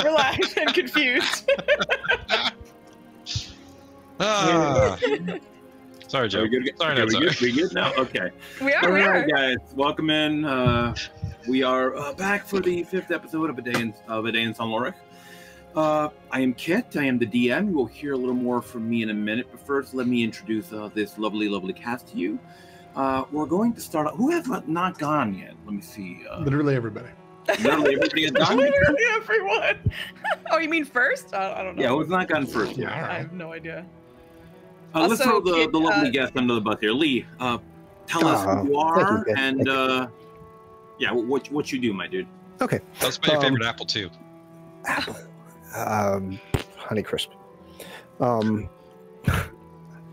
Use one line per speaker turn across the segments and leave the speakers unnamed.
Relaxed and confused.
Sorry, Joe.
We good now? Okay.
We are.
All
We
right,
are.
guys. Welcome in. We are back for the 5th episode of A Day in Lourich. I am Kit. I am the DM. You will hear a little more from me in a minute. But first, let me introduce this lovely cast to you. We're going to start. Who has not gone yet? Let me see.
Literally everybody.
Literally everybody has gone.
Literally everyone. Oh, you mean first? I don't know.
Yeah, who's not gone first?
Yeah, all
I
right.
have no idea.
Let's
Also,
throw
Kit,
the lovely guest under the bus here. Lee, tell us who you are and yeah, what you do, my dude.
Okay.
That's my favorite apple too.
Apple. Honeycrisp.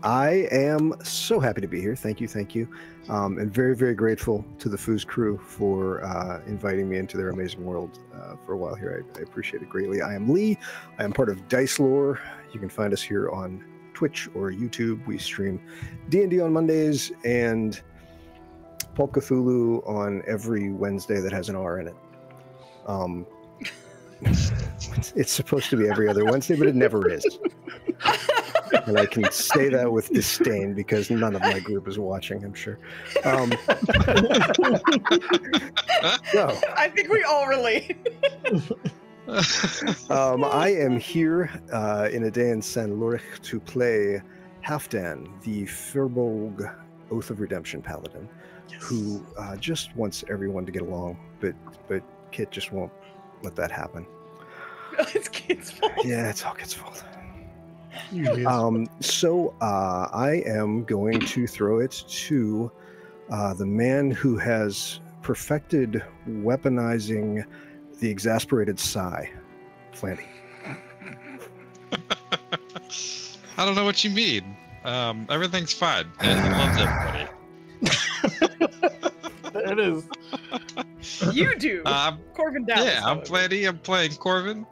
I am so happy to be here. Thank you. And very grateful to the Foos crew for inviting me into their amazing world for a while here. I appreciate it greatly. I am Lee. I am part of Dice Lore. You can find us here on Twitch or YouTube. We stream D&D on Mondays and Pulp Cthulhu on every Wednesday that has an R in it. It's supposed to be every other Wednesday, but it never is. And I can say that with disdain because none of my group is watching, I'm sure. So,
I think we all relate.
I am here in A Day in Lourich to play Halfdan, the Firbolg Oath of Redemption Paladin, who just wants everyone to get along, but Kit just won't let that happen.
It's Kit's fault.
Yeah, it's all Kit's fault.
Usually is.
So I am going to throw it to the man who has perfected weaponizing the exasperated sigh, Flanny.
I don't know what you mean. Everything's fine. He loves everybody.
There it is.
You do. Corvin Dallas.
Yeah, I'm playing Corvin.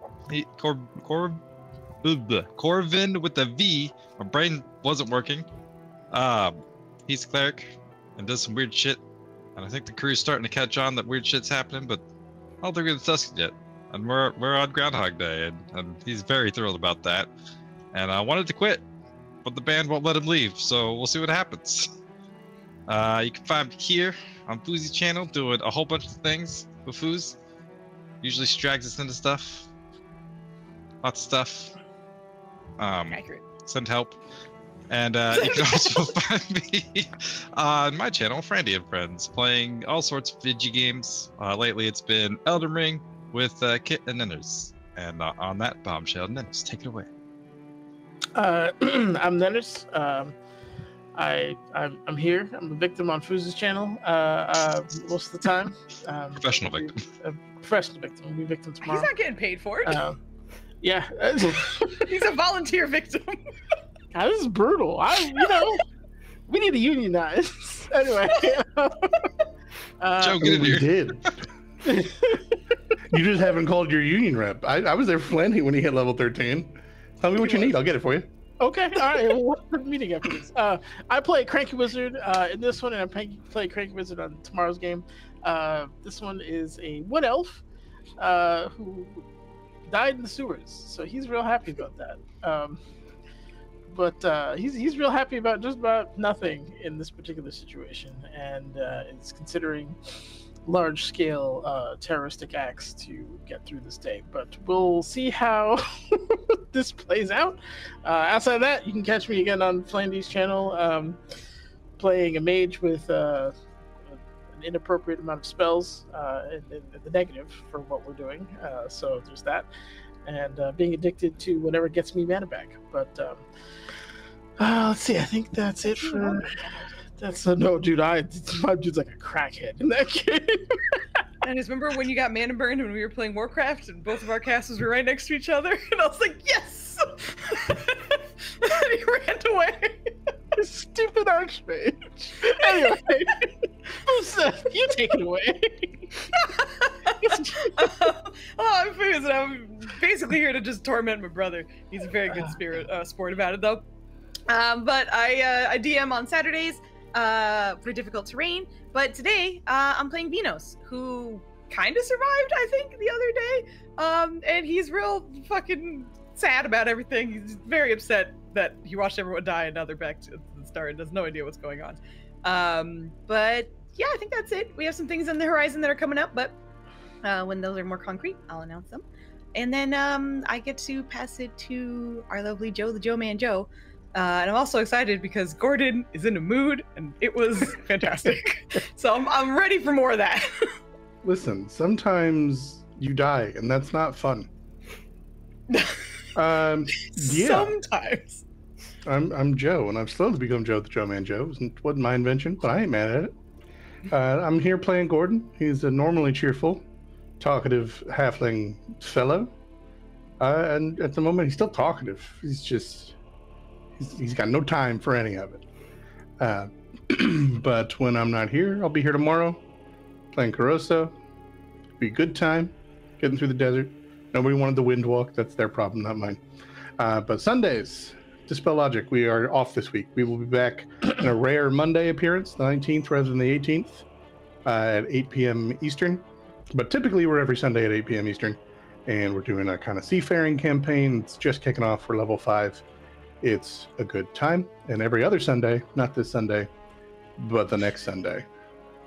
Corvin with a V. My brain wasn't working. He's a cleric and does some weird shit. And I think the crew's starting to catch on that weird shit's happening, but I don't think it's dusk yet. And we're on Groundhog Day, and he's very thrilled about that. And I wanted to quit, but the band won't let him leave, so we'll see what happens. You can find me here on Foozie's channel doing a whole bunch of things with Foos. Usually drags us into stuff. Lots of stuff.
Accurate.
Send help. And you can also find me on my channel, Frandy and Friends, playing all sorts of video games. Lately it's been Elden Ring with Kit and Nenners. And on that bombshell, Nenners, take it away.
I'm Nenners. I'm here. I'm a victim on Fooz's channel most of the time.
Professional victim.
Professional victim. We'll be victim tomorrow.
He's not getting paid for it.
Yeah.
He's a volunteer victim.
God, this is brutal. We need to unionize. Anyway.
Joe, get in here.
We did. You just haven't called your union rep. I was there for Flanny when he hit level 13. Tell me what you need. I'll get it for you. Okay. All right. Well, we're meeting after this. I play Cranky Wizard in this one, and I play Cranky Wizard on tomorrow's game. This one is a wood elf who died in the sewers, so he's real happy about that. But he's real happy about just about nothing in this particular situation, and is considering large-scale terroristic acts to get through this day. But we'll see how this plays out. Outside of that, you can catch me again on Flandy's channel, playing a mage with an inappropriate amount of spells, in the negative for what we're doing. So there's that. And being addicted to whatever gets me mana back. But let's see, I think that's it for... That's no, dude. My dude's like a crackhead in that game.
And just remember when you got mana burned when we were playing Warcraft and both of our castles were right next to each other, and I was like, yes! And he ran away.
Stupid archmage. Anyway, you take it away.
I'm Foos, and I'm basically here to just torment my brother. He's a very good sport about it, though. But I DM on Saturdays. for difficult terrain. But today, I'm playing Vinos, who kind of survived, I think, the other day. And he's real fucking sad about everything. He's very upset that he watched everyone die and now they're back to the start and has no idea what's going on. But yeah, I think that's it. We have some things on the horizon that are coming up, but when those are more concrete, I'll announce them. And then I get to pass it to our lovely Joe, the Joe Man Joe. And I'm also excited because Gordon is in a mood and it was fantastic. So I'm ready for more of that.
Listen, sometimes you die and that's not fun. Yeah.
Sometimes.
I'm Joe, and I've slowly become Joe the Joe Man Joe. It wasn't my invention, but I ain't mad at it. I'm here playing Gordon. He's a normally cheerful, talkative halfling fellow. And at the moment, he's still talkative. He's got no time for any of it. But when I'm not here, I'll be here tomorrow, playing Caroso. Be a good time, getting through the desert. Nobody wanted the wind walk. That's their problem, not mine. But Sundays, Dispel Logic, we are off this week. We will be back in a rare Monday appearance, the 19th rather than the 18th, at 8 p.m. Eastern. But typically we're every Sunday at 8 p.m. Eastern, and we're doing a kind of seafaring campaign. It's just kicking off for level 5. It's a good time. And every other Sunday, not this Sunday, but the next Sunday,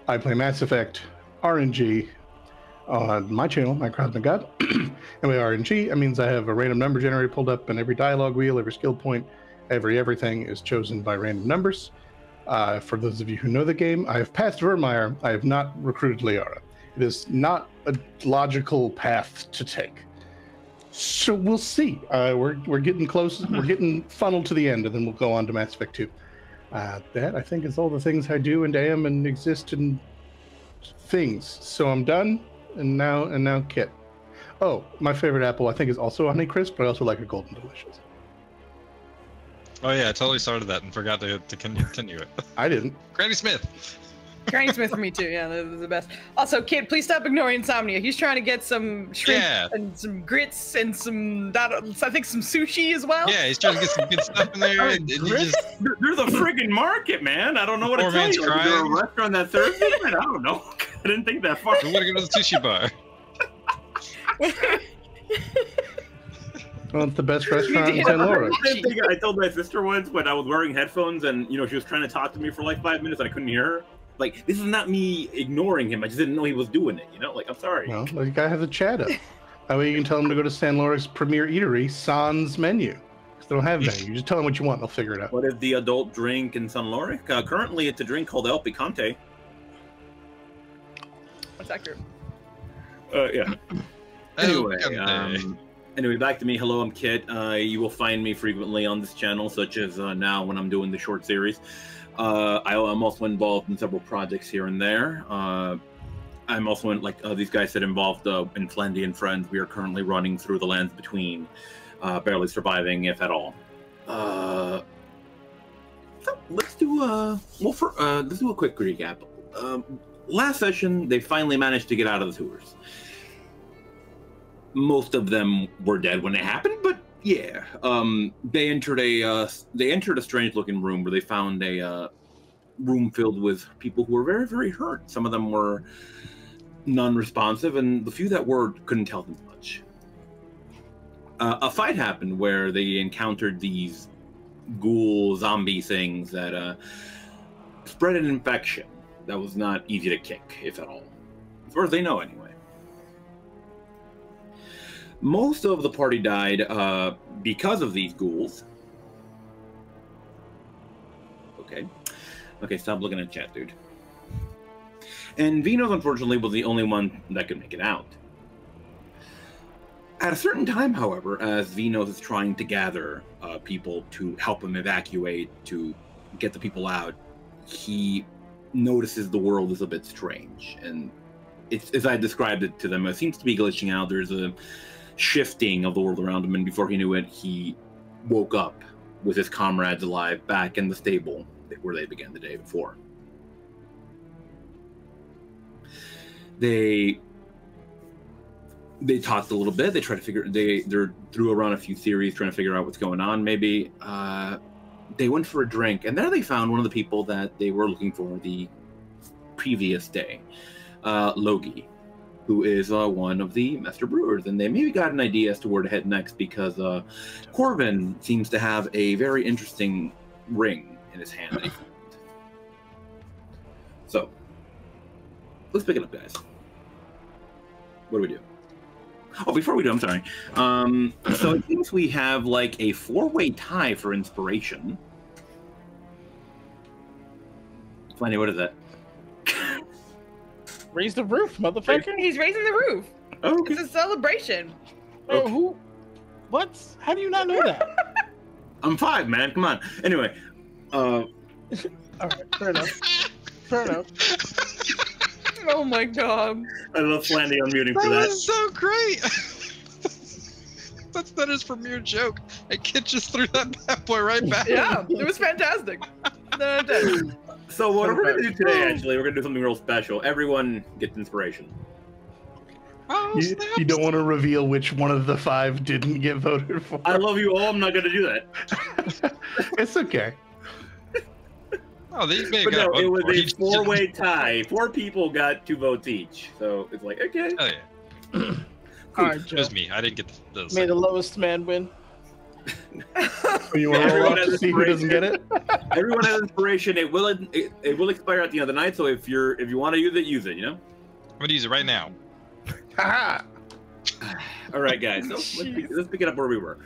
I play Mass Effect RNG on my channel, My Cosmic God. And with RNG, it means I have a random number generator pulled up, and every dialogue wheel, every skill point, everything is chosen by random numbers. For those of you who know the game, I have passed Vermeer. I have not recruited Liara. It is not a logical path to take. So we'll see. We're getting close. We're getting funneled to the end, and then we'll go on to Mass Effect 2. That, I think, is all the things I do and am and exist in things. So I'm done. And now Kit. Oh, my favorite apple, I think, is also Honeycrisp, but I also like a Golden Delicious.
Oh yeah, I totally started that and forgot to continue it.
I didn't.
Granny Smith.
Granny Smith for me too. Yeah, those are the best. Also, Kid, please stop ignoring Insomnia. He's trying to get some shrimp and some grits and some sushi as well.
Yeah, he's trying to get some good stuff in there. And
They're the friggin' market, man. I don't know what to tell you. Is there a restaurant that serves it? I don't know. I didn't think that far.
We want to go to the sushi bar.
Well, it's the best restaurant in St. Laura.
I told my sister once when I was wearing headphones and she was trying to talk to me for like 5 minutes and I couldn't hear her. Like, this is not me ignoring him. I just didn't know he was doing it. Like, I'm sorry.
Well, the guy has a chat up. That way you can tell him to go to San Laura's premier eatery, Sans Menu. Because they don't have that. You just tell them what you want, they'll figure it out.
What is the adult drink in San Louric? Currently, it's a drink called El Picante.
That's accurate.
Yeah. Anyway, back to me. Hello, I'm Kit. You will find me frequently on this channel, such as now when I'm doing the short series. I'm also involved in several projects here and there. I'm also in, these guys said, involved in Flendy and Friends. We are currently running through the lands between, barely surviving, if at all. So let's do a quick recap. Last session, they finally managed to get out of the sewers. Most of them were dead when it happened, but yeah, they entered a strange-looking room where they found a room filled with people who were very, very hurt. Some of them were non-responsive, and the few that were couldn't tell them much. A fight happened where they encountered these ghoul zombie things that spread an infection that was not easy to kick, if at all, as far as they know, anyway. Most of the party died because of these ghouls. Okay, stop looking at chat, dude. And Vinos, unfortunately, was the only one that could make it out. At a certain time, however, as Vinos is trying to gather people to help him evacuate, to get the people out, he notices the world is a bit strange. And it's, as I described it to them, it seems to be glitching out. There's a shifting of the world around him, and before he knew it, he woke up with his comrades alive back in the stable where they began the day before. They talked a little bit. They tried to figure. They threw around a few theories, trying to figure out what's going on. Maybe they went for a drink, and there they found one of the people that they were looking for the previous day, Logi, who is one of the master brewers, and they maybe got an idea as to where to head next because Corbin seems to have a very interesting ring in his hand that he found. So, let's pick it up, guys. What do we do? Oh, before we do, I'm sorry. So it seems we have like a 4-way tie for inspiration. Flanny, what is that?
Raise the roof, motherfucker.
He's raising the roof.
Oh, okay.
It's a celebration.
Okay.
Who? What? How do you not know that?
I'm 5, man. Come on. Anyway.
All right, fair enough. Fair enough.
Oh my god.
I love Flanny unmuting for
That
that.
was so great. That is from your joke. I kid just threw that bad boy right back.
Yeah, it was fantastic.
So what we're going to do today, actually, we're going to do something real special. Everyone gets inspiration.
Oh,
You
snaps.
don't want to reveal which one of the 5 didn't get voted for.
I love you all. I'm not going to do that.
It's okay.
Oh, they may
But
have
no,
got
it was
one
a
for each.
4-way tie. 4 people got 2 votes each. So it's like, okay.
Oh yeah.
All right, Joe.
It was me. I didn't get the
May the lowest man win.
You want to roll
Everyone
off
has
to see who doesn't get it?
Everyone has inspiration. It will expire at the end of the night. So if you want to use it, use it. You know.
I'm gonna use it right now.
Haha.
All right, guys. So let's pick it up where we were.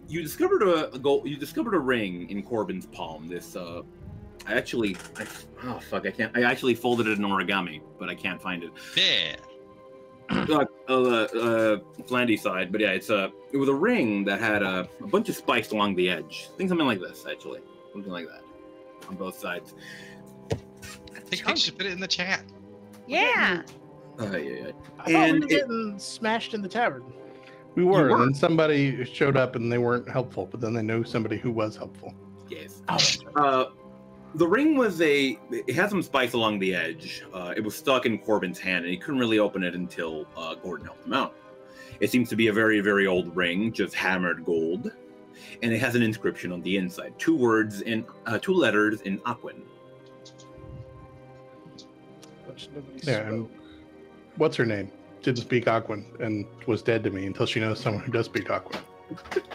You discovered You discovered a ring in Corbin's palm. This. I actually folded it in origami, but I can't find it.
Yeah.
Flandy side, but yeah, it was a ring that had a bunch of spikes along the edge. I think something like this, actually, something like that, on both sides.
I think we should put it in the chat.
Yeah.
I thought we
And
were getting smashed in the tavern.
We were,
You were.
and then somebody showed up and they weren't helpful, but then they knew somebody who was helpful.
yes.
Oh,
The ring it had some spikes along the edge. It was stuck in Corbin's hand, and he couldn't really open it until Gordon helped him out. It seems to be a very, very old ring, just hammered gold, and it has an inscription on the inside. 2 letters in Aquan.
which nobody
Yeah, and
spoke.
what's her name? Didn't speak Aquan and was dead to me until she knows someone who does speak Aquan.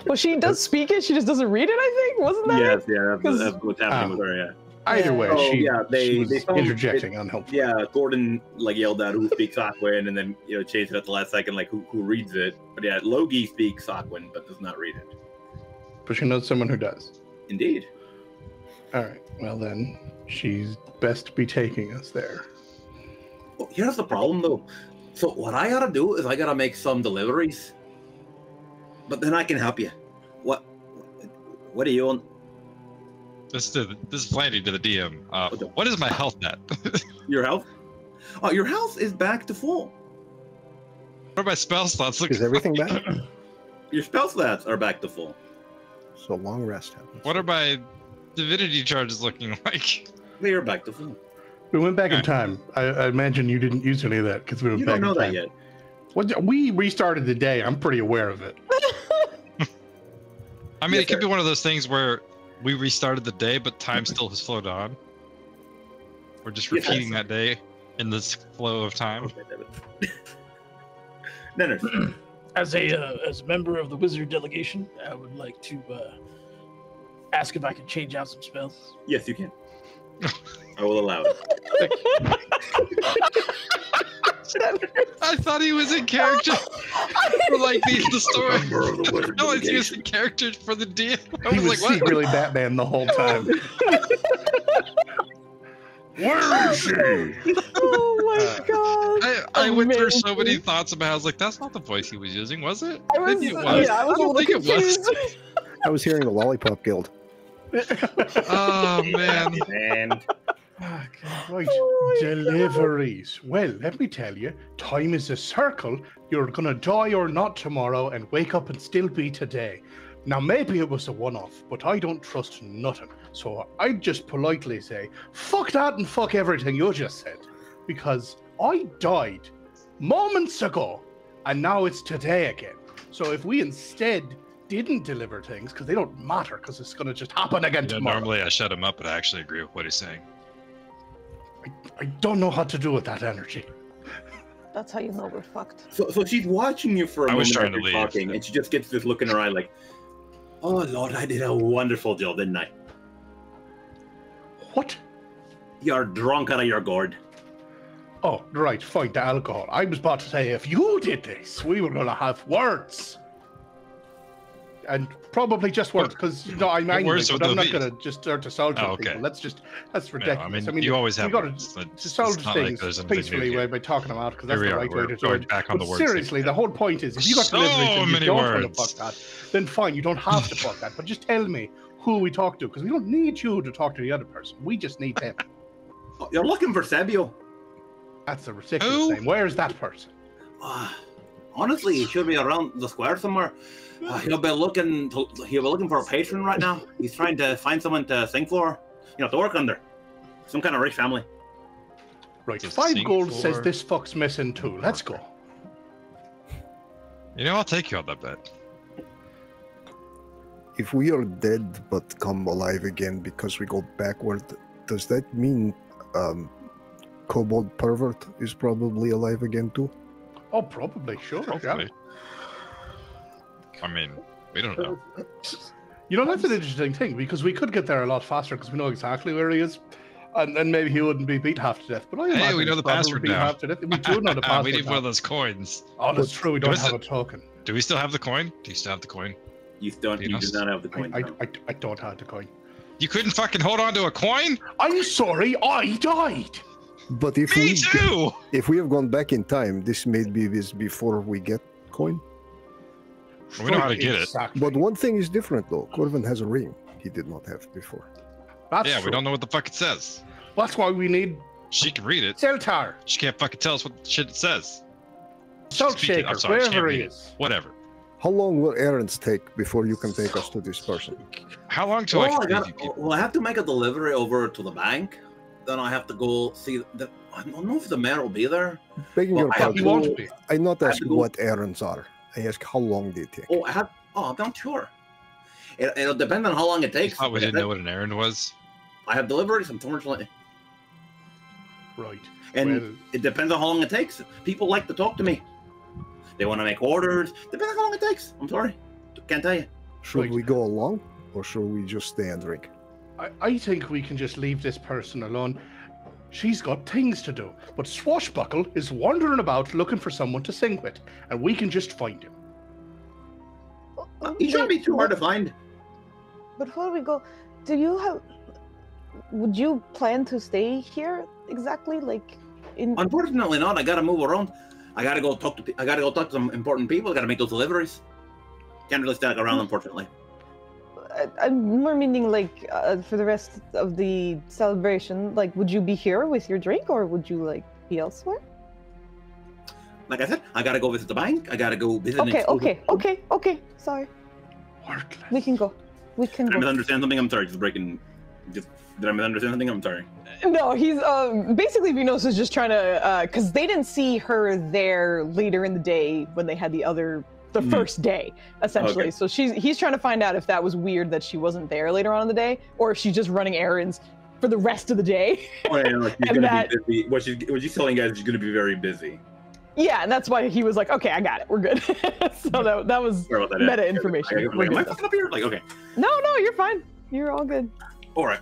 Well, she does speak it. She just doesn't read it. I think wasn't that?
Yes,
it?
yeah,
'Cause-
that's what's happening with her. Yeah.
Either way,
Oh,
she,
yeah,
she was
they found-
interjecting unhelpful.
Yeah, Gordon yelled out who speaks Aquan, and then chased it at the last second, like who reads it. But yeah, Logi speaks Aquan, but does not read it.
But she knows someone who does.
Indeed.
All right. Well, then she's best be taking us there.
Well, here's the problem, though. So what I gotta do is I gotta make some deliveries, but then I can help you. What do you want?
This is Flandy to the DM. What is my health at?
Your health? Oh, your health is back to full.
What are my spell slots looking
Is everything back?
Your spell stats are back to full.
So long rest happens.
What are my divinity charges looking like?
They are back to full.
We went back in
Okay.
time. I imagine you didn't use any of that because we went
You
back
don't know
in
that
time.
yet.
We restarted the day. I'm pretty aware of it.
I mean,
Yes,
it could
sir.
be one of those things where we restarted the day, but time still has flowed on. We're just
Yes.
repeating that day in this flow of time.
Okay, David. No.
As a member of the wizard delegation, I would like to ask if I could change out some spells.
Yes, you can. I will allow it.
I thought he was in character for like the story.
Member of the wizard
No, he was
delegation.
in character for the DM. I
He
was
was
like, what?
secretly Batman the whole time. Where is she?
Oh my god!
I went through so many
Amazing.
thoughts about it. I was like, that's not the voice he was using, was it?
I was,
Maybe it was.
yeah, I was a
don't
little
think it was.
confused.
I was hearing the Lollipop Guild.
Oh, man.
And
Right.
Oh my
Deliveries. Well, let me tell you, time is a circle. You're gonna die or not tomorrow and wake up and still be today. Now, maybe it was a one-off, but I don't trust nothing. So I'd just politely say, fuck that and fuck everything you just said. Because I died moments ago, and now it's today again. So if we instead didn't deliver things because they don't matter because it's going to just happen again tomorrow.
Normally I shut him up, but I actually agree with what he's saying.
I don't know how to do with that energy.
That's how you know we're fucked.
So she's watching you for a moment
trying to
after
leave.
talking, and she just gets this look in her eye like, "Oh Lord, I did a wonderful job, didn't I?
What?
You're drunk out of your gourd."
Oh, right, fine, the alcohol. I was about to say, if you did this, we were going to have words. And probably just words, because, I'm angry,
words
but
with
I'm
no
not going to just start to solve
okay.
people. That's ridiculous.
I mean, you always have
we got
words.
to solve things peacefully by talking them out, because that's the right way to do it.
Back on
But
the words
seriously, the whole point is, if you got deliveries and you don't want to fuck that, then fine, you don't have to fuck that. But just tell me who we talk to, because we don't need you to talk to the other person. We just need them.
You're looking for Sebio.
That's a ridiculous name. Where's that person?
Honestly, he should be around the square somewhere. He'll be looking for a patron right now. He's trying to find someone to sing for, to work under. Some kind of rich family.
Right, 5 gold says this fuck's missing too. Let's go.
I'll take you on that bet.
If we are dead but come alive again because we go backward, does that mean Kobold Pervert is probably alive again too?
Oh, probably, sure.
Hopefully.
Yeah.
I mean, we don't know.
That's an interesting thing, because we could get there a lot faster because we know exactly where he is. And then maybe he wouldn't be beat half to death. But
hey, we know the password now.
Half to death. We do know the password.
We need
now.
one of those coins.
Oh, that's true. We don't have a token.
Do we still have the coin? Do you still have the coin?
You do not have the coin.
I don't have the coin.
You couldn't fucking hold on to a coin?
I'm sorry, I died.
But if if we have gone back in time, this may be before we get coin.
We know how to get it.
But one thing is different though. Corvin has a ring he did not have before.
That's
true.
We
don't know what the fuck it says.
That's why we need.
She can read it.
Zeltar.
She can't fucking tell us what shit it says.
Salt Shaker, wherever he is.
Whatever.
How long will errands take before you can take us to this person?
How long till
I have to make a delivery over to the bank. Then I have to go see. I don't know if the mayor will be there.
Begging your pardon,
he won't be.
I not ask what errands are. I ask how long they take.
I'm not sure. It'll depend on how long it takes.
We didn't know what an errand was.
I have deliveries, unfortunately.
Right.
And it depends on how long it takes. People like to talk to me. They want to make orders. Depends on how long it takes. I'm sorry. Can't tell you.
Should we go along, or should we just stay and drink?
I think we can just leave this person alone. She's got things to do. But Swashbuckle is wandering about looking for someone to sing with, and we can just find him.
He shouldn't be too hard to find.
Before we go, would you plan to stay here exactly?
Unfortunately not. I gotta move around. I gotta go talk to some important people. I gotta make those deliveries. Can't really stay around, unfortunately.
I'm more meaning for the rest of the celebration. Would you be here with your drink, or would you be elsewhere?
Like I said, I gotta go visit the bank. I gotta go visit.
Okay. Sorry.
Worthless.
We can go.
Did I misunderstand something? I'm sorry. Did I misunderstand something? I'm sorry.
No, he's basically Vinos is just trying to because they didn't see her there later in the day when they had the first day, essentially. Okay. So he's trying to find out if that was weird that she wasn't there later on in the day, or if she's just running errands for the rest of the day.
Oh, yeah, she's gonna be busy. What she's telling guys, she's gonna be very busy.
Yeah, and that's why he was like, "Okay, I got it. We're good." So that was meta information.
Am I fucking up here? Okay.
No, you're fine. You're all good.
All right.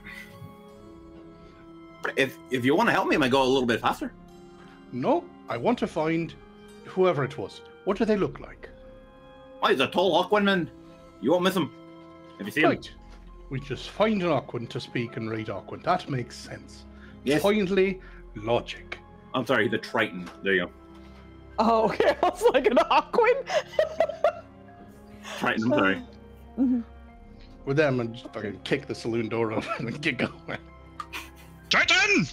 If you want to help me, I might go a little bit faster.
No, I want to find whoever it was. What do they look like?
Oh, he's a tall Aquaman. You won't miss him if you see him.
We just find an Aquan to speak and read Aquan. That makes sense.
Yes.
Finally, logic.
I'm sorry, the Triton. There you go.
Oh, okay. I was like an Aquan.
Triton, I'm sorry.
Mm-hmm.
With them, and just fucking kick the saloon door open and get going.
Triton!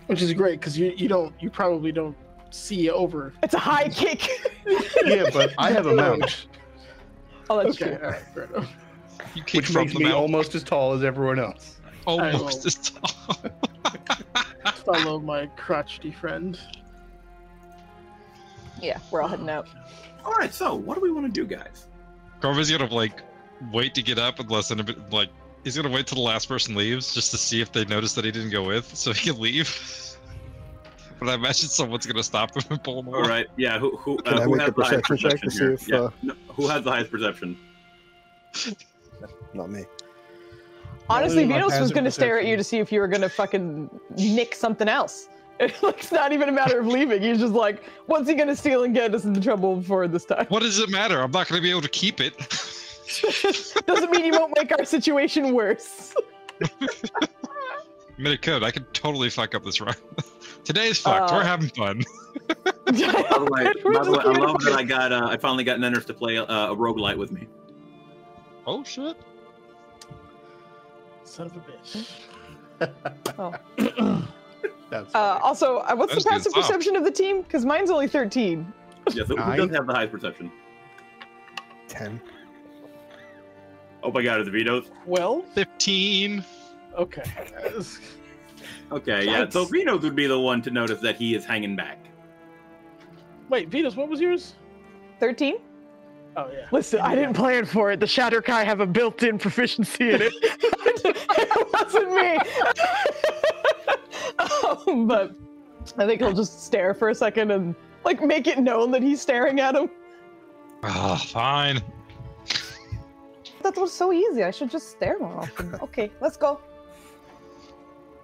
Which is great because you probably don't see over.
It's a high kick.
Yeah, but I have a mount.
Oh, that's true.
All right, fair enough.
Which makes me almost as tall as everyone else.
Almost as tall.
Follow my crotchety friend.
Yeah, we're all heading out.
All right, so what do we want to do, guys?
Corvin's gonna like wait to get up unless anybody like he's gonna wait till the last person leaves just to see if they notice that he didn't go with, so he can leave. But I imagine someone's gonna stop him and pull him away.
All right, yeah. Who
Can I
who
make
has
a
the highest
perception check to see
here?
if,
Yeah. No, who has the highest perception?
Not me.
Honestly,
my
Venos was
passive
going to stare at you
perception.
to see if you were going to fucking nick something else. It's not even a matter of leaving. He's just like, what's he going to steal and get us into trouble for this time?
What does it matter? I'm not gonna be able to keep it.
Doesn't mean you won't make our situation worse.
I mean, it could. I could totally fuck up this run. Today's fucked. We're having fun.
By the way, I love that I finally got Nenners to play a roguelite with me.
Oh shit.
Son of a bitch.
Oh.
That's
Also, what's
That's
the passive
good stuff.
perception of the team? Because mine's only 13.
Yeah, so who
Nine.
does have the highest perception?
10.
Oh my god, is it Vito's?
Well,
15.
okay.
Okay, yeah. So Vito's would be the one to notice that he is hanging back.
Wait, Venus, what was yours?
13?
Oh, yeah.
Listen, I didn't plan for it. The Shatterkai have a built-in proficiency in it. It wasn't me. But I think he'll just stare for a second and like make it known that he's staring at him.
Ah, fine.
That was so easy. I should just stare more often. Okay, let's go.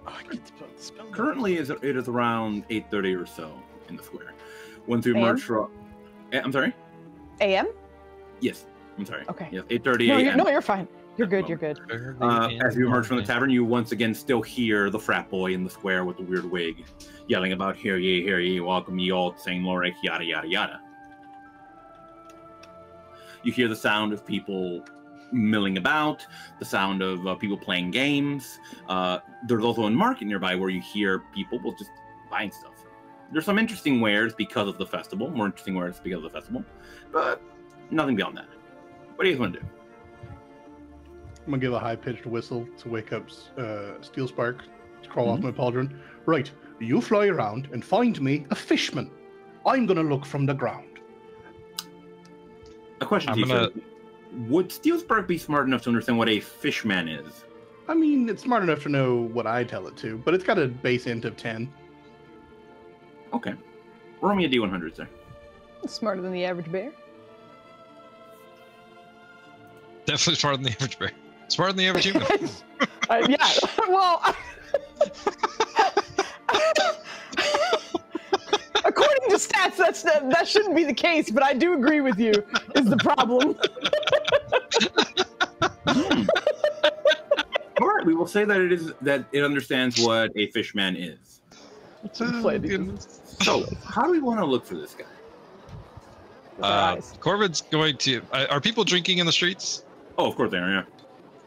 Oh, I get to put the spell.
Currently, it is around 8:30 or so in the square. Once we
AM?
emerge from, I'm sorry.
AM?
Yes, I'm sorry.
Okay.
Yes, 8:30
No,
a.m.
you're fine. You're good. You're good.
As you emerge from the tavern, you once again still hear the frat boy in the square with the weird wig, yelling about "Hear ye, welcome ye all to St. Lourich, yada yada yada." You hear the sound of people milling about, the sound of people playing games. There's also a market nearby where you hear people just buying stuff. There's some interesting wares because of the festival, more interesting wares because of the festival, but nothing beyond that. What do you want to do?
I'm gonna give a high-pitched whistle to wake up Steel Spark to crawl off my pauldron. Right, you fly around and find me a fishman. I'm gonna look from the ground.
A question
I'm
to you,
gonna-
sir. Would Steelspark be smart enough to understand what a fishman is?
I mean, it's smart enough to know what I tell it to, but it's got a base int of 10.
Okay. Roll me a D100, sir.
Smarter than the average bear.
Definitely smarter than the average bear. Smarter than the average human.
Yeah. Well. According to stats, that shouldn't be the case, but I do agree with you. Is the problem?
All right, we will say that it understands what a fishman is. So, how do we want to look for this guy?
With our eyes.
Corvin's going to. Are people drinking in the streets?
Oh, of course they are.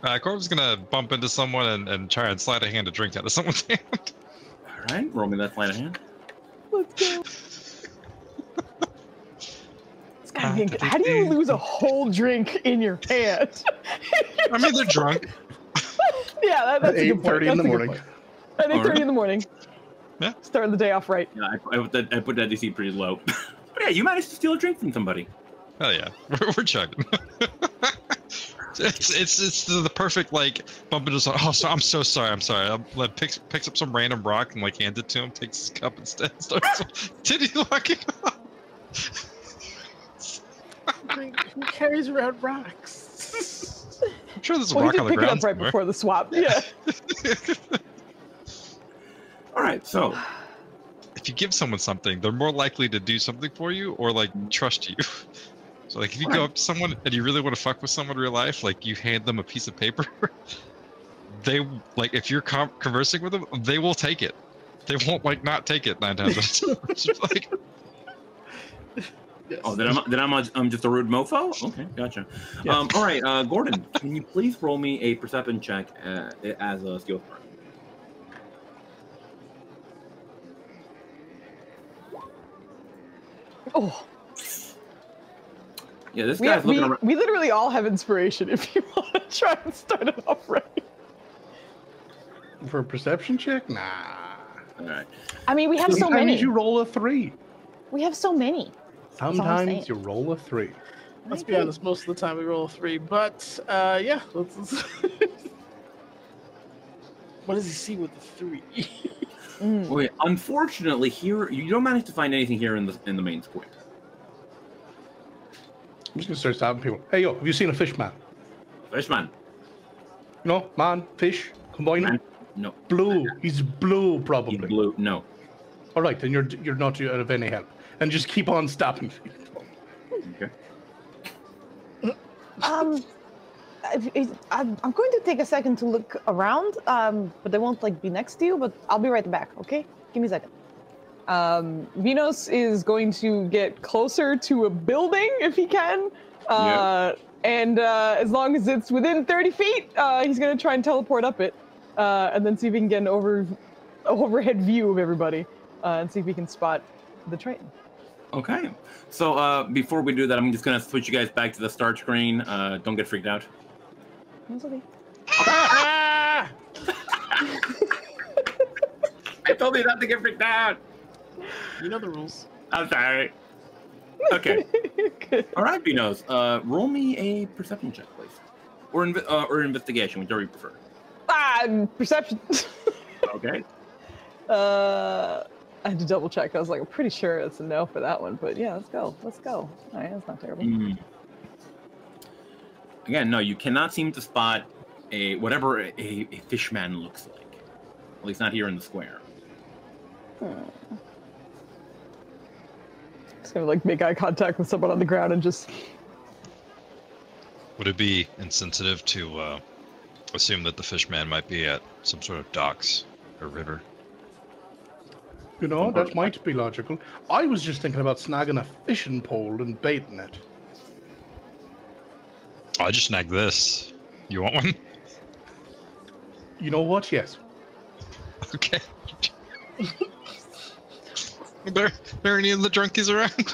Yeah.
Corvin's gonna bump into someone and try and slide a hand a drink out of someone's hand.
All right, roll me that sleight of hand.
Let's go. It's gotta be how do you lose a whole drink in your hand?
I mean, they're drunk.
Yeah, that's a good point.
8:30 in the
That's a good
morning.
point. At 8:30 in the morning.
Yeah.
Starting the day off right.
Yeah, I put that DC pretty low. But yeah, you managed to steal a drink from somebody.
Oh yeah, we're chugging. It's the perfect like bump into someone. Oh, so I'm so sorry. I'm sorry. Like picks up some random rock and like hands it to him. Takes his cup instead. Starts titty locking up.
Who carries around rocks?
I'm sure there's a
Well, he
rock
did
on the
pick it
ground
up right
somewhere.
before the swap. Yeah.
All right, so
If you give someone something, they're more likely to do something for you or like trust you. So like if you go up to someone and you really want to fuck with someone in real life, like you hand them a piece of paper, they like if you're conversing with them, they will take it. They won't like not take it 9 times out of 10. It's just like,
oh, then I'm just a rude mofo. Okay, gotcha.
Yes.
All right, Gordon, can you please roll me a perception check as a skill spark?
Oh,
Yeah, this
we,
guy's looking around.
we literally all have inspiration if you want to try and start it off right.
For a perception check? Nah.
All right.
I mean, we have so
Sometimes
many.
you roll a 3.
We have so many. saying.
you roll a 3.
Let's be honest, most of the time we roll a 3, but yeah. Let's what does he see with the 3?
Wait, unfortunately, here you don't manage to find anything here in the main square.
I'm just gonna start stopping people. Hey, yo, have you seen a fish man?
Fishman.
No, man, fish, combine them.
No.
Blue. He's blue, probably.
He's blue. No.
All right, then you're not of any help, and just keep on stopping people.
Okay.
I'm going to take a second to look around, but they won't like be next to you. But I'll be right back. Okay, give me a second. Vinos is going to get closer to a building if he can, and as long as it's within 30 feet, he's going to try and teleport up it, and then see if he can get an overhead view of everybody, and see if he can spot the Triton.
Okay. So before we do that, I'm just gonna switch you guys back to the start screen. Don't get freaked out.
That's okay.
I told you not to get freaked out.
You know the rules.
I'm sorry. Okay. All right, Vinos. Roll me a perception check, please, or investigation, whichever you prefer.
Perception.
Okay.
I had to double check. I was like, I'm pretty sure it's a no for that one, but yeah, let's go. All right, that's not terrible.
Again, no, you cannot seem to spot whatever a fishman looks like. At least not here in the square.
Just gonna like make eye contact with someone on the ground and just.
Would it be insensitive to assume that the fishman might be at some sort of docks or river?
You know, that might be logical. I was just thinking about snagging a fishing pole and baiting it.
I just snagged this. You want one?
You know what? Yes.
Okay. Are there any of the drunkies around?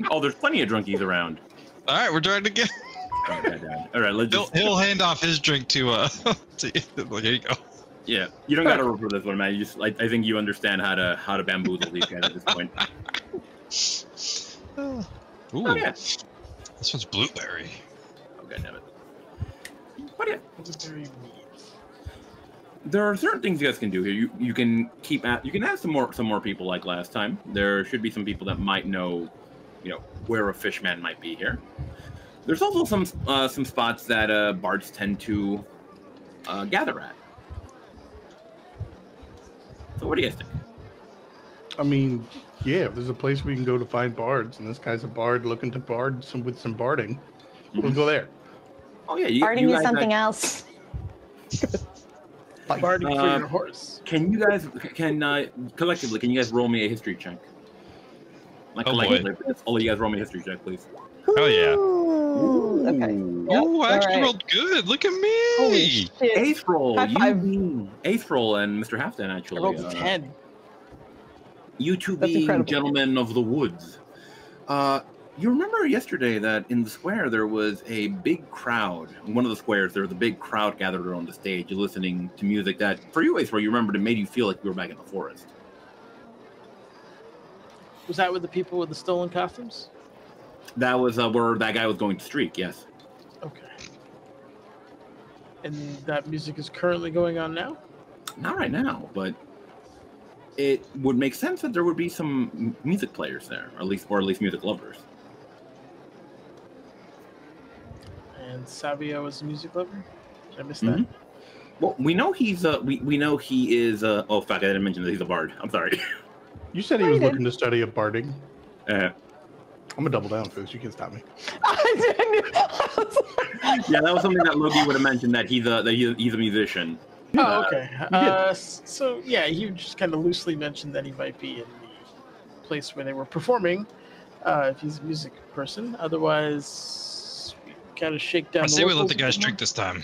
Oh, there's plenty of drunkies around.
All right, we're trying to get.
All right, let's just.
He'll hand off his drink to here you go.
Yeah, you don't got to roll for this one, man. You just, I think you understand how to bamboozle these guys at this point.
Ooh,
Okay.
This one's blueberry.
Oh, goddammit. But yeah,
Blueberry meat.
there are certain things you guys can do here. You can add some more people like last time. There should be some people that might know, where a fishman might be here. There's also some spots that bards tend to gather at. So what do you guys think?
I mean, yeah, if there's a place we can go to find bards, and this guy's a bard looking to bard with some barding, we'll go there.
Oh yeah,
Barding is something else.
Barding for your horse.
Can you guys collectively? Can you guys roll me a history check? Like
Oh,
collectively, all of you guys roll me a history check, please.
Oh yeah.
Ooh, okay.
Oh, I actually
Alright.
rolled good. Look at
Holy
me.
shit.
Aesril,
High five.
Aesril and Mr. Halfdan
I
actually.
rolled a 10.
You two
That's
being
incredible.
gentlemen of the woods. You remember yesterday that in the square there was a big crowd. In one of the squares, there was a big crowd gathered around the stage listening to music that, for you, Aesril, you remembered it made you feel like you were back in the forest.
Was that with the people with the stolen costumes?
That was where that guy was going to streak, yes.
Okay. And that music is currently going on now?
Not right now, but it would make sense that there would be some music players there, or at least music lovers.
And Savio is a music lover? Did I miss that?
Well, we know he's we know he is oh fuck, I didn't mention that he's a bard. I'm sorry.
You said he was looking to study a barding.
Uh,
I'm gonna double down, Foos. You can't stop me.
yeah, that was something that Logie would have mentioned, that he's a musician.
Oh, okay. So, yeah, he just kind of loosely mentioned that he might be in the place where they were performing, if he's a music person. Otherwise, we kind of shake down
I
the
say we let
locals
the guys
a bit
drink this time.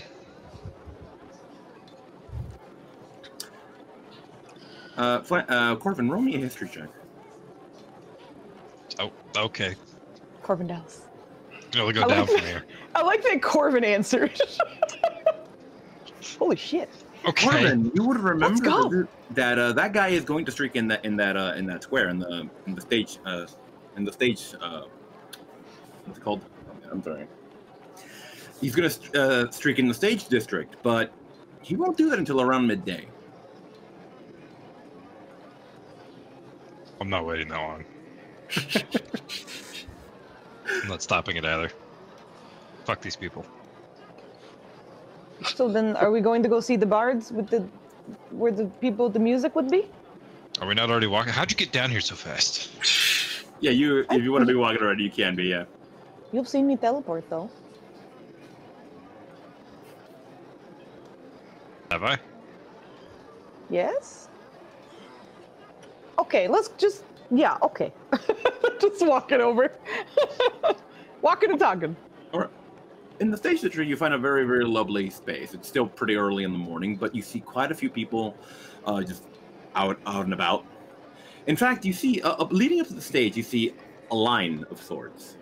Corvin, roll me a history check.
Oh, okay.
Corbin Dallas.
It'll go down from here.
I like that Corvin answered. Holy shit.
Okay.
Corbin, you would remember
go.
that guy is going to streak in that square in the stage what's it called? I'm sorry. He's going to streak in the stage district, but he won't do that until around midday.
I'm not waiting that long. I'm not stopping it either. Fuck these people.
So then, are we going to go see the bards with where the people with the music would be?
Are we not already walking? How'd you get down here so fast?
Yeah, if you want to be walking already, you can be, yeah.
You've seen me teleport, though.
Have I?
Yes? Okay, let's just... Yeah, okay. Just walking over. Walking and talking.
All right. In the stage district, you find a very, very lovely space. It's still pretty early in the morning, but you see quite a few people just out and about. In fact, you see, leading up to the stage, you see a line of sorts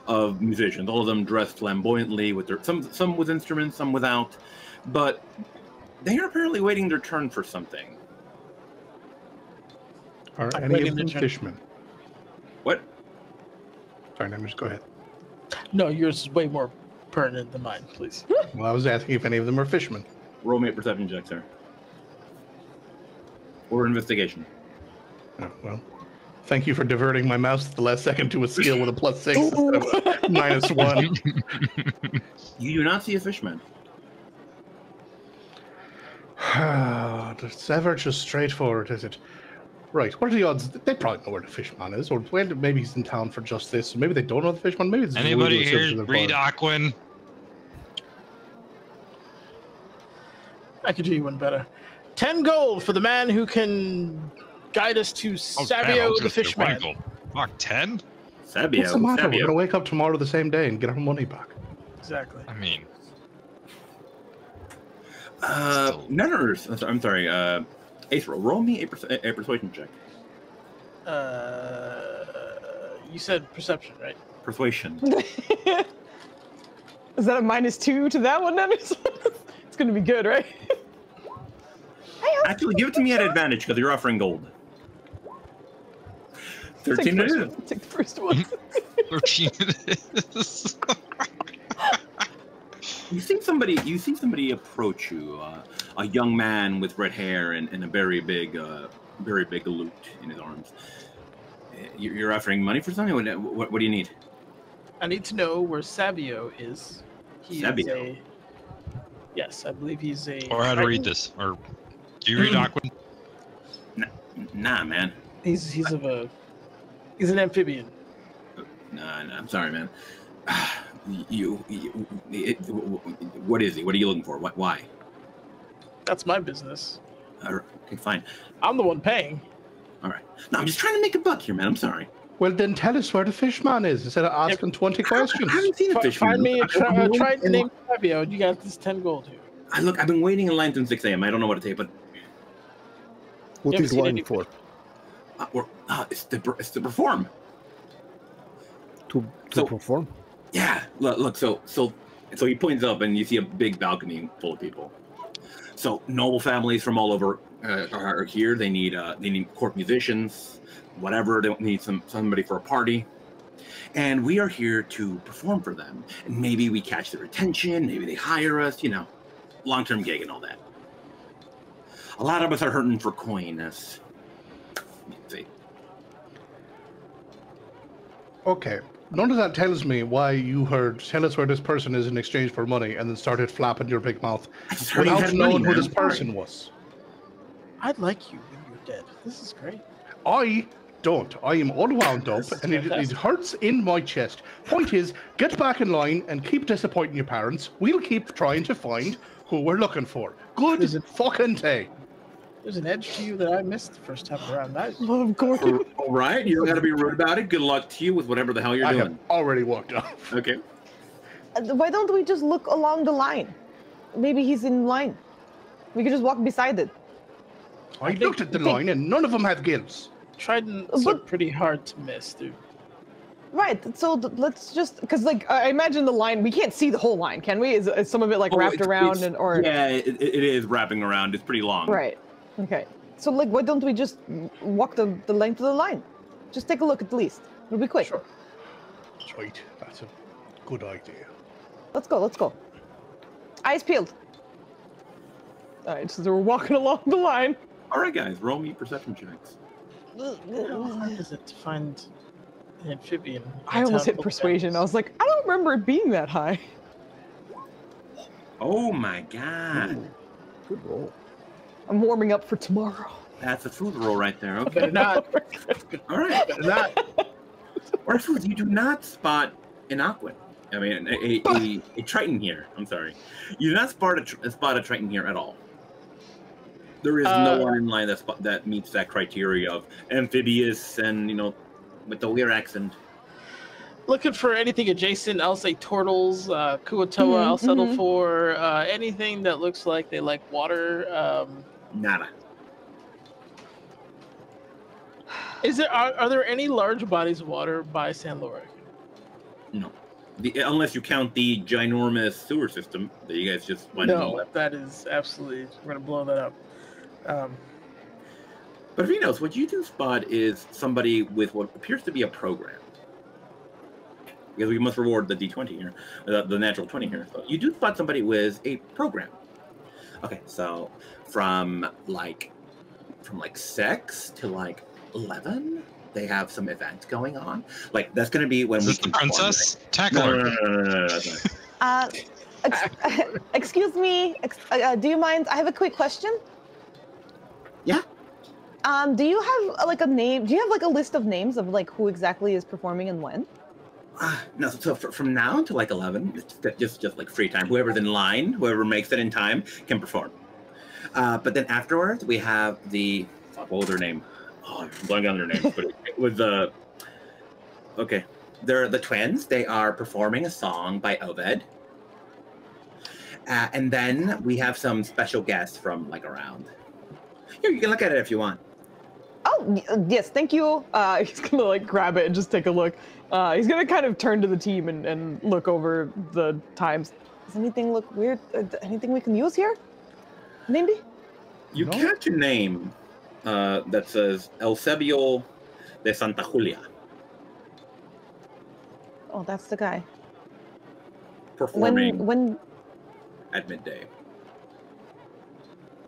of musicians, all of them dressed flamboyantly, with their some with instruments, some without, but they are apparently waiting their turn for something.
Are any of them fishmen?
What?
Sorry, Nemish, go ahead.
No, yours is way more pertinent than mine, please.
Well, I was asking if any of them are fishmen.
Roll me a perception check, sir. Or investigation.
Oh, well, thank you for diverting my mouse at the last second to a skill with a +6 instead of a -1.
You do not see a fishman.
It's ever just straightforward, is it? Right, what are the odds? They probably know where the fishman is, or maybe he's in town for just this. Maybe they don't know the fishman. Maybe it's
anybody here read Aquin?
I could do you one better. 10 gold for the man who can guide us to Savio the Fishman.
Fuck, 10?
Savio.
What's the matter? We're gonna wake up tomorrow the same day and get our money back.
Exactly.
I mean,
Nenners. I'm sorry. Aesril, roll me a persuasion check.
You said perception, right?
Persuasion.
Is that a -2 to that one, then? It's gonna be good, right?
Actually, give it to me at advantage because you're offering gold. 13 it is.
Take the first one.
13 it is.
You see somebody approach you, a young man with red hair and a very big loot in his arms. You're offering money for something? What do you need?
I need to know where Savio is.
Savio?
Yes, I believe he's a...
Or how to read this. Or do you read Aquin?
Nah, man.
He's an amphibian.
Nah, I'm sorry, man. What is he? What are you looking for? Why?
That's my business.
Okay, fine.
I'm the one paying.
All right. No, I'm just trying to make a buck here, man. I'm sorry.
Well, then tell us where the fishman is instead of asking 20 questions.
I haven't seen a fishman.
Find me a tried to name Savio, and you got this 10 gold here.
I've been waiting in line since 6 a.m. I don't know what to take, but...
What is line for?
It's to perform.
To perform?
Yeah, look. So he points up, and you see a big balcony full of people. So noble families from all over are here. They need court musicians, whatever. They need somebody for a party, and we are here to perform for them. And maybe we catch their attention. Maybe they hire us. You know, long-term gig and all that. A lot of us are hurting for coin, as you can see.
Okay. None of that tells me why you heard, tell us where this person is in exchange for money, and then started flapping your big mouth without knowing who this person was.
I'd like you when you're dead. This is great.
I don't. I am unwound up, and it hurts in my chest. Point is, get back in line and keep disappointing your parents. We'll keep trying to find who we're looking for. Good fucking day.
There's an edge to you that I missed the first time around. I
love Gordon.
All right, you don't got to be rude about it. Good luck to you with whatever the hell you're doing.
I have already walked off.
Okay.
Why don't we just look along the line? Maybe he's in line. We could just walk beside it.
I looked at the line, and none of them had gills.
Tridents are pretty hard to miss, dude.
Right. So let's just because like I imagine the line. We can't see the whole line, can we? Is some of it like wrapped around and or?
Yeah, it is wrapping around. It's pretty long.
Right. Okay. So like, why don't we just walk the length of the line? Just take a look at least. It'll be quick.
Sure.
Right, that's a good idea.
Let's go. Let's go. Eyes peeled. All right. So we're walking along the line.
All right, guys, roll me perception checks.
How hard is it to find an amphibian?
I almost hit persuasion. I was like, I don't remember it being that high.
Oh my god.
Good roll.
I'm warming up for tomorrow.
That's a food roll right there. Okay.
Better not.
All right.
Better not.
Or food, you do not spot an aquan. I mean, a triton here. I'm sorry. You do not spot a triton here at all. There is no one in line that meets that criteria of amphibious and, with the Lourich accent.
Looking for anything adjacent. I'll say turtles, Kuatoa. I'll settle for anything that looks like they like water.
Nada.
Are there any large bodies of water by San Lourich?
No. Unless you count the ginormous sewer system that you guys just went into.
No, that is absolutely... We're going to blow that up.
But Vinos, what you do spot is somebody with what appears to be a program. Because we must reward the D20 here, the natural 20 here. So you do spot somebody with a program. Okay, so from like 6 to like 11, they have some events going on. Like that's going to be when
Is
we
this the princess? Tackle her.
No.
Excuse me. Do you mind? I have a quick question.
Yeah.
Do you have like a name? Do you have like a list of names of like who exactly is performing and when?
No, so from now to like 11, it's just like free time. Whoever's in line, whoever makes it in time, can perform. But then afterwards, we have what was their name? Oh, I'm blanking on their names, but it was okay. They're the twins. They are performing a song by Oved. And then we have some special guests from like around. Here, you can look at it if you want.
Oh, yes, thank you. He's gonna like grab it and just take a look. He's gonna kind of turn to the team and look over the times. Does anything look weird? Anything we can use here? Maybe?
You catch a name that says Eusebio de Santa Julia.
Oh, that's the guy.
Performing
When
at midday.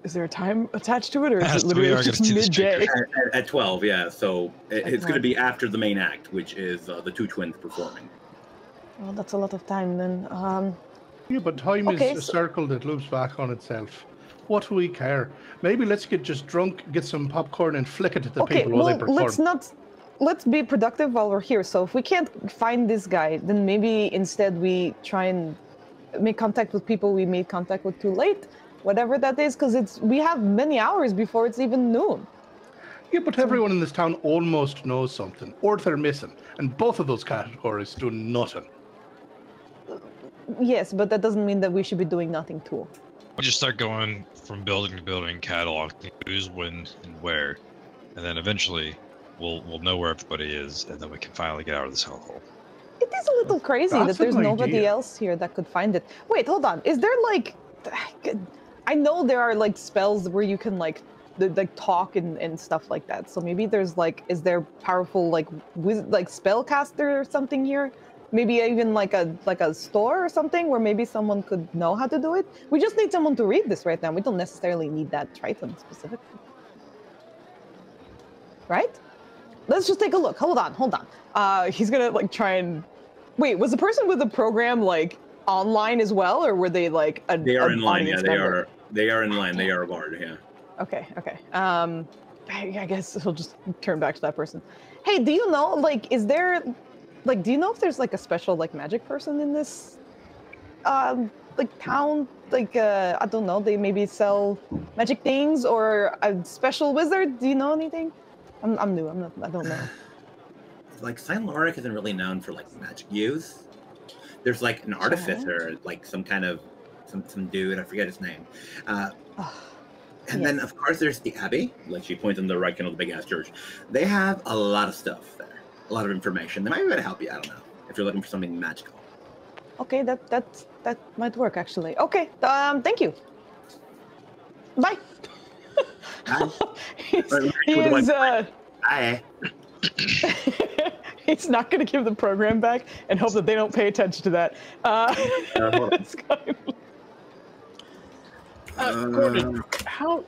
is there a time attached to it, or is
Yes,
it
we
literally
are
just
gonna see the
midday?
At 12, yeah. So it's going to
12.
be after the main act, which is the two twins performing.
Well, that's a lot of time then.
Yeah, but time
Okay,
is a
so-
circle that loops back on itself. What do we care? Maybe let's get just drunk, get some popcorn, and flick it at the
Okay,
people while
well,
they perform.
let's be productive while we're here. So if we can't find this guy, then maybe instead we try and make contact with people we made contact with too late, whatever that is, because we have many hours before it's even noon.
Yeah, but everyone in this town almost knows something, or they're missing, and both of those categories do nothing.
Yes, but that doesn't mean that we should be doing nothing too.
We'll just start going from building to building, cataloging who's when and where, and then eventually we'll know where everybody is, and then we can finally get out of this hellhole.
It is a little crazy
That's
that there's
an
nobody
idea.
else here that could find it. Wait, hold on. Is there like, I know there are like spells where you can like talk and stuff like that. So maybe there's like, is there powerful like spellcaster or something here? Maybe even like a store or something where maybe someone could know how to do it. We just need someone to read this right now. We don't necessarily need that Triton specifically, right? Let's just take a look. Hold on. He's gonna like try and wait. Was the person with the program like online as well, or were they like
They are in line. Yeah,
member?
they are in line. They are a bard. Yeah.
Okay. I guess he'll just turn back to that person. Hey, do you know, like, is there, like, do you know if there's, like, a special, like, magic person in this, like, town? Like, I don't know, they maybe sell magic things or a special wizard? Do you know anything? I'm new, I don't know.
Like, San Lourich isn't really known for, like, magic use. There's, like, an artificer, like, some kind of, some dude, I forget his name. And then, of course, there's the abbey. Like, she points in the right, the big-ass church. They have a lot of stuff there. a lot of information. They might be able to help you. I don't know if you're looking for something magical.
Okay, that might work actually. Okay, thank you. Bye. He's not going to give the program back and hope that they don't pay attention to that.
Gordon, how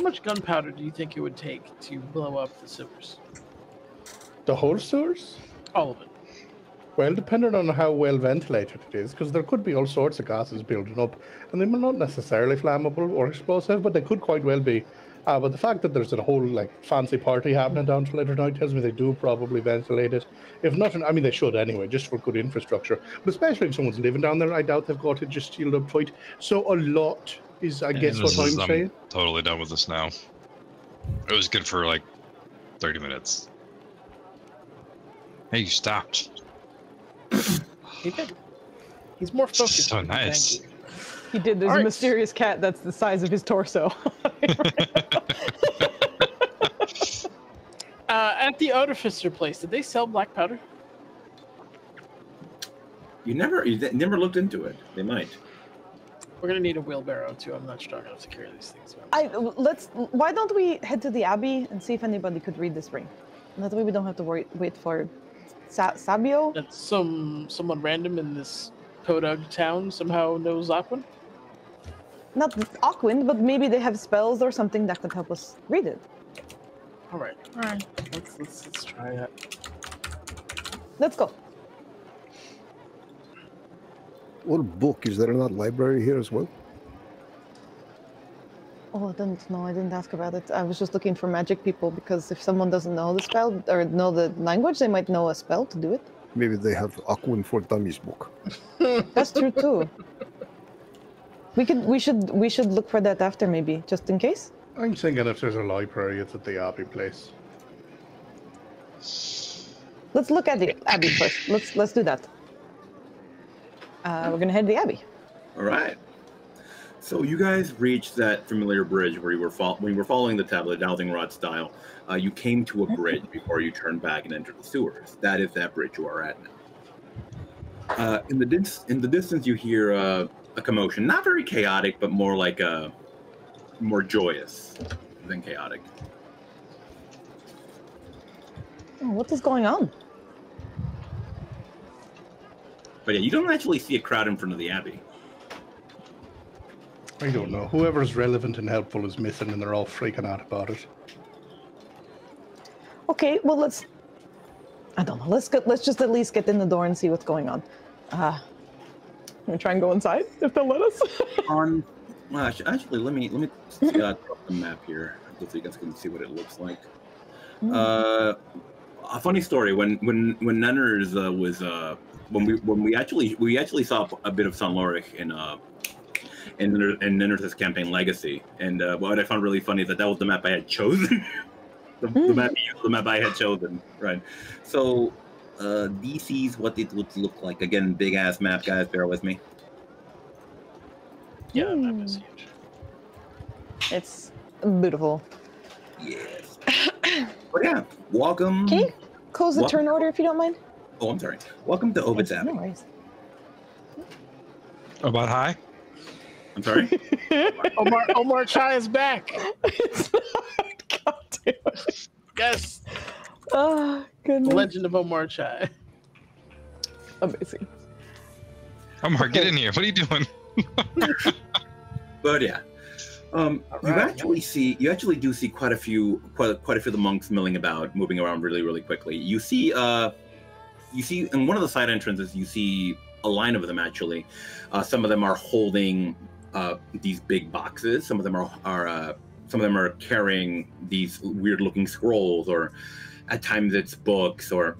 much gunpowder do you think it would take to blow up the sewers?
The whole sewers?
All of it.
Well, depending on how well ventilated it is, because there could be all sorts of gases building up, and they may not necessarily flammable or explosive, but they could quite well be. But the fact that there's a whole fancy party happening down till later night tells me they do probably ventilate it. If not, I mean they should anyway, just for good infrastructure. But especially if someone's living down there, I doubt they've got it just sealed up tight. So a lot is, I guess, what I'm saying.
Totally done with this now. It was good for 30 minutes. Hey, you stopped.
He did. He's more focused.
So nice.
He did. There's a mysterious cat that's the size of his torso.
At the Artificer place, did they sell black powder?
You never looked into it. They might.
We're gonna need a wheelbarrow too. I'm not strong enough to carry these things.
Why don't we head to the Abbey and see if anybody could read this ring? That way we don't have to wait for Sabio.
That someone random in this podunk town somehow knows Aquin.
Not Aquin, but maybe they have spells or something that could help us read it.
All right. Let's try that.
Let's go.
What book? Is there not a library here as well?
Oh, I didn't know. I didn't ask about it. I was just looking for magic people because if someone doesn't know the spell or know the language, they might know a spell to do it.
Maybe they have Aquin for Dummies book.
That's true too. We should look for that after maybe, just in case.
I'm thinking if there's a library, it's at the Abbey place.
Let's look at the Abbey first. Let's do that. We're gonna head to the Abbey.
All right. So you guys reached that familiar bridge where you were following the tablet, dowsing rod style. You came to a bridge before you turned back and entered the sewers. That is that bridge you are at now. In the distance, you hear a commotion, not very chaotic, but more like more joyous than chaotic.
Oh, what is going on?
But yeah, you don't actually see a crowd in front of the Abbey.
I don't know. Whoever's relevant and helpful is missing, and they're all freaking out about it.
Okay, well I don't know. Let's just at least get in the door and see what's going on. I'm gonna try and go inside if they'll let us.
Well, actually, let me drop the map here so you guys can see what it looks like. A funny story: when Nenners was when we actually saw a bit of Lourich in Nenners' campaign Legacy, and what I found really funny is that was the map I had chosen. the map I had chosen, right? So DC's what it would look like. Again, big ass map, guys. Bear with me.
Yeah, the map is huge.
It's beautiful.
Yes. But yeah, welcome.
Can you close the turn order if you don't mind?
Oh, I'm sorry. Welcome to Ovid's Abbey.
No worries.
About hi?
I'm sorry?
Omar Chai is back.
It's not. God damn it.
Yes.
Oh, goodness.
Legend of Omar Chai.
Amazing.
Omar, get in here. What are you doing?
But yeah. You actually do see quite a few of the monks milling about, moving around really, really quickly. You see in one of the side entrances, you see a line of them actually. Some of them are holding these big boxes. Some of them are carrying these weird-looking scrolls, or at times it's books. Or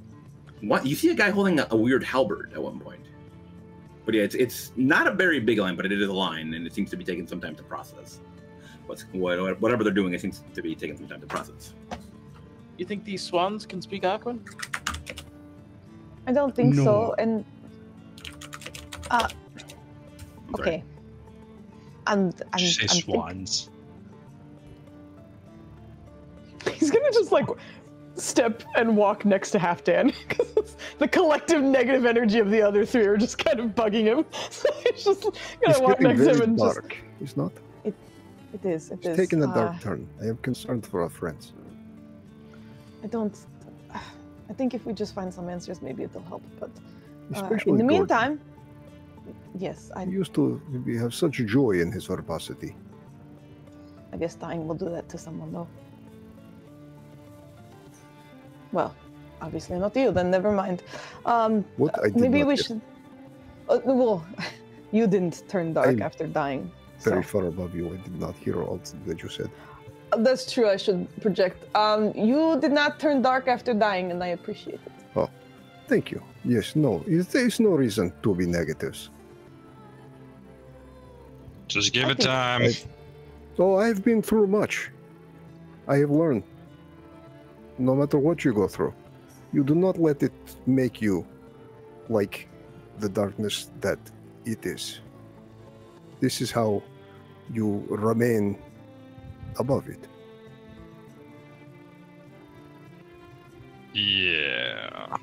what? You see a guy holding a weird halberd at one point. But yeah, it's not a very big line, but it is a line, and it seems to be taking some time to process. Whatever they're doing, it seems to be taking some time to process.
You think these swans can speak Aquan?
I don't think
No.
so. And okay. I'm
Say
thinking-
swans.
He's gonna just step and walk next to Halfdan because the collective negative energy of the other three are just kind of bugging him. So he's just gonna walk next to him and
dark. It's not.
It is. It
It's
is.
taking a dark turn. I am concerned for our friends.
I don't. I think if we just find some answers, maybe it'll help. But
Especially
in the
Gordon.
meantime, yes,
He used to have such joy in his verbosity.
I guess dying will do that to someone, though. Well, obviously not you. Then never mind.
What I did
Maybe
not
we
get
should. Well, you didn't turn dark
I'm
after dying.
very
So.
far above you. I did not hear all that you said.
That's true. I should project. You did not turn dark after dying, and I appreciate it.
Oh, thank you. Yes, no, there is no reason to be negatives.
Just give it
Okay.
time.
I've been through much. I have learned. No matter what you go through, you do not let it make you like the darkness that it is. This is how you remain above it.
Yeah.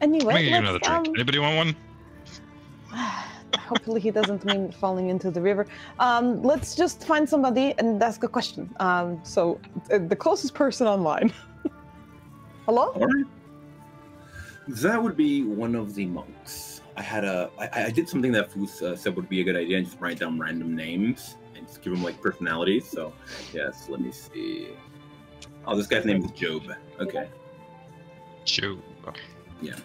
Anyway,
Let me get another
let's,
drink. Anybody want one?
hopefully he doesn't mean falling into the river. Let's just find somebody and ask a question. So the closest person online. Hello?
All right. That would be one of the monks. I did something that Foozca said would be a good idea, and just write down random names and just give them like personalities. So, yes, let me see. Oh, this guy's name is Job. Okay.
Joe.
Yeah.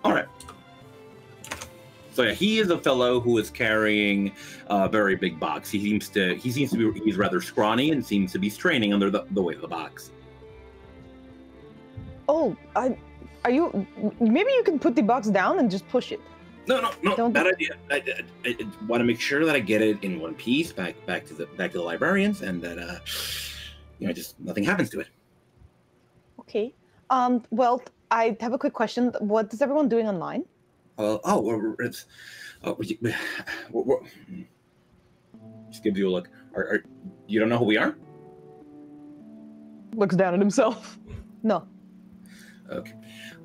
All right. So yeah, he is a fellow who is carrying a very big box. He seems to be he's rather scrawny and seems to be straining under the weight of the box.
Oh, are you? Maybe you can put the box down and just push it.
No,
Don't-
bad idea. I want to make sure that I get it in one piece back to the librarians, and that just nothing happens to it.
Okay. Well, I have a quick question. What is everyone doing online?
Just gives you a look. You don't know who we are?
Looks down at himself. No.
Okay.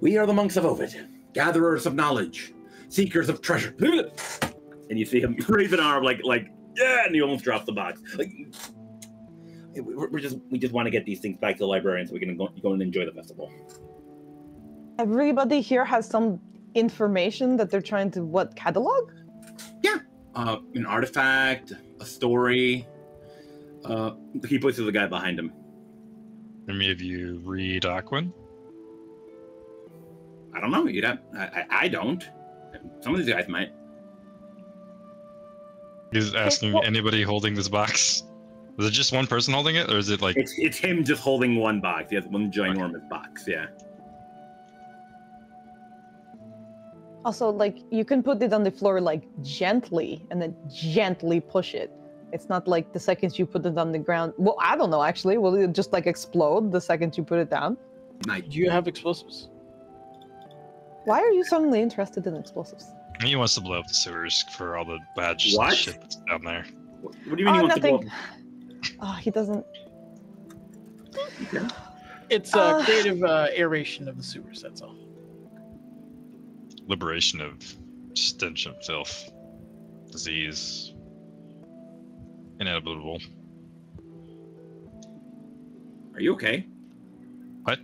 We are the monks of Ovid, gatherers of knowledge, seekers of treasure. And you see him raise an arm like yeah, and he almost drops the box. Like we just want to get these things back to the librarian so we can go and enjoy the festival.
Everybody here has some information that they're trying to catalog?
Yeah. An artifact, a story. He points to the guy behind him.
Any of you read Aquin?
I don't know. I don't. Some of these guys might.
He's asking anybody holding this box. Is it just one person holding it, or is it like...
It's him just holding one box. He has one ginormous box, yeah.
Also, you can put it on the floor, gently, and then gently push it. It's not like the second you put it on the ground... Well, I don't know, actually. Will it just, explode the second you put it down?
Do you have explosives?
Why are you suddenly interested in explosives?
He wants to blow up the sewers for all the bad shit that's down there.
What do you mean he wants
nothing.
to go?
Oh, he doesn't...
Okay.
It's a creative aeration of the sewers, that's all.
Liberation of stench and filth. Disease. Inevitable.
Are you okay?
What?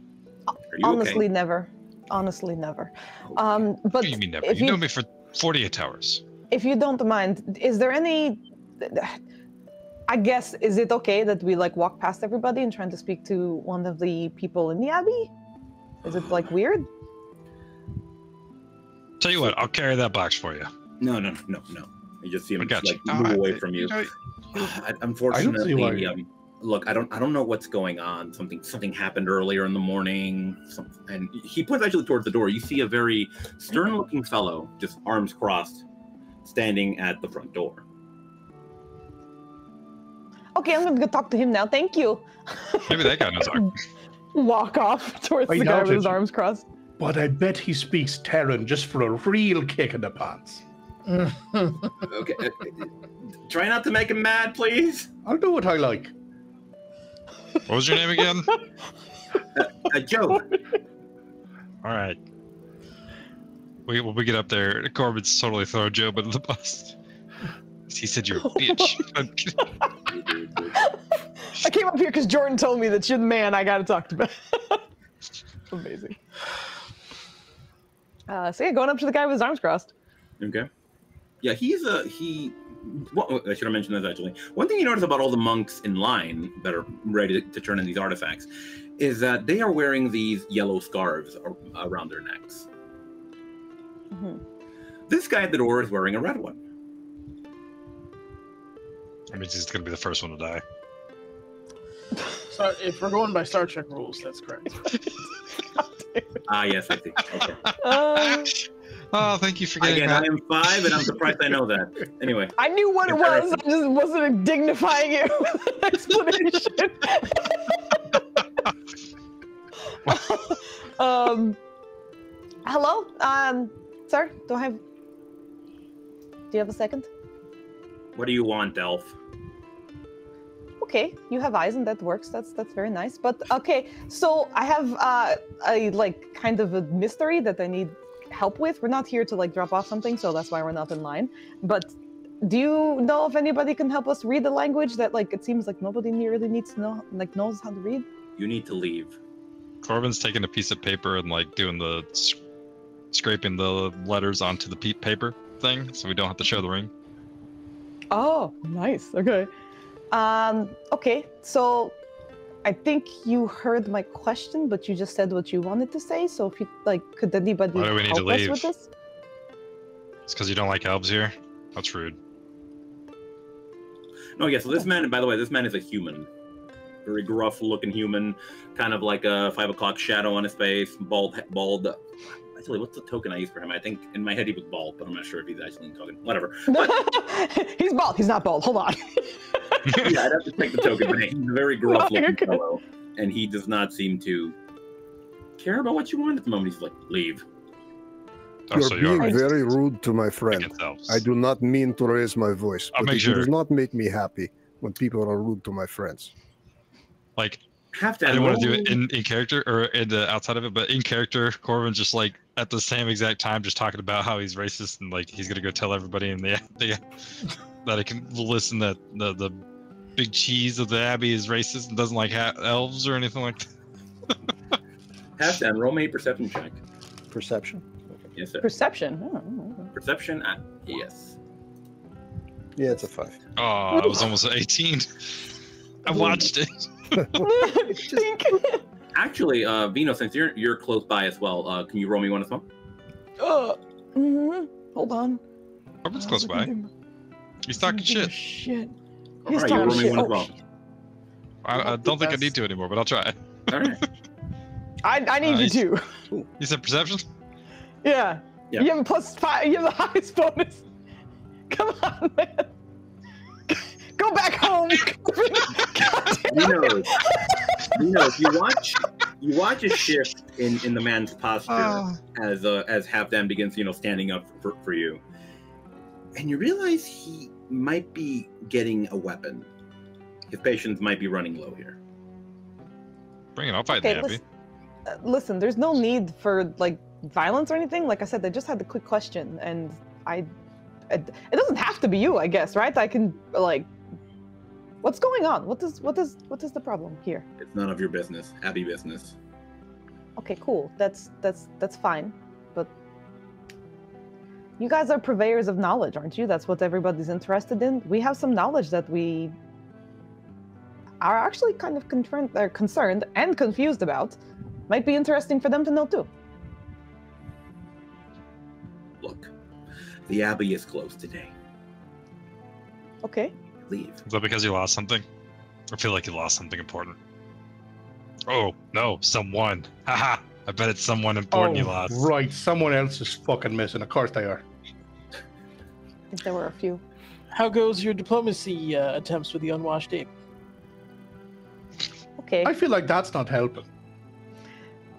Are you
Honestly,
okay?
never. Honestly, never.
What
But
do you mean never?
if
You know me for 48 hours.
If you don't mind, is there any... I guess, is it okay that we walk past everybody and trying to speak to one of the people in the abbey? Is it weird?
Tell you what, I'll carry that box for you.
No. You just see him
I got you.
move away from you. Unfortunately, look, I don't know what's going on. Something happened earlier in the morning, and he points actually towards the door. You see a very stern-looking fellow, just arms crossed, standing at the front door.
Okay, I'm gonna go talk to him now. Thank you.
Maybe that guy knows Aquin.
Walk off towards the guy with his arms crossed.
But I bet he speaks Terran just for a real kick in the pants.
Okay, Try not to make him mad, please.
I'll do what I like.
What was your name again?
Joe.
All right. When we get up there, Corbin's totally throwing Job under the bus. He said you're a bitch.
I came up here because Jordan told me that you're the man I gotta talk to. Amazing. So yeah, going up to the guy with his arms crossed.
Okay. Yeah, well, I should have mentioned this actually. One thing you notice about all the monks in line that are ready to turn in these artifacts is that they are wearing these yellow scarves around their necks.
Mm-hmm.
This guy at the door is wearing a red one.
That means he's going to be the first one to die.
So if we're going by Star Trek rules, that's correct.
Yes, I think. Okay.
Oh, thank you for getting
Again,
that.
I am 5, and I'm surprised I know that. Anyway.
I knew what it was. I just wasn't dignifying it with an explanation. Hello? Sir, do you have a second?
What do you want, Elf?
Okay, you have eyes and that works. That's very nice. But okay, so I have a like kind of a mystery that I need help with. We're not here to like drop off something, so that's why we're not in line. But do you know if anybody can help us read the language that like it seems like nobody really needs to know, like knows how to read?
You need to leave.
Corbin's taking a piece of paper and like doing the scraping the letters onto the paper thing, so we don't have to show the ring.
Oh, nice. Okay. Okay, so I think you heard my question, but you just said what you wanted to say. So if you like, could anybody
Why do we need to
help us
leave?
with this?
It's because you don't like elves here? That's rude.
No, yeah, so this man, by the way, this man is a human. Very gruff-looking human, kind of like a 5 o'clock shadow on his face, bald. Actually, what's the token I use for him? I think in my head he was bald, but I'm not sure if he's actually talking. Whatever. But,
He's bald. He's not bald. Hold on.
yeah, I'd have to take the token, but he's a very gruff-looking fellow, and he does not seem to care about what you want at the moment. He's like, leave.
Oh, so
You're
you
being
are
very rude to my friend.
against elves.
I do not mean to raise my voice,
I'll
but
make
it
sure.
does not make me happy when people are rude to my friends.
Like,
Have to
I didn't want to do it in character or in the outside of it, but in character, Corbin's just like at the same exact time just talking about how he's racist and like he's gonna go tell everybody in the that I can listen that the big cheese of the abbey is racist and doesn't like elves or anything like that.
Have to roll me a perception check.
Perception?
Yes, sir.
Perception. Oh,
Perception. Yes.
Yeah, it's a 5.
Oh, I was almost at 18. I watched it.
Think.
Actually, Vino, since you're close by as well, can you roll me one as well?
Hold on.
Corbin's close by. He's talking shit.
Shit.
All
He's
right, you
talking
roll me
shit.
one as
Oh,
well.
shit.
I don't think I need to anymore, but I'll try.
All right.
I need
Nice.
you to.
You said perception?
Yeah.
Yeah.
You have a +5. You have the highest bonus. Come on, man. Go back home.
Vino, you watch a shift in the man's posture as Halfdan begins, standing up for you, and you realize he might be getting a weapon. His patience might be running low here.
Bring it. I'll fight
Okay,
the abbey.
listen, there's no need for like violence or anything. Like I said, they just had a quick question, and it doesn't have to be you, I guess, right? I can like, what's going on? What is the problem here?
It's none of your business. Abbey business.
Okay, cool. That's fine. But you guys are purveyors of knowledge, aren't you? That's what everybody's interested in. We have some knowledge that we are actually kind of concerned and confused about. Might be interesting for them to know too.
Look, the Abbey is closed today.
Okay.
Leave.
Is that because you lost something? I feel like you lost something important. Oh, no, someone. Haha, I bet it's someone important you lost.
Right, someone else is fucking missing. Of course they are.
I think there were a few.
How goes your diplomacy attempts with the unwashed ape?
Okay.
I feel like that's not helping.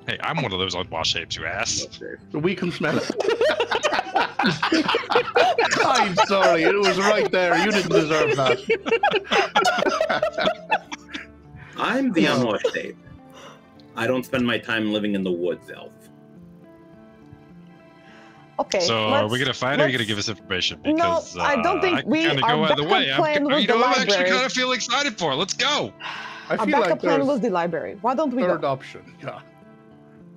Hey, I'm one of those unwashed apes, you ass.
We can smell it. I'm sorry, it was right there. You didn't deserve that.
I'm the unwashed ape. I don't spend my time living in the woods, elf.
Okay.
So are we gonna fight or are you gonna give us information? Because
No, I don't think we.
Kind of go
Our
either way.
backup plan was the
I'm actually
library.
kind of feel excited for it. Let's go.
I
Our
feel
backup
like
plan
there's
was the library. Why don't we
third
go?
option. Yeah.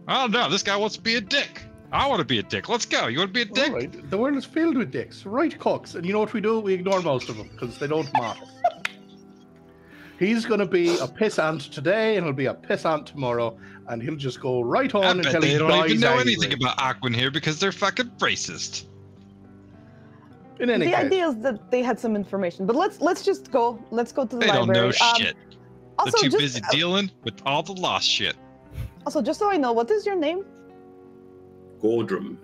Oh no, this guy wants to be a dick. I want to be a dick. Let's go. You want to be a dick?
All right. The world is filled with dicks, right, cooks? And you know what we do? We ignore most of them because they don't matter. He's going to be a pissant today, and he'll be a pissant tomorrow, and he'll just go right on
I
until
bet
he
they
dies
don't even know
angry.
anything about Aquan here because they're fucking racist.
In any
The
case,
idea is that they had some information, but let's just go. Let's go to the
They don't
library.
know shit.
Also,
They're too
just,
busy dealing with all the lost shit.
Also, just so I know, what is your name?
Goldrum.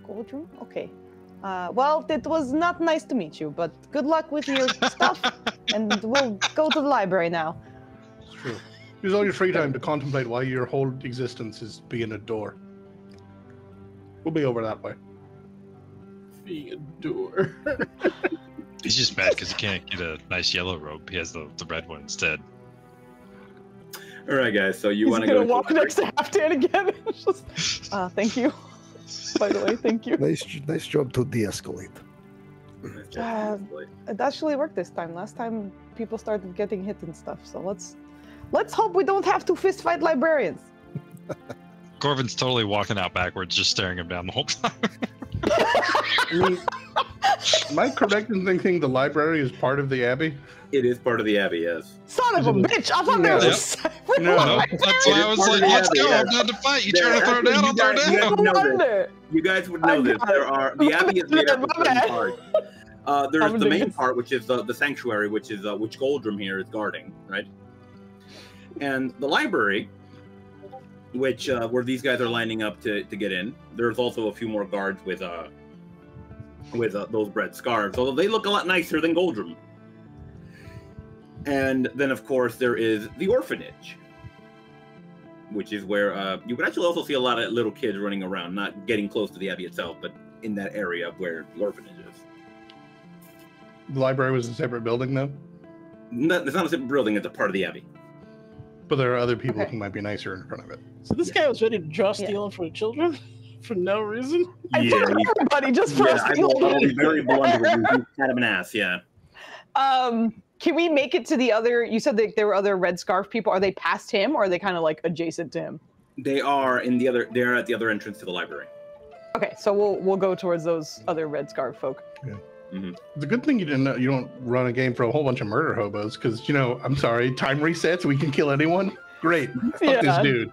Goldrum? Okay. Well, it was not nice to meet you, but good luck with your stuff, and we'll go to the library now.
it's true. Use all your free time to contemplate why your whole existence is being a door. We'll be over that way.
Being a door.
He's just mad because he can't get a nice yellow robe. He has the red one instead.
All right, guys. So you
He's
want to
gonna
go
walk next to Halfdan again. It's just, thank you. By the way, thank you.
Nice job to de-escalate.
It actually worked this time. Last time people started getting hit and stuff. So let's hope we don't have to fist fight librarians.
Corvin's totally walking out backwards, just staring him down the whole time.
I mean, am I correct in thinking the library is part of the abbey?
It is part of the abbey, yes.
Son of a bitch! I thought there was a separate
No.
No, that's why I was like, let's go. I'm down to fight. You trying to throw down? I'll throw down.
You guys would know this. There are the abbey is made up of certain parts. There's the main part, which is the sanctuary, which Goldrum here is guarding, right? And the library, which where these guys are lining up to get in. There's also a few more guards with those red scarves, although they look a lot nicer than Goldrum. And then, of course, there is the orphanage, which is where you can actually also see a lot of little kids running around, not getting close to the abbey itself, but in that area where the orphanage is.
The library was a separate building, though?
No, it's not a separate building, it's a part of the abbey.
But there are other people who might be nicer in front of it.
So this guy was ready to draw stealing for the children for no reason?
Yeah,
everybody just for
I will be very blunt with you. He's kind of an ass, yeah.
Can we make it to the other? You said that there were other red scarf people. Are they past him, or are they kind of like adjacent to him?
They are in the other. They're at the other entrance to the library.
Okay, so we'll go towards those other red scarf folk.
Yeah. Mm-hmm. It's a good thing you don't run a game for a whole bunch of murder hobos, because I'm sorry, time resets. We can kill anyone. Great, fuck this dude.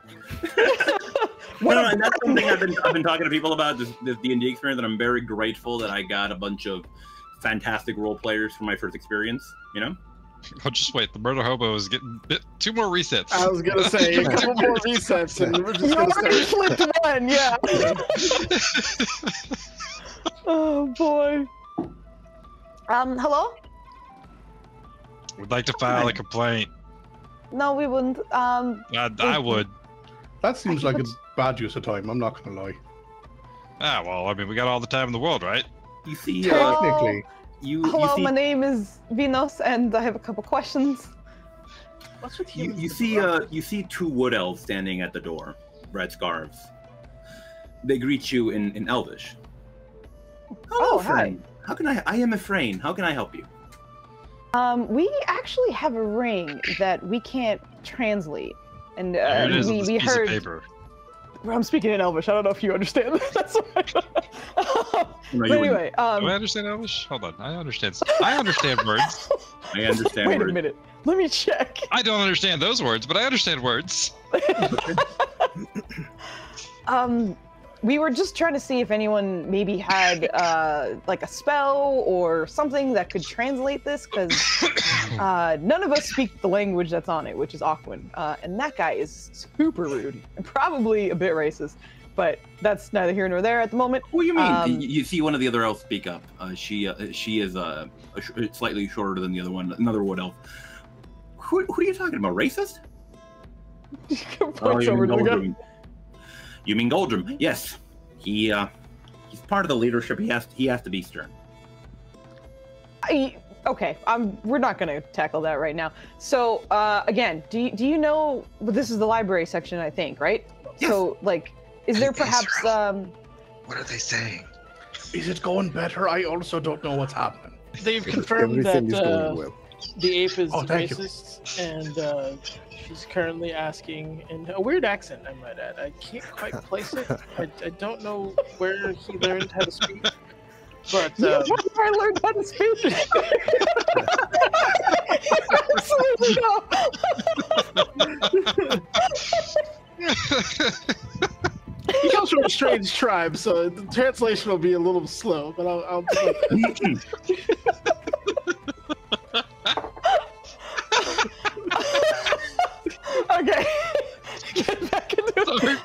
And that's something I've been talking to people about this D&D experience, and I'm very grateful that I got a bunch of fantastic role players for my first experience.
Oh, just wait. The murder hobo is getting 2 more resets.
I was gonna say a couple more resets, and we're just gonna start.
Flipped one, yeah. Oh boy. Hello?
Would like to file a complaint.
No, we wouldn't.
I would.
That seems like a bad use of time. I'm not gonna lie.
Ah, well, I mean, we got all the time in the world, right?
You see,
technically.
Hello, my name is Vinos, and I have a couple questions.
What's with
you see 2 wood elves standing at the door, red scarves. They greet you in Elvish.
Oh, hi.
How can I am Ephraim. How can I help you?
We actually have a ring that we can't translate, and we heard.
Piece of paper.
I'm speaking in Elvish. I don't know if you understand. That's why. But anyway,
do I understand Elvish? Hold on, I understand. I understand words.
I understand.
Wait a minute. Let me check.
I don't understand those words, but I understand words.
We were just trying to see if anyone maybe had like a spell or something that could translate this, because none of us speak the language that's on it, which is Aquan, and that guy is super rude and probably a bit racist, but that's neither here nor there at the moment.
What do you mean? You see one of the other elves speak up. She is slightly shorter than the other one, another wood elf. Who are you talking about? Racist?
Points over to the guy.
You mean Goldrum? Yes. He He's part of the leadership. He has to be stern.
Okay, we're not going to tackle that right now. So, again, do you know, well, this is the library section, I think, right?
Yes.
So, like, is there perhaps,
What are they saying?
Is it going better? I also don't know what's happening.
They've confirmed that
Everything is going well.
the ape is
thank you.
racist, and she's currently asking, in a weird accent, I might add. I can't quite place it. I don't know where he learned how to speak. But
I learned how to speak. Absolutely not.
he comes from a strange tribe, so the translation will be a little slow. But I'll do it.
Okay. Get back into it.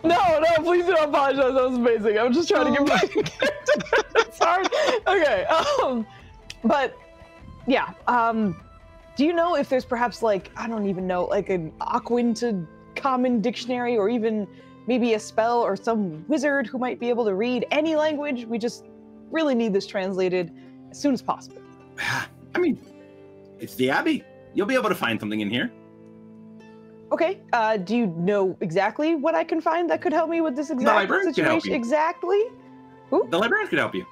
No, please don't apologize. That was amazing. I'm just trying to get back in character. It's hard. Okay. But yeah. Do you know if there's perhaps like, I don't even know, like an Aquan to Common dictionary, or even maybe a spell or some wizard who might be able to read any language? We just really need this translated as soon as possible.
I mean, it's the Abbey. You'll be able to find something in here.
Okay. Do you know exactly what I can find that could help me with this exact
librarian can help
situation?
you.
Exactly. Who?
The librarians could help you.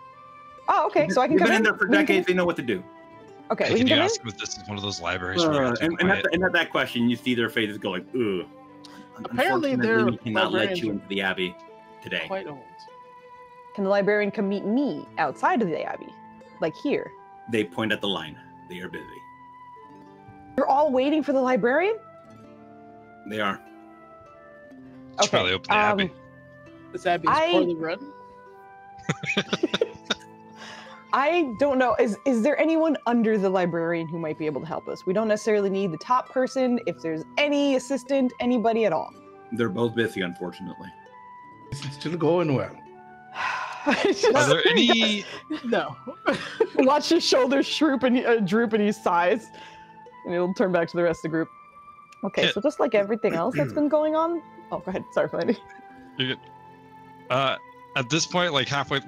Oh, okay. So I can
You've
come
been
in
in there for decades. They know what to do.
Okay,
Hey,
we
can
can
you
come
ask them if this is one of those libraries?
And at that question, you see their faces go like, ugh.
Apparently they're
Unfortunately, we cannot let
librarians
you into the Abbey today.
Quite old.
in? Can the librarian come meet me outside of the Abbey? Like here?
They point at the line. They are busy.
You're all waiting for the librarian?
They are.
It's probably open the Abbey.
This abbey is poorly run.
I don't know. Is there anyone under the librarian who might be able to help us? We don't necessarily need the top person. If there's any assistant, anybody at all.
They're both busy, unfortunately.
Is it still going well?
Are there any?
No.
Watch his shoulders droop and he sighs. And he'll turn back to the rest of the group. Okay, so just like everything else that's been going on. Oh, go ahead. Sorry, Flandy.
You're good. At this point, like halfway,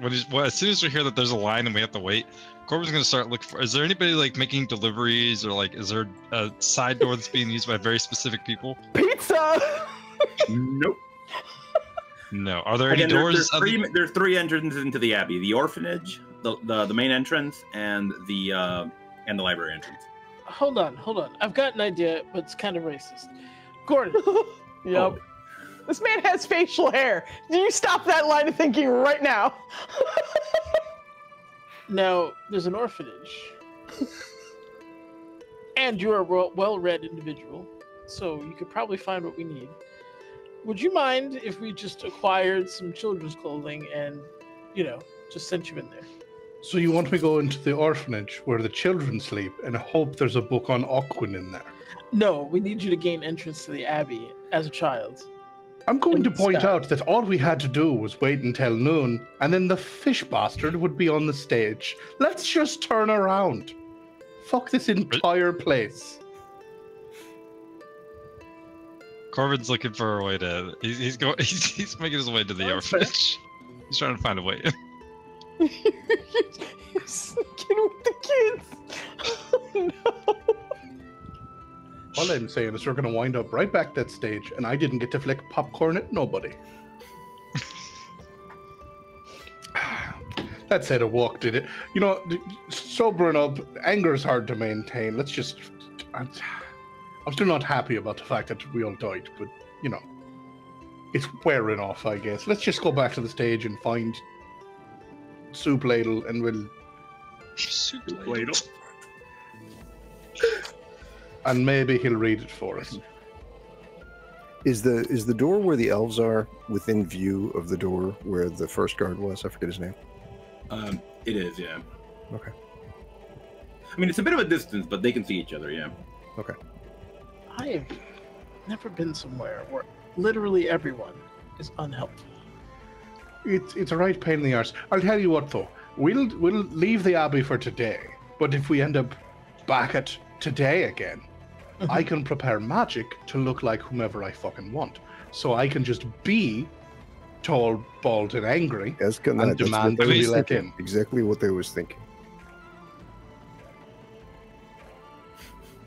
as soon as we hear that there's a line and we have to wait, Corbin's gonna start looking for. Is there anybody like making deliveries, or like is there a side door that's being used by very specific people?
Pizza.
Nope.
No. Are there any doors?
There's three entrances into the Abbey: the orphanage, the main entrance, and the library entrance.
Hold on. I've got an idea, but it's kind of racist. Gordon.
Yep.
Oh.
This man has facial hair. Do you stop that line of thinking right now?
Now, there's an orphanage. And you're a well-read individual, so you could probably find what we need. Would you mind if we just acquired some children's clothing and, just sent you in there?
So you want me to go into the orphanage where the children sleep and hope there's a book on Aquan in there?
No, we need you to gain entrance to the Abbey as a child.
I'm going to point out that all we had to do was wait until noon, and then the fish bastard would be on the stage. Let's just turn around. Fuck this entire place.
Corbin's looking for a way to. He's making his way to the orphanage. He's trying to find a way.
You're sneaking with the kids. Oh, no.
All I'm saying is we're going to wind up right back that stage, and I didn't get to flick popcorn at nobody. That said, a walk did it. Sobering up, anger is hard to maintain. Let's just... I'm still not happy about the fact that we all died, but, it's wearing off, I guess. Let's just go back to the stage and find Soup Ladle, and we'll...
Soup Ladle?
And maybe he'll read it for us.
Is the door where the elves are within view of the door where the first guard was? I forget his name.
It is, yeah.
Okay.
I mean, it's a bit of a distance, but they can see each other, yeah.
Okay.
I have never been somewhere where literally everyone is unhelpful.
It's a right pain in the arse. I'll tell you what, though. We'll leave the Abbey for today, but if we end up back at today again, I can prepare magic to look like whomever I fucking want. So I can just be tall, bald, and angry,
That's
and demand to be let in.
Exactly what they was thinking.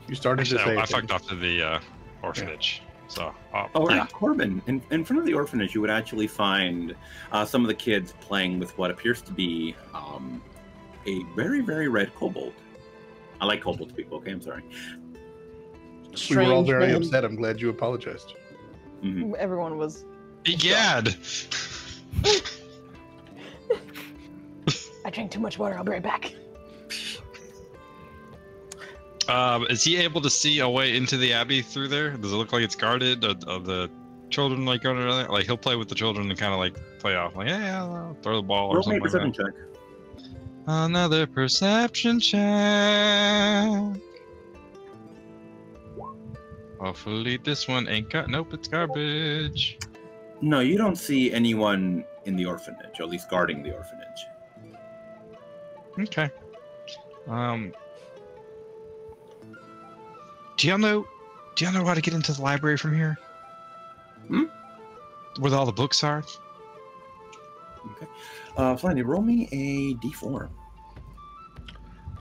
You started
Actually,
to say
I fucked off to the orphanage. So,
Right, Corbin. In front of the orphanage, you would actually find some of the kids playing with what appears to be a very, very red kobold. I like kobolds, people. Okay, I'm sorry.
We were all very upset. I'm glad you apologized.
Mm-hmm.
Everyone was.
Egad!
I drank too much water. I'll be right back.
Is he able to see a way into the abbey through there? Does it look like it's guarded? Are the children like going around there? Like he'll play with the children and kind of like play off, like yeah, I'll throw the ball or something like that.
Check.
Another perception check. Hopefully this one ain't got. Nope, it's garbage.
No, you don't see anyone in the orphanage, or at least guarding the orphanage.
Okay. Do y'all know how to get into the library from here? Where all the books are?
Okay. Flanny, roll me a d4.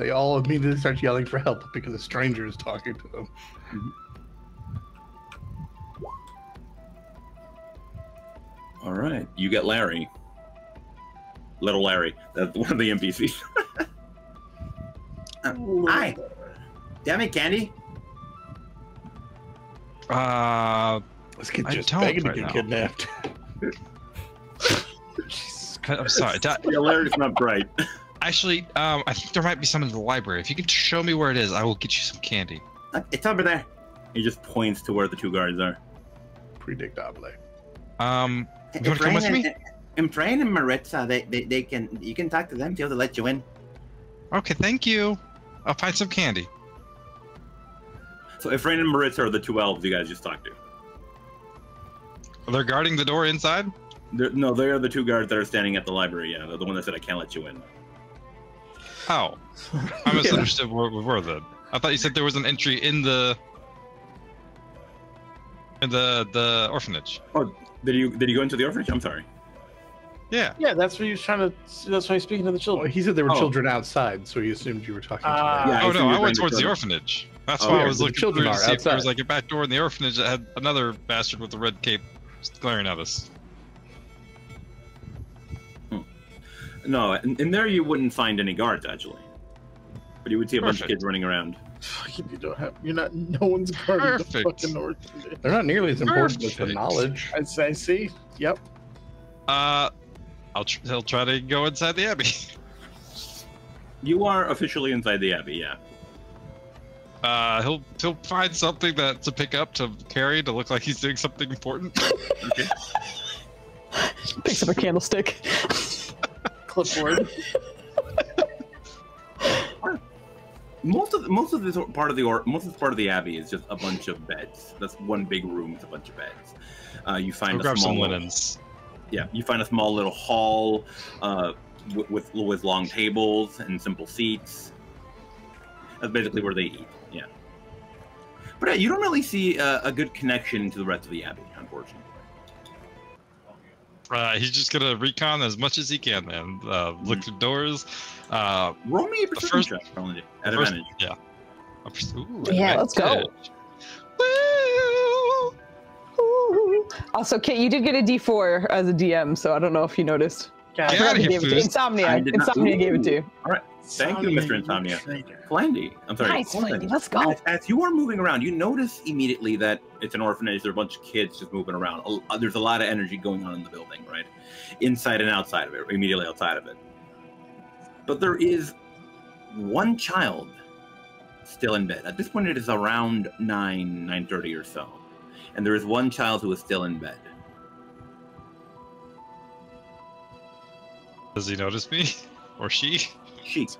They all immediately start yelling for help because a stranger is talking to them.
Mm-hmm. All right, you get Larry. Little Larry. That's one of the NPCs. Hi. Damn it, Candy.
This kid just
don't
begging to
right
get
now.
kidnapped.
I'm sorry.
Yeah, Larry's not bright.
Actually, I think there might be some in the library. If you could show me where it is, I will get you some candy.
It's over there. He just points to where the two guards are.
Predictable.
You want to come with me?
Efrain and Maritza, you can talk to them till they let you in.
Okay, thank you. I'll find some candy.
So Efrain and Maritza are the two elves you guys just talked to.
They're guarding the door inside?
No, they are the two guards that are standing at the library. Yeah, they're the one that said I can't let you in.
Oh, I misunderstood where we were then. I thought you said there was an entry in the orphanage.
Oh, did you go into the orphanage? I'm sorry.
Yeah.
Yeah, that's what he was trying to. That's why he's speaking to the
Well,
children.
he said there were children outside, so he assumed you were talking to them.
Yeah,
Oh
I see
no,
you're
I went
going
towards
to
the
the-
orphanage. That's
Oh,
why
yeah,
I was
the
looking
children
through to
are
see if there was
outside.
like a back door in the orphanage that had another bastard with a red cape glaring at us.
No, in there you wouldn't find any guards actually, but you would see a bunch of
Perfect.
kids running around.
You don't have. You're not. No one's guarding the
Perfect.
fucking orphanage.
They're not nearly as important as the
Perfect.
knowledge.
I see. Yep.
He'll try to go inside the abbey.
You are officially inside the abbey, yeah.
He'll find something to pick up to carry to look like he's doing something important.
Okay.
Picks up a candlestick.
Clipboard.
Most of this part of the abbey is just a bunch of beds. That's one big room with a bunch of beds. You find
I'll
a
grab
small
some
little-
linens.
Yeah, you find a small little hall with long tables and simple seats. That's basically where they eat. Yeah, but you don't really see a good connection to the rest of the abbey, unfortunately.
He's just gonna recon as much as he can, man. Look through doors.
Roll me a perception check, probably, at advantage.
Yeah. Ooh,
Yeah, let's go.
advantage. Woo!
Also, Kate, you did get a D4 as a DM, so I don't know if you noticed.
God,
Get out of
He
here,
gave it to you.
Foos.
Insomnia.
I did not-
Insomnia gave it to you.
All right, thank you, Mr. Insomnia. Flandy, I'm sorry.
Nice,
Corbin.
Flandy. Let's go.
As you are moving around, you notice immediately that it's an orphanage. There are a bunch of kids just moving around. There's a lot of energy going on in the building, right? Inside and outside of it, immediately outside of it. But there is one child still in bed. At this point, it is around 9:30 or so. And there is one child who is still in bed.
Does he notice me? Or she?
She,
Does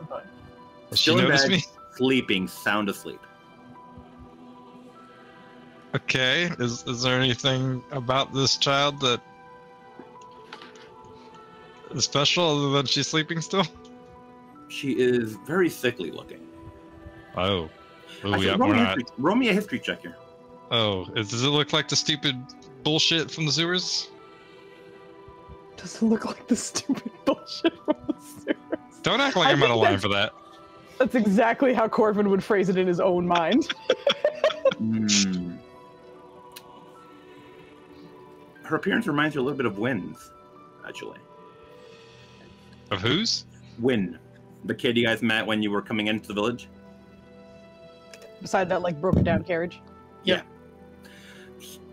she
still in
notice
bed,
me?
sleeping, sound asleep.
Okay. Is there anything about this child that is special other than she's sleeping still?
She is very sickly looking.
Oh. Oh,
Actually,
yeah,
roll,
we're
me a
not.
history, roll me a history check here.
Oh, does it look like the stupid bullshit from the sewers?
Doesn't look like the stupid bullshit from the sewers.
Don't act like I'm out of line for that.
That's exactly how Corvin would phrase it in his own mind.
Her appearance reminds you a little bit of Wynn's, actually.
Of whose?
Wynn, the kid you guys met when you were coming into the village.
Beside that, like, broken down carriage.
Yeah.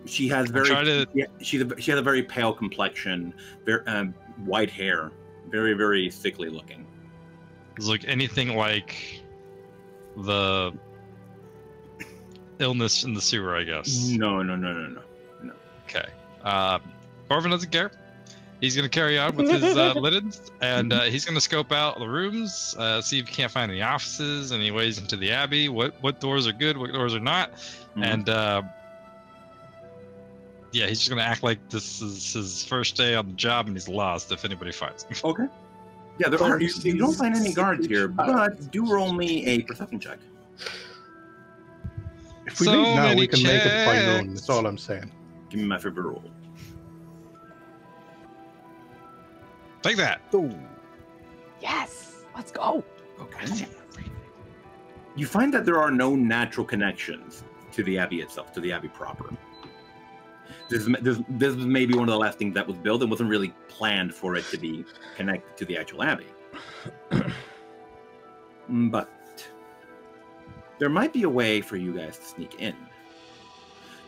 She has she has a very pale complexion, very white hair, very, very sickly looking.
Does it look anything like the illness in the sewer, I guess?
No.
Okay. Corvin doesn't care. He's going to carry on with his linens, and he's going to scope out the rooms, see if he can't find any offices, any ways into the abbey, what doors are good, what doors are not, and yeah, he's just going to act like this is his first day on the job, and he's lost if anybody finds him.
Okay. Yeah, you don't find any guards here, but do roll me a perception check.
If we leave now, we can make it by noon. That's all I'm saying.
Give me my favorite roll.
Take that.
Oh.
Yes, let's go.
Okay. You find that there are no natural connections to the abbey itself, to the abbey proper. This is maybe one of the last things that was built and wasn't really planned for it to be connected to the actual abbey. But there might be a way for you guys to sneak in.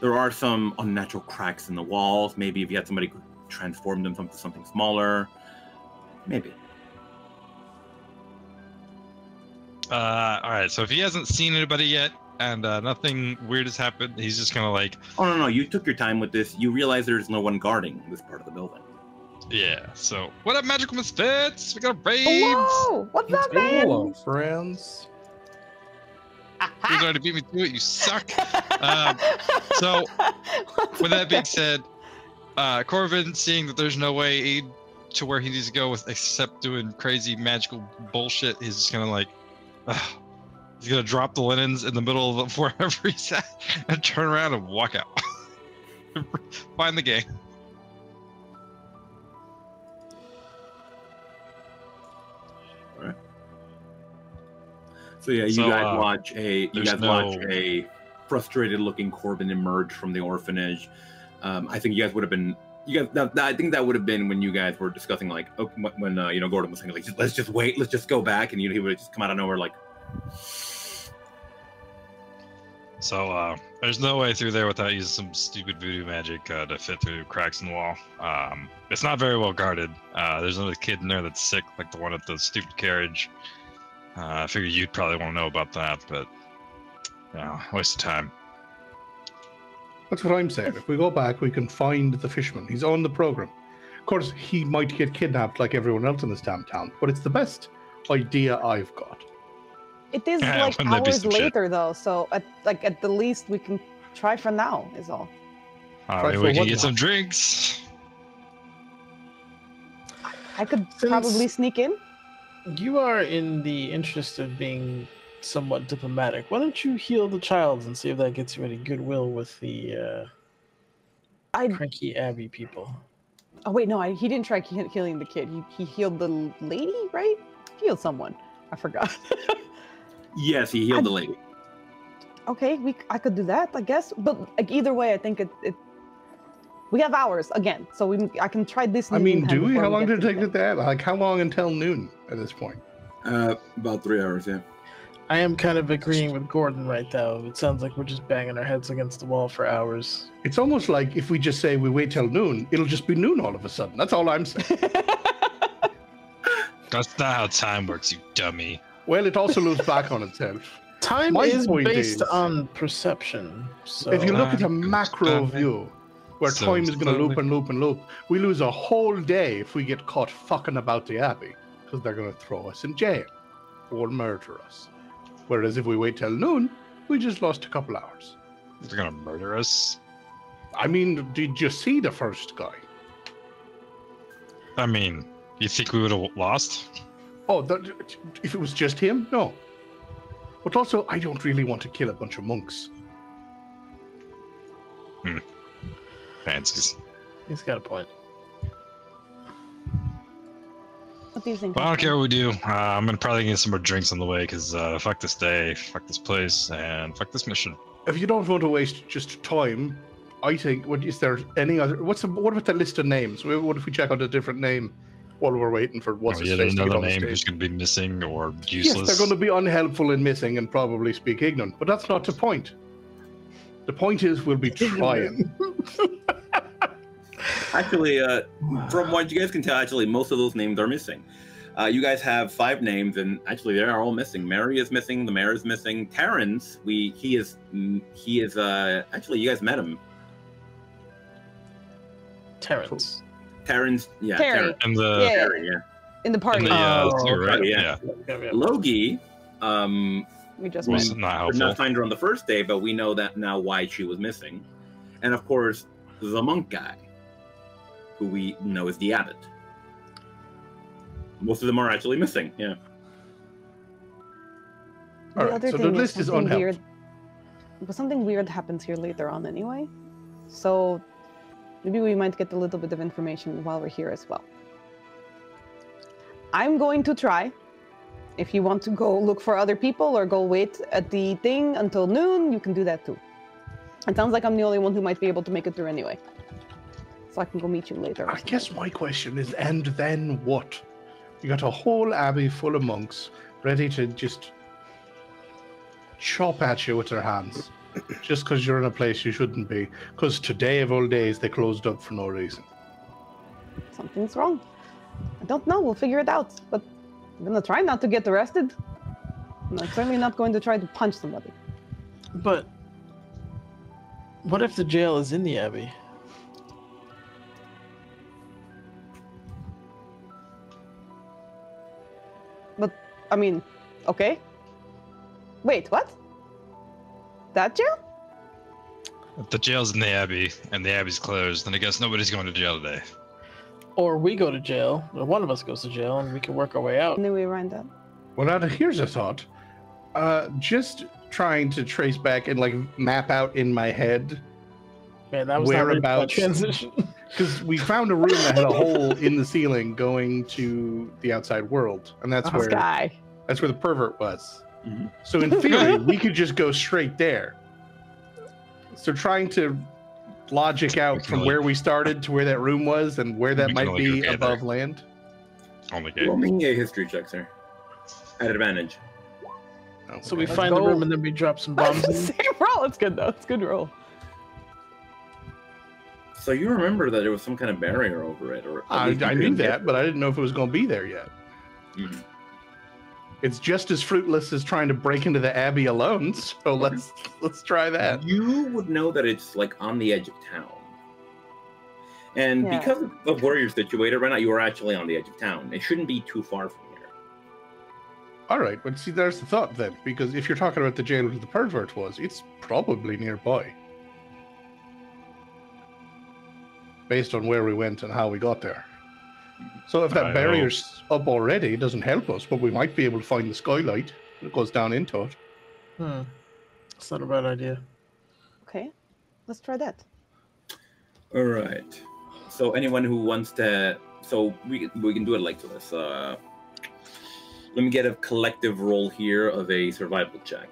There are some unnatural cracks in the walls. Maybe if you had somebody transform them into something smaller. Maybe.
Alright, so if he hasn't seen anybody yet, and nothing weird has happened, he's just gonna like...
Oh, no, you took your time with this. You realize there's no one guarding this part of the building.
Yeah, so... What up, magical misfits? We got raids!
Hello! What's up, man?
Hello, friends.
You already beat me to it, you suck! So, with that being said, Corvin, seeing that there's no way to where he needs to go with except doing crazy magical bullshit, he's just gonna like... he's gonna drop the linens in the middle of wherever he's at and turn around and walk out. Find the gang.
All right. So yeah, you guys watch a frustrated-looking Corbin emerge from the orphanage. I think you guys would have been. I think that would have been when you guys were discussing, like, when Gordon was saying, like, let's just wait, let's just go back, and he would have just come out of nowhere, like.
So there's no way through there without using some stupid voodoo magic to fit through cracks in the wall. It's not very well guarded. There's another kid in there that's sick, like the one at the stupid carriage. I figure you'd probably want to know about that, but waste of time.
That's what I'm saying. If we go back, we can find the fisherman. He's on the program. Of course, he might get kidnapped like everyone else in this damn town, but it's the best idea I've got.
It is like hours later, though, so at the least we can try for now, is all.
Maybe we can get some drinks.
I could probably sneak in.
You are in the interest of being somewhat diplomatic. Why don't you heal the child and see if that gets you any goodwill with the cranky abbey people?
Oh wait, no, he didn't try healing the kid. He healed the lady, right? He healed someone. I forgot.
Yes, he healed the lady.
Okay, I could do that, I guess. But like either way, I think it we have hours again, so I can try this.
I mean, do we? How long did it take to that? Like, how long until noon at this point?
About 3 hours, yeah.
I am kind of agreeing with Gordon right now. It sounds like we're just banging our heads against the wall for hours.
It's almost like if we just say we wait till noon, it'll just be noon all of a sudden. That's all I'm saying.
That's not how time works, you dummy.
Well, it also loops back on itself.
Time is based on perception. So
if you look at a macro view, where time is going to loop and loop and loop, we lose a whole day if we get caught fucking about the abbey, because they're going to throw us in jail or murder us. Whereas if we wait till noon, we just lost a couple hours.
They're going to murder us?
I mean, did you see the first guy?
I mean, you think we would have lost?
Oh, if it was just him? No. But also, I don't really want to kill a bunch of monks.
Fancies.
He's got a point.
What do you think?
Well, I don't care what we do. I'm gonna probably get some more drinks on the way, because fuck this day, fuck this place, and fuck this mission.
If you don't want to waste just time, I think, is there any other... What about the list of names? What if we check out a different name while we're waiting for what's his face to get
another
on the
name
stage?
who's gonna be missing or useless.
Yes, they're going to be unhelpful and missing and probably speak ignorant, but that's not the point. The point is we'll be trying.
Actually, from what you guys can tell, actually, most of those names are missing. You guys have 5 names, and actually, they are all missing. Mary is missing. The mayor is missing. Terrence, he is. Actually, you guys met him.
Terrence.
Terrence, yeah.
Terry.
Terrence.
And the
Terry, yeah.
In the party.
right?
yeah.
Yeah.
Logie,
We just
Was
met.
not
did
helpful.
not find her on the first day, but we know that now why she was missing. And of course, the monk guy, who we know is the abbot. Most of them are actually missing, yeah.
The
Alright,
other
so the
thing is
list is
something
unhelpful.
weird. But something weird happens here later on anyway. So maybe we might get a little bit of information while we're here as well. I'm going to try. If you want to go look for other people or go wait at the thing until noon, you can do that too. It sounds like I'm the only one who might be able to make it through anyway. So I can go meet you later.
I guess my question is, and then what? You got a whole abbey full of monks ready to just chop at you with their hands. Just because you're in a place you shouldn't be. Because today of all days, they closed up for no reason.
Something's wrong. I don't know. We'll figure it out. But I'm going to try not to get arrested. And I'm certainly not going to try to punch somebody.
But what if the jail is in the abbey?
But, I mean, okay. Wait, what? That jail?
If the jail's in the abbey, and the abbey's closed, then I guess nobody's going to jail today.
Or we go to jail, or one of us goes to jail, and we can work our way out.
And then we ran down.
Well, now here's a thought. Just trying to trace back and like map out in my head
Man, that was not really about
whereabouts.
transition.
Because we found a room that had a hole in the ceiling going to the outside world, and that's where
Sky.
that's where the pervert was.
Mhm.
So in theory, we could just go straight there. So trying to logic out from where we started to where that room was and where that
We can
might
only
be
go
above
together.
land.
Only
Roll
game.
me a history check, sir. At advantage.
Oh,
So we
okay.
find the
go.
room and then we drop some bombs in.
Same roll. It's good though. It's a good roll.
So you remember that there was some kind of barrier over it, or at
I
least you
knew
didn't get
that, but I didn't know if it was going to be there yet.
Mhm.
It's just as fruitless as trying to break into the abbey alone. So let's try that.
You would know that it's like on the edge of town. And
Yeah.
because of where you're situated right now, you are actually on the edge of town. It shouldn't be too far from here.
All right, but see, there's the thought then, because if you're talking about the jail where the pervert was, it's probably nearby. Based on where we went and how we got there. So if that
I
barrier's up already, it doesn't help us, but we might be able to find the skylight that goes down into it.
It's not a bad idea.
Okay. Let's try that.
All right. So anyone who wants to, so we can do it like this. Let me get a collective roll here of a survival check.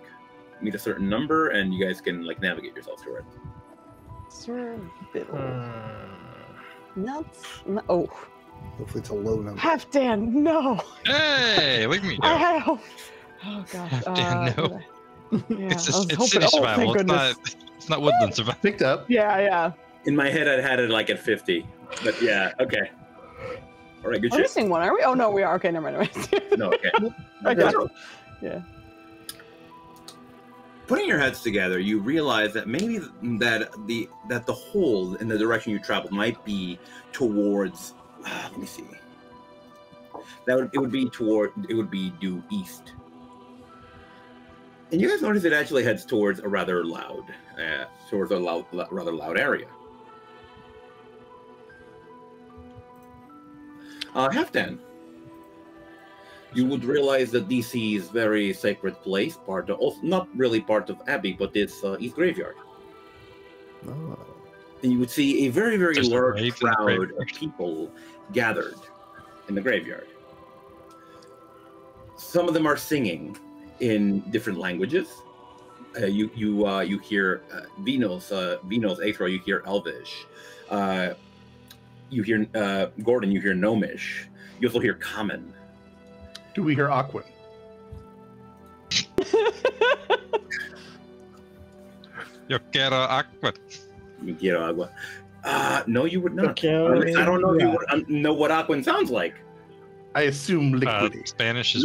Meet a certain number, and you guys can like navigate yourselves through it.
Survival. Oh,
Hopefully it's a low number.
half Dan. No.
Hey, look at me
I
go.
had hope. Oh gosh.
Dan, no.
Yeah,
It's,
I was
it's
hoping.
city
Oh,
survival.
thank
It's
goodness.
it's not woodland survival.
Picked up.
Yeah.
In my head, I'd had it like at 50, but yeah, okay. All right, good
We're
shit.
missing one, are we? Oh no, we are. Okay, never mind.
No, okay.
I got it. Yeah.
Putting your heads together, you realize that maybe that the hole in the direction you traveled might be towards. Let me see. It would be due east. And you guys notice it actually heads towards a rather loud area. Halfdan. You would realize that DC is very sacred place, not really part of Abbey, but it's East Graveyard.
Oh.
And you would see a very, very
There's a
large
grave in the
crowd of
graveyard.
people gathered in the graveyard. some of them are singing in different languages. You hear Vinos, Aesril, you hear Elvish. You hear Gordon, you hear Gnomish. You also hear Common.
Do we hear Aquan?
Yo quiero agua.
You quiero agua. No, you would not.
Okay.
At least I don't know if you would know what Aquan sounds like.
I assume liquidy.
Spanish is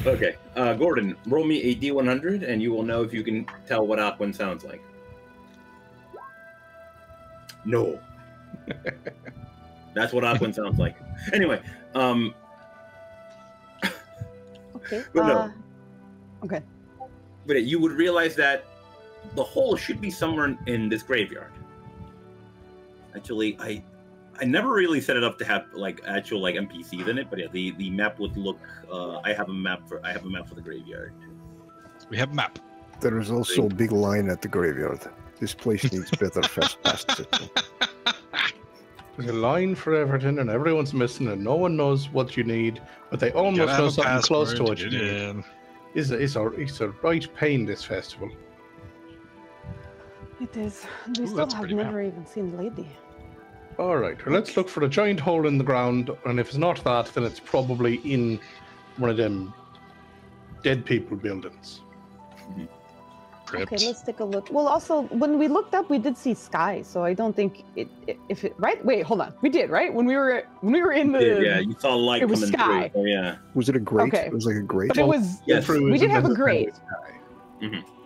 Okay, Gordon, roll me a D100, and you will know if you can tell what Aquan sounds like. No. That's what Aquan sounds like. Anyway,
Okay.
But no.
Okay.
But you would realize that the hole should be somewhere in this graveyard. Actually, I never really set it up to have actual NPCs in it, but yeah, the map would look. I have a map for the graveyard.
We have a map.
There is also a big line at the graveyard. This place needs better fast passes.
There's a line for everything, and everyone's missing, and no one knows what you need, but they almost know something close to what you need. It's a right pain, this festival.
It is. We still have never even seen the lady.
All right, well, let's look for a giant hole in the ground, and if it's not that, then it's probably in one of them dead people buildings.
Crypt.
Okay, let's take a look. Well, also, when we looked up, we did see sky, so I don't think if it right. Wait, hold on. We did, right? When we were in the
Yeah, you saw light
it was
coming
sky.
through. Oh, yeah.
Was it a grate?
Okay.
It was like a grate.
But it was.
Yes.
We did have a grate.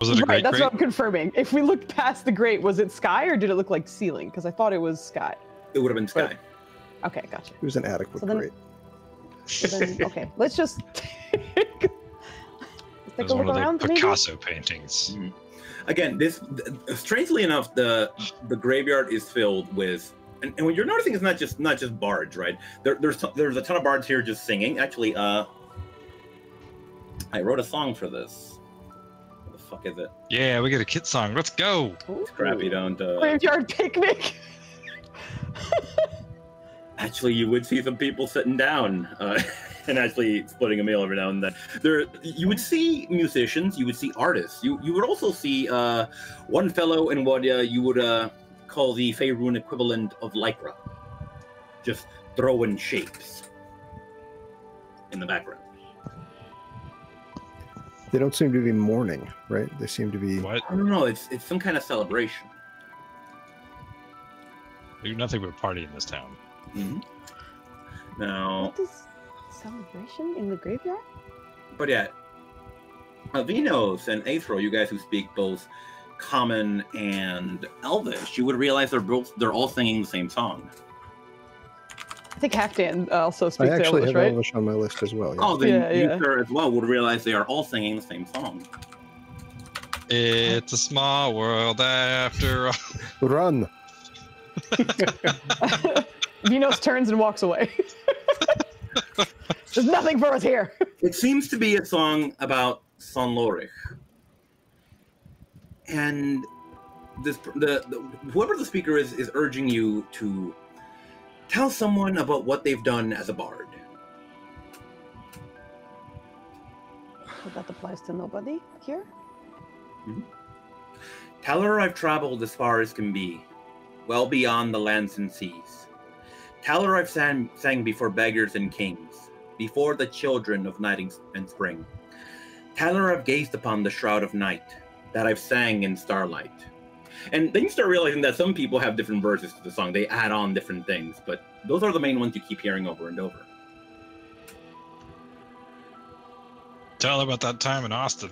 Was it a
Right,
great
that's
grate?
what I'm confirming. If we looked past the grate, was it sky or did it look like ceiling? Because I thought it was sky.
It would have been sky.
Okay, gotcha.
It was an adequate
So then-
grate.
So then, okay, let's just take
It
a
was
look
one of
around.
the
Maybe.
Picasso paintings.
Again, strangely enough, the graveyard is filled with, and what you're noticing is not just bards, right? There's a ton of bards here just singing. Actually, I wrote a song for this. What the fuck is it?
Yeah, we get a kid song. Let's go.
It's crap. You don't.
Graveyard picnic.
Actually, you would see some people sitting down and actually splitting a meal every now and then. You would see musicians, you would see artists. You would also see one fellow in what you would call the Faerun equivalent of Lycra, just throwing shapes in the background.
They don't seem to be mourning, right? They seem to be.
What?
I don't know. It's some kind of celebration.
We do nothing but party in this town.
Mm-hmm. Now,
What is celebration in the graveyard?
but yeah, Vinos and Aesril, you guys who speak both Common and Elvish, you would realize they're all singing the same song.
I think Halfdan also
I
speaks
actually
Elvish,
have
right?
Elvish on my list as well. Yeah.
Oh, then
Yeah,
you
yeah.
sir as well would realize they are all singing the same song.
It's a small world after all.
Run!
Vinos turns and walks away. There's nothing for us here.
It seems to be a song about Lourich. And whoever the speaker is urging you to tell someone about what they've done as a bard.
So that applies to nobody here?
Mm-hmm. Tell her I've traveled as far as can be, well beyond the lands and seas. Tell her I've sang before beggars and kings, before the children of night and spring. Tell her I've gazed upon the shroud of night, that I've sang in starlight. And then you start realizing that some people have different verses to the song. They add on different things, but those are the main ones you keep hearing over and over.
Tell her about that time in Austin.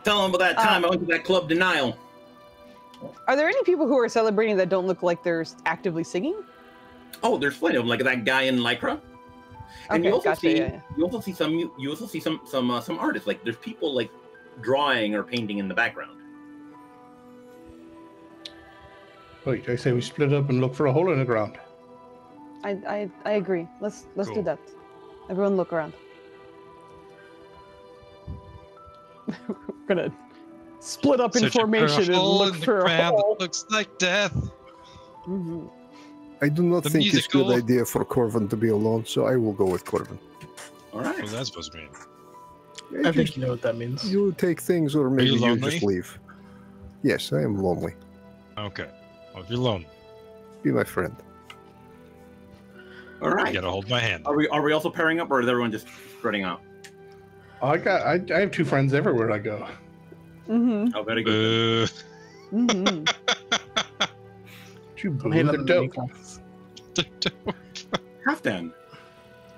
Tell them about that time I went to that club Denial.
Are there any people who are celebrating that don't look like they're actively singing?
Oh, there's plenty of them, like that guy in Lycra. And
Okay,
you also
gotcha,
see
yeah.
you also see some artists. Like there's people like drawing or painting in the background.
Right, I say we split up and look for a hole in the ground.
I agree. Let's do
Cool.
that. Everyone look around. We're gonna split up in
Searching
formation
for a
and
hole
look
in the
for a
ground
hole.
that looks like death.
Mm-hmm.
I do not
The
think it's a
musical.
good idea for Corvin to be alone, so I will go with Corvin.
All right.
What's that supposed to mean?
I think you know what that means.
You take things, or maybe you
lonely?
just leave. Yes, I am lonely.
Okay. Well, if you're alone,
Be my friend.
All
you
right.
gotta hold my hand.
Are we also pairing up, or is everyone just spreading out?
I have 2 friends everywhere I go.
Mm-hmm.
Oh, very good.
Mm-hmm.
You boo,
Hey,
they're
let me
dope.
classes.
Halfdan,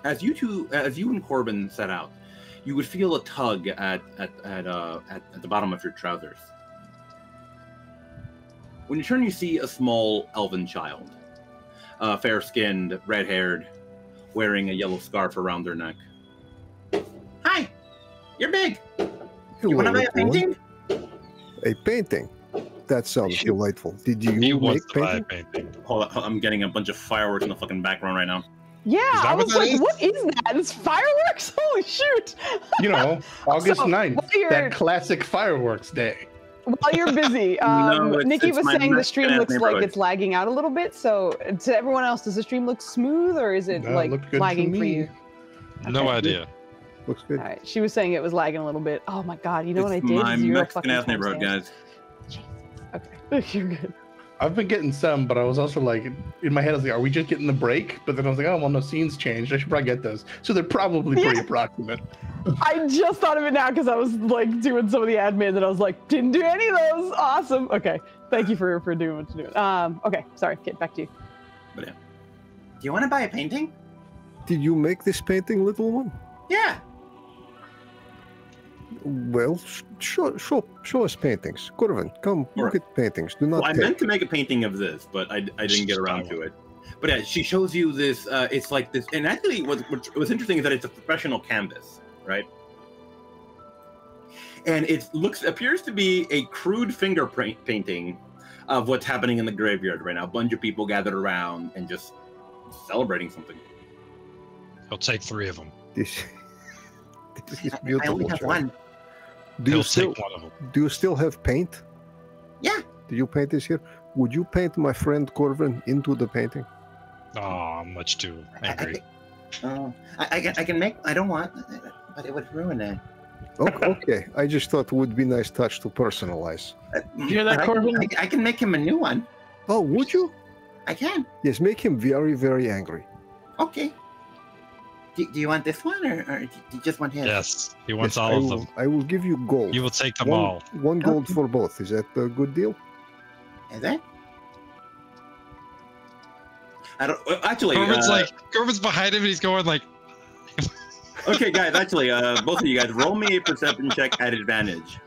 as you and Corbin set out, you would feel a tug at the bottom of your trousers. When you turn, you see a small elven child, fair-skinned, red-haired, wearing a yellow scarf around their neck. Hi, you're big. You want to buy a painting?
A painting? That sounds delightful. Did you
He
make
wants to buy a
painting?
painting.
Hold on, I'm getting a bunch of fireworks in the fucking background right now.
Yeah,
Is that
I
what
was
that
like,
is?
what is that? It's fireworks? Holy shoot!
You know, August
So,
9th,
while you're-
that classic fireworks day.
While you're busy,
No,
Nikki
it's
was
my
saying the
Mexican
stream looks like
neighborhood.
it's lagging out a little bit. So, to everyone else, does the stream look smooth or is it
No, it
like
looked good to
lagging for
me.
you?
No
Okay.
idea.
Looks good.
All right. She was saying it was lagging a little bit. Oh my god! You know what I
It's
did?
my
Zero
Mexican
fucking
ass neighborhood,
timestamps.
guys.
Okay, you're good.
I've been getting some, but I was also like, in my head, I was like, are we just getting the break? But then I was like, oh, well, no scenes changed. I should probably get those. So they're probably pretty
Yeah.
approximate.
I just thought of it now because I was like doing some of the admin and I was like, didn't do any of those. Awesome. Okay, thank you for doing what you're doing. Okay, sorry. Get back to you.
But yeah. Do you want to buy a painting?
Did you make this painting, little one?
Yeah.
Well, show us paintings. Corvin, come look
Alright.
at paintings. Do not
Well, I
take.
meant to make a painting of this, but I didn't get around to it. But yeah, she shows you this. It's like this, and actually, what's interesting is that it's a professional canvas, right? And it appears to be a crude fingerprint painting of what's happening in the graveyard right now. A bunch of people gathered around and just celebrating something.
He'll take 3 of them.
This is
I
beautiful.
only have
child.
one.
Do you
He'll
still
take 1 of them.
do you still have paint?
Yeah.
Did you paint this here? Would you paint my friend Corvin into the painting?
Oh, I'm much too angry.
I can make. I don't want, but it would ruin it.
Okay, I just thought it would be a nice touch to personalize.
You hear that, Corbin?
I can make him a new one.
Oh, would you?
I can.
Yes, make him very, very angry.
Okay. Do you want this one, or do you just want his?
Yes, he wants
Yes,
all of them.
I will give you gold.
You will take them
one,
all.
One gold for both. Is that a good deal?
Is it? I don't. Actually,
Corbin's behind him and he's going like,
okay, guys. Actually, both of you guys, roll me a perception check at advantage.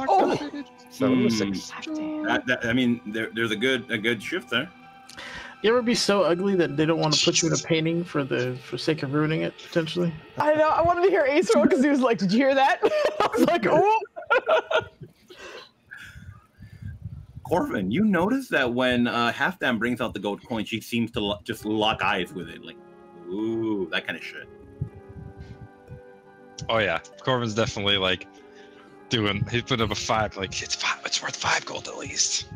Oh.
7-6.
I mean, there's a good shift there.
You ever be so ugly that they don't want to put you in a painting for sake of ruining it potentially?
I know. I wanted to hear Aesril because he was like, "Did you hear that?" I was like, "Oh."
Corvin, you notice that when Halfdan brings out the gold coin, she seems to just lock eyes with it, like, ooh, that kind of shit.
oh yeah, Corbin's definitely like he's putting up a 5, like it's worth 5 gold at least.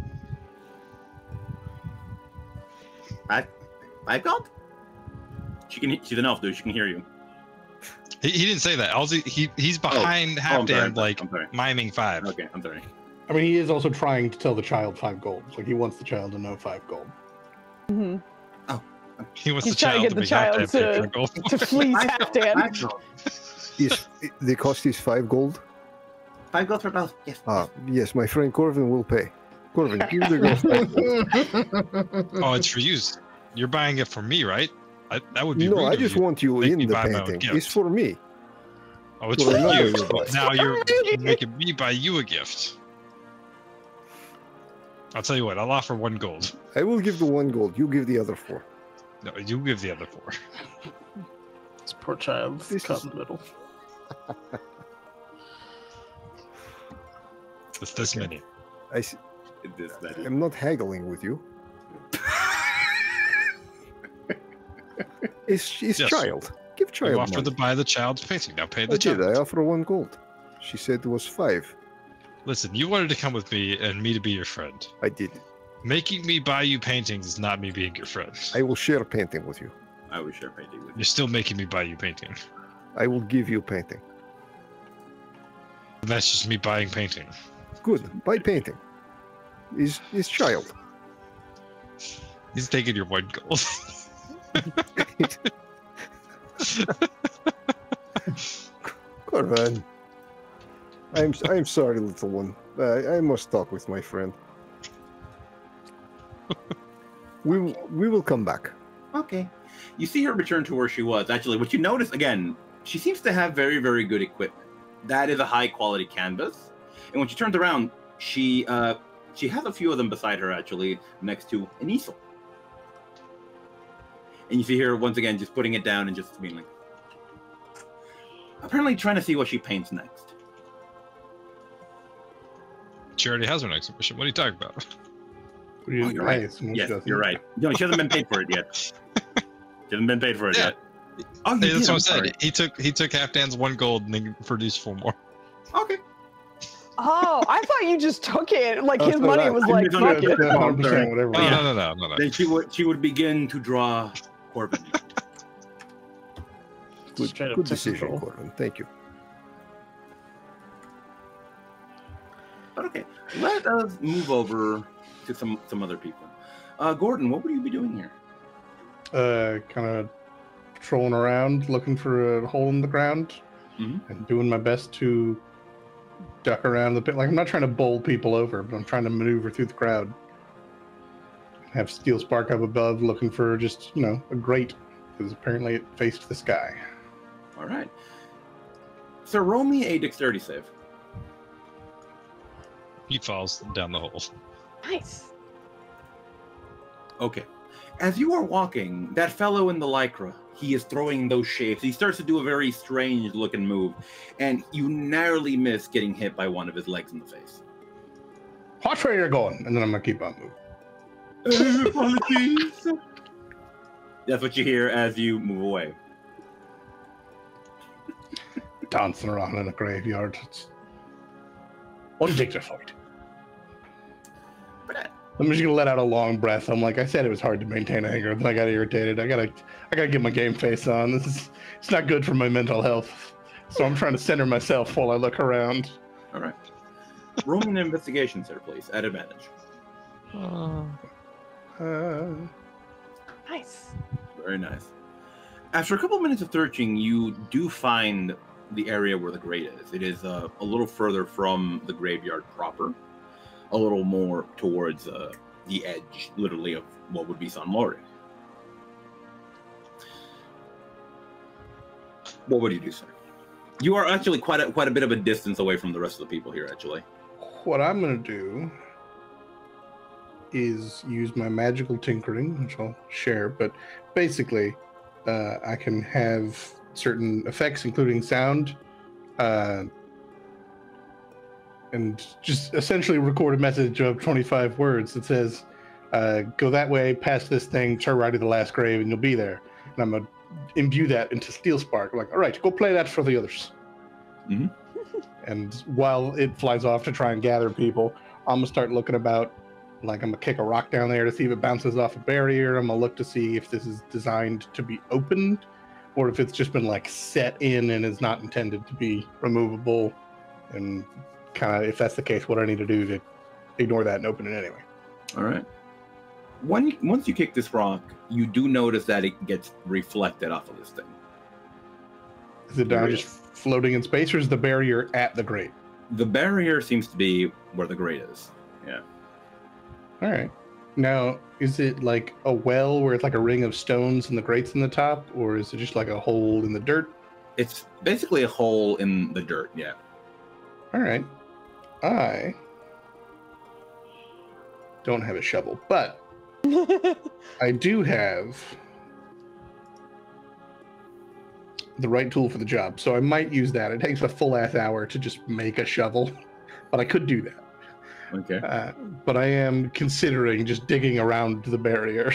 5 gold? She's an elf, dude. She can hear you.
He didn't say that. He's behind
I'm sorry.
Halfdan, like
I'm sorry.
miming 5.
Okay, I'm sorry.
I mean, he is also trying to tell the child 5 gold. Like, he wants the child to know 5 gold.
Mm-hmm.
He wants
He's
the
trying to
child
get the
make
child
Halfdan pay for gold.
to fleece Halfdan.
5 gold.
The cost is 5 gold.
5 gold for both. Yes.
Yes, my friend Corvin will pay. Corvin, give the gold 5 gold.
Oh, it's for you. You're buying it for me, right? That would be
No,
rude
I
of
just
you.
want you
Make
in
me
the
buy my own
painting.
gift.
It's for me.
Oh, it's
Well,
for
another
you.
you buy.
Now you're making me buy you a gift. I'll tell you what. I'll offer 1 gold.
I will give the 1 gold. You give the other 4.
No, you give the other 4.
This poor child
This
caught
is-
in the middle.
It's this many.
I'm not haggling with you. It's
Yes.
child. Give child
You offered
money.
to buy the child's painting. Now pay
I
the
did.
child.
I offered her 1 gold. She said it was 5.
Listen, you wanted to come with me and me to be your friend.
I did.
Making me buy you paintings is not me being your friend.
I will share a painting with you.
I will share painting with you.
You're still making me buy you painting.
I will give you painting.
And that's just me buying painting.
Good. Buy painting. His child.
He's taking your 1 gold.
Corvan. I'm sorry, little one. I must talk with my friend. We will come back.
Okay. You see her return to where she was. Actually, what you notice, again, she seems to have very, very good equipment. That is a high-quality canvas. And when she turns around, she has a few of them beside her, actually, next to an Aesril. And you see her, once again, just putting it down and just being like... Apparently trying to see what she paints next.
She already has her exhibition. What are you talking about?
Oh, you're right. Yes, you're right. No, she hasn't been paid for it yet. She hasn't been paid for it yet. Oh,
Hey, that's what I said. He took Halfdan's 1 gold and then produced 4 more.
Okay.
Oh, I thought you just took it. Like his
so
money
that-
was like, fuck it.
100%, whatever.
Oh,
Yeah.
no.
Then she would begin to draw Corbin.
Straight up
Good
tech
decision,
control.
Corvan. Thank you.
But okay, let us move over to some other people. Gordon, what would you be doing here?
Kind of trolling around, looking for a hole in the ground, and doing my best to duck around the pit. Like, I'm not trying to bowl people over, but I'm trying to maneuver through the crowd. Have Steel Spark up above, looking for just, a grate, because apparently it faced the sky.
All right. So roll me a dexterity save.
He falls down the hole.
Nice.
Okay. As you are walking, that fellow in the lycra, he is throwing those shapes. He starts to do a very strange looking move, and you narrowly miss getting hit by one of his legs in the face.
Watch where you're going, and then I'm gonna keep on moving.
Apologies. That's what you hear as you move away.
Dancing around in a graveyard. It's undignified. I'm just gonna let out a long breath. I'm like, I said it was hard to maintain anger, then I got irritated. I gotta get my game face on. It's not good for my mental health. So I'm trying to center myself while I look around.
All right. Roll me an investigation, sir, please, at advantage.
Nice.
Very nice. After a couple minutes of searching, you do find the area where the grate is. It is a little further from the graveyard proper, a little more towards the edge, literally, of what would be Lourich. What would you do, sir? You are actually quite a bit of a distance away from the rest of the people here, actually.
What I'm gonna do is use my magical tinkering, which I'll share, but basically I can have certain effects, including sound, and just essentially record a message of 25 words that says, go that way, past this thing, turn right at the last grave, and you'll be there. And I'm going to imbue that into Steel Spark. I'm like, all right, go play that for the others.
Mm-hmm.
And while it flies off to try and gather people, I'm going to start looking about, like I'm going to kick a rock down there to see if it bounces off a barrier. I'm going to look to see if this is designed to be opened, or if it's just been like set in and is not intended to be removable. And kind of, if that's the case, what I need to do to ignore that and open it anyway.
All right. Once you kick this rock, you do notice that it gets reflected off of this thing.
Is it down just floating in space, or is the barrier at the grate?
The barrier seems to be where the grate is. Yeah.
All right. Now, is it like a well where it's like a ring of stones and the grate's in the top, or is it just like a hole in the dirt?
It's basically a hole in the dirt, yeah.
All right. I don't have a shovel, but I do have the right tool for the job, so I might use that. It takes a full ass hour to just make a shovel, but I could do that.
Okay.
But I am considering just digging around the barrier.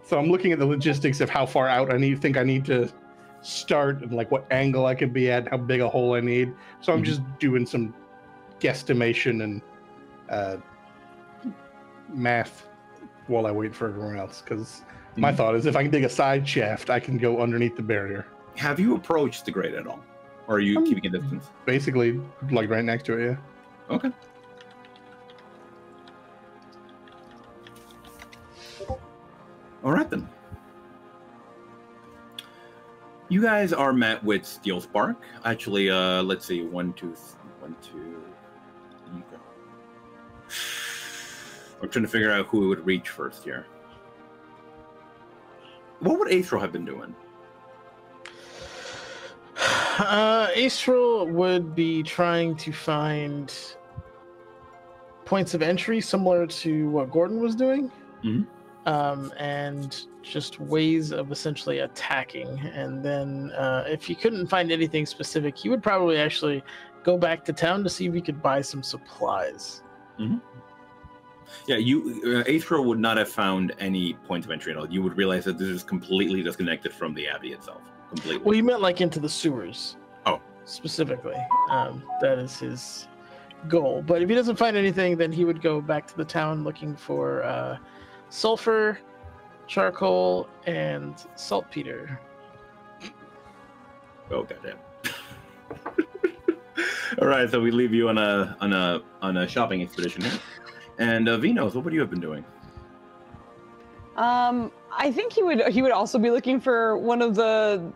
So I'm looking at the logistics of how far out I need to start and like what angle I could be at, how big a hole I need. So I'm just doing some guesstimation and math while I wait for everyone else. Because my thought is if I can dig a side shaft, I can go underneath the barrier.
Have you approached the grate at all? Or are you keeping a distance?
Basically, like right next to it, yeah.
Okay. All right, then. You guys are met with Steel Spark. Actually, let's see. 1, 2, 1, 2. You go. I'm trying to figure out who would reach first here. What would Aesril have been doing?
Aesril would be trying to find points of entry similar to what Gordon was doing, and just ways of essentially attacking. And then if he couldn't find anything specific, he would probably actually go back to town to see if he could buy some supplies.
Yeah, Aesril would not have found any points of entry at all. You would realize that this is completely disconnected from the abbey itself. Completely.
Well, he meant like into the sewers.
Oh.
Specifically. That is his goal. But if he doesn't find anything, then he would go back to the town looking for sulfur, charcoal, and saltpeter.
Oh, goddamn. All right, so we leave you on a shopping expedition here. And Vinos, what would you have been doing?
I think he would also be looking for one of the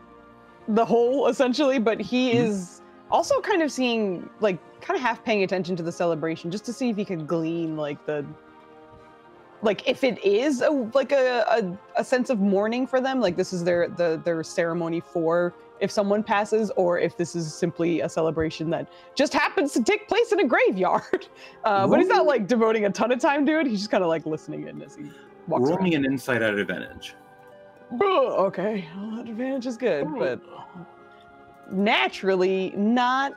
hole essentially, but he is also kind of seeing, like, kind of half paying attention to the celebration just to see if he could glean if it is a sense of mourning for them, like this is their ceremony for if someone passes, or if this is simply a celebration that just happens to take place in a graveyard. But he's not like devoting a ton of time to it. He's just kind of like listening in as he walks around.
Roll me an insight at advantage.
Okay, well, that advantage is good, but naturally not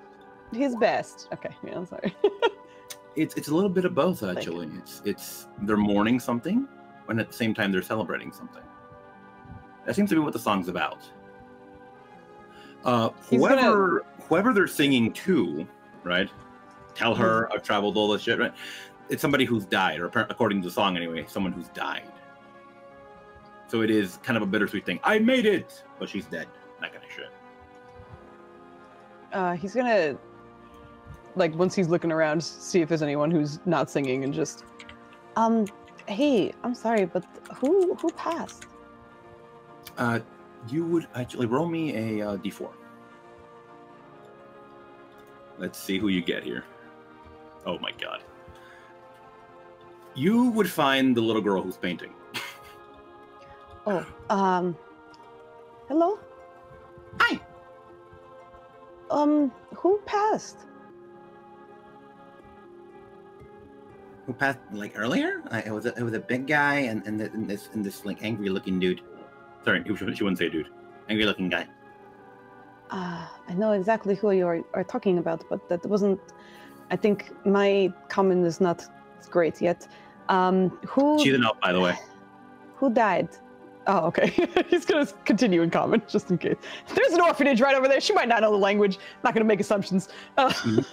his best. Okay, yeah, I'm sorry.
It's a little bit of both, actually. It's they're mourning something, and at the same time they're celebrating something. That seems to be what the song's about. Whoever they're singing to, right? Tell her I've traveled all this shit, right? It's somebody who's died, or according to the song anyway, someone who's died. So it is kind of a bittersweet thing. I made it, but she's dead. That kind of shit.
He's gonna, like, once he's looking around, see if there's anyone who's not singing, and just, hey, I'm sorry, but who passed?
You would actually roll me a d4. Let's see who you get here. Oh my god. You would find the little girl who's painting.
Oh, hello?
Hi.
Who passed?
Who passed like earlier? It was a big guy and this like angry looking dude.
Sorry, she wouldn't say dude.
Angry looking guy.
I know exactly who you are talking about, but that wasn't. I think my common is not great yet. Who?
She's an elf, by the way.
Who died? Oh, okay. He's gonna continue in common just in case. There's an orphanage right over there. She might not know the language. Not gonna make assumptions. Who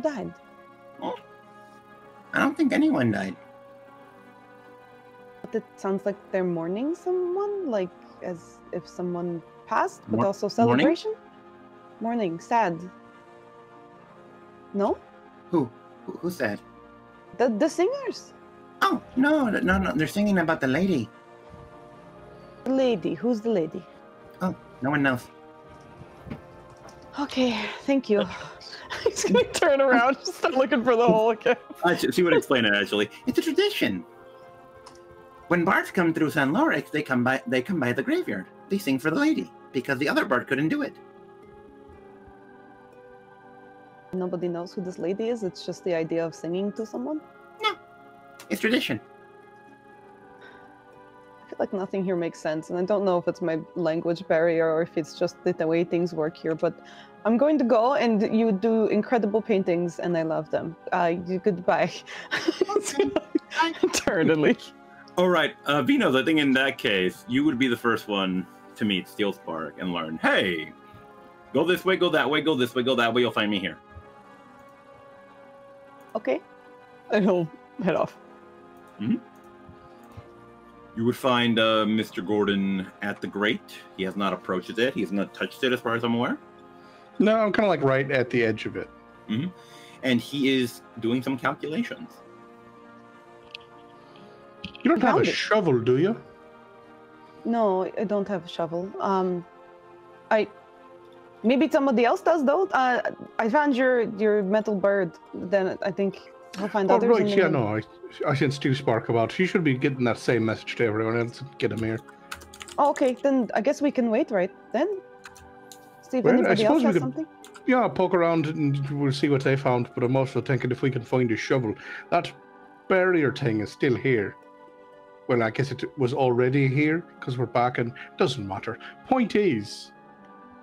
died?
Oh, I don't think anyone died.
But it sounds like they're mourning someone, like as if someone passed, but also celebration. Mourning, sad. No?
Who's that?
The singers.
Oh, no, they're singing about the lady.
The lady, who's the lady?
Oh, no one knows.
Okay, thank you. He's gonna turn around, just start looking for the hole again.
She would explain it, actually.
It's a tradition. When bards come through San Lourich, they come by the graveyard. They sing for the lady, because the other bard couldn't do it.
Nobody knows who this lady is? It's just the idea of singing to someone?
No, it's tradition.
I feel like nothing here makes sense, and I don't know if it's my language barrier or if it's just the way things work here, but I'm going to go, and you do incredible paintings, and I love them. Goodbye. Turn and leave.
All right, Vinos, I think in that case, you would be the first one to meet Steel Spark and learn, hey, go this way, go that way, go this way, go that way, you'll find me here.
Okay. And he'll head off.
Mm-hmm. You would find Mr. Gordon at the grate. He has not approached it. He has not touched it as far as I'm aware.
No, I'm kind of like right at the edge of it.
Mm-hmm. And he is doing some calculations.
You don't have a shovel, do you?
No, I don't have a shovel. Maybe somebody else does though. I found your metal bird. Then I think I'll find others.
Right, yeah, no, I sent Steel Spark about. She should be getting that same message to everyone else. Get him here.
Oh, okay, then I guess we can wait right then. See if anybody else has something.
Yeah, poke around and we'll see what they found. But I'm also thinking if we can find a shovel, that barrier thing is still here. Well, I guess it was already here because we're back and it doesn't matter. Point is,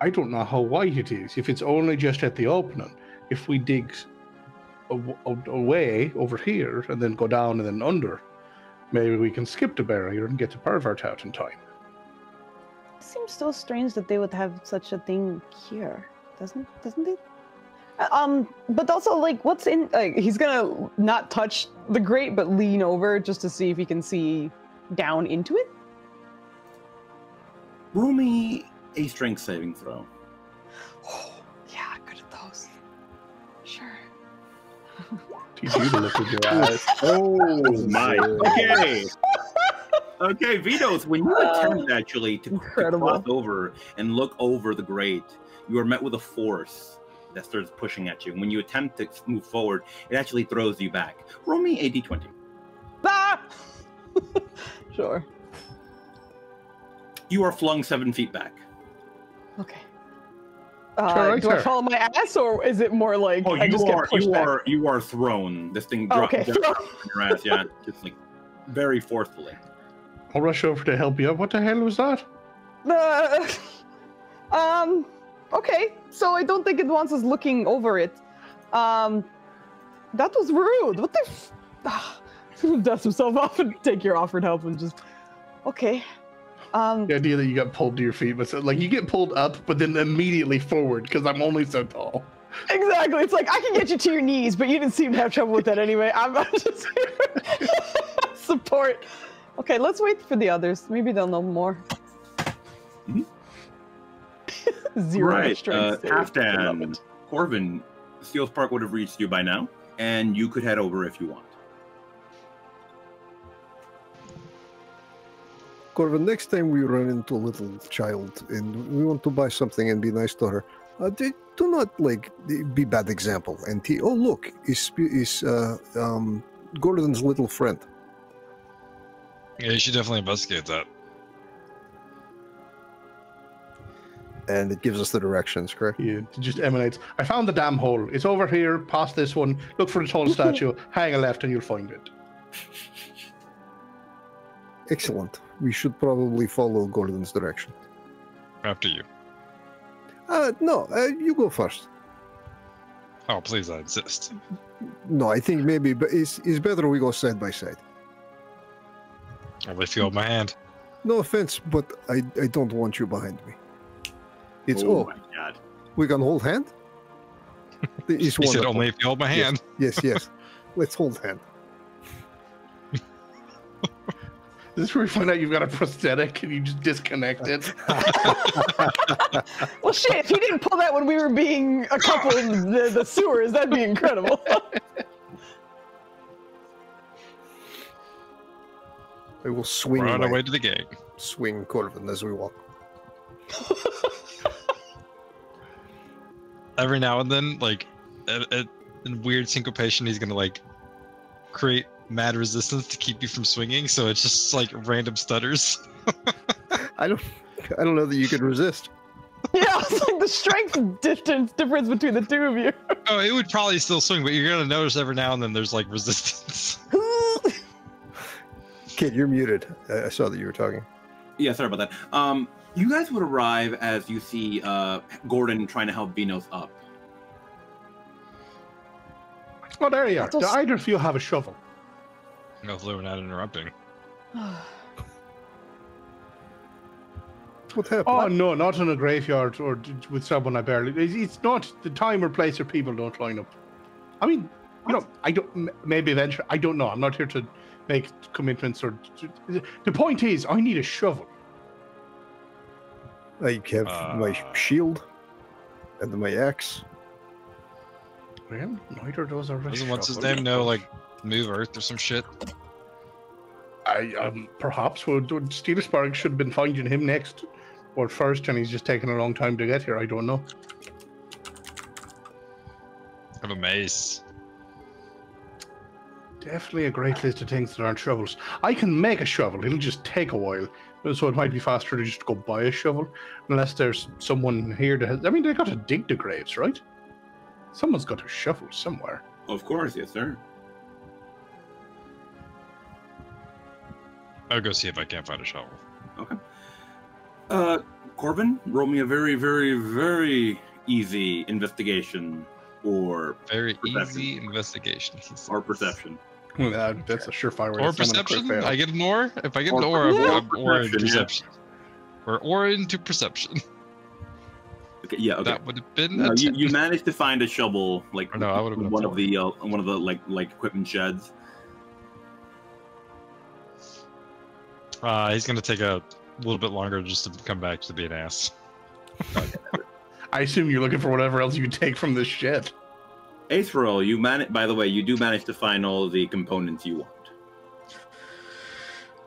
I don't know how wide it is. If it's only just at the opening, if we dig away over here and then go down and then under, maybe we can skip the barrier and get the pervert out in time.
It seems so strange that they would have such a thing here, doesn't it? But also, like, what's in? He's gonna not touch the grate, but lean over just to see if he can see down into it.
Roll me a strength saving throw.
Oh, yeah, good at those. Sure.
Teach you to look with your eyes.
Oh my. Okay. Okay, Vinos, when you attempt actually to cross over and look over the grate, you are met with a force that starts pushing at you. When you attempt to move forward, it actually throws you back. Roll me a d20.
Ah! Sure.
You are flung 7 feet back.
Okay.
Right,
do I follow my ass, or is it more like
I
just get pushed back?
you are thrown. This thing drops down on your ass, yeah, just like very forcefully.
I'll rush over to help you. What the hell was that?
Okay, so I don't think it wants us looking over it. That was rude. What the dust himself off and take your offered help and just, okay.
The idea that you got pulled to your feet, but like you get pulled up, but then immediately forward because I'm only so tall.
Exactly. It's like I can get you to your knees, but you didn't seem to have trouble with that anyway. I'm just here. Support. Okay, let's wait for the others. Maybe they'll know more.
Mm-hmm.
Zero
right.
strength.
Halfdan, Corvin, Steel Spark would have reached you by now, and you could head over if you want.
Corvin, next time we run into a little child and we want to buy something and be nice to her, do not like be bad example. And oh look, is Gordon's little friend.
Yeah, you should definitely investigate that.
And it gives us the directions, correct?
Yeah, it just emanates. I found the damn hole. It's over here, past this one. Look for the tall statue, hang a left and you'll find it.
Excellent. We should probably follow Gordon's direction.
After you.
No, you go first.
Oh, please, I insist.
No, I think maybe it's better we go side by side.
Only if you hold my hand.
No offense, but I don't want you behind me. It's
my God.
We can hold hand?
He said only if you hold my hand.
Yes. Let's hold hand.
Is this where we find out you've got a prosthetic and you just disconnect it?
Well, shit, if he didn't pull that when we were being a couple in the sewers, that'd be incredible.
I will swing.
We're on our way to the gate.
Swing Corvin as we walk.
Every now and then, like, in weird syncopation, he's gonna like create mad resistance to keep you from swinging, so it's just like random stutters.
I don't know that you could resist.
Yeah, it's like the strength difference between the two of you.
Oh, it would probably still swing, but you're gonna notice every now and then there's like resistance.
Kid, you're muted. I saw that you were talking.
Yeah, sorry about that. You guys would arrive as you see Gordon trying to help Vinos up.
Oh, there you are. Do either of you have a shovel?
Hopefully we're not interrupting.
What happened?
Oh no, not in a graveyard or with someone I barely. It's not the time or place where people don't line up. I mean, you know, I don't. Maybe eventually, I don't know. I'm not here to make commitments or. The point is, I need a shovel.
I have my shield and my axe.
Well, neither of those are.
Doesn't what's his name know like move earth or some shit?
Perhaps Steelersburg should have been finding him next or first, and he's just taking a long time to get here. I don't know.
I have a mace.
Definitely a great list of things that aren't shovels. I can make a shovel. It'll just take a while, so it might be faster to just go buy a shovel, unless there's someone here that has. I mean, they got to dig the graves, right? Someone's got a shovel somewhere.
Of course, yes, sir.
I'll go see if I can't find a shovel.
Okay. Corbin, roll me a very, very, very easy investigation or
Very
perception.
easy investigation.
Or perception.
That's a surefire way.
Or
to summon a crit
perception?
fail.
I get an or? If I get an
Or
or, I'm or in
perception, yeah.
perception. Or into perception.
Okay, yeah, okay.
That would have been
No,
a
you managed to find a shovel, like
Or no, I would've been
one
a
of the like equipment sheds.
He's gonna take a little bit longer just to come back to be an ass.
I assume you're looking for whatever else you can take from this shed.
Aesril, by the way, you do manage to find all the components you want.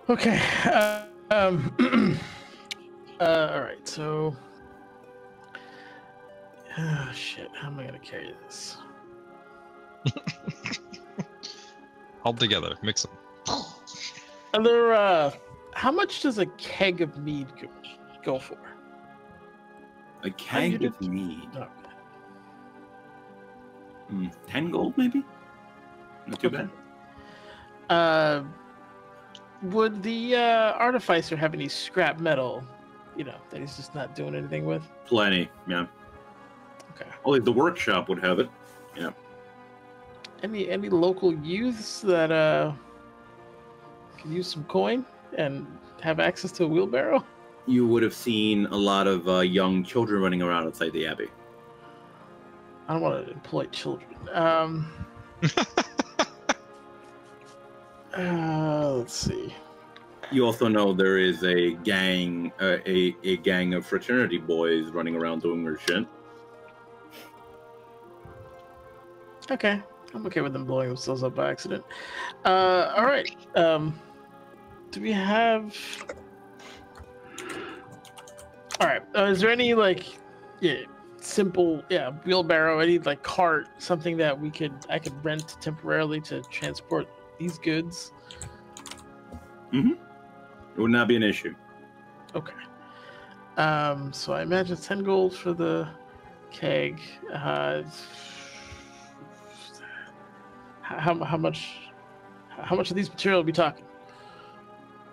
Okay. All right. So. Oh, shit. How am I gonna carry this?
All together, mix them.
Are there, how much does a keg of mead go for?
A keg of mead.
Oh.
10 gold, maybe? Not too
Okay.
bad.
Would the artificer have any scrap metal, that he's just not doing anything with?
Plenty, yeah.
Okay.
Only the workshop would have it. Yeah.
Any local youths that can use some coin and have access to a wheelbarrow?
You would have seen a lot of young children running around outside the abbey.
I don't want to employ children. Let's see.
You also know there is a gang, a gang of fraternity boys running around doing their shit.
Okay. I'm okay with them blowing themselves up by accident. All right. Do we have... All right. Is there any, simple, wheelbarrow, any, cart, something that I could rent temporarily to transport these goods?
Mm-hmm. It would not be an issue.
Okay. So I imagine 10 gold for the keg. How much of these material are we talking?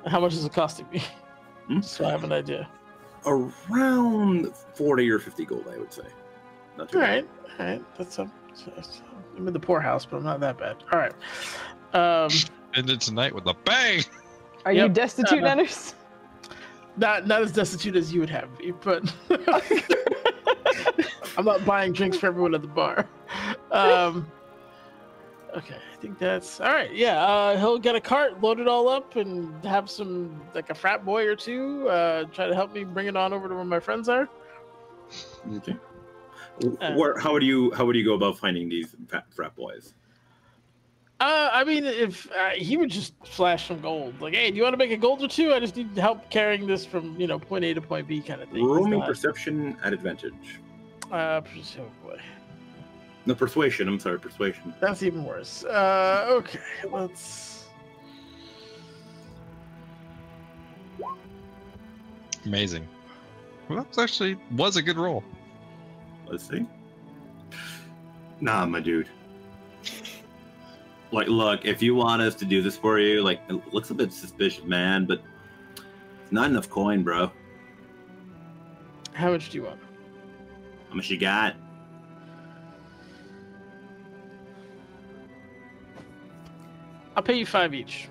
How much is it costing me? So I have an idea.
Around 40 or 50 gold, I would say. Not too bad.
All right. I'm in the poorhouse, but I'm not that bad. All right.
Ended tonight with a bang.
Are you destitute, Anders?
Not as destitute as you would have me, but I'm not buying drinks for everyone at the bar. Okay, I think that's all right. Yeah, he'll get a cart, load it all up, and have some a frat boy or two try to help me bring it on over to where my friends are.
Okay. How would you go about finding these frat boys?
I mean, if he would just flash some gold, hey, do you want to make a gold or two? I just need help carrying this from point A to point B, kind of thing.
Roaming perception at advantage.
Oh boy.
No, persuasion. I'm sorry, persuasion.
That's even worse. Okay, let's.
Amazing. Well, that actually was a good roll.
Let's see. Nah, my dude. Look, if you want us to do this for you, it looks a bit suspicious, man, but it's not enough coin, bro.
How much do you want?
How much you got?
I'll pay you 5 each.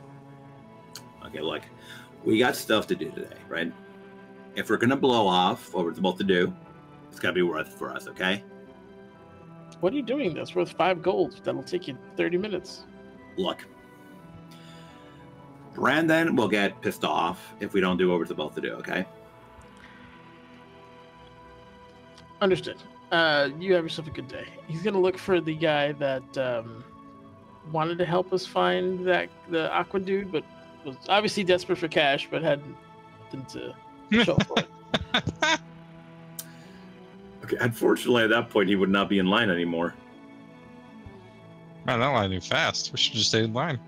Okay, look, we got stuff to do today, right? If we're gonna blow off what we're supposed to do, it's gotta be worth it for us, okay?
What are you doing? That's worth 5 gold. That'll take you 30 minutes.
Look, Brandon will get pissed off if we don't do what we're supposed to do, okay?
Understood. You have yourself a good day. He's gonna look for the guy that wanted to help us find the Aqua dude, but was obviously desperate for cash, but had nothing to show for it.
Okay, unfortunately, at that point, he would not be in line anymore.
Man, that line moved fast. We should just stay in line.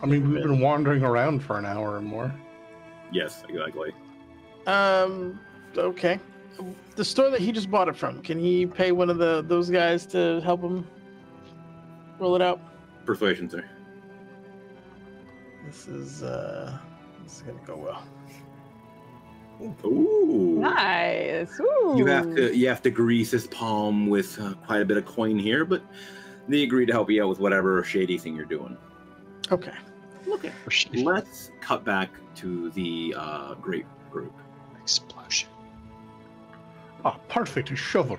I mean, we've been wandering around for an hour or more.
Yes, exactly.
Okay. The store that he just bought it from, can he pay one of those guys to help him roll it out?
Persuasion, sir.
This is gonna go well.
Ooh.
Nice. Ooh.
You have to grease his palm with quite a bit of coin here, but they agree to help you out with whatever shady thing you're doing.
Okay.
Okay. Let's cut back to the grape group.
Explosion.
Oh, perfect. A shovel.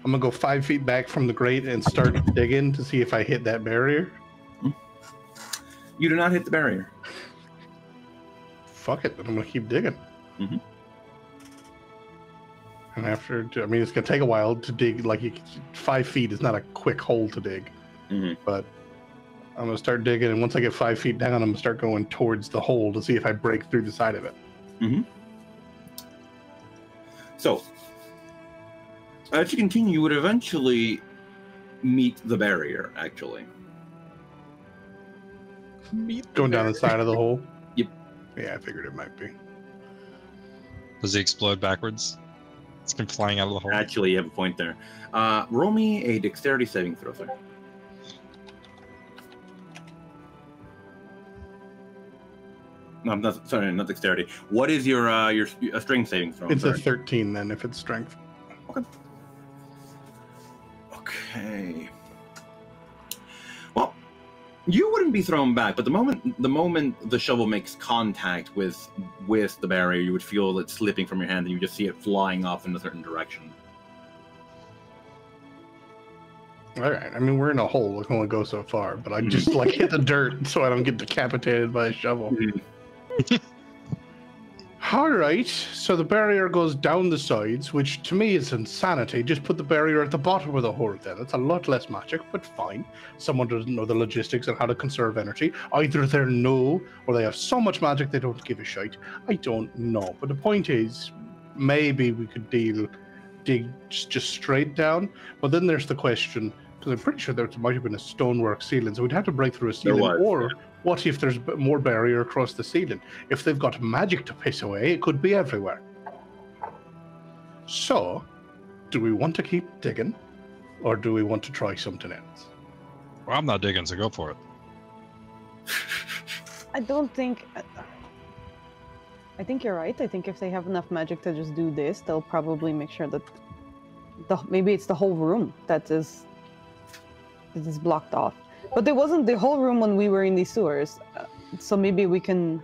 I'm going to go 5 feet back from the grate and start digging to see if I hit that barrier.
You do not hit the barrier.
Fuck it. Then I'm going to keep digging.
Mm-hmm.
And after, I mean, it's going to take a while to dig. Like, 5 feet is not a quick hole to dig.
Mm-hmm.
But I'm going to start digging. And once I get 5 feet down, I'm going to start going towards the hole to see if I break through the side of it.
Mm-hmm. So, as you continue, you would eventually meet the barrier, actually.
Going down the side of the hole?
Yep.
Yeah, I figured it might be.
Does he explode backwards? It's come flying out of the hole.
Actually, you have a point there. Roll me a dexterity saving throw, sir. No, not, sorry, not dexterity. What is your strength saving throw?
It's a 13 then, if it's strength.
Okay. Okay. Well, you wouldn't be thrown back, but the moment the shovel makes contact with the barrier, you would feel it slipping from your hand, and you just see it flying off in a certain direction.
All right. I mean, we're in a hole. We can only go so far, but I just like hit the dirt so I don't get decapitated by a shovel. All right. So the barrier goes down the sides, which to me is insanity. Just put the barrier at the bottom of the hole then. It's a lot less magic, but fine. Someone doesn't know the logistics and how to conserve energy. Either they know or they have so much magic they don't give a shite. I don't know. But the point is, maybe we could dig just straight down. But then there's the question, because I'm pretty sure there might have been a stonework ceiling, so we'd have to break through a ceiling. Or what if there's more barrier across the ceiling? If they've got magic to piss away, it could be everywhere. So, do we want to keep digging, or do we want to try something else?
Well, I'm not digging, so go for it.
I don't think. I think you're right. I think if they have enough magic to just do this, they'll probably make sure that maybe it's the whole room that is blocked off. But there wasn't the whole room when we were in the sewers, so maybe we can.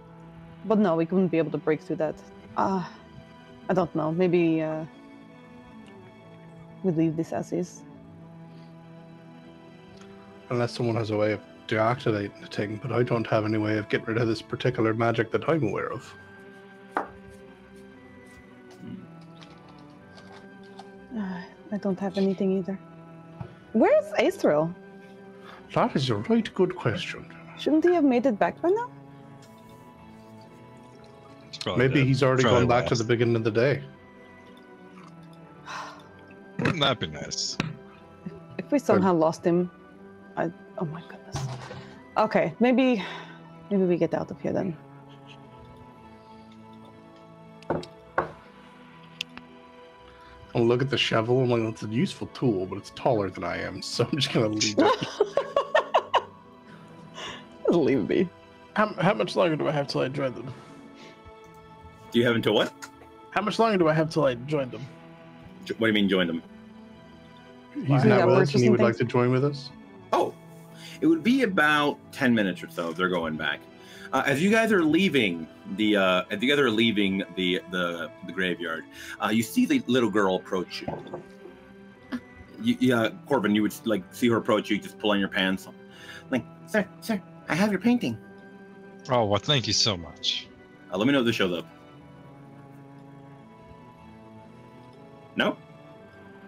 But no, we wouldn't be able to break through that. I don't know. Maybe we leave this as is.
Unless someone has a way of deactivating the thing, but I don't have any way of getting rid of this particular magic that I'm aware of.
I don't have anything either. Where's Aesril?
That is a right good question.
Shouldn't he have made it back by now?
Maybe he's already gone back to the beginning of the day.
Wouldn't that be nice?
If we somehow lost him, oh my goodness. Okay, maybe we get out of here then.
I'll look at the shovel. I'm like, it's a useful tool, but it's taller than I am, so I'm just gonna leave it.
Leave it be.
How much longer do I have till I join them?
Do you have until what?
How much longer do I have till I join them?
What do you mean join them?
He's not with us, and he would like to join with us.
Oh, it would be about 10 minutes or so if they're going back. As you guys are leaving the graveyard, you see the little girl approach you. Corbin, you would like see her approach you, just pull on your pants. Like, sir, I have your painting.
Oh, well, thank you so much.
Let me know if this shows up. No?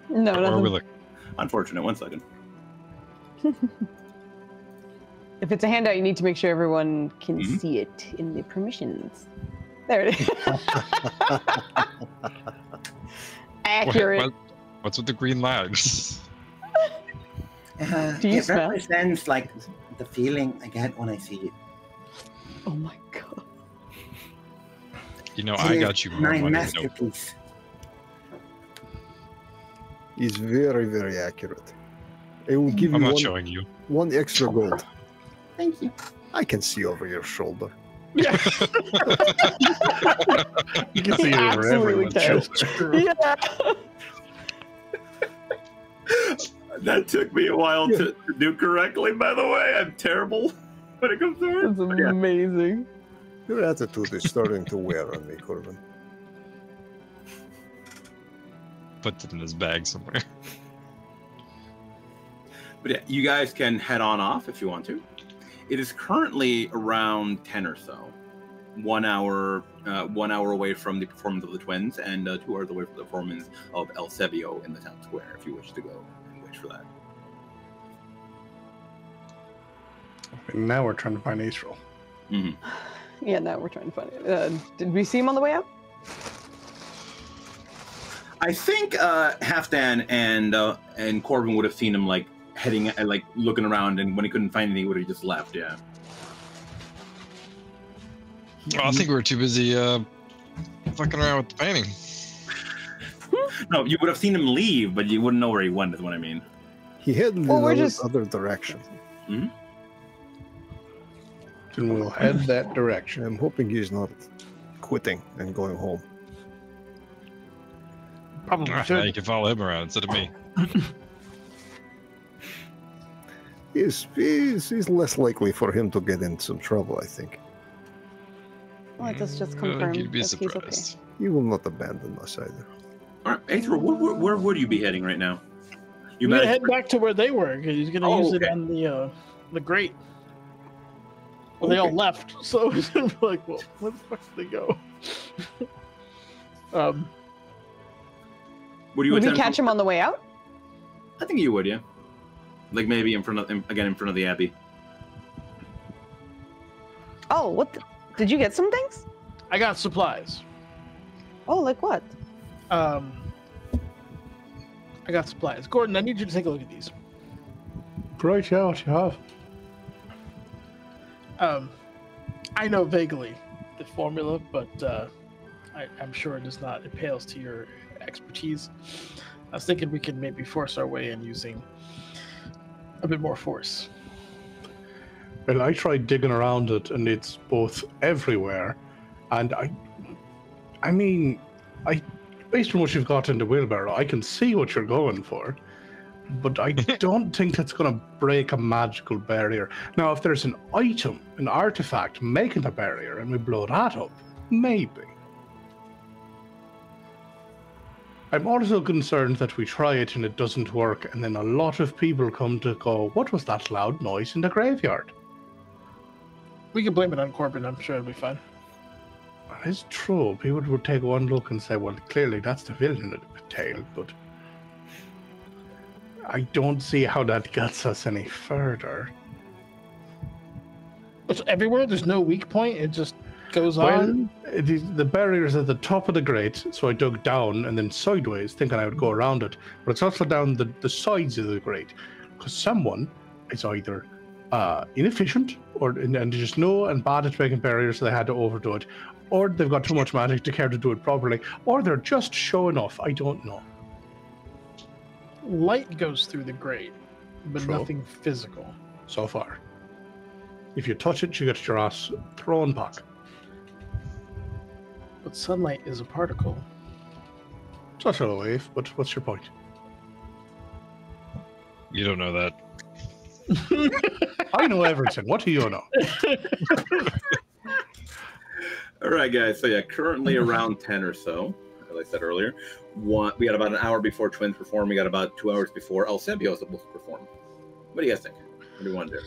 No,
Where are we
nothing.
looking?
Unfortunate. 1 second.
If it's a handout, you need to make sure everyone can see it in the permissions. There it is. Accurate.
What's with the green lines?
Do you
it
smell?
represents like the feeling I get when I see it.
Oh my god.
You know,
It
I
is
got you more
my
money. No.
masterpiece.
He's very, very accurate. I will give
I'm
you
not showing you.
one extra gold.
Thank you.
I can see over your shoulder.
Yeah.
You can see it over
Absolutely
everyone's
can.
shoulder.
Yeah.
That took me a while to do correctly, by the way. I'm terrible when it comes to it.
That's amazing.
Your attitude is starting to wear on me, Corbin.
Put it in his bag somewhere.
But yeah, you guys can head on off if you want to. It is currently around 10 or so. 1 hour away from the performance of the twins, and 2 hours away from the performance of El Sebio in the town square, if you wish to go and wait for that.
And now we're trying to find Aesril.
Mm-hmm.
Yeah, now we're trying to find it. Did we see him on the way out?
I think Halfdan and Corbin would have seen him like heading, like looking around, and when he couldn't find anything, he would have just left. Yeah.
Well, I think we were too busy fucking around with the painting.
No, you would have seen him leave, but you wouldn't know where he went. Is what I mean.
He headed in
Well, we're
the
just-
other direction.
Then we'll head that direction.
I'm hoping he's not quitting and going home.
Probably
Now
should.
you can follow him around instead of me.
He's less likely for him to get in some trouble, I think.
Let us just
I
confirm
think you'd be
that he's okay.
surprised.
He will not abandon us either.
All right, Aether, where would you be heading right now?
You gotta head back to where they were, because he's gonna use it
okay.
on the grate. Well, they all left, so it's gonna be like, well, where the fuck did they go?
Would you
Would we
attempt
catch
to-
him on the way out?
I think you would, yeah. Like maybe in front of the abbey.
Oh, what? Did you get some things?
I got supplies.
Oh, like what?
I got supplies. Gordon, I need you to take a look at these.
Right, yeah, what you have.
I know vaguely the formula, but I'm sure it does not. It pales to your expertise. I was thinking we could maybe force our way in using a bit more force.
Well, I tried digging around it, and it's both everywhere, and I mean, based on what you've got in the wheelbarrow, I can see what you're going for, but I don't think it's going to break a magical barrier. Now, if there's an item, an artifact making a barrier, and we blow that up, maybe. I'm also concerned that we try it and it doesn't work, and then a lot of people come to go, what was that loud noise in the graveyard?
We can blame it on Corbin. I'm sure it'll be fine.
That is true. People would take one look and say, well, clearly that's the villain of the tale, but I don't see how that gets us any further.
It's everywhere. There's no weak point. It just goes on.
Well, the barrier's at the top of the grate, so I dug down and then sideways, thinking I would go around it. But it's also down the sides of the grate, because someone is either inefficient and they just know and bad at making barriers, so they had to overdo it, or they've got too much magic to care to do it properly, or they're just showing off. I don't know.
Light goes through the grate, but
True.
nothing physical.
So far. If you touch it, you get your ass thrown back.
But sunlight is a particle.
It's not a wave, but what's your point?
You don't know that.
I know everything. What do you know?
All right, guys. So yeah, currently around 10 or so, as I said earlier. We got about an hour before Twins perform. We got about 2 hours before El Sebio is supposed to perform. What do you guys think? What do you want to do?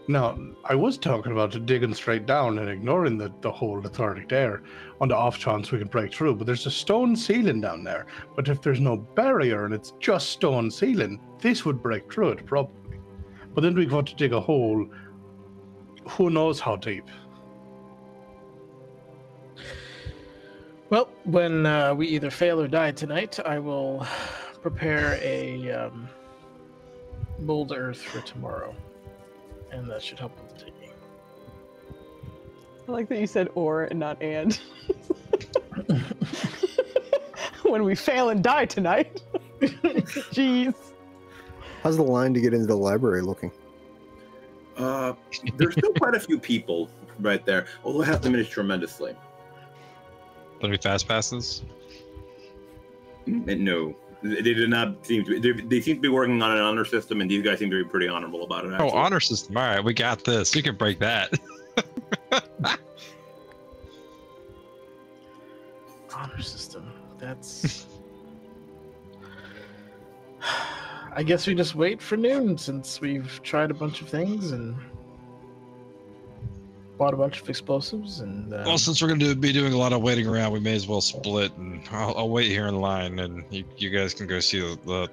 Now, I was talking about digging straight down and ignoring the whole authority there on the off chance we can break through. But there's a stone ceiling down there. But if there's no barrier and it's just stone ceiling, this would break through it probably. But then we've got to dig a hole. Who knows how deep?
Well, when we either fail or die tonight, I will prepare a mold earth for tomorrow. And that should help with the digging.
I like that you said or and not and. When we fail and die tonight. Jeez.
How's the line to get into the library looking?
There's still quite a few people right there, although it has diminished tremendously.
Any fast passes?
No, they did not seem to. They seem to be working on an honor system, and these guys seem to be pretty honorable about it. Actually.
Oh, honor system. All right, we got this. You can break that.
Honor system. That's. I guess we just wait for noon since we've tried a bunch of things and bought a bunch of explosives and.
Well, since we're going to be doing a lot of waiting around, we may as well split, and I'll wait here in line, and you guys can go see the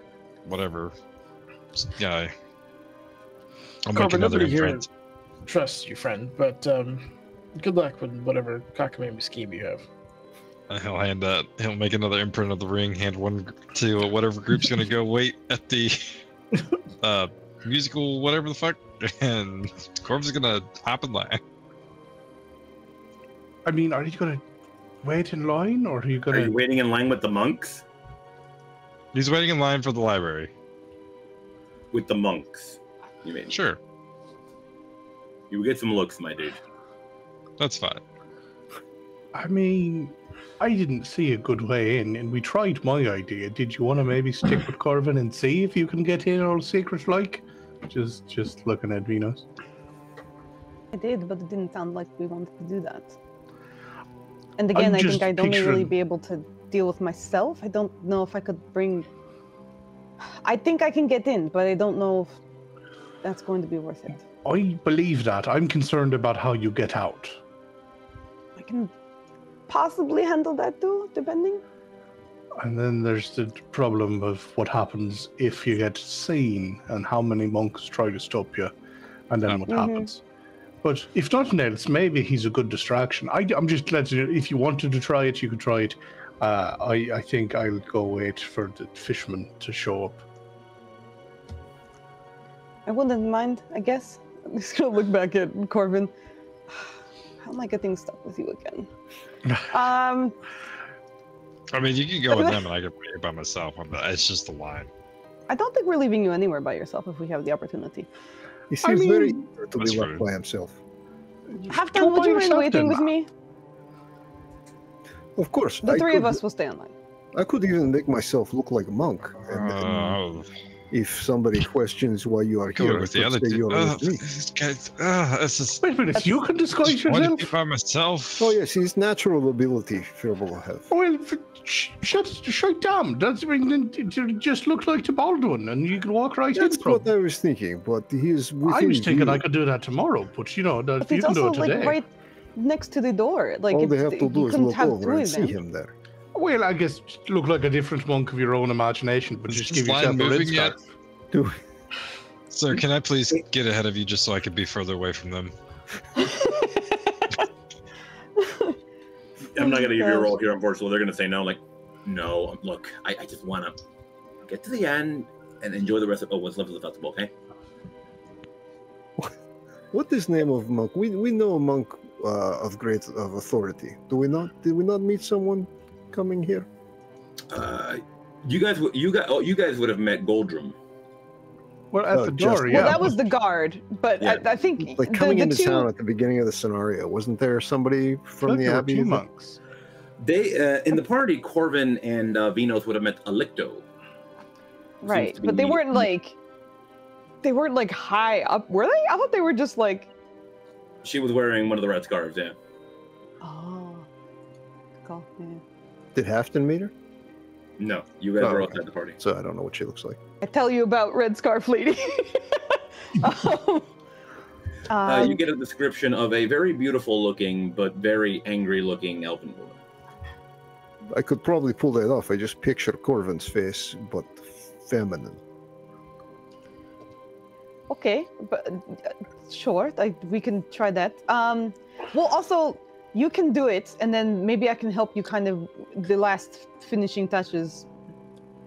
whatever guy. I'll make
Corbin,
another
nobody here
imprint.
trusts you, friend, but good luck with whatever cockamamie scheme you have.
He'll hand that. He'll make another imprint of the ring. Hand one to whatever group's gonna go wait at the musical whatever the fuck, and Corb's gonna hop in line.
I mean, are you gonna wait in line, or are you gonna?
Are you waiting in line with the monks?
He's waiting in line for the library.
With the monks, you mean?
Sure,
You will get some looks, my dude.
that's fine.
I mean, I didn't see a good way in, and we tried my idea. Did you want to maybe stick with Corvin and see if you can get in all secret like? Just looking at Venus.
I did, but it didn't sound like we wanted to do that. And again,
I'm
I think
just
I'd only really
picturing-
be able to deal with myself. I don't know if I could bring... I think I can get in, but I don't know if that's going to be worth it.
I believe that. I'm concerned about how you get out.
I can possibly handle that too, depending.
And then there's the problem of what happens if you get seen and how many monks try to stop you, and then what happens. But if nothing else, maybe he's a good distraction. I'm just letting you, if you wanted to try it, you could try it. I think I'll go wait for the fisherman to show up.
I wouldn't mind, I guess. I'm just gonna look back at Corvin. How am I getting stuck with you again?
I mean, you can go with them, and I can wait by myself. It's just a line.
I don't think we're leaving you anywhere by yourself if we have the opportunity.
He seems very eager to
that's
be left
rude.
by himself.
Halftime, would you mind waiting with me?
Of course.
The three of us will stay online.
I could even make myself look like a monk. And if somebody questions why you are
go
here,
with
I
the other
could say
two.
you are with me.
These guys, this is.
Wait a minute, you can disguise
Just want to
yourself?
be by myself.
Oh yes, his natural ability, Firbolg will have.
Well, shut down. That's mean it just looks like the Baldwin, and you can walk right
That's
in from.
what I was thinking, but he is within
I was thinking
view.
I could do that tomorrow, but you know,
But
you
it's
can do
also
it today.
like right next to the door. Like
All they
it's-
have to do
you
is
couldn't
look
have
over
two
and see
of them.
him there.
Well, I guess look like a different monk of your own imagination, but
Is
just
this
give
line
yourself a
moving
red
yet?
scarf.
Do
Sir, can I please get ahead of you just so I could be further away from them?
I'm not going to give you a roll here, unfortunately. They're going to say no. Like, no, look, I just want to get to the end and enjoy the rest of what's left of the festival, okay?
what is name of monk? We know a monk of great authority. Do we not? Did we not meet someone coming here?
You guys would have met Goldrum.
Well, at the
just-
door,
well,
yeah.
Well, that was the guard, but
Yeah.
I think
Like coming
the
into
two...
town at the beginning of the scenario, wasn't there somebody from
Look,
the
there were
abbey?
two monks.
They in the party, Corvin and Venos would have met Alicto.
Right,
Seems to
but they
be-
weren't like high up, were they? I thought they were just like
She was wearing one of the red scarves, yeah.
Oh. Cool. Yeah.
Did Hafton meet her?
No, you guys were
okay.
outside the party.
So I don't know what she looks like.
I tell you about Red Scarf Lady.
You get a description of a very beautiful looking, but very angry looking elven woman.
I could probably pull that off. I just picture Corvin's face, but feminine.
Okay, but sure, we can try that. Well, also, you can do it, and then maybe I can help you kind of the last finishing touches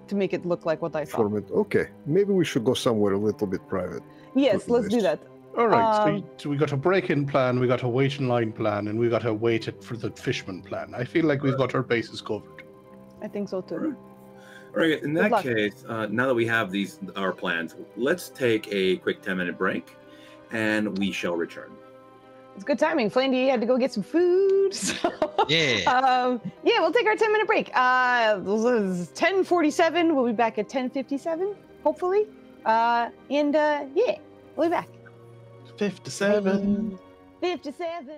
to make it look like what I thought.
Okay, maybe we should go somewhere a little bit private.
Yes, let's do that.
All right, so we got a break-in plan, we got a wait in line plan, and we got a wait for the fishman plan. I feel like we've got our bases covered.
I think so too.
All right, in that case, now that we have our plans, let's take a quick 10-minute break, and we shall return.
It's good timing. Flandy had to go get some food. So,
Yeah.
Yeah, we'll take our 10-minute break. This is 10:47. We'll be back at 10:57, hopefully. Yeah, we'll be back.
57.
57.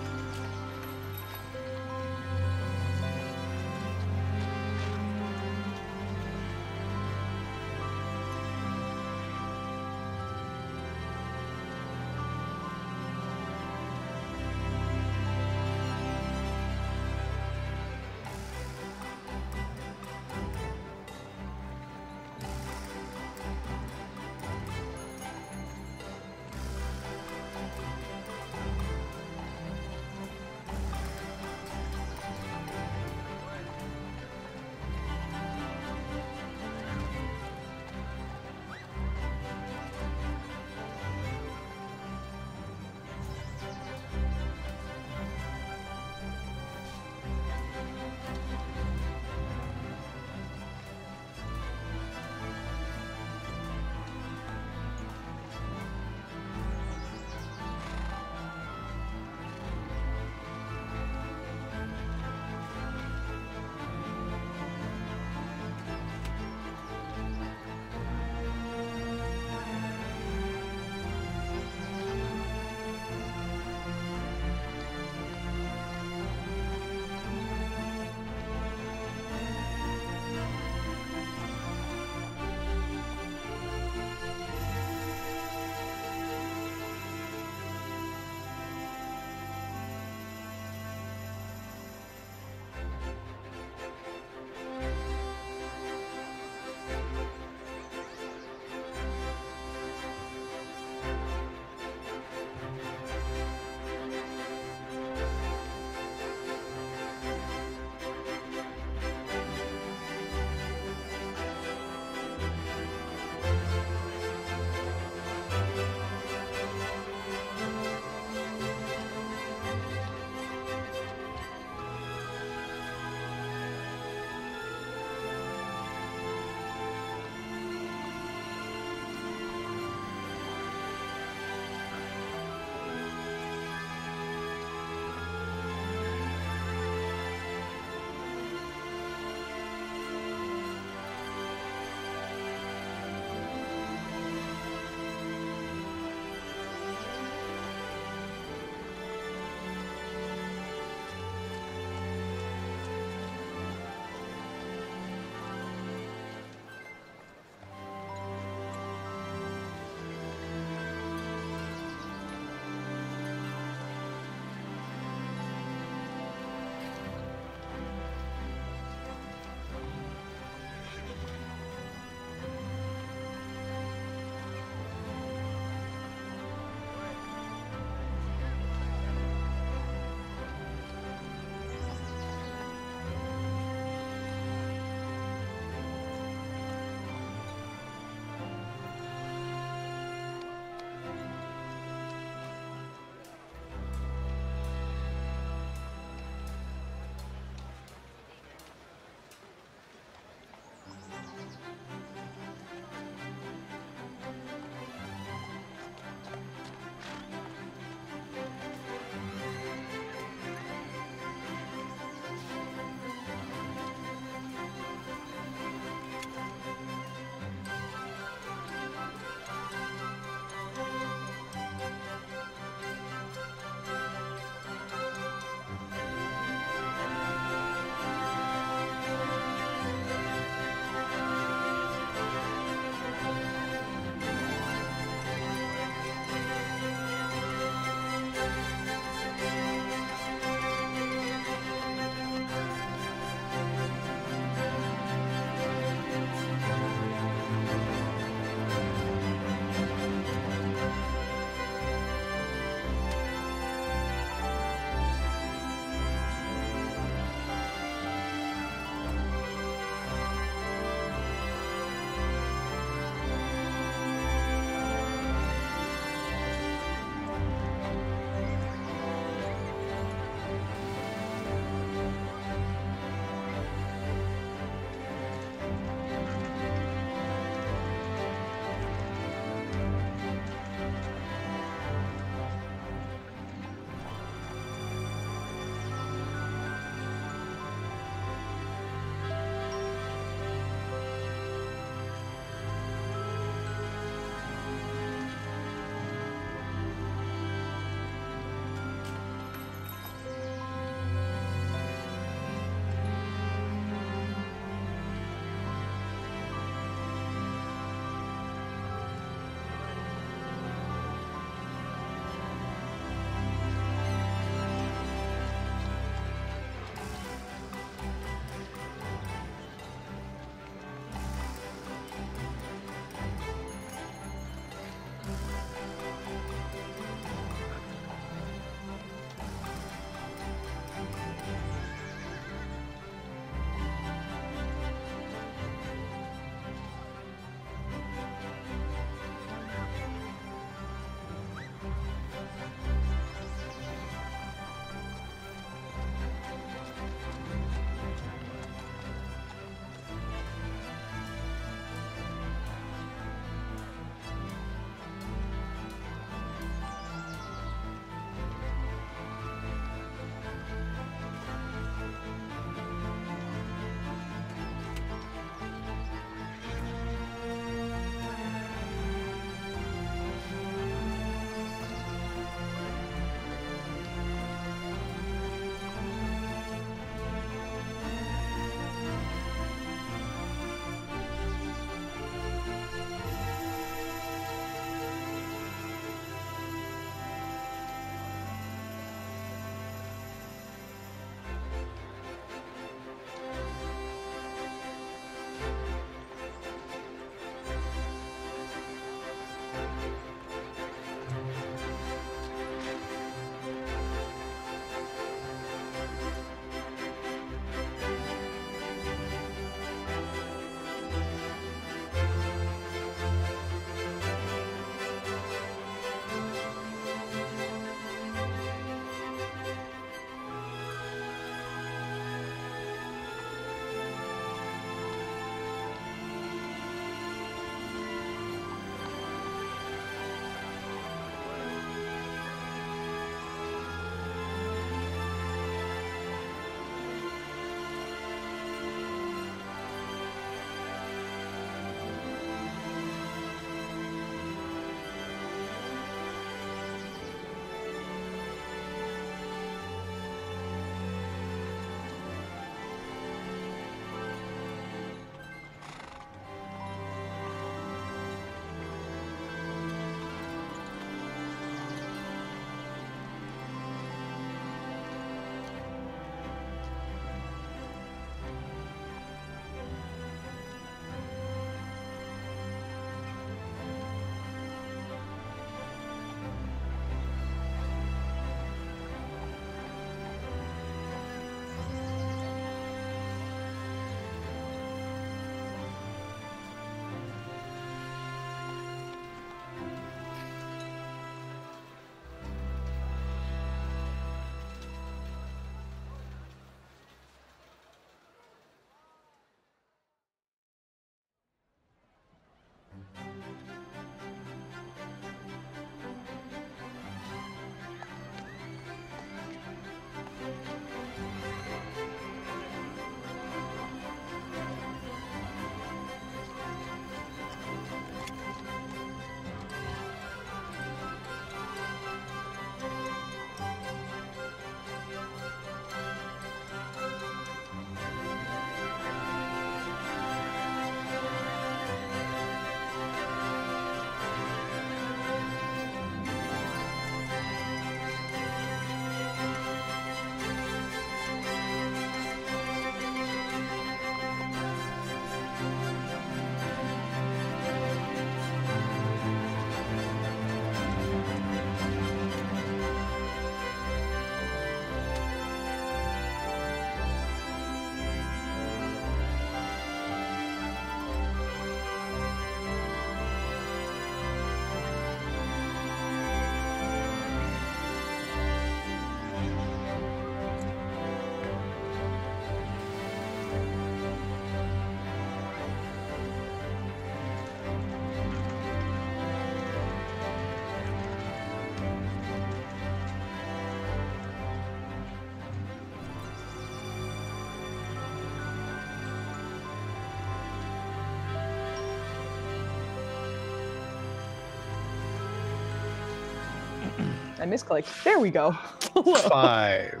I misclicked. There we go.
5.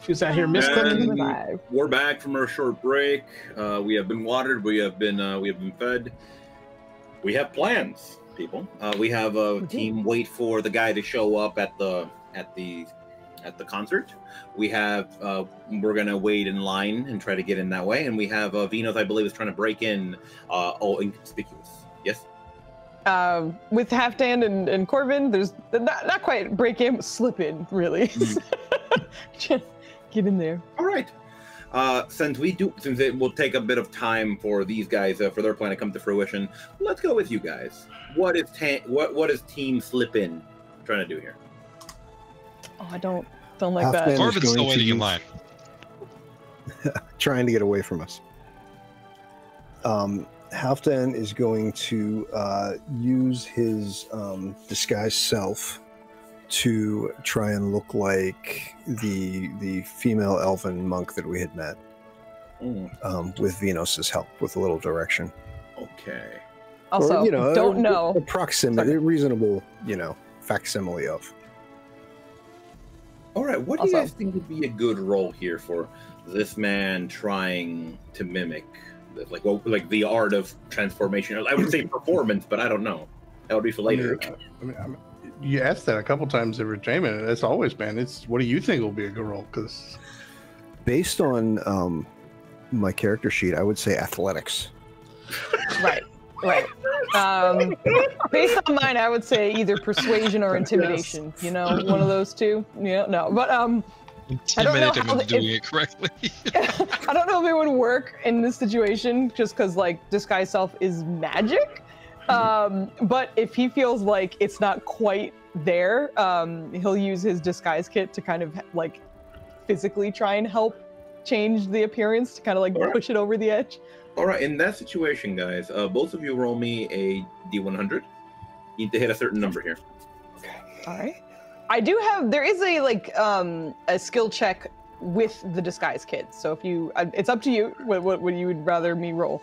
Who's out here misclicking?
And we're back from our short break. We have been watered. We have been fed. We have plans, people. We have a team wait for the guy to show up at the concert. We have we're gonna wait in line and try to get in that way. And we have Venus, I believe, is trying to break in. Inconspicuous. Yes.
With Halfdan and Corbin, there's not quite break in, but slip in, really. Just get in there.
All right. Since it will take a bit of time for these guys for their plan to come to fruition, let's go with you guys. What is Team Slip In trying to do here?
Oh, I don't like that.
Corbin's still waiting in line.
Trying to get away from us. Halfdan is going to use his disguised self to try and look like the female elven monk that we had met, with Venus's help, with a little direction.
Okay.
Also,
or,
don't know.
A proximity, reasonable, facsimile of.
All right. What do you guys think would be a good role here for this man trying to mimic, like the art of transformation? I would say performance, but I don't know. That would be for later.
You asked that a couple times every time, and that's always been. It's what do you think will be a good role? Because
based on my character sheet, I would say athletics.
Right. Based on mine, I would say either persuasion or intimidation. One of those two. Yeah, no, but
intimidate him into doing it correctly.
I don't know if it would work in this situation, just because disguise self is magic. But if he feels like it's not quite there, he'll use his disguise kit to kind of physically try and help change the appearance to kind of push it over the edge.
All right, in that situation, guys, both of you roll me a D100. You need to hit a certain number here.
Okay. All right. I do have. There is a skill check with the disguise kit. So if you, it's up to you what you would rather me roll,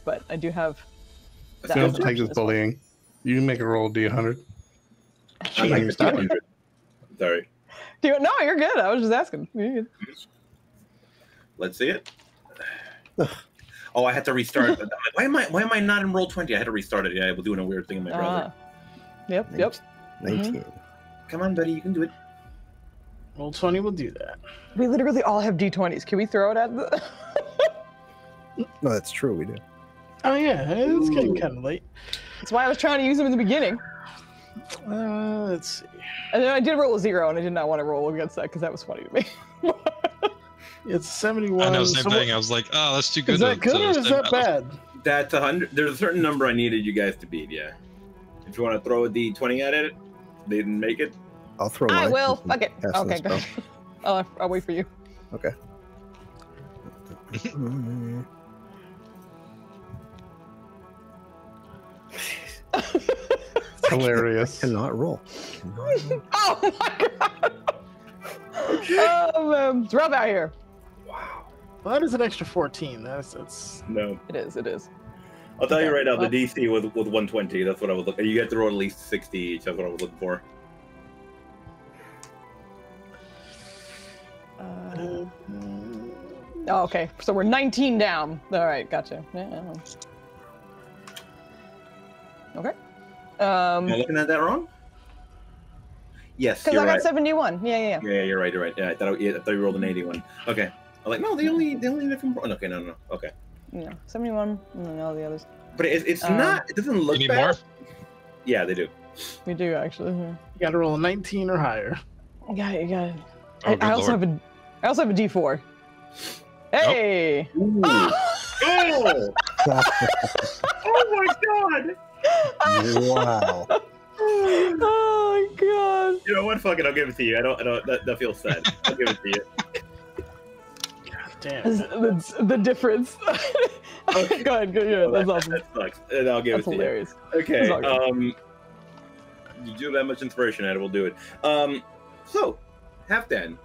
but I do have.
You don't have to take this bullying. You can make a roll D100.
I like D100. Sorry.
No, you're good. I was just asking. You're good.
Let's see it. Oh, I had to restart. Why am I not in roll 20? I had to restart it. Yeah, I was doing a weird thing in my browser.
Yep.
19.
Mm-hmm.
Come on, buddy, you can do it.
Roll 20 will do that.
We literally all have D20s. Can we throw it at the?
No, that's true. We do.
Oh yeah, it's getting kind of late.
That's why I was trying to use them in the beginning.
Let's see.
And then I did roll a 0, and I did not want to roll against that because that was funny to me.
It's 71.
I know, same thing. I was like, oh, that's too good.
Is that good or is that bad?
That's 100. There's a certain number I needed you guys to beat. Yeah. If you want to throw a D20 at it, they didn't make it.
I'll throw.
I will. Okay. Okay. Go. I'll wait for you.
Okay.
Hilarious.
Cannot roll.
Oh my god. Oh man, it's rough out here.
Wow.
Well, that is an extra 14. That's
No.
It is.
I'll tell you right now, the DC was 120. That's what I was looking. You get to roll at least 60 each. That's what I was looking for.
Oh, okay. So we're 19 down. All right, gotcha. Yeah. Okay.
Am I looking at that wrong? Yes,
because
you're
I got
right.
71. Yeah.
Yeah, you're right. You're right. Yeah, I thought you rolled an 81. Okay. I'm like, no, they only different. Okay, no. Okay.
Yeah, 71, and then all the others.
But it's not. It doesn't look
You need
bad.
more?
Yeah, they do.
We do actually. Yeah.
you got to roll a 19 or higher.
You got it.
Oh,
I also have a D4. Hey!
Ooh. Oh! Oh my god!
Wow.
Oh my god!
You know what? Fuck it. I'll give it to you. I don't. That feels sad. I'll give it to you.
God damn.
That's the difference.
Okay.
Go ahead. Yeah, that's awesome.
That sucks. And I'll give
That's
it to
hilarious.
you. Okay.
That's all
You do have that much inspiration, Ed. We'll do it. So, Halfdan,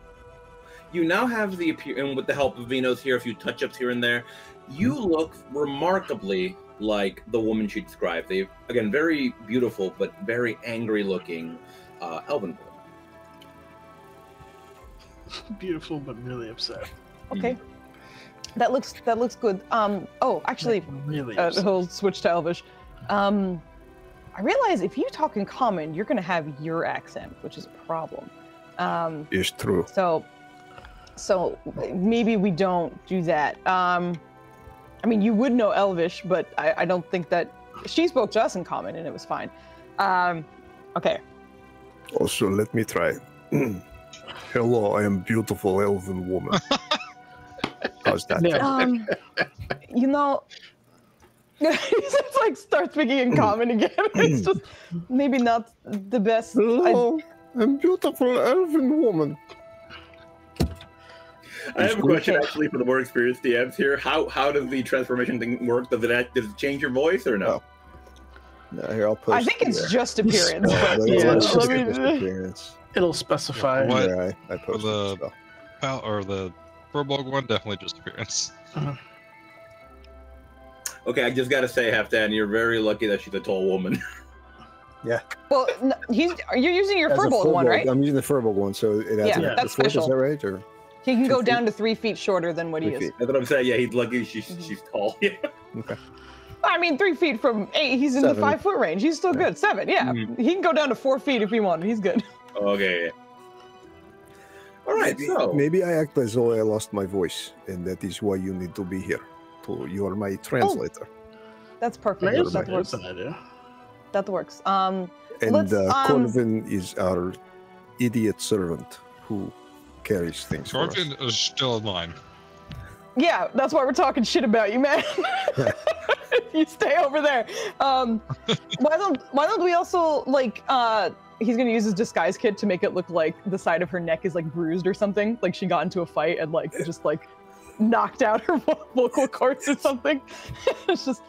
you now have the and with the help of Venus here, a few touch-ups here and there, you look remarkably like the woman she described. They, again, very beautiful but very angry-looking elven woman.
Beautiful, but really upset.
Okay. That looks good. Oh, actually,
Really
he'll switch to Elvish. I realize if you talk in common, you're gonna have your accent, which is a problem.
It's true.
So maybe we don't do that. I mean, you would know Elvish, but I don't think that she spoke to us in common, and it was fine. Okay.
Also, let me try. Hello, I am beautiful elven woman. How's that?
You know, he just like starts speaking in common again. It's just maybe not the best.
Hello, I'm beautiful elven woman.
I have a question actually for the more experienced DMs here. How does the transformation thing work? Does it change your voice or no?
No, here I'll post.
I think it's just appearance.
But
Yeah,
it's just
let me-
appearance.
It'll specify.
What?
Yeah, I posted
the-
it, so.
Or the Furbolg one, definitely just appearance.
Okay, I just gotta say, Halfdan, you're very lucky that she's a tall woman.
Well, no, you're using your
As a
Furbolg one, right?
I'm using the Furbolg one, so it adds
Yeah,
an
that's
extra foot,
special.
Is that right? Or
He can
2
go
feet?
down to 3 feet shorter than what he
3
is.
feet.
That's what I'm saying. Yeah, he's lucky she's tall. Yeah.
Okay.
I mean, 3 feet from 8, he's in the
7.
5 foot range. He's still good. 7, yeah. He can go down to 4 feet if he wanted. He's good.
Okay. All right.
Maybe I act as though I lost my voice, and that is why you need to be here. You are my translator.
That's perfect.
There's
That works.
an idea.
That works.
And
let's,
Corvin is our idiot servant who carries things for us.
Corvin is still in line.
Yeah, that's why we're talking shit about you, man. You stay over there. Why don't we also like he's gonna use his disguise kit to make it look like the side of her neck is like bruised or something, like she got into a fight and like just like knocked out her vocal cords or something. It's just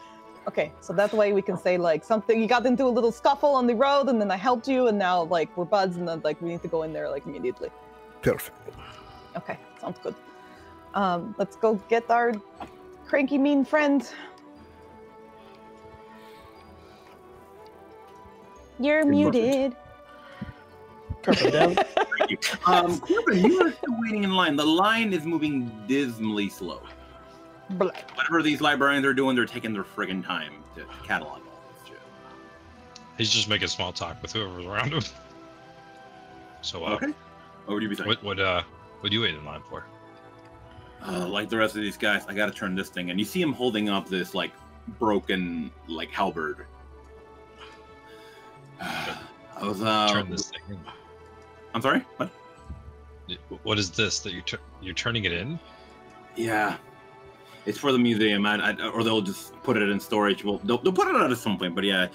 okay. So that way we can say like something. You got into a little scuffle on the road, and then I helped you, and now like we're buds, and then like we need to go in there like immediately.
Perfect.
Okay, sounds good. Let's go get our cranky mean friend. You're muted.
Corbin, you are still waiting in line. The line is moving dismally slow. Whatever these librarians are doing, they're taking their friggin' time to catalog all this shit.
He's just making small talk with whoever's around him. So,
Okay. What would you be saying?
what you wait in line for?
Like the rest of these guys, I gotta turn this thing. And you see him holding up this, like, broken, like, halberd. I was,
Turn this thing in.
I'm sorry? What?
What is this that you're turning it in?
Yeah. It's for the museum, or they'll just put it in storage. Well, they'll put it out at some point, but yeah.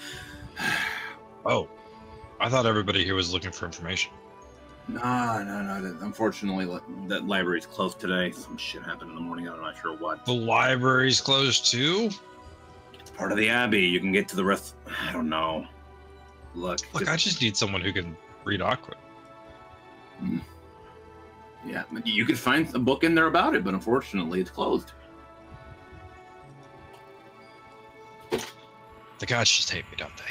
Oh, I thought everybody here was looking for information.
No. Unfortunately, that library's closed today. Some shit happened in the morning. I'm not sure what.
The library's closed too?
It's part of the abbey. You can get to the rest. I don't know. Look,
I just need someone who can read Aqua.
Yeah, you could find a book in there about it, but unfortunately, it's closed.
The gods just hate me, don't they?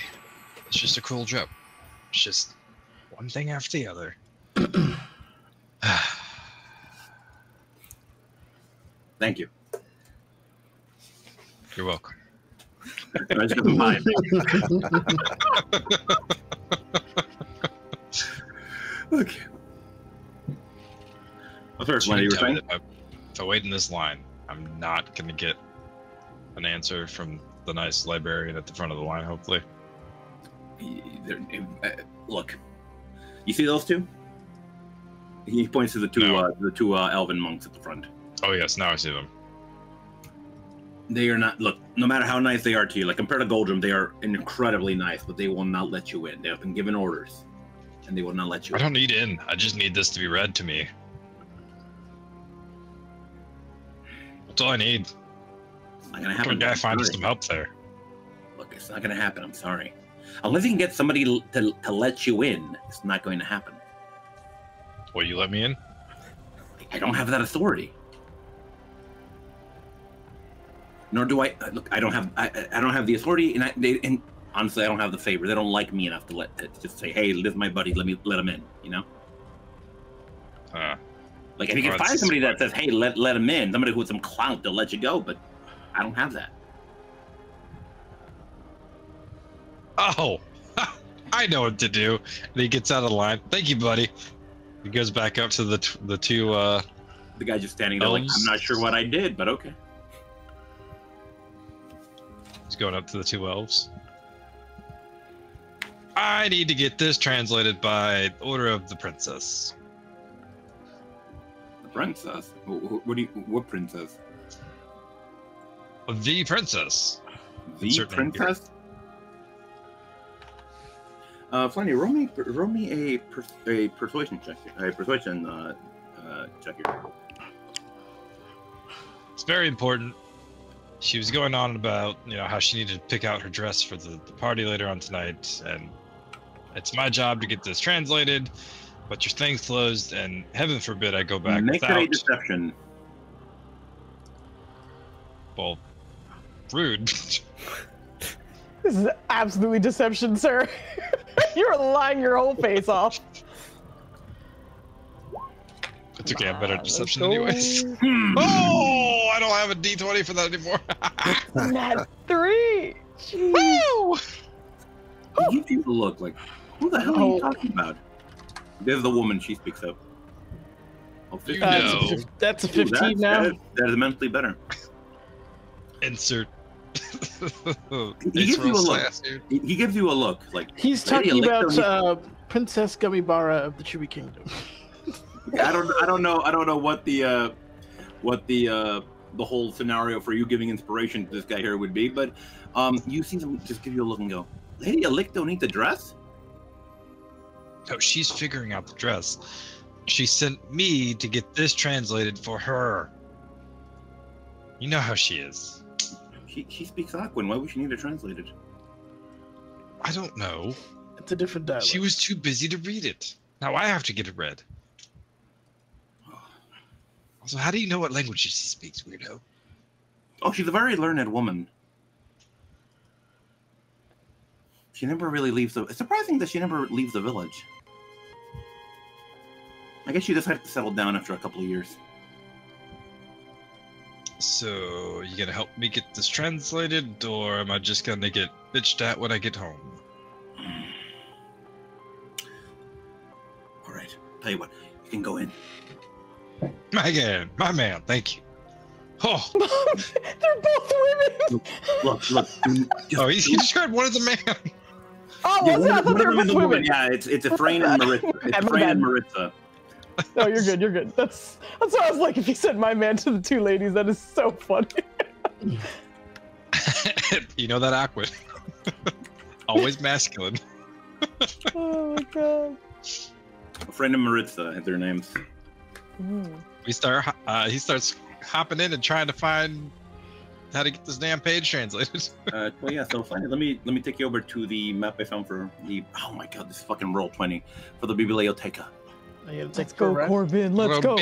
It's just a cruel joke. It's just one thing after the other.
Thank you.
You're welcome.
I just got some pie. Okay. First, what you were
Tell me
saying?
that if I wait in this line, I'm not going to get an answer from the nice librarian at the front of the line, hopefully.
Look, you see those two? He points to the two elven monks at the front.
Oh yes, now I see them.
They are not. Look, no matter how nice they are to you, like compared to Goldrum, they are incredibly nice, but they will not let you in. They have been given orders, and they will not let you
I
in.
don't need in. I just need this to be read to me. That's all I need.
It's not gonna
Can a
happen.
guy
I'm
find us
sorry.
some help there?
Look, it's not gonna happen. I'm sorry. Unless you can get somebody to let you in, it's not going to happen.
Will you let me in?
I don't have that authority. Nor do I. Look, I don't have the authority, and honestly, I don't have the favor. They don't like me enough to just say, "Hey, this is my buddy. Let him in." You know. Like, if you can find somebody that says, hey, let him in, somebody with some clout, they'll let you go, but I don't have that.
Oh, I know what to do. And he gets out of line. Thank you, buddy. He goes back up to the two.
The guy just standing there, like, I'm not sure what I did, but okay.
He's going up to the two elves. I need to get this translated by order of the princess.
The princess? What princess?
The princess.
The princess? Flanny, roll me a persuasion check. A persuasion check here.
It's very important. She was going on about, how she needed to pick out her dress for the party later on tonight, and it's my job to get this translated, but your thing's closed, and heaven forbid I go back
Make
without.
it a deception.
Well, rude.
This is absolutely deception, sir. You're lying your whole face off.
It's okay, I'm better at deception anyways. Oh, I don't have a D20 for that anymore.
Nat 3.
Woo!
He gives you a look like, who the hell are you talking about? There's the woman, she speaks up. Oh,
that's a 15 now.
That is immensely better.
Insert.
He gives you a look. He gives you a look like
he's talking about Princess Gummibara of the Chewy Kingdom.
I don't know what the whole scenario for you giving inspiration to this guy here would be, but you see them just give you a look and go, Lady Alick don't need the dress?
No, she's figuring out the dress. She sent me to get this translated for her. You know how she is.
She speaks Aquan. Why would she need it translated?
I don't know.
It's a different dialect.
She was too busy to read it. Now I have to get it read. Also, how do you know what languages she speaks, weirdo?
Oh, she's a very learned woman. She never really leaves it's surprising that she never leaves the village. I guess she decided to settle down after a couple of years.
So, you gonna help me get this translated, or am I just gonna get bitched at when I get home?
Alright, tell you what, you can go in.
My man, thank you. Oh,
they're both women.
Look.
He described one as a man.
Oh, yeah, I thought they were both women.
Yeah, it's Efrain and Maritza. It's Efrain and Maritza.
No, you're good. You're good. That's what I was like. If you said my man to the two ladies, that is so funny.
You know that awkward. Always masculine.
Oh my god.
Efrain and Maritza had their names.
He starts hopping in and trying to find how to get this damn page translated.
Well, yeah. So finally, let me take you over to the map I found for the. Oh my god, this fucking roll-20 for the Biblioteca.
Let's go, Corbin. Let's go.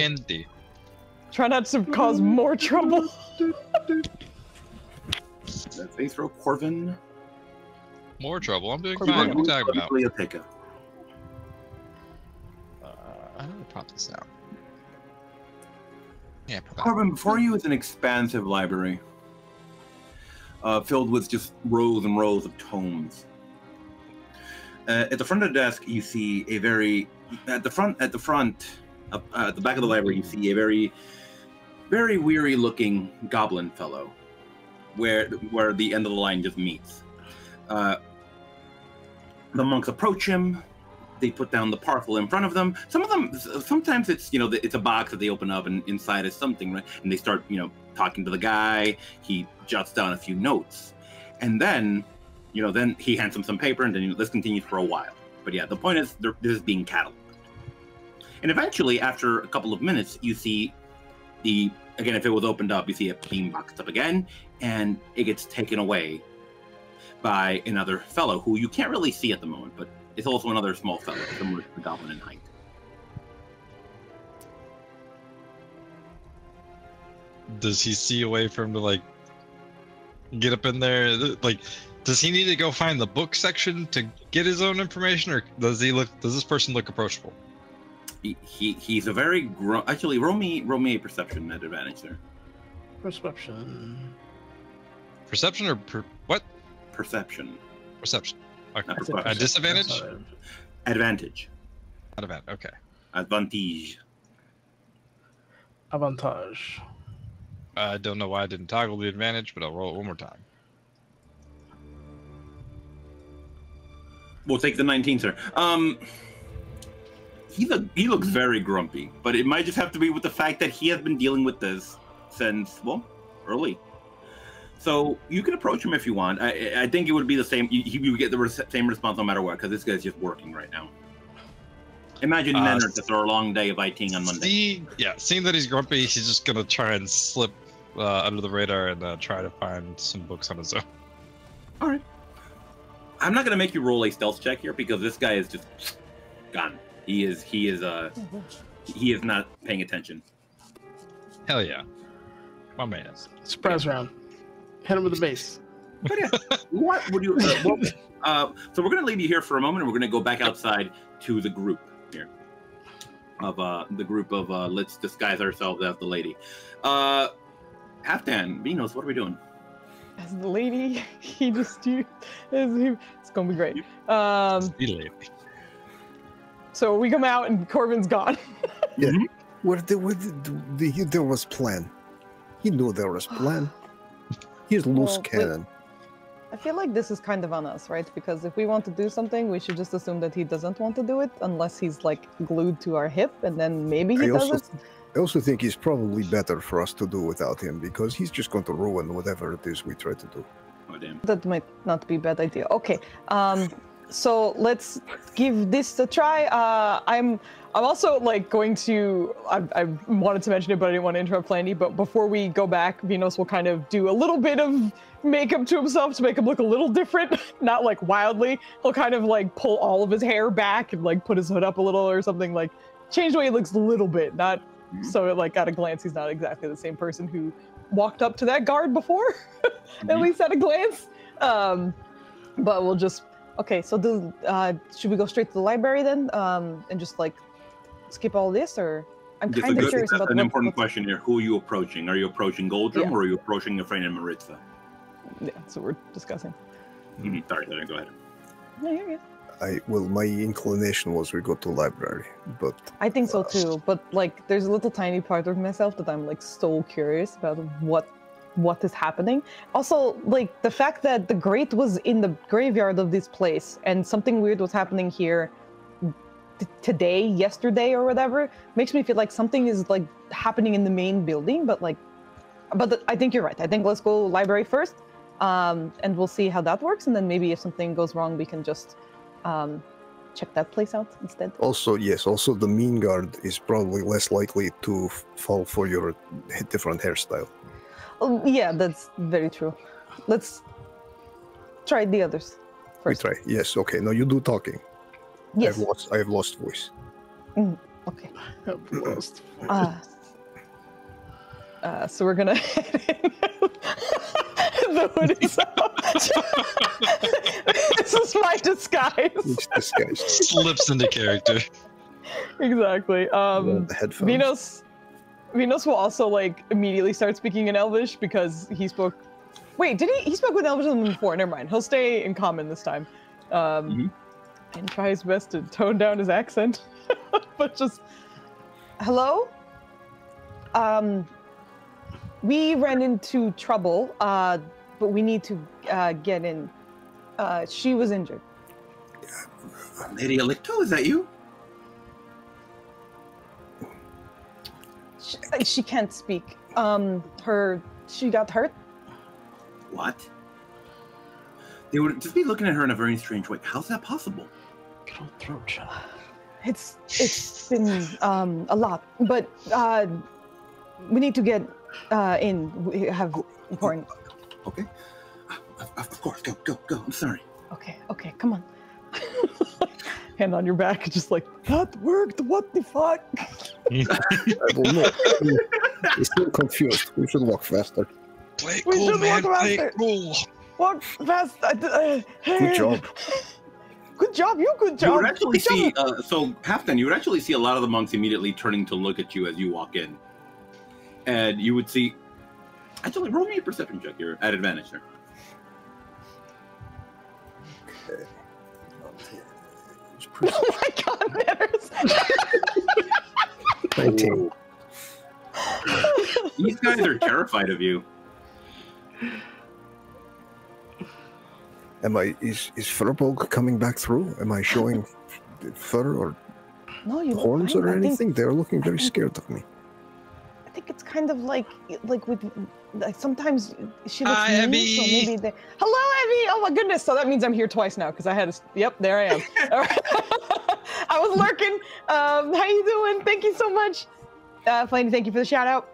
Try not to cause more trouble.
That's Aesril, Corvin.
More trouble? I'm doing fine. What are you talking about?
Biblioteca.
I'm gonna pop this out. Yeah,
Corvin, before you is an expansive library filled with just rows and rows of tomes. At the front of the desk, you see a very at the back of the library, you see a very, very weary-looking goblin fellow, where the end of the line just meets. The monks approach him. They put down the parcel in front of them. Sometimes it's it's a box that they open up and inside is something, right? And they start talking to the guy. He jots down a few notes, and then he hands him some paper, and then this continues for a while. But yeah, the point is this is being cataloged. And eventually, after a couple of minutes, you see again, if it was opened up, you see it being boxed up again, and it gets taken away by another fellow who you can't really see at the moment, but it's also another small fellow, similar to the goblin in height.
Does he see a way for him to get up in there? Does he need to go find the book section to get his own information, or does this person look approachable?
He's a very actually roll me a perception at advantage there.
Perception.
Perception or what?
Perception.
Perception. Okay.
Not perception.
Disadvantage?
Advantage.
Not advantage. Okay.
Advantage.
Avantage.
I don't know why I didn't toggle the advantage, but I'll roll it one more time.
We'll take the 19, sir. He looks very grumpy, but it might just have to be with the fact that he has been dealing with this since, well, early. So you can approach him if you want. I think it would be the same. You would get the same response no matter what, because this guy's just working right now. Imagine Nenner after a long day of ITing on Monday.
Seeing that he's grumpy, he's just gonna try and slip under the radar and try to find some books on his own.
All right. I'm not gonna make you roll a stealth check here because this guy is just gone. He is not paying attention.
Hell yeah, my man.
Surprise round. Hit him with the base.
What would you? So we're gonna leave you here for a moment, and we're gonna go back outside to the group here of let's disguise ourselves as the lady. Halfdan, Venus, what are we doing?
As the lady, it's gonna be great. So we come out and Corbin's gone.
Yeah. There was plan. He knew there was plan. He's loose cannon.
I feel like this is kind of on us, right? Because if we want to do something, we should just assume that he doesn't want to do it unless he's like glued to our hip, and then maybe he does it.
I also think it's probably better for us to do without him because he's just going to ruin whatever it is we try to do.
Oh damn.
That might not be a bad idea. Okay. So let's give this a try. I'm also like going to. I wanted to mention it, but I didn't want to interrupt Landy. But before we go back, Venus will kind of do a little bit of makeup to himself to make him look a little different, not like wildly. He'll kind of like pull all of his hair back and like put his hood up a little or something, like change the way he looks a little bit. Not so like at a glance he's not exactly the same person who walked up to that guard before, at least at a glance. But we'll just. Okay, so should we go straight to the library then, and just like skip all this, or I'm kind of curious about
an important question here. Who are you approaching? Are you approaching Goldrum or are you approaching your friend in Maritza?
Yeah, so we're discussing.
Sorry, go ahead.
No, you're good.
My inclination was we go to the library, but
I think so too. But like, there's a little tiny part of myself that I'm like so curious about what is happening. Also, like the fact that the grate was in the graveyard of this place and something weird was happening here yesterday or whatever, makes me feel like something is like happening in the main building. But I think you're right. I think let's go library first, and we'll see how that works. And then maybe if something goes wrong, we can just check that place out instead.
Also, the mean guard is probably less likely to fall for your different hairstyle.
Oh, yeah, that's very true. Let's try the others first.
We try. Yes. Okay. Now you do talking.
Yes.
I have lost voice.
Okay.
I've lost voice.
So we're gonna head in. The hood is out. This is my disguise.
It's disguise.
Slips into character.
Exactly.
The headphones.
Venus will also like immediately start speaking in Elvish because he spoke. Wait, did he? He spoke with Elvish before. Never mind. He'll stay in Common this time, and try his best to tone down his accent. But just, hello. We ran into trouble, but we need to get in. She was injured.
Lady Alicto, is that you?
She can't speak. She got hurt.
What? They would just be looking at her in a very strange way. How's that possible?
Throat shot.
It's been a lot, but we need to get in. We have important.
Okay. Of course. Go. I'm sorry.
Okay. Come on. Hand on your back, just like that worked. What the fuck?
I don't know. He's still confused. We should walk faster.
Play cool, man. Play cool.
Walk fast.
Good job.
Good job, good job.
You would actually
Good job.
see, so Halfdan, you would actually see a lot of the monks immediately turning to look at you as you walk in. And you would see, actually, roll me a perception check. You're at advantage there.
Oh my god, Manners.
19.
These guys are terrified of you.
Is Furbolg coming back through? Am I showing fur or
No, you look
horns
fine.
or
I think-
anything? They're looking very scared of me.
I think it's kind of like with like sometimes she looks
Hi,
mean,
Abby.
so maybe they. Hello, Abby. Oh my goodness. So that means I'm here twice now because I had. Yep, there I am. All right. I was lurking. How you doing? Thank you so much, Flaney. Thank you for the shout out.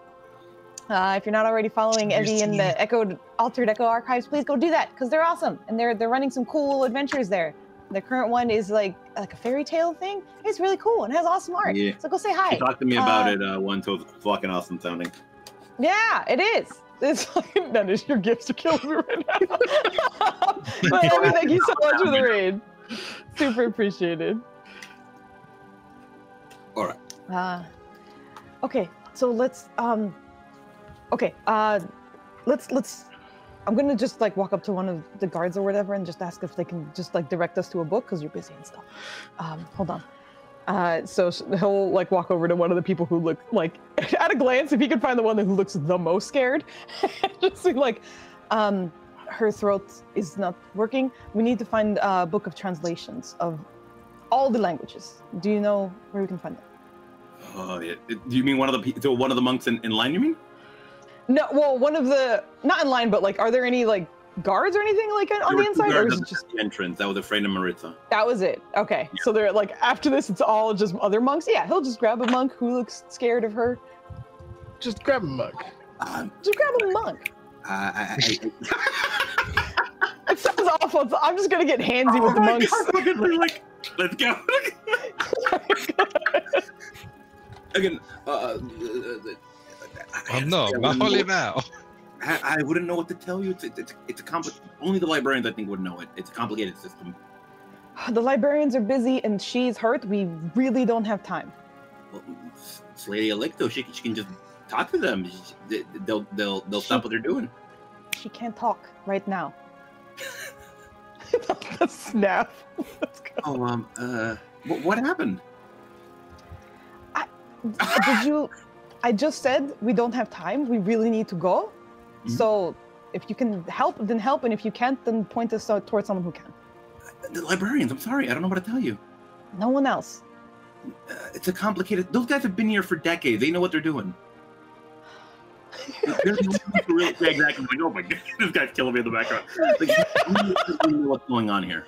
If you're not already following Evie in the Altered Echo archives, please go do that because they're awesome and they're running some cool adventures there. The current one is like a fairy tale thing. It's really cool and has awesome art.
Yeah.
So go say hi.
She talked to me about it once. It was fucking awesome sounding.
Yeah, it is. It's fucking that is your gifts are killing me right now. But Abby, thank you so much for the raid. Super appreciated.
All right.
Okay, so let's let's I'm gonna just like walk up to one of the guards or whatever and just ask if they can just like direct us to a book because you're busy and stuff. Hold on. So he'll like walk over to one of the people who look like at a glance if he could find the one who looks the most scared. Just be like, her throat is not working. We need to find a book of translations of all the languages. Do you know where we can find them?
Oh, yeah. Do you mean one of the monks in line? You mean?
No, well, one of the not in line, but like, are there any like guards or anything like on the inside, or is it just
the entrance? That was a friend of Maritza.
that was it? Okay,
Yeah.
so they're like after this, it's all just other monks. Yeah, he'll just grab a monk who looks scared of her.
Just grab a mug.
Just grab a monk. It sounds awful. I'm just gonna get handsy with the monks.
God, like, let's go. Again,
Oh no, Maholi now.
I wouldn't know what to tell you. It's a only the librarians I think would know it. It's a complicated system.
The librarians are busy and she's hurt. We really don't have time.
Well, it's Lady Electo. She can just talk to them. They'll stop what they're doing.
She can't talk right now. Snap.
Oh, what happened?
Did you? I just said we don't have time. We really need to go. Mm-hmm. So if you can help, then help, and if you can't, then point us towards someone who can.
The librarians. I'm sorry. I don't know what to tell you.
No one else.
It's a complicated. Those guys have been here for decades. They know what they're doing. They're the only people really, yeah, exactly. Like, oh my god, this guy's killing me in the background. Like, you know what's going on here.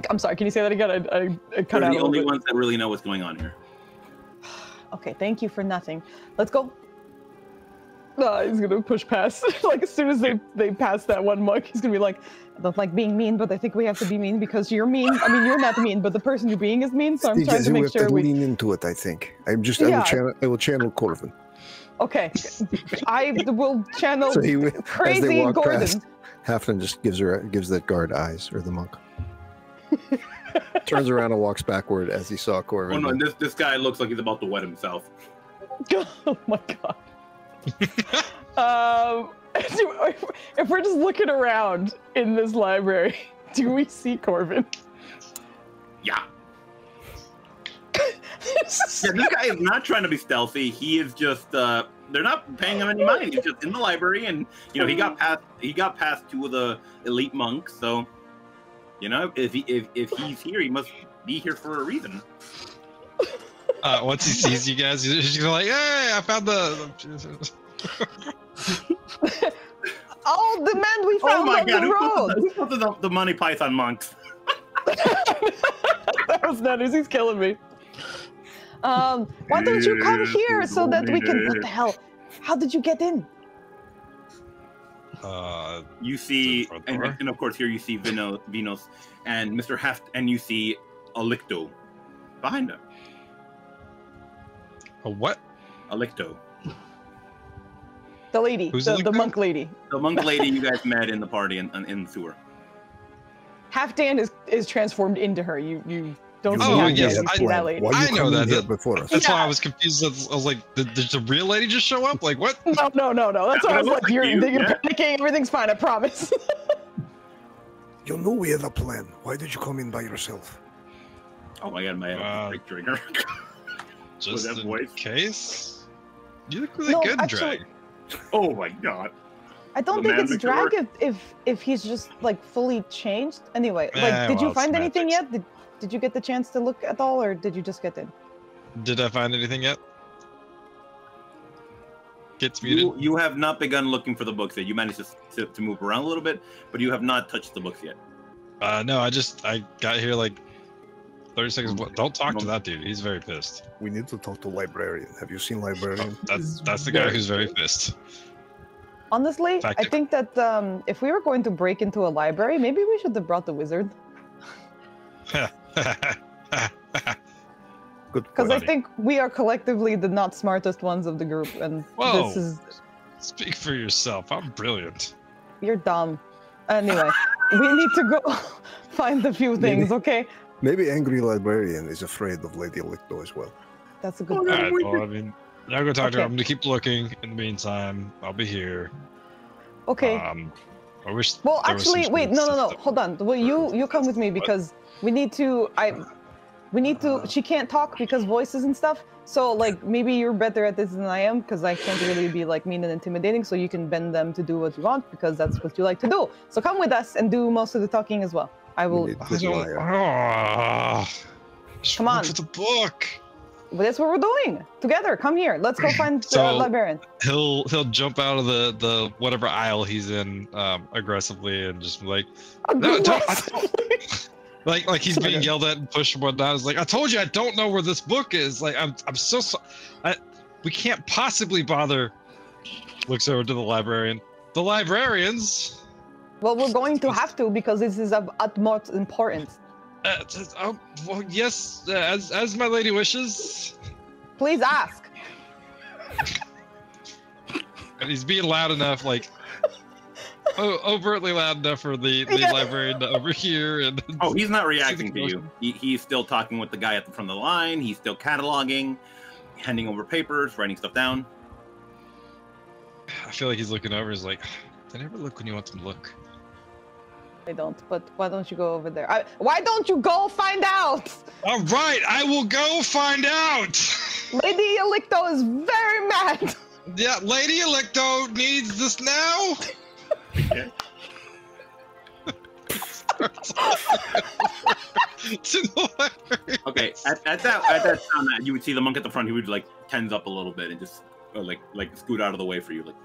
I'm sorry. Can you say that again? I cut
They're
out
the
a
only
bit.
ones that really know what's going on here.
Okay, thank you for nothing. Let's go. He's gonna push past. Like as soon as they pass that one monk, he's gonna be like, I don't like being mean, but I think we have to be mean because you're mean. I mean, you're not mean, but the person you're being is mean. So I'm trying to make sure
we lean into it. I think I will channel Corvin.
Okay, I will channel
So
crazy
as they walk
Gordon.
past, Halfdan just gives that guard eyes, or the monk. Turns around and walks backward as he saw Corvin.
Oh no, this guy looks like he's about to wet himself.
Oh my god. If we're just looking around in this library, do we see Corvin?
Yeah. Yeah, this guy is not trying to be stealthy. He is just they're not paying him any mind. He's just in the library, and you know he got past two of the elite monks. So, you know, if he's here, he must be here for a reason.
Once he sees you guys, he's just like, "Hey, I found the."
Oh, the man we found on the road.
Who put the Monty Python monks?
That was nuts. He's killing me. Why don't you come here so that we can? What the hell? How did you get in?
You see, and of course here you see Vinos and Mr. Heft, and you see Alicto behind him.
A what?
Alicto.
The lady,
Who's
the monk lady.
The monk lady you guys met in the party in the sewer.
Half Dan is transformed into her. You don't see
Oh,
half
yes,
Dan. You see that lady.
I know that.
Before us?
That's why I was confused. I was like, did the real lady just show up? Like, what?
No. That's why I was like, you're
yeah.
panicking. Everything's fine. I promise.
You know we had a plan. Why did you come in by yourself?
Oh my god, my picturing her.
Just
that
in
voice?
case? You look really
No,
good,
actually-
Drag.
Oh my god.
I don't
The
think it's
magic
drag if he's just like fully changed. Anyway, like, did
well,
you
it's
find anything
magic.
yet? Did you get the chance to look at all, or did you just get in?
Did I find anything yet? Gets muted.
You have not begun looking for the books yet. You managed to move around a little bit, but you have not touched the books yet.
No, I got here like 30 seconds. Don't talk to that dude. He's very pissed.
We need to talk to librarian. Have you seen librarian?
That's the guy who's very pissed.
Honestly, I think that if we were going to break into a library, maybe we should have brought the wizard.
Good.
Because I think we are collectively the not smartest ones of the group, and
Whoa.
this is.
Speak for yourself. I'm brilliant.
You're dumb. Anyway, we need to go find a few things, okay?
Maybe angry librarian is afraid of Lady Electo as well.
That's a good
All
point.
right, well, I mean, I'll go talk to her.
Okay.
I'm gonna keep looking. In the meantime, I'll be here.
Okay.
I wish.
Well,
there was
actually,
some
wait, no,
stuff.
hold on. Well, you come with me because we need to. She can't talk because voices and stuff. So like maybe you're better at this than I am because I can't really be like mean and intimidating. So you can bend them to do what you want because that's what you like to do. So come with us and do most of the talking as well. I will.
I don't.
Come on.
For the book.
Well, that's what we're doing together. Come here. Let's go find the
So-
librarian.
He'll jump out of the whatever aisle he's in aggressively and just be like, no, like he's being yelled at and pushed and whatnot. It's like, I told you I don't know where this book is. Like I'm so we can't possibly bother. Looks over to the librarian. The librarians.
Well, we're going to have to because this is of utmost importance.
Well, yes, as my lady wishes.
Please ask.
And he's being loud enough, like overtly loud enough for the librarian to overhear. And
oh, he's not reacting to you. He's still talking with the guy at the front of the line. He's still cataloging, handing over papers, writing stuff down.
I feel like he's looking over. He's like, they never look when you want them to look.
They don't, but why don't you go over there? Why don't you go find out?
All right, I will go find out.
Lady Electo is very mad.
Yeah, Lady Electo needs this now.
Okay, at that sound, you would see the monk at the front. He would like tense up a little bit and just like scoot out of the way for you. Like,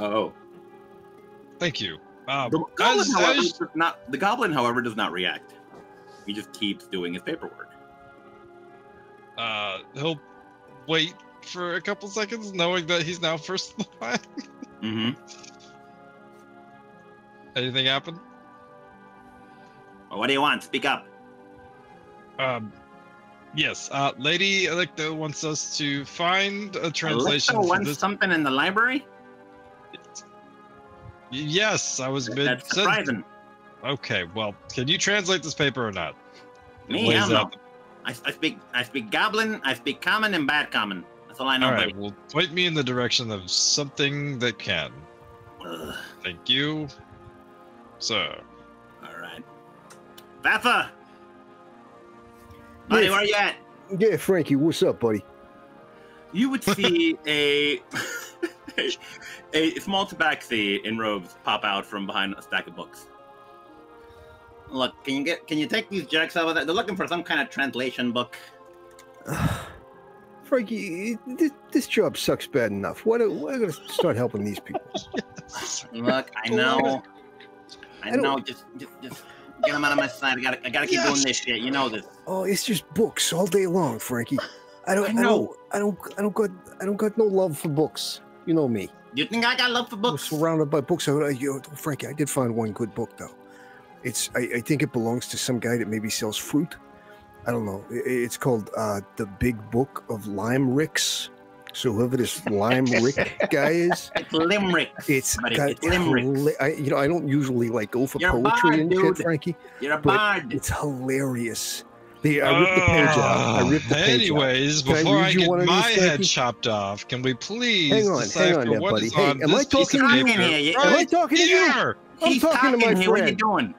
oh.
Thank you.
The goblin, however, does not react. He just keeps doing his paperwork.
He'll wait for a couple seconds, knowing that he's now first in the line.
Mm-hmm.
Anything happen?
Well, what do you want? Speak up.
Yes. Lady Electo wants us to find a translation.
Electo
for
wants
this.
something in the library?
Yes, I was
That's surprising.
Okay, well, can you translate this paper or not?
Me, I don't know. I speak goblin, I speak common and bad common. That's all I know.
All right,
buddy.
well, point me in the direction of something that can.
Ugh.
Thank you, sir.
All right. Baffa! Buddy, where are you at?
Yeah, Frankie, what's up, buddy?
You would see a small tabaxi in robes pop out from behind a stack of books. Look, can you take these jerks over there? They're looking for some kind of translation book.
Frankie, this job sucks bad enough. Why do I gotta start helping these people?
Look, I know. Just get them out of my sight. I gotta keep doing this shit. You know this.
Oh, it's just books all day long, Frankie. I don't got no love for books. You know me.
You think I got love for books?
I'm surrounded by books. Frankie, I did find one good book though. I think it belongs to some guy that maybe sells fruit. I don't know. It's called The Big Book of Lime Ricks. So whoever this Lime Rick guy is,
It's Limerick.
it's
buddy.
got
It's Limerick.
I don't usually like go for
You're a
poetry
bard,
and
dude.
shit, Frankie.
You're a
But
bard.
it's hilarious. I ripped the page out. I ripped the page
Anyways,
out. Can
before I
read you
get
one of
my
these,
head
Frankie?
chopped off, can we please
Hang on
decipher
there,
what
buddy.
is
Hey,
on
am I
this piece
talking
of
to you?
paper?
Am
Am I
Right
talking to you?
here?
I'm
He's
talking to my
here. What are you
friend.
doing?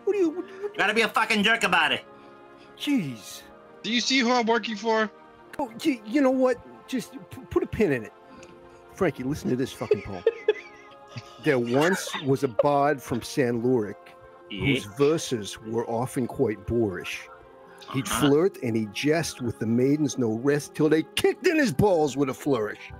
What do you?
You gotta be a fucking jerk about it.
Jeez.
Do you see who I'm working for?
Oh, you know what? Just put a pin in it. Frankie, listen to this fucking poem. There once was a bard from San Lourich whose verses were often quite boorish. He'd flirt and he'd jest with the maidens no rest till they kicked in his balls with a flourish.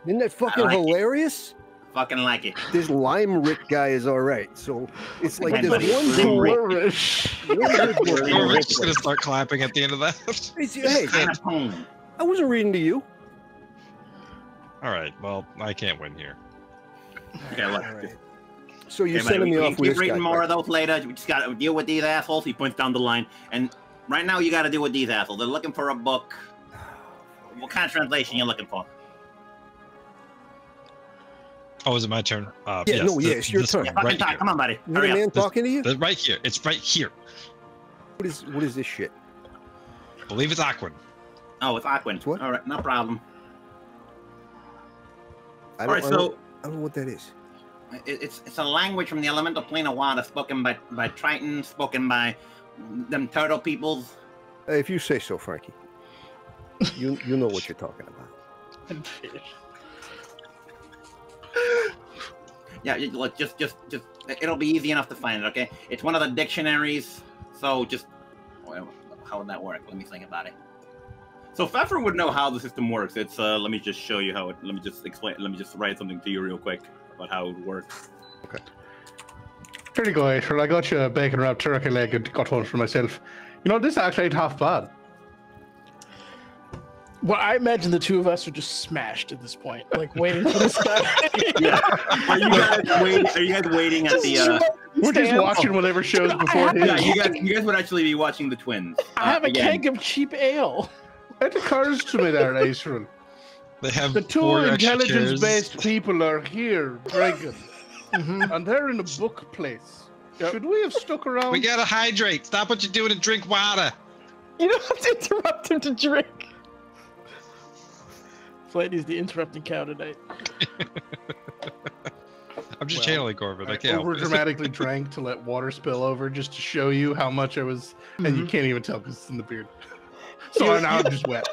Isn't that fucking
like it.
hilarious?
Fucking like it.
This Lime Rick guy is all right. So it's like
Okay,
there's
buddy.
one
Flourish.
We're just gonna start clapping at the end of that.
Hey,
Kind of poem.
I wasn't reading to you.
All right. Well, I can't win here.
Okay, look.
All right. So you're
Okay, buddy,
sending me
we
off
can
with
keep
this
reading
guy.
more
right?
of those later. We just gotta deal with these assholes. He points down the line. And right now you gotta deal with these assholes. They're looking for a book. What kind of translation you looking for?
Oh, is it my turn?
Yeah,
yes,
no, yeah, it's your turn.
Yeah, fucking
Right
talk.
here.
Come on, buddy.
You got
Hurry
a
up.
man talking to you?
Right here. It's right here.
What is this shit?
I believe it's Aquin.
Oh, it's Aquin.
It's what?
All right, no problem.
I
All right, so
I don't know what that is.
it's a language from the elemental plane of water, spoken by Triton, spoken by them turtle peoples.
If you say so, Frankie. You know what you're talking about.
And fish.
Yeah, look, just it'll be easy enough to find it. Okay, it's one of the dictionaries. So just how would that work? Let me think about it. So Pfeffer would know how the system works. It's let me just show you how it. Let me just explain. Let me just write something to you real quick about how it works.
Okay. Here you go, Aesril. I got you a bacon wrapped turkey leg and got one for myself. You know, this actually ain't half bad.
Well, I imagine the two of us are just smashed at this point, like waiting for this guy.
Yeah. Are you guys waiting at the?
We're just watching whatever shows before
Yeah,
him.
you guys would actually be watching the twins.
I have a
again.
keg of cheap ale.
It occurs to me there, Aesril.
They have
The two
4 extra
intelligence-based
chairs.
people are here drinking, and they're in a book place. Should we have stuck around?
We gotta hydrate. Stop what you're doing and drink water.
You don't have to interrupt him to drink.
Flighty's the interrupting cow tonight.
I'm just
Well,
channeling Corbin. I can't.
over
help it.
dramatically drank to let water spill over just to show you how much I was, and you can't even tell because it's in the beard. So now I'm just wet.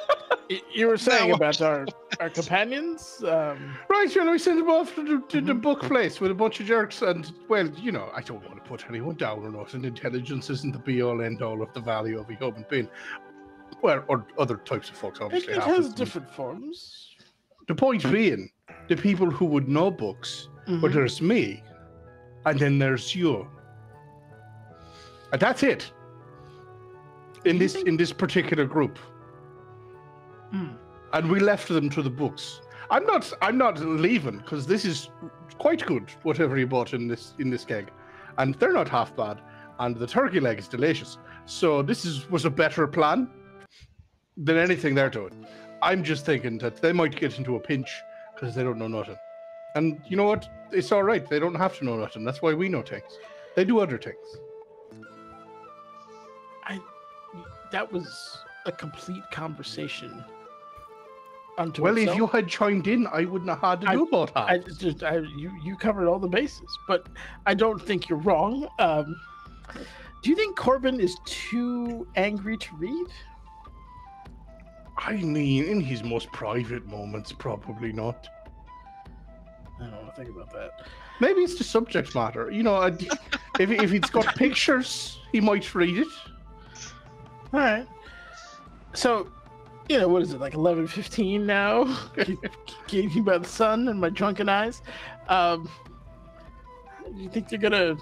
You were saying
No.
about our companions.
Right, you know, we sent them off to the book place with a bunch of jerks, and well, you know, I don't want to put anyone down or not, and intelligence isn't the be-all end-all of the value of a human being. Well, or other types of folks, obviously.
It
half
has
of them.
different forms.
The point being, the people who would know books, but there's me, and then there's you, and that's it. In this particular group, and we left them to the books. I'm not leaving because this is quite good. Whatever you bought in this keg, and they're not half bad, and the turkey leg is delicious. So this was a better plan than anything they're doing. I'm just thinking that they might get into a pinch because they don't know nothing. And you know what? It's all right. They don't have to know nothing. That's why we know things. They do other things.
That was a complete conversation. Unto
Well,
itself.
if you had chimed in, I wouldn't have had to do both halves.
You covered all the bases, but I don't think you're wrong. Do you think Corbin is too angry to read?
I mean, in his most private moments, probably not.
I don't want to think about that.
Maybe it's the subject matter. You know, if it's got pictures, he might read it.
All right. So, you know, what is it, like 11:15 now? Gazing by the sun and my drunken eyes. Do you think they're gonna?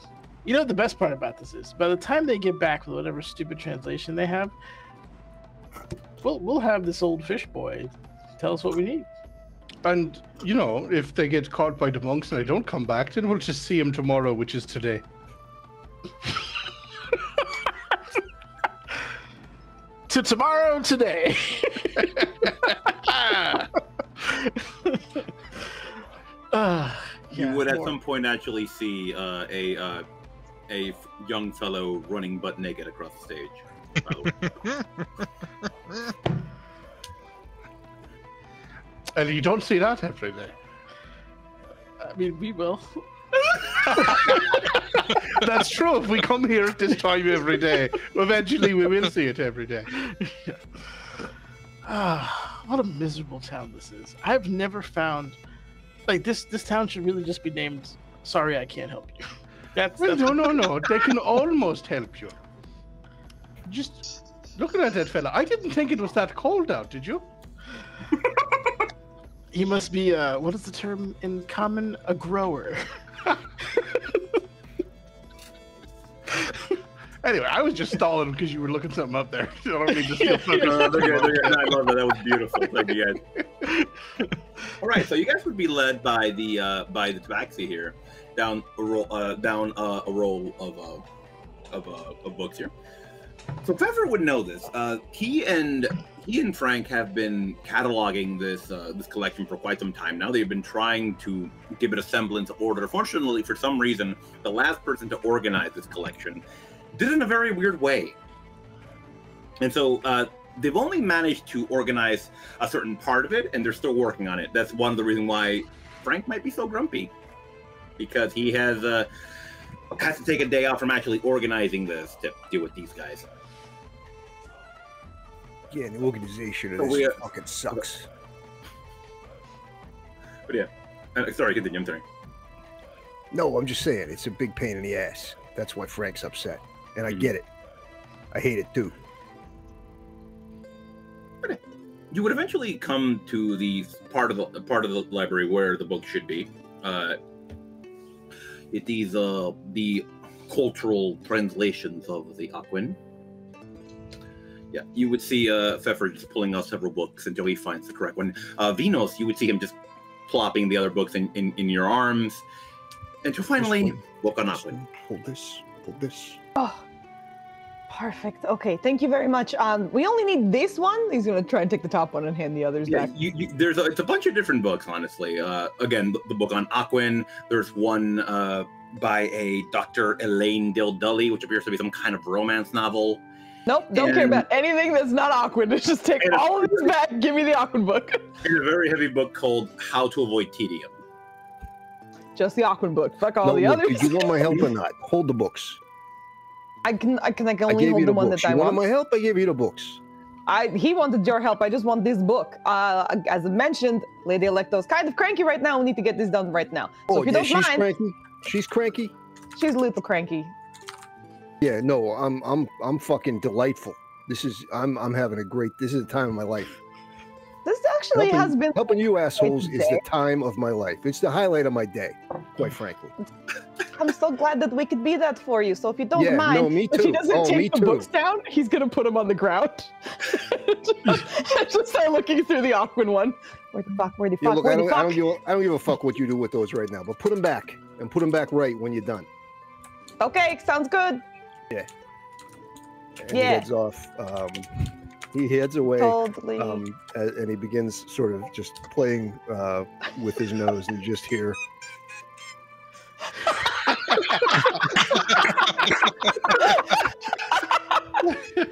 You know, the best part about this is, by the time they get back with whatever stupid translation they have, we'll have this old fish boy tell us what we need.
And, you know, if they get caught by the monks and they don't come back, then we'll just see him tomorrow, which is today.
To tomorrow, today.
You would at some point actually see a young fellow running butt naked across the stage.
And you don't see that every day.
I mean, we will.
That's true. If we come here at this time every day, eventually we will see it every day.
What a miserable town this is. I've never found like this town should really just be named Sorry I Can't Help You. That's
No. They can almost help you. Just looking at that fella, I didn't think it was that cold out, did you?
He must be what is the term in common? A grower.
Anyway, I was just stalling because you were looking something up there. I don't mean to steal something. No, they're good. I love that. That was beautiful. Thank you guys. All right, so you guys would be led by the tabaxi here down a roll of books here. So Pfeffer would know this. He and Frank have been cataloging this collection for quite some time now. They've been trying to give it a semblance of order. Fortunately, for some reason, the last person to organize this collection did it in a very weird way. And so they've only managed to organize a certain part of it, and they're still working on it. That's one of the reasons why Frank might be so grumpy, because he has to take a day off from actually organizing this to deal with these guys.
Yeah, the organization of this fucking sucks.
But yeah, sorry, continue. I'm sorry.
No, I'm just saying, it's a big pain in the ass. That's why Frank's upset. And I get it. I hate it too.
You would eventually come to the part of the library where the book should be. It is the cultural translations of the Aquin. Yeah, you would see Pfeffer just pulling out several books until he finds the correct one. Vinos, you would see him just plopping the other books in your arms until finally book on Aquin.
Hold this. Hold this.
Oh, perfect. Okay, thank you very much. We only need this one. He's gonna try and take the top one and hand the others back.
It's a bunch of different books, honestly. Again, the book on Aquin. There's one by a Dr. Elaine Dildully, which appears to be some kind of romance novel.
Nope, don't care about anything that's not Aquin. Just take all of this back. Give me the Aquin book.
And a very heavy book called How to Avoid Tedium.
Just the Aquin book. Fuck all the others.
Did you want my help or not? Hold the books.
I can only hold the one that I want.
You wanted my help? I gave you the books.
He wanted your help. I just want this book. As I mentioned, Lady Electo's kind of cranky right now. We need to get this done right now. So if you don't mind.
Cranky? She's cranky?
She's a little cranky.
Yeah, no, I'm fucking delightful. I'm having a great. This is the time of my life.
This actually has been
helping you assholes is the time of my life. It's the highlight of my day, quite frankly.
I'm so glad that we could be that for you. So if you don't mind,
no, me too.
If he doesn't take the books down, he's gonna put them on the ground. Just start looking through the Aquin one. Where the fuck? Where the fuck?
Look, I don't give a fuck what you do with those right now, but put them back and put them back right when you're done.
Okay, sounds good.
Yeah. And he heads off. He heads away,
totally.
And he begins sort of just playing with his nose, and you just hear. He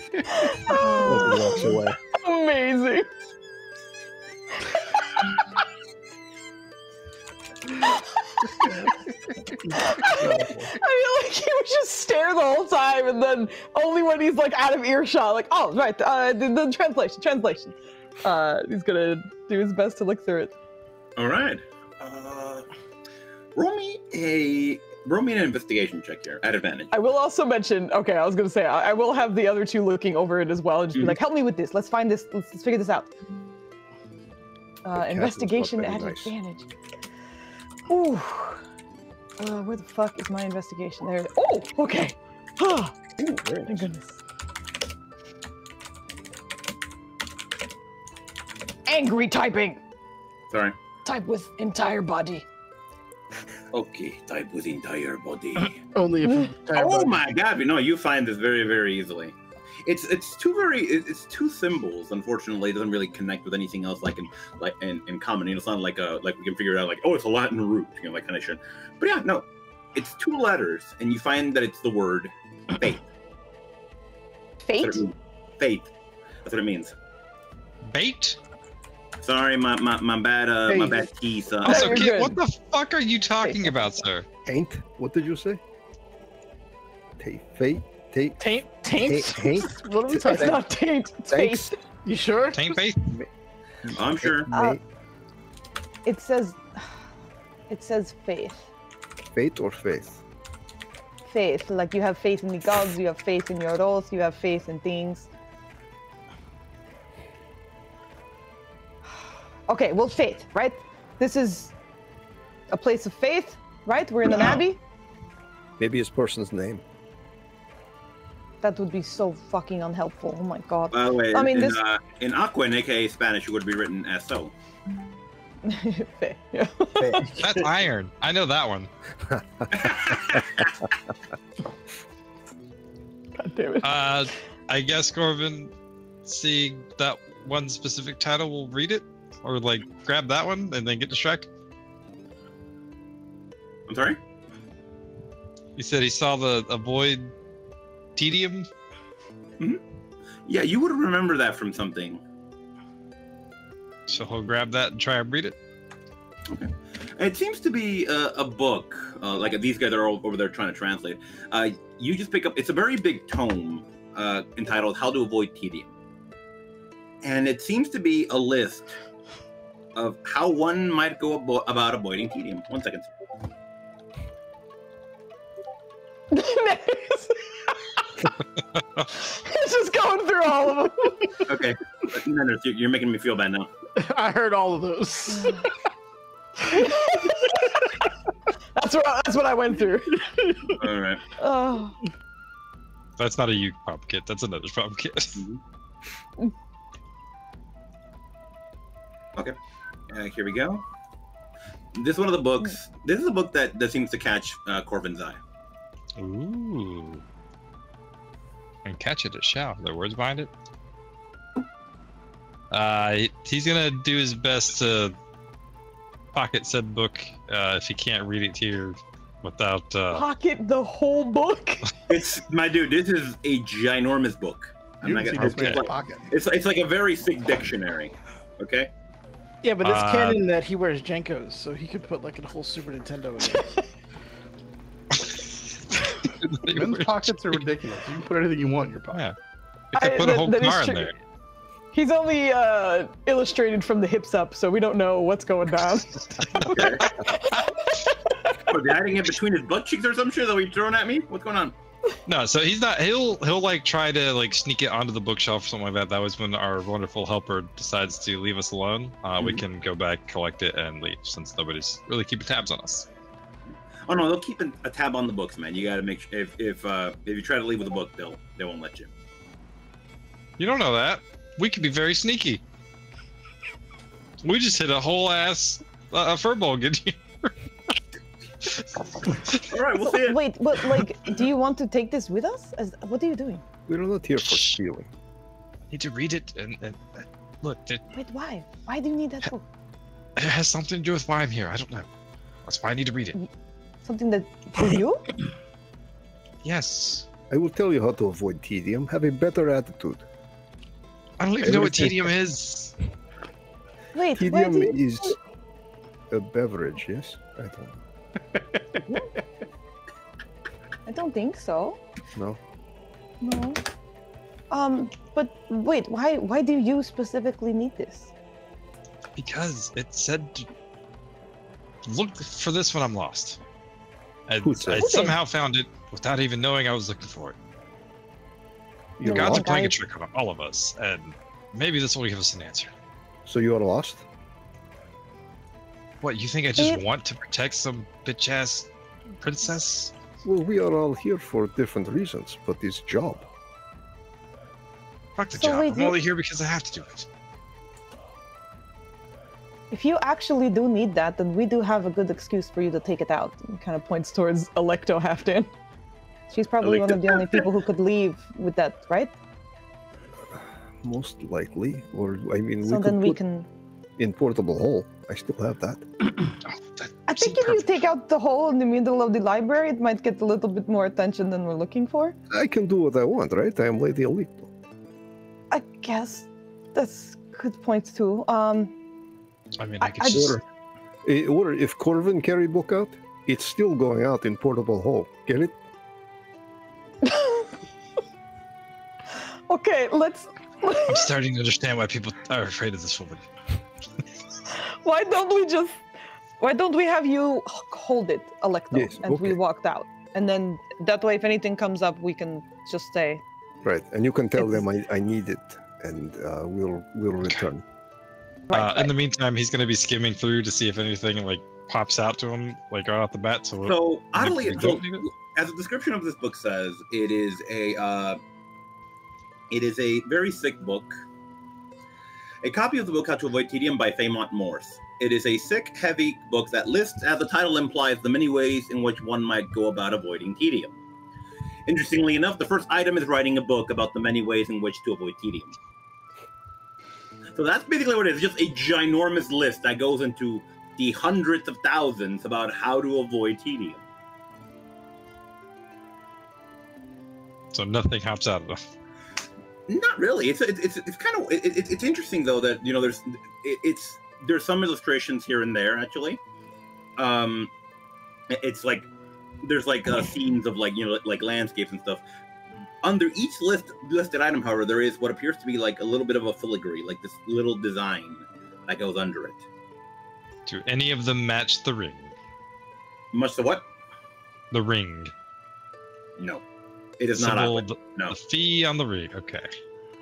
walks away.
Amazing. I feel like he would just stare the whole time, and then only when he's like out of earshot, like, oh right, the translation. He's gonna do his best to look through it.
All right. Roll me an investigation check here at advantage.
I will also mention. Okay, I was gonna say I will have the other two looking over it as well, and just be like, help me with this. Let's find this. Let's figure this out. Investigation at advantage. Ooh. Where the fuck is my investigation? There. Oh, okay. Oh, thank goodness. Angry typing.
Sorry.
Type with entire body.
Okay, type with entire body.
Only if entire body.
My god, you find this very, very easily. It's two symbols. Unfortunately, it doesn't really connect with anything else in common. It's not like we can figure it out it's a Latin root, like kind of shit. But yeah, no, it's two letters, and you find that it's the word faith.
Fate?
Faith. That's what it means.
Bait?
Sorry, my bad key, son.
Also,
you're
kid,
good.
what the fuck are you talking about, sir?
Taint? What did you say? Fate?
Taint?
Taint?
What are we
It's
talking about?
not taint. It's
Thanks.
faith.
You sure?
Taint bait?
I'm sure.
It says faith.
Fate or faith?
Faith. Like you have faith in the gods, you have faith in your oath, you have faith in things. Okay, well, faith, right? This is a place of faith, right? We're in an abbey.
Maybe his person's name.
That would be so fucking unhelpful. Oh my god.
By the way,
I mean,
in Aquan, aka Spanish, it would be written as so.
Faith, yeah.
That's iron. I know that one.
God damn it.
I guess Corvin, seeing that one specific title, will read it, or grab that one and then get distracted.
I'm sorry?
He said he saw the avoid tedium.
Mm-hmm. Yeah, you would remember that from something.
So he'll grab that and try and read it.
Okay. It seems to be a book, like these guys are all over there trying to translate. You just pick up, it's a very big tome entitled How to Avoid Tedium. And it seems to be a list of how one might go about avoiding tedium. 1 second.
He's just going through all of them.
Okay. Nanners, you're making me feel bad now.
I heard all of those.
That's what I went through.
All right.
Oh.
That's not a you problem kit. That's another problem kit.
Mm-hmm. Okay. Here we go. This is one of the books. This is a book that seems to catch Corvin's eye.
Ooh. And catch it shall. Are there words behind it? He's gonna do his best to pocket said book if he can't read it here without
Pocket the whole book.
It's my dude. This is a ginormous book. I'm not gonna. It's like a very thick dictionary. Okay.
Yeah, but it's canon that he wears Jenkos, so he could put a whole Super Nintendo in it.
Men's pockets are ridiculous. You can put anything you want in your pocket.
Yeah. You could put a whole car in there.
He's only illustrated from the hips up, so we don't know what's going down.
Okay. Oh, the hiding in between his butt cheeks or some shit that he's throwing at me? What's going on?
No, so he's not. He'll try to sneak it onto the bookshelf or something like that. That was when our wonderful helper decides to leave us alone. We can go back, collect it, and leave since nobody's really keeping tabs on us.
Oh no, they'll keep a tab on the books, man. You gotta make sure if you try to leave with a book, they won't let you.
You don't know that. We could be very sneaky. We just hit a whole ass furball good here.
All right, we'll see it.
Wait, but do you want to take this with us? What are you doing?
We're not here for stealing.
Need to read it and look.
Wait, why? Why do you need that book?
It has something to do with why I'm here. I don't know. That's why I need to read it.
Something that for you?
Yes.
I will tell you how to avoid tedium. Have a better attitude.
I don't even know what tedium is.
Wait,
Tedium is a beverage, yes? I don't know.
I don't think so.
No.
No. But wait, why do you specifically need this?
Because it said to look for this when I'm lost. I somehow found it without even knowing I was looking for it. The gods are playing a trick on all of us, and maybe this will give us an answer.
So you are lost?
What, you think I just want to protect some bitch-ass princess?
Well, we are all here for different reasons, but this job.
Fuck the job. I'm only here because I have to do it.
If you actually do need that, then we do have a good excuse for you to take it out. And kind of points towards Electo Halfdan. She's probably one of the only people who could leave with that, right?
most likely. Or I mean,
So
we
then
could
we
put
can.
in portable hole. I still have that.
I think if you take out the hole in the middle of the library, it might get a little bit more attention than we're looking for.
I can do what I want, right? I am Lady Alito.
I guess that's good point too.
I mean, I could
I-
just.
Or if Corvin carry book out, it's still going out in portable hole. Get it?
Okay, let's.
I'm starting to understand why people are afraid of this woman.
Why don't we have you hold it, Alecto,
Yes,
and we
okay.
walked out, and then that way, if anything comes up, we can just say.
Right, and you can tell
It's-
them I need it, and we'll return.
In the meantime, he's going to be skimming through to see if anything like pops out to him, like right off the bat.
So oddly,
we
so,
don't need it?
as the description of this book says, it is a very thick book. A copy of the book How to Avoid Tedium by Faymont Morse. It is a thick, heavy book that lists, as the title implies, the many ways in which one might go about avoiding tedium. Interestingly enough, the first item is writing a book about the many ways in which to avoid tedium. So that's basically what it is, just a ginormous list that goes into the hundreds of thousands about how to avoid tedium.
So nothing hops out of them.
Not really. It's kind of it's interesting though that there's some illustrations here and there actually. It's like there's like scenes of like like landscapes and stuff. Under each listed item, however, there is what appears to be like a little bit of a filigree, like this little design that goes under it.
Do any of them match the ring?
Much the what?
The ring.
No, it is not.
Symbol,
Aqua. No,
The fee on the ring. Okay.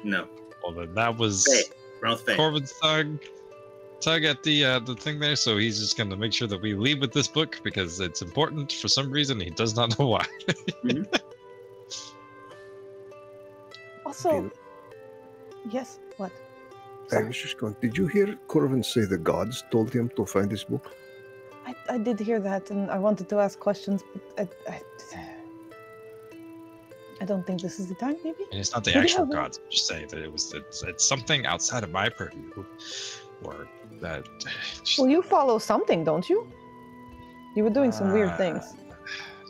no.
Well, then that was
Faye. Pronounced Faye.
Corvin's tug at the thing there. So he's just going to make sure that we leave with this book because it's important for some reason. He does not know why.
Also,
Okay.
yes. What?
I was just going, did you hear Corvin say the gods told him to find this book?
I did hear that, and I wanted to ask questions, but I don't think this is the time. Maybe.
And it's not the
What do you
actual
have?
gods. I'm just saying that it's something outside of my purview, or that. Just,
Well, you follow something, don't you? You were doing some weird things.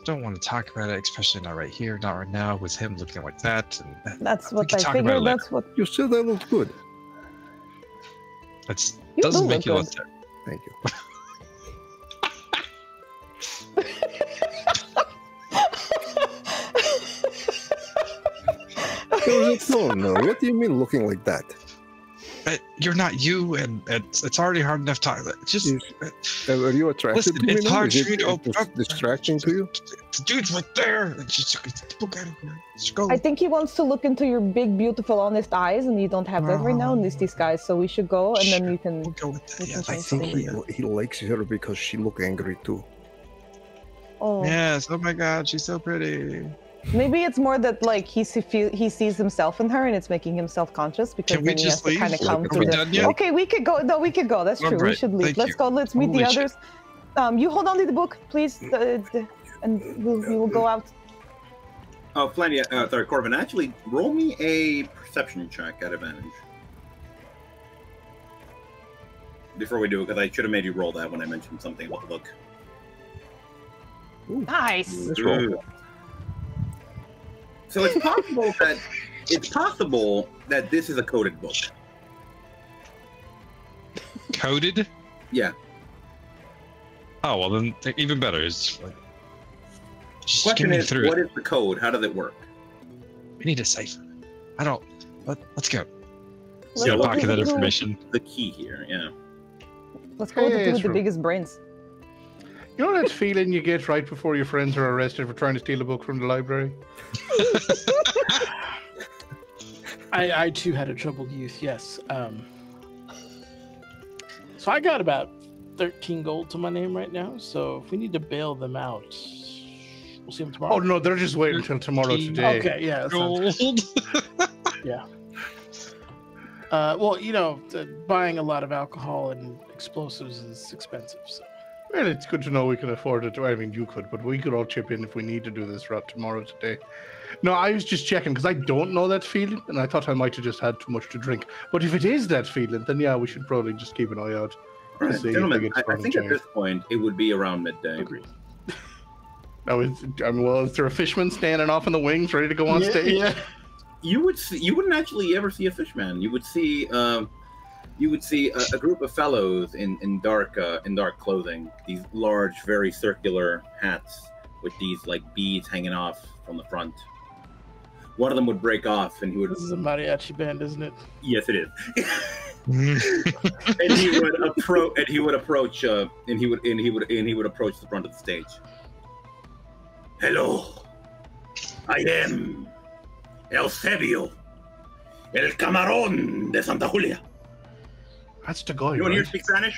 Don't want to talk about it, especially not right here, not right now, with him looking like that. And
That's
we
what
can
I
talk about it
figured.
later.
That's what
You said I looked good.
It
You
doesn't
do
make you
look
look good.
Thank you. There was a tone, though. What do you mean looking like that?
You're not you, and it's already hard enough talking. Just
Are you attracted
listen,
to me
it's
now?
hard
Is
for you to open up.
distracting to you?
The dude's right there. Just look at him. Just go.
I think he wants to look into your big, beautiful, honest eyes, and you don't have that right now in this disguise. So we should go, and then we can.
We'll go with that.
we
Yeah,
can
I
change
think
things.
he likes her because she look angry too.
Oh,
Yes. Oh my God, she's so pretty.
maybe it's more that like he sees himself in her, and it's making him self-conscious because
Can we
then he has
just
to
leave?
kind of
Like,
come
are
to
we
the.
done yet?
Okay, we could go. No, we could go. That's
All
true. We
right,
should leave.
thank
Let's
you.
go. Let's meet the
Holy shit.
others. You hold on to the book, please, and we will go out.
Oh, Flanny, sorry, Corvin. Actually, roll me a perception check at advantage. Before we do it, because I should have made you roll that when I mentioned something about the book.
Nice.
Let's roll.
So it's possible that this is a coded book.
Coded?
Yeah.
Oh well, then even better. It's like, just
Question
give me
is,
through
what
it.
is the code? How does it work?
We need a cipher. I don't. Let's go.
Let's
Yeah,
go
pocket
to
that
the-
information.
The key here, yeah.
Let's go with the
Hey,
two with the
Aesril.
biggest brains.
You know that feeling you get right before your friends are arrested for trying to steal a book from the library?
I too had a troubled youth, yes. So I got about 13 gold to my name right now, so if we need to bail them out, we'll see them tomorrow.
Oh no, they're just waiting until tomorrow today.
Okay, yeah. That sounds
Gold.
well, you know, buying a lot of alcohol and explosives is expensive. So.
Well, it's good to know we can afford it. I mean, you could, but we could all chip in if we need to do this route tomorrow today. No, I was just checking because I don't know that feeling, and I thought I might have just had too much to drink. But if it is that feeling, then yeah, we should probably just keep an eye out.
All right,
See if
gentlemen,
they get
I think at this point it would be around midday.
Agreed.
Now, is there a fishman standing off in the wings, ready to go on stage?
Yeah.
You wouldn't actually ever see a fishman. You would see a group of fellows in dark clothing, these large, very circular hats with these like beads hanging off from the front. One of them would break off, and he would.
This is a mariachi band, isn't it?
Yes, it is. And he would approach the front of the stage. Hello, I am Eusebio, el camarón de Santa Julia.
That's the guy.
You want to
right?
hear speak Spanish?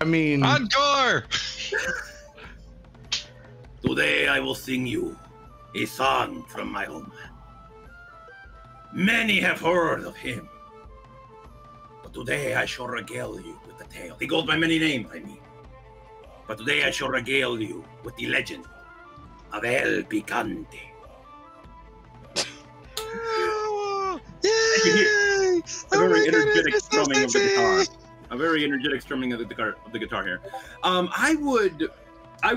I mean,
Encore!
Today I will sing you a song from my homeland. Many have heard of him, but today I shall regale you with the tale. He goes by many names, I mean. But today I shall regale you with the legend of El Picante.
Yay!
A very energetic strumming of the guitar. A very energetic strumming of the guitar here. I would.
Yeah,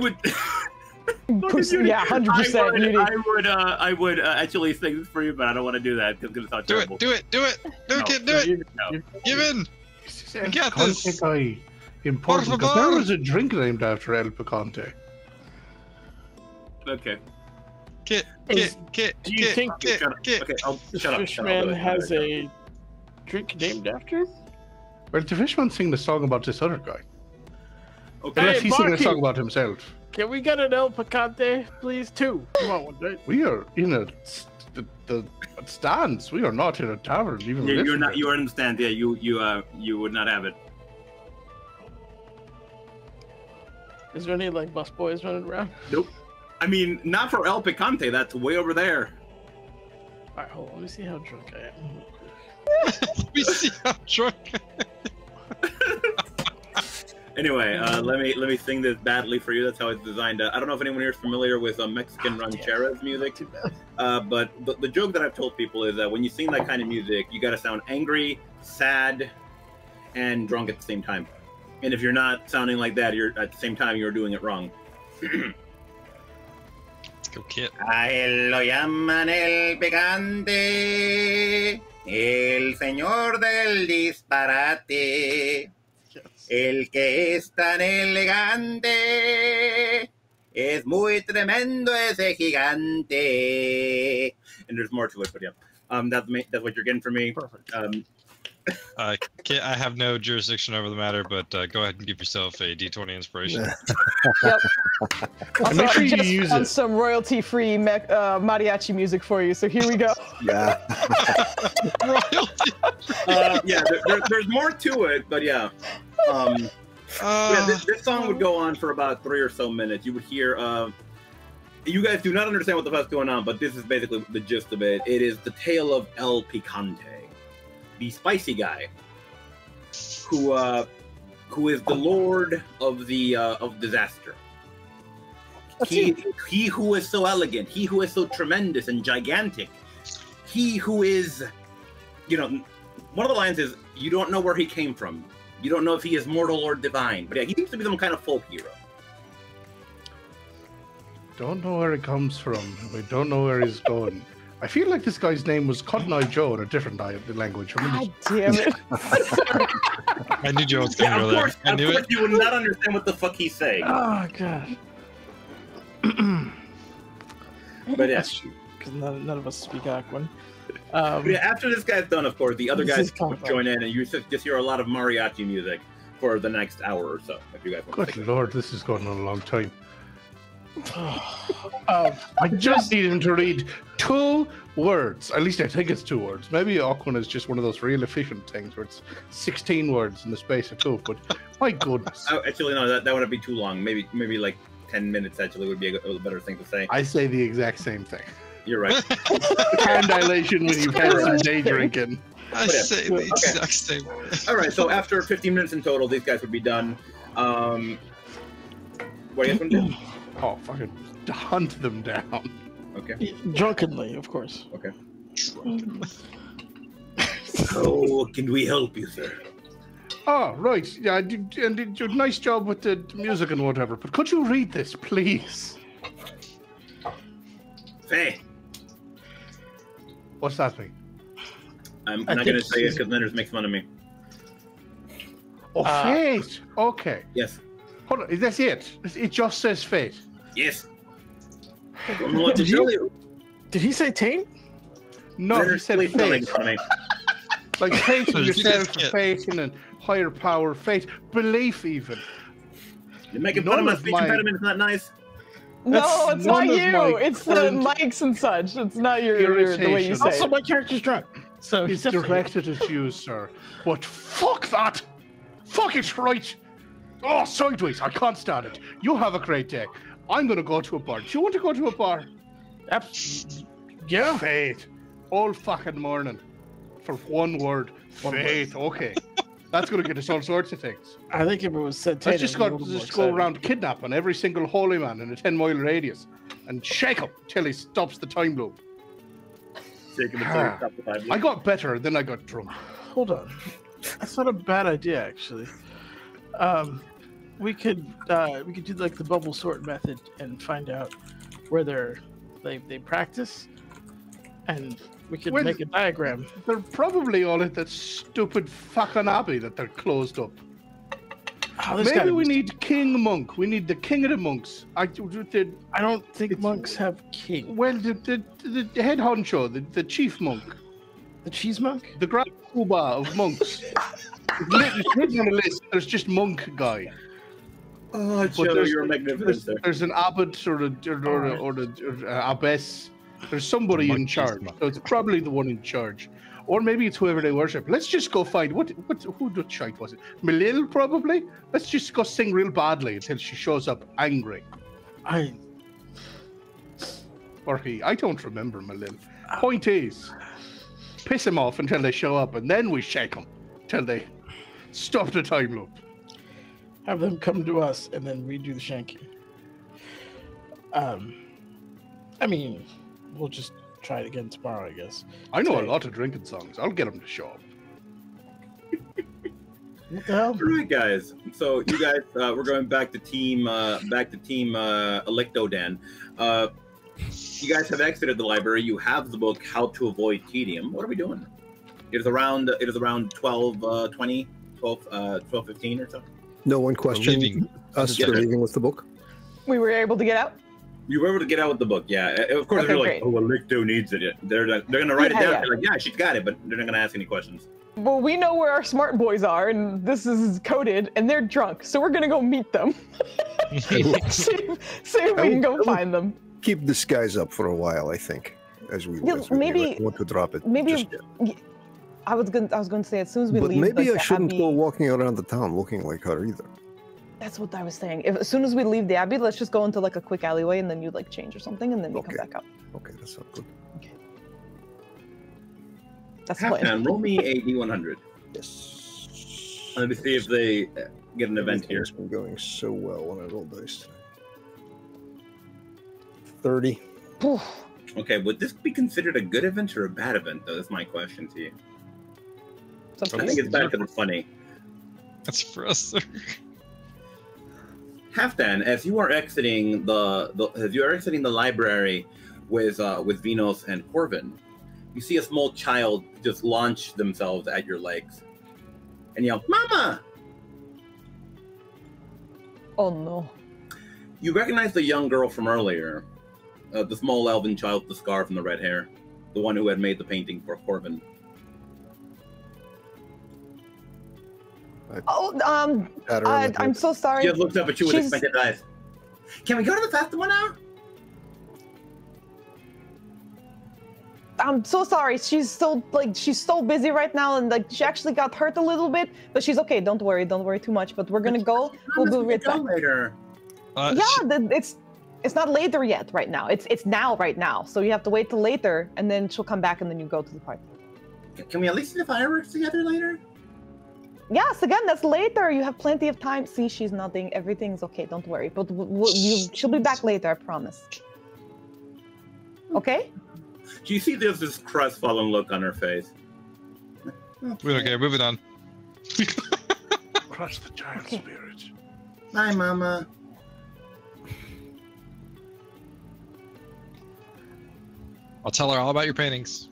100%.
I would actually sing this for you, but I don't want to do that because it's not terrible.
Do it, kid, do it! Give in! You got this!
guy important because there is a drink named after El Picante.
Okay.
Kit.
Do you think
Kit.
Okay, I'll shut up.
Fishman has a drink named after?
Well, the fishman sing the song about this other guy.
Okay.
Unless
Hey,
he's singing a
barkeep.
song about himself.
Can we get an El Picante, please? 2. You want one, right?
We are in the stands. We are not in a tavern. Even
Yeah,
with
you're
this
not.
drink.
You understand? Yeah, you would not have it.
Is there any like bus boys running around?
Nope. I mean, not for El Picante. That's way over there.
All right, hold on. Let me see how drunk I am.
We see how drunk.
Anyway, let me sing this badly for you. That's how it's designed. I don't know if anyone here is familiar with Mexican rancheras music, but the joke that I've told people is that when you sing that kind of music, you got to sound angry, sad, and drunk at the same time. And if you're not sounding like that, you're at the same time you're doing it wrong.
Let's go, Kit.
A él lo llaman el picante, el señor del disparate, el que es tan elegante, es muy tremendo ese gigante. And there's more to it, but yeah, that's what you're getting from me.
Perfect.
Kit, I have no jurisdiction over the matter, but go ahead and give yourself a D20 inspiration.
Yep.
And make sure you
just
use
found
it.
some royalty-free mariachi music for you. So here we go.
Yeah.
Royalty.
Yeah, there's more to it, but yeah. Yeah, this song would go on for about 3 or so minutes. You would hear. You guys do not understand what the fuck's going on, but this is basically the gist of it. It is the tale of El Picante, the spicy guy, who is the lord of the of disaster. He who is so elegant, he who is so tremendous and gigantic, he who is, one of the lines is, you don't know where he came from. You don't know if he is mortal or divine. But yeah, he seems to be some kind of folk hero.
Don't know where it comes from. We don't know where he's going. I feel like this guy's name was Cotton Eye Joe in a different language.
God damn it.
I knew Joe was going
Yeah,
to
of
go there.
course,
I knew it.
you would not understand what the fuck he's saying.
Oh god.
But yeah.
That's true, because none of us speak Aquan.
But yeah, after this guy's done, of course, the other
This
guys
is tough,
join in, and you just hear a lot of mariachi music for the next hour or so. If you guys want to
Good
take
lord, this is going on a long time.
Um,
I just need him to read 2 words. At least I think it's 2 words. Maybe Aquan is just one of those real efficient things where it's 16 words in the space of 2. But my goodness,
Oh, actually, no, that wouldn't be too long. Maybe like 10 minutes actually would be a better thing to say.
I say the exact same thing.
You're right.
Hand dilation when you've had some day drinking.
I
But yeah,
say the
okay.
exact same.
All right, so after 15 minutes in total, these guys would be done. What do you guys want to do?
Oh, fucking hunt them down.
Okay.
Drunkenly, of course.
Okay. How can we help you, sir?
Oh, right. Yeah, and you did a nice job with the music and whatever. But could you read this, please?
Hey.
What's that mean?
I'm not going to say it because Leonard makes fun of me.
Oh, fate. Okay.
Yes.
Hold on. That's it. It just says fate.
Yes. I don't know what to tell you.
Did he say taint?
No,
Leonard,
he said
please don't make
fate.
fun of me.
Like faith in
So
yourself,
you-
faith in a higher power, faith, belief even.
You're making fun of my speech impediment. It's not nice.
No,
That's
it's not
none of
you.
my
It's the
current
mics and such. It's not your the way you
irritation.
say
Also,
it.
my character's drunk. So
It's
he's definitely...
directed at you, sir. But fuck that! Fuck it right! Oh, sideways, I can't stand it. You have a great day. I'm gonna go to a bar. Do you want to go to a bar?
Yeah.
Faith. All fucking morning. For one word. Faith. Okay. That's gonna get us all sorts of things.
I think if it was said
Let's
taint,
just go around kidnapping every single holy man in a 10-mile radius and shake him till he stops the time loop.
Shake him until he stops the time loop.
I got better, then I got drunk.
Hold on. That's not a bad idea, actually. We could do like the bubble sort method and find out where they practice, and we could
Well,
make a diagram.
They're probably all at that stupid fucking abbey that they're closed up.
Oh, there's
Maybe
gotta
we
be-
need King Monk. We need the king of the monks.
I don't think monks have king.
Well, the head honcho, the chief monk,
The cheese monk?
the grand poobah of monks. It's written on the list. There's just monk guy.
Oh,
But
Joe, you're magnificent, sir.
there's an abbot or the abbess. There's somebody in
Monkey's
charge.
monk.
So it's probably the one in charge. Or maybe it's whoever they worship. Let's just go find who the shite was it? Melil probably. Let's just go sing real badly until she shows up angry. Or he. I don't remember Melil. Point is, piss him off until they show up, and then we shake them till they stop the time loop.
Have them come to us and then we do the shanking. I mean, we'll just try it again tomorrow, I guess.
I know a
Okay.
lot of drinking songs. I'll get them to show up.
What the hell?
All right, guys. So you guys, we're going back to team Electodan. You guys have exited the library. You have the book How to Avoid Tedium. What are we doing? It is around 12:20, 12:15 or so.
No one questioned
leaving.
us for
Yeah.
leaving with the book.
We were able to get out.
You were able to get out with the book, yeah. Of course,
Okay,
they're
great.
like, "Oh, Electo needs it." They're gonna write it
Yeah,
down.
yeah.
They're like, "Yeah, she's got it," but they're not gonna ask any questions.
Well, we know where our smart boys are, and this is coded, and they're drunk, so we're gonna go meet them. see if we can go find them.
Keep this guys up for a while, I think, as we
Yeah,
as we
maybe-
want to drop it.
maybe-
just yet.
I was going to say as soon as we
But
leave.
maybe
like,
I
the
shouldn't
Abbey,
go walking around the town looking like her either.
That's what I was saying. As soon as we leave the Abbey, let's just go into like a quick alleyway, and then you like change or something, and then you come
Okay.
back out.
Okay, that sounds good.
That's the plan.
Halfman, roll me a D100.
Yes.
Let me see if they get an event here.
Everything's been going so well when I roll dice tonight. 30.
Oof.
Okay, would this be considered a good event or a bad event, though? That's my question to you.
It's up
I
to
think
you.
it's bad because it's funny.
That's for us, sir.
Halfdan, as you are exiting the library with Venus and Corvin, you see a small child just launch themselves at your legs and yell, "Mama!"
Oh no.
You recognize the young girl from earlier, the small elven child with the scarf and the red hair, the one who had made the painting for Corvin.
Oh,
Pat her on the
I'm
head.
so sorry.
She just looks up at you with
She's-
expectant eyes. Can we go to the festival now?
I'm so sorry. She's so busy right now, and like she actually got hurt a little bit, but she's okay. Don't worry too much. But we're gonna go. We'll be right back.
later.
It's not later yet. Right now, it's now. Right now, so you have to wait till later, and then she'll come back, and then you go to the party.
Can we at least see the fireworks together later?
Yes, again, that's later. You have plenty of time. See, she's nodding. Everything's okay. Don't worry. But she'll be back later. I promise. Okay.
Do you see there's this crestfallen look on her face?
Okay, moving on.
Crush the giant spirit.
Bye, Mama.
I'll tell her all about your paintings.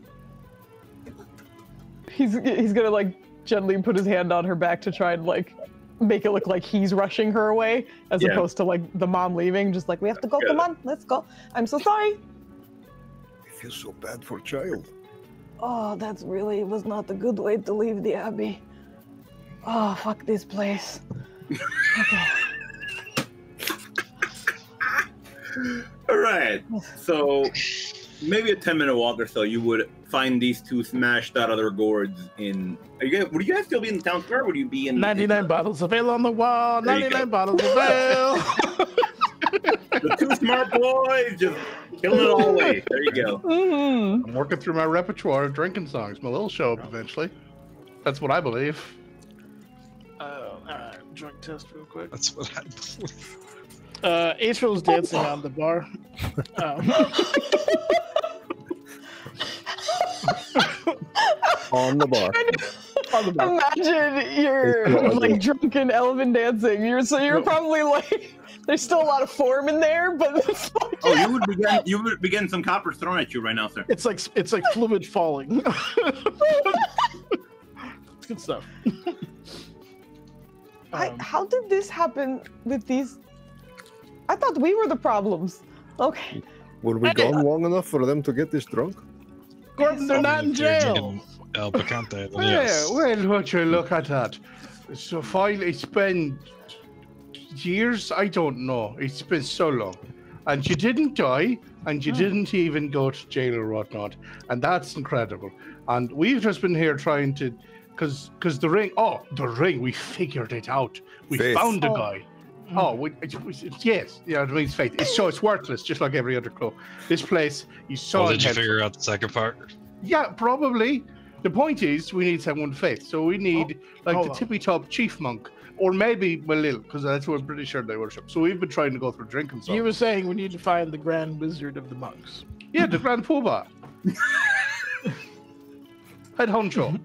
He's gonna like gently put his hand on her back to try and like make it look like he's rushing her away, as opposed to like the mom leaving. Just like, we have to go. Come on, let's go. I'm so sorry.
I feel so bad for child.
Oh, that's really was not a good way to leave the abbey. Oh, fuck this place. Okay.
All right. So maybe a 10-minute walk or so, you would find these two smashed out of their gourds in. Would you guys still be in the town square? Or would you be in
99 bottles of ale on the wall.
There you
99 bottles of ale.
The two smart boys just killing it all away. There you go.
Mm-hmm.
I'm working through my repertoire of drinking songs. My will show up eventually. That's what I believe.
Drunk test real quick.
That's what I believe.
Aesril's dancing on the bar.
On the bar.
Imagine you're like drunken elven dancing. You're probably like, there's still a lot of form in there, but it's like,
Oh, you would begin some coppers thrown at you right now, sir.
It's like fluid falling. It's good stuff.
How did this happen with these? I thought we were the problems. Okay.
Were we gone long enough for them to get this drunk?
Gordon, they're not in
If you're
jail.
drinking El Picante, then yes.
Well, what you look at that. So fine, it's been years, I don't know. It's been so long. And you didn't die, and you didn't even go to jail or whatnot. And that's incredible. And we've just been here trying to, because the ring, we figured it out. We
Faith.
found a guy. Yes, yeah, it means faith. It's worthless, just like every other club. This place, you saw
Well,
it.
did you figure out the second part?
Yeah, probably. The point is, we need someone with faith. So we need the tippy top chief monk, or maybe Malil, because that's what I'm pretty sure they worship. So we've been trying to go through drinking songs.
You were saying we need to find the Grand Wizard of the monks.
Yeah, the Grand Poobah. Head honcho.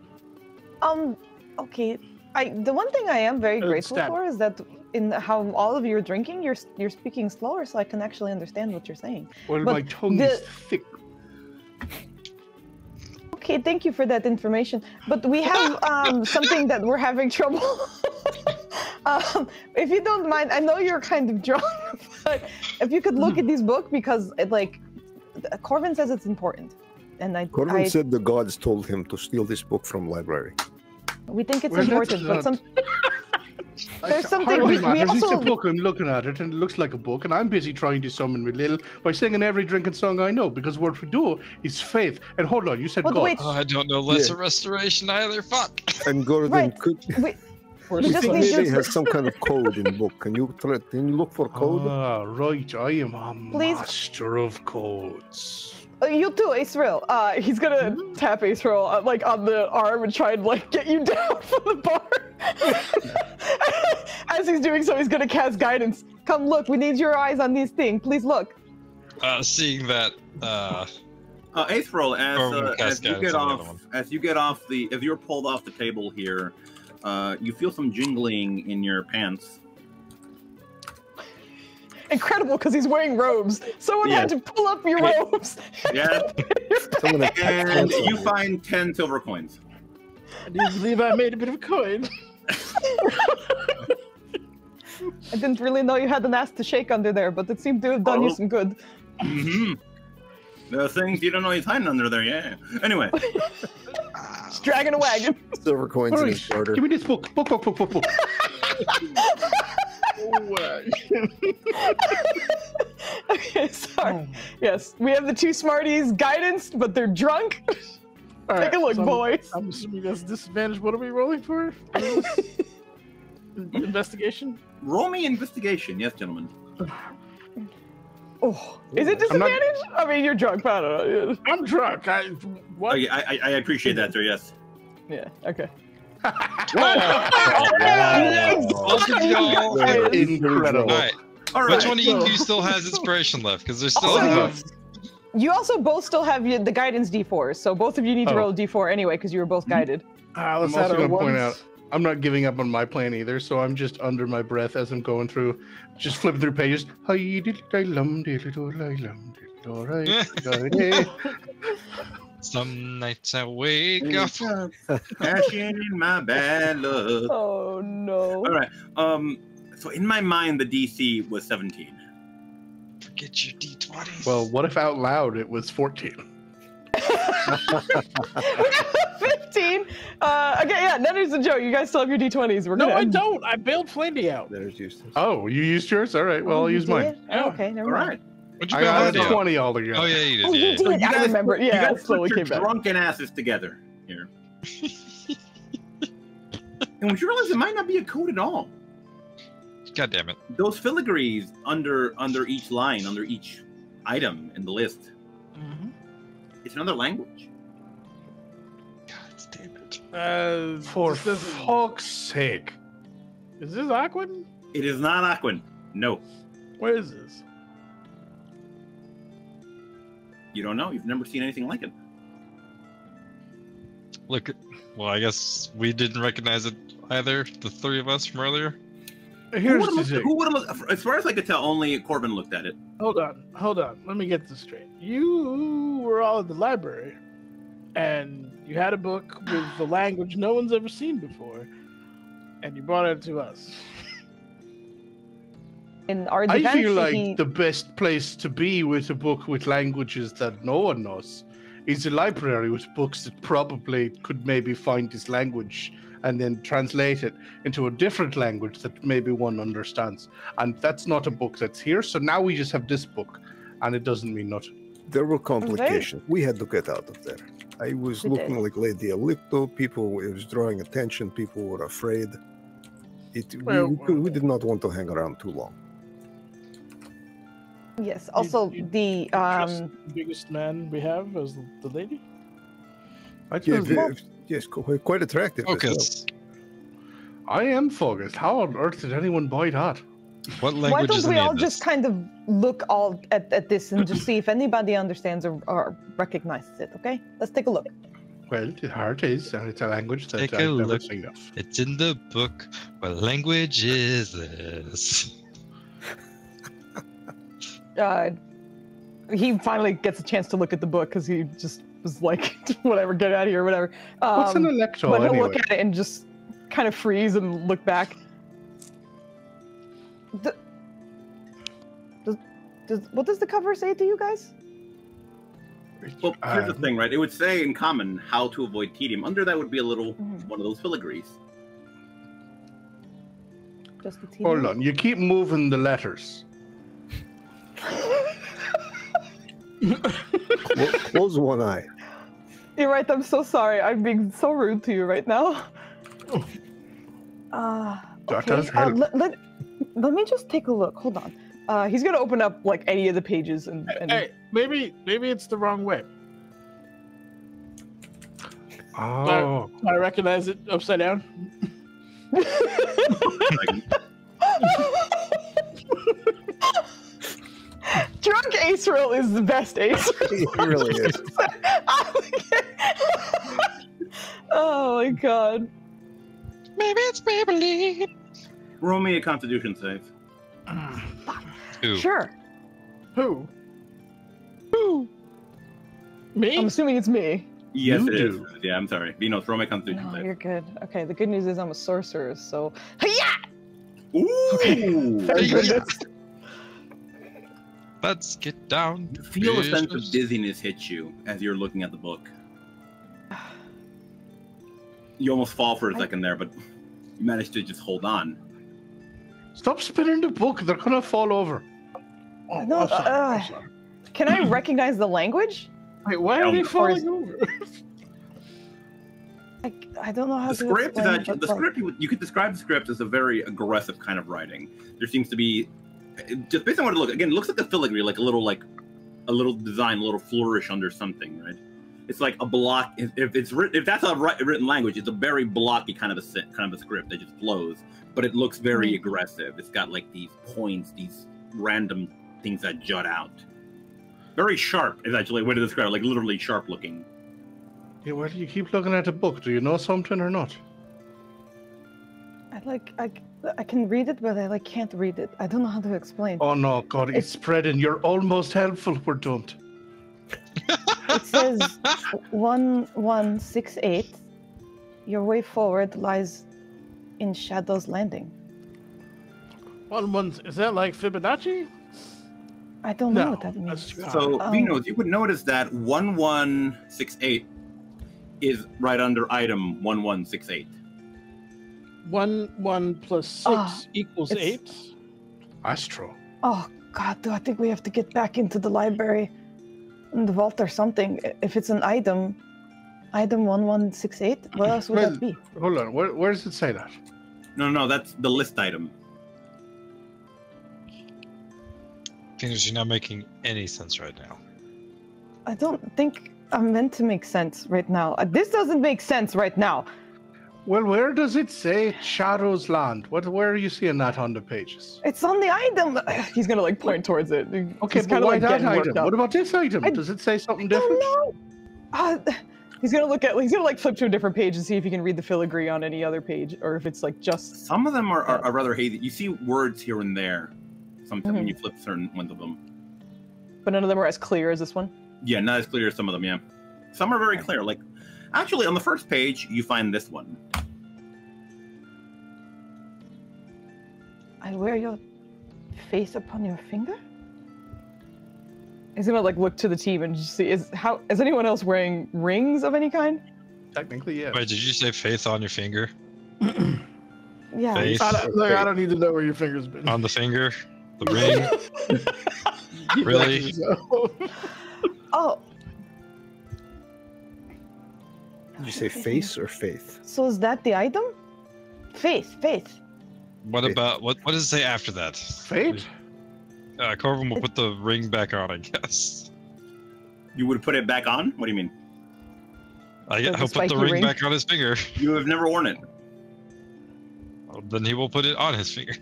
Okay. The one thing I am very grateful
stab.
for is that in how all of your drinking, you're speaking slower, so I can actually understand what you're saying.
Well,
But
my tongue is thick.
Okay, thank you for that information. But we have something that we're having trouble. If you don't mind, I know you're kind of drunk, but if you could look at this book, because Corvin says it's important, and
Corvin said the gods told him to steal this book from library.
We think it's
Well,
important, but
that's
there's something
Hardly
we
matters. It's a
also.
book. I'm looking at it, and it looks like a book. And I'm busy trying to summon with Lil by singing every drinking song I know. Because what we do is faith. And hold on, you said
But
God.
wait.
Oh, I don't know Lesser Restoration either. Fuck.
And Gordon
Right.
could.
We
We
just
think
need
maybe
you.
has some kind of code in the book. Can you look for code?
Ah, right. I am a
Please.
master of codes.
You too, Aesril. He's gonna tap Aesril on the arm and try and get you down from the bar. As he's doing so, he's gonna cast guidance. Come look, we need your eyes on these things. Please look.
Seeing that,
Aesril,
Or
as
cast
you
guidance
get
on the
off,
other one.
as you're pulled off the table here, you feel some jingling in your pants.
Incredible, because he's wearing robes. Someone had to pull up your robes.
Yeah, and you find 10 silver coins.
I do believe I made a bit of a coin.
I didn't really know you had an ass to shake under there, but it seemed to have done you some good.
Mm-hmm. There are things you don't know he's hiding under there, yeah. Anyway.
He's dragging a wagon.
Silver coins in his garter.
Give me this book. Book.
Okay, sorry. Yes, we have the two smarties guidance, but they're drunk.
All
Take a look,
so
boys.
I'm assuming that's disadvantage. What are we rolling for? Investigation?
Roll me investigation, yes, gentlemen.
Oh, is it disadvantage? I mean, you're drunk, but I don't know.
I'm drunk. What?
Okay, I appreciate that, sir, yes.
Yeah, okay.
Incredible.
All right.
All right.
Which one of you still has inspiration left? Because there's still
Oh,
enough.
You also both still have the guidance D4s, so both of you need to roll a D4 anyway because you were both guided.
I'm also going to point out, I'm not giving up on my plan either, so I'm just under my breath as I'm going through, just flipping through pages.
Some nights I wake up.
Cashing in my bad luck.
Oh no.
All right. So in my mind, the DC was 17.
Forget your D20s.
Well, what if out loud it was 14?
15. Okay, yeah, that is a joke. You guys still have your D20s.
No, I don't. I bailed Flindy out.
There's Eustace.
Oh, you used yours? All right. Well, I'll use mine.
Oh, okay, never
All
mind.
right.
What'd you
I got
build?
20 altogether.
Oh, yeah, you did.
Oh,
yeah.
you did. I remember.
You
Yeah,
guys
slowly
put your
came back.
drunken asses together here. And when you realize it might not be a code at all.
God damn it.
Those filigrees under each line, under each item in the list. It's another language.
God damn it.
For fuck's sake.
Is this Aquan?
It is not Aquan. No.
Where is this?
You don't know. You've never seen anything like it.
Look, well, I guess we didn't recognize it either, the three of us from earlier.
Here's the thing.
Who would have looked? As far as I could tell, only Corbin looked at it.
Hold on. Let me get this straight. You were all at the library, and you had a book with the language no one's ever seen before, and you brought it to us.
In our
I
defense,
feel like the best place to be with a book with languages that no one knows is a library with books that probably could maybe find this language and then translate it into a different language that maybe one understands. And that's not a book that's here, so now we just have this book, and it doesn't mean nothing.
There were complications. We had to get out of there. I was looking like Lady Alicto. People, it was drawing attention. People were afraid. We did not want to hang around too long.
Yes. Also, the
biggest man we have is the lady.
Yes, quite attractive.
Focus.
I am focused. How on earth did anyone buy that?
What
why
language
don't
is
we
any
all
of
just
this?
kind of look all at this and just see if anybody understands or recognizes it? Okay, let's take a look.
Well, the heart is, and it's a language that
Take
I've
a
never
look.
seen of.
It's in the book. What language is this?
He finally gets a chance to look at the book because he just was like, whatever, get out of here, whatever.
What's an electro
But he'll
anyway?
look at it and just kind of freeze and look back. What does the cover say to you guys?
Well, here's the thing, right? It would say in common how to avoid tedium. Under that would be a little one of those filigrees.
Just the TV?
Hold on, you keep moving the letters.
Close one eye.
You're right. I'm so sorry. I'm being so rude to you right now.
That does help.
Let me just take a look. Hold on. He's gonna open up like any of the pages and
Hey, maybe it's the wrong way.
Oh.
I recognize it upside down.
Drunk Aesril is the best Aesril.
He really is.
Oh my god.
Maybe it's Maybelline.
Roll me a Constitution save.
Ooh.
Sure.
Who? Me?
I'm assuming it's me.
Yes,
You
it is.
do.
Yeah, I'm sorry. Vinos, roll me a Constitution
No,
save.
you're good. Okay, the good news is I'm a sorcerer, so yeah.
Ooh!
Thank
Hey,
goodness.
Let's get down.
You feel a sense of
business.
dizziness hit you as you're looking at the book. You almost fall for a second there, but you managed to just hold on.
Stop spinning the book, they're gonna fall over. Oh,
No,
I'm sorry, I'm sorry.
Can I recognize the language?
Wait, why are they
Of
falling over?
I don't know how
The
to
script is
explain
actually,
it,
the
but,
script you could describe the script as a very aggressive kind of writing. There seems to be, just based on what it looks, again, it looks like a filigree, like a little design, a little flourish under something, right? It's like a block. If that's a written language, it's a very blocky kind of a script that just flows. But it looks very aggressive. It's got like these points, these random things that jut out. Very sharp is actually a way to describe it, like literally sharp looking.
Yeah, why do you keep looking at the book? Do you know something or not?
I can read it, but I can't read it. I don't know how to explain.
Oh no, God, it's spreading. You're almost helpful. We're doomed.
It says 1168. Your way forward lies in Shadow's Landing.
Is that like Fibonacci?
I don't know what that means.
So, Vinos, you would notice that 1168 is right under item 1168.
1 plus 6 equals 8.
Aesril.
Oh God, do I think we have to get back into the library, in the vault or something? If it's an item 1168. What else would that be?
Hold on. Where does it say that?
No, that's the list item.
Fingers, you're not making any sense right now.
I don't think I'm meant to make sense right now. This doesn't make sense right now.
Well, where does it say Shadow's Land? Where are you seeing that on the pages?
It's on the item. He's gonna point towards it.
Okay,
he's
but why that item? What about this item? Does it say something different?
No. He's gonna flip to a different page and see if he can read the filigree on any other page, or if it's just.
Some of them are rather hazy. You see words here and there. Sometimes when you flip certain ones of them.
But none of them are as clear as this one?
Yeah, not as clear as some of them, yeah. Some are very clear. Like, actually, on the first page, you find this one.
I wear your face upon your finger? He's gonna look to the team and just see, is anyone else wearing rings of any kind?
Technically, yeah.
Wait, did you say faith on your finger?
Yeah.
Faith
I don't need to know where your finger's been.
on the finger? The ring? Really?
Oh.
Did you say face or faith?
So is that the item? Faith.
What about what does it say after that?
Fate?
Corvin will put the ring back on, I guess.
You would put it back on? What do you mean?
He'll put the ring back on his finger.
You have never worn it.
Well, then he will put it on his finger.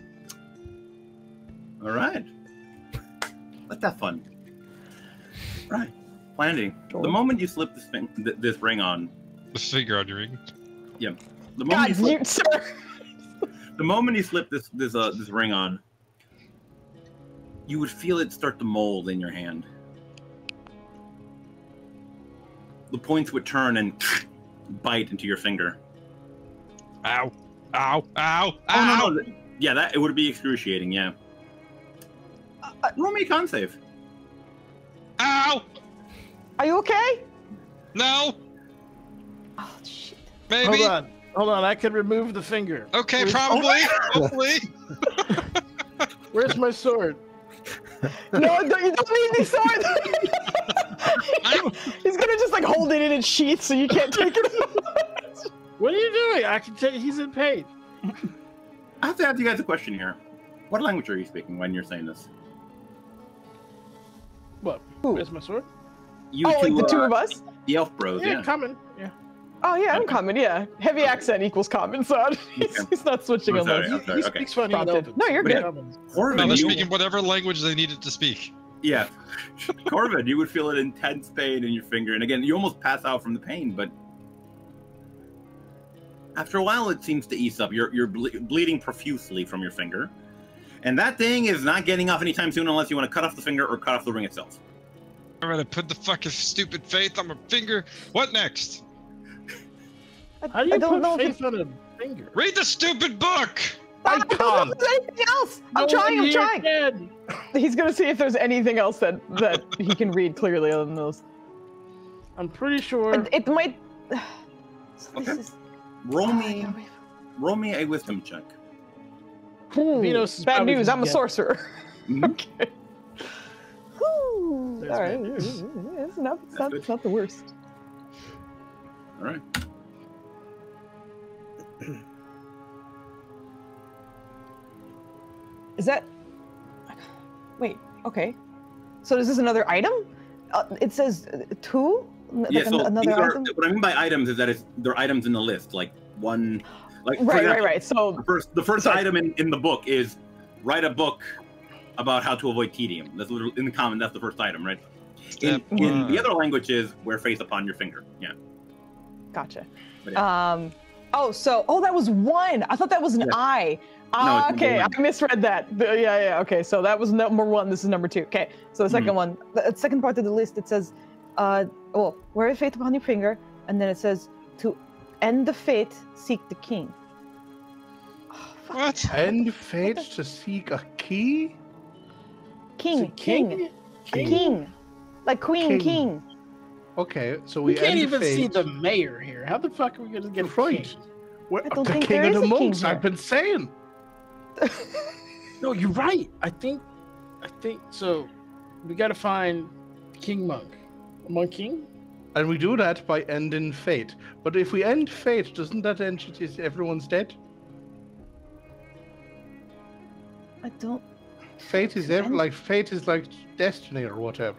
All right. Let's have fun. Right. Planning.
Sure.
The moment you slip this ring on.
The finger on your ring.
Yeah. The moment
sir.
The moment you slip this ring on, you would feel it start to mold in your hand. The points would turn and bite into your finger.
Ow! Ow! Ow!
Oh,
Ow!
no. Yeah, it would be excruciating. Yeah. Roll me a con save.
Ow!
Are you okay?
No!
Oh shit.
Maybe.
Hold on. I can remove the finger.
Okay, probably. Hopefully.
Where's my sword?
No, you don't need the sword. He's gonna just hold it in its sheath so you can't take it.
What are you doing? I can tell he's in pain.
I have to ask you guys a question here. What language are you speaking when you're saying this?
What? Where's my sword?
You
the two of us?
The elf bros,
Yeah, coming. Yeah.
Oh yeah, I'm common. Yeah, heavy accent equals common. So he's not switching on those.
He
speaks funny in
Prompted.
Elven.
No, you're good.
Corvin,
No, they're speaking whatever language they needed to speak.
Yeah. Corvin, you would feel an intense pain in your finger. And again, you almost pass out from the pain, but after a while, it seems to ease up. You're bleeding profusely from your finger. And that thing is not getting off anytime soon unless you want to cut off the finger or cut off the ring itself.
I'm gonna put the fucking stupid faith on my finger. What next?
How do you put faith on a finger?
Read the stupid book!
I can't. Anything else? I'm trying. He's gonna see if there's anything else that he can read clearly other than those.
I'm pretty sure.
It might. So
Okay.
this is...
Roll me a wisdom check.
Venus is
Bad
probably
news.
gonna
I'm a
get-
sorcerer.
Mhm.
Okay. All
There's
right.
bad news.
It's not the worst.
All right.
Is that? Wait. Okay. So is this another item? It says two.
Yeah, so
another
these are,
item.
what I mean by items is that they're items in the list. Like one, like for
Right.
example,
Right. So
the first
Sorry.
item in the book is write a book about how to avoid tedium. That's literally in the common. That's the first item, right? In the other languages, wear faith upon your finger. Yeah.
Gotcha.
But yeah.
That was 1. I thought that was an I.
No, it's
Okay, I
number 1.
misread that. Yeah. Okay, so that was number 1. This is number 2. Okay, so the second one, the second part of the list, it says, wear faith upon your finger, and then it says, to end the fate, seek the king. Oh,
What?
End fate to seek a key?
King. A king. Like queen, king.
Okay, so
We
we
can't
end
even
fate.
see the mayor here. How the fuck are we gonna get a
Right.
king?
Where,
I don't
the
think
king
there
of
is
the
a king
monks,
here.
I've been saying.
No, you're right. I think so. We gotta find King Monk. Monk King?
And we do that by ending fate. But if we end fate, doesn't that end is everyone's dead?
I don't.
Fate is fate is like destiny or whatever.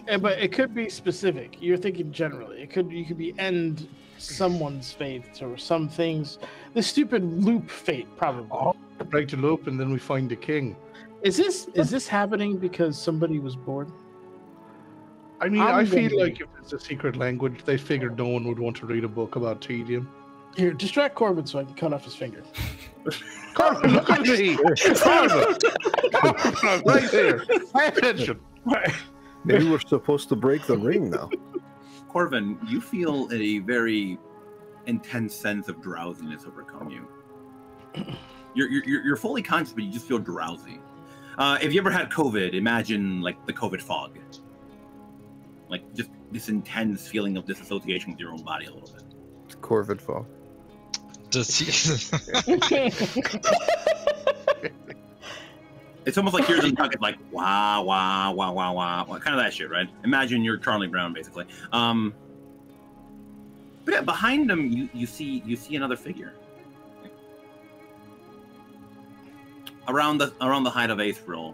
Yeah, but it could be specific. You're thinking generally. You could be end someone's fate or some things. The stupid loop fate, probably.
Oh, break the loop and then we find the king.
Is this happening because somebody was born?
I mean,
I'm
I feel
gonna-
like if it's a secret language, they figured no one would want to read a book about tedium.
Here, distract Corbin so I can cut off his finger.
Corbin, look at me! Corbin! Corbin, right there! Pay attention!
Maybe we're supposed to break the ring now.
Corvin, you feel a very intense sense of drowsiness overcome you. You're fully conscious, but you just feel drowsy. If you ever had COVID, imagine like the COVID fog. Like just this intense feeling of disassociation with your own body a little bit.
It's Corvid fall.
Does he?
It's almost like here's in pocket like wah wah wah wah wah, kind of that shit, right? Imagine you're Charlie Brown basically. But yeah, behind him you see another figure. Around the height of Aesril,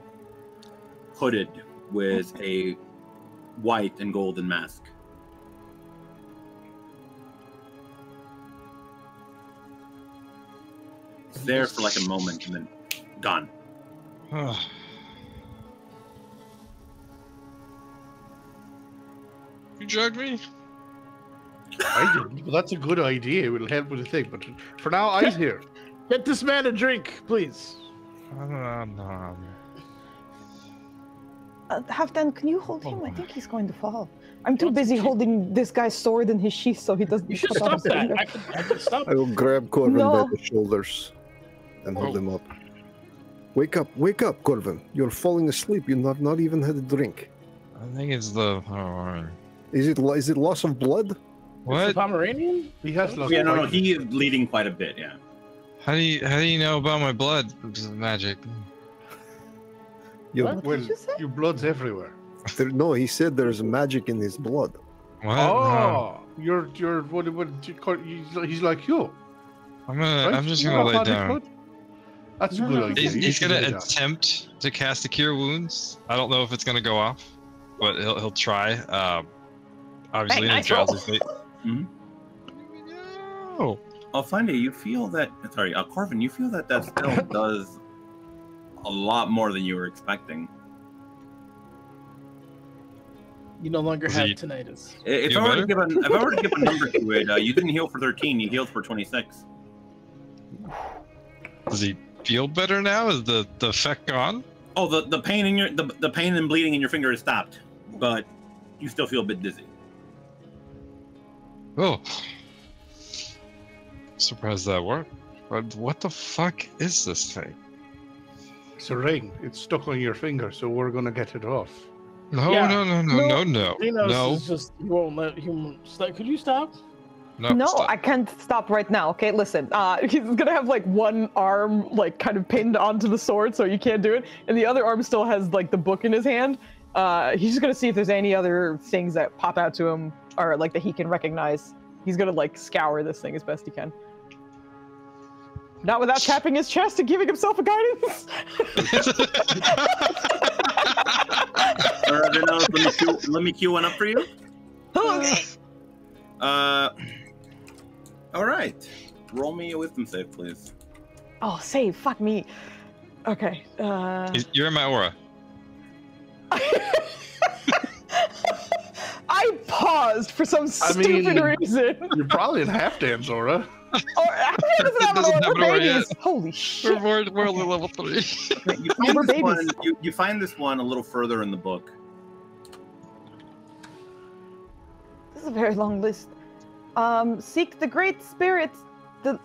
hooded with a white and golden mask. It's there for like a moment and then gone.
You drugged me?
I didn't. Well, that's a good idea. It will help with the thing. But for now, I's here.
Get this man a drink, please.
No.
Halfdan, can you hold him? I think he's going to fall. I'm too busy holding this guy's sword in his sheath so he doesn't.
You should
cut off
stop
his
that.
finger.
I can stop.
I will grab Corvin
No.
by the shoulders and hold him up. Wake up, Corvin. You're falling asleep. You have not even had a drink.
I think it's the.
Is it loss of blood?
The
What?
Pomeranian?
He has lost
Yeah, no,
fight.
he is bleeding quite a bit. Yeah.
How do you know about my blood? It's magic.
Your,
What?
What
Well,
did you say?
your blood's everywhere.
no, he said there's magic in his blood.
What?
Oh, you're what he's like you.
I'm
Right?
just
You
gonna
got
lay
magic
down.
blood? That's a
No,
good
no,
idea. You
He's
should
gonna
do that.
attempt to cast a cure wounds. I don't know if it's gonna go off, but he'll try. Obviously,
Hey,
in a
nice roll.
drowsy state.
Mhm.
No.
Alfinde, you feel that. Sorry, Corvin, you feel that spell does a lot more than you were expecting.
You no longer
Is
have
he-
If
tinnitus.
You
I were to
better?
give a number to it, you didn't heal for 13. You healed for 26.
Does he feel better now? Is the effect gone?
Oh, the pain in the pain and bleeding in your finger is stopped, but you still feel a bit dizzy.
Oh. Surprised that worked. But what the fuck is this thing?
It's a ring. It's stuck on your finger, so we're gonna get it off.
No,
Yeah.
no.
Dinos
No.
is just he won't let him. Could you stop?
No,
stop.
I can't stop right now. Okay, listen. He's gonna have like one arm like kind of pinned onto the sword, so you can't do it, and the other arm still has like the book in his hand. He's just gonna see if there's any other things that pop out to him or like that he can recognize. He's gonna like scour this thing as best he can. Not without tapping his chest and giving himself a guidance.
Let me cue one up for you.
Okay.
All right. Roll me a wisdom save, please.
Oh, save. Fuck me. Okay.
You're in my aura.
paused for some stupid reason.
You're probably in half dance, Aura.
Or doesn't have an aura. We're babies. Holy shit.
We're only level 3.
You find this one a little further in the book.
This is a very long list. Seek the great spirits, the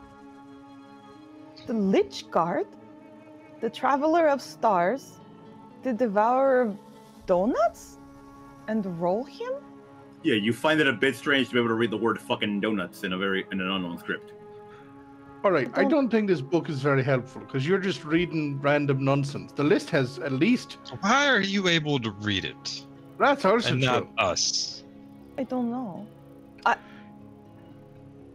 Lich Guard, the Traveler of Stars, the Devourer of Donuts, and roll him?
Yeah, you find it a bit strange to be able to read the word fucking donuts in an unknown script.
All right, I don't think this book is very helpful because you're just reading random nonsense. The list has at least.
Why are you able to read it?
That's also
and
true.
not us.
I don't know.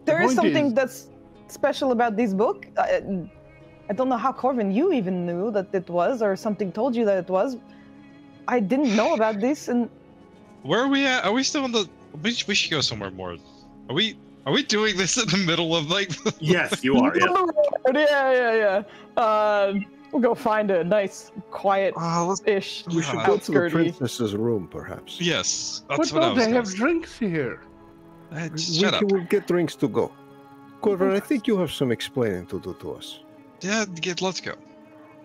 There is something that's special about this book. I don't know how, Corvin, you even knew that it was, or something told you that it was. I didn't know about this, and...
Where are we at? Are we still in the... We should go somewhere more. Are we doing this in the middle of, like...
Yes, you are,
yeah. We'll go find a nice, quiet-ish
We should go to the princess's room, perhaps.
Yes,
that's what I was. They have drinks here.
Shut up. We will get drinks to go. Corvin, I think you have some explaining to do to us.
Yeah, let's go.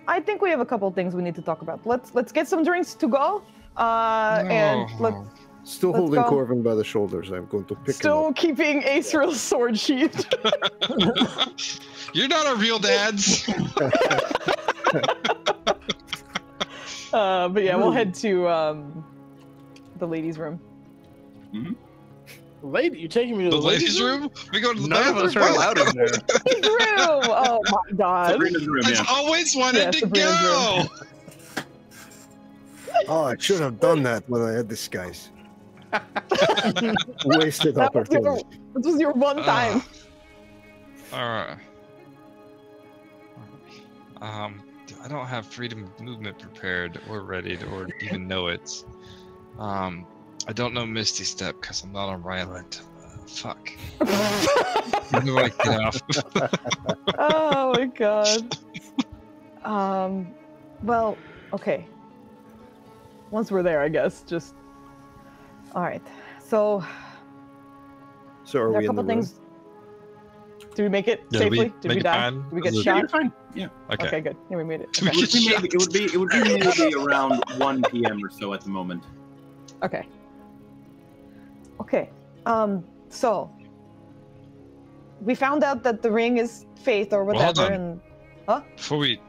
I think we have a couple things we need to talk about. Let's get some drinks to go. And let's
still holding Corvin by the shoulders. I'm going to pick him up.
Still keeping Aesril's sword sheath.
You're not a real dads.
But yeah, we'll head to the ladies' room.
Mm-hmm.
Lady, you taking me to the
ladies' room? We go to the
None of us are allowed in there.
Ladies' room! Oh my god.
Sabrina's room,
I've always wanted to go!
Oh, I should have done that when I had this guys. Wasted opportunity.
This was your one time.
Alright. I don't have freedom of movement prepared or ready or even know it. I don't know Misty Step because I'm not on Ryland. Fuck. How do I get off?
Oh my god. Well, okay. Once we're there, I guess. Just. All right. So.
Are we
a couple things. Did we make it safely? Did we die? Did we get shot?
Fine. Yeah.
Okay, good. Yeah, we made it.
Okay. It would be maybe around 1 p.m. or so at the moment.
Okay. Okay. So we found out that the ring is Faith or whatever, and
before we,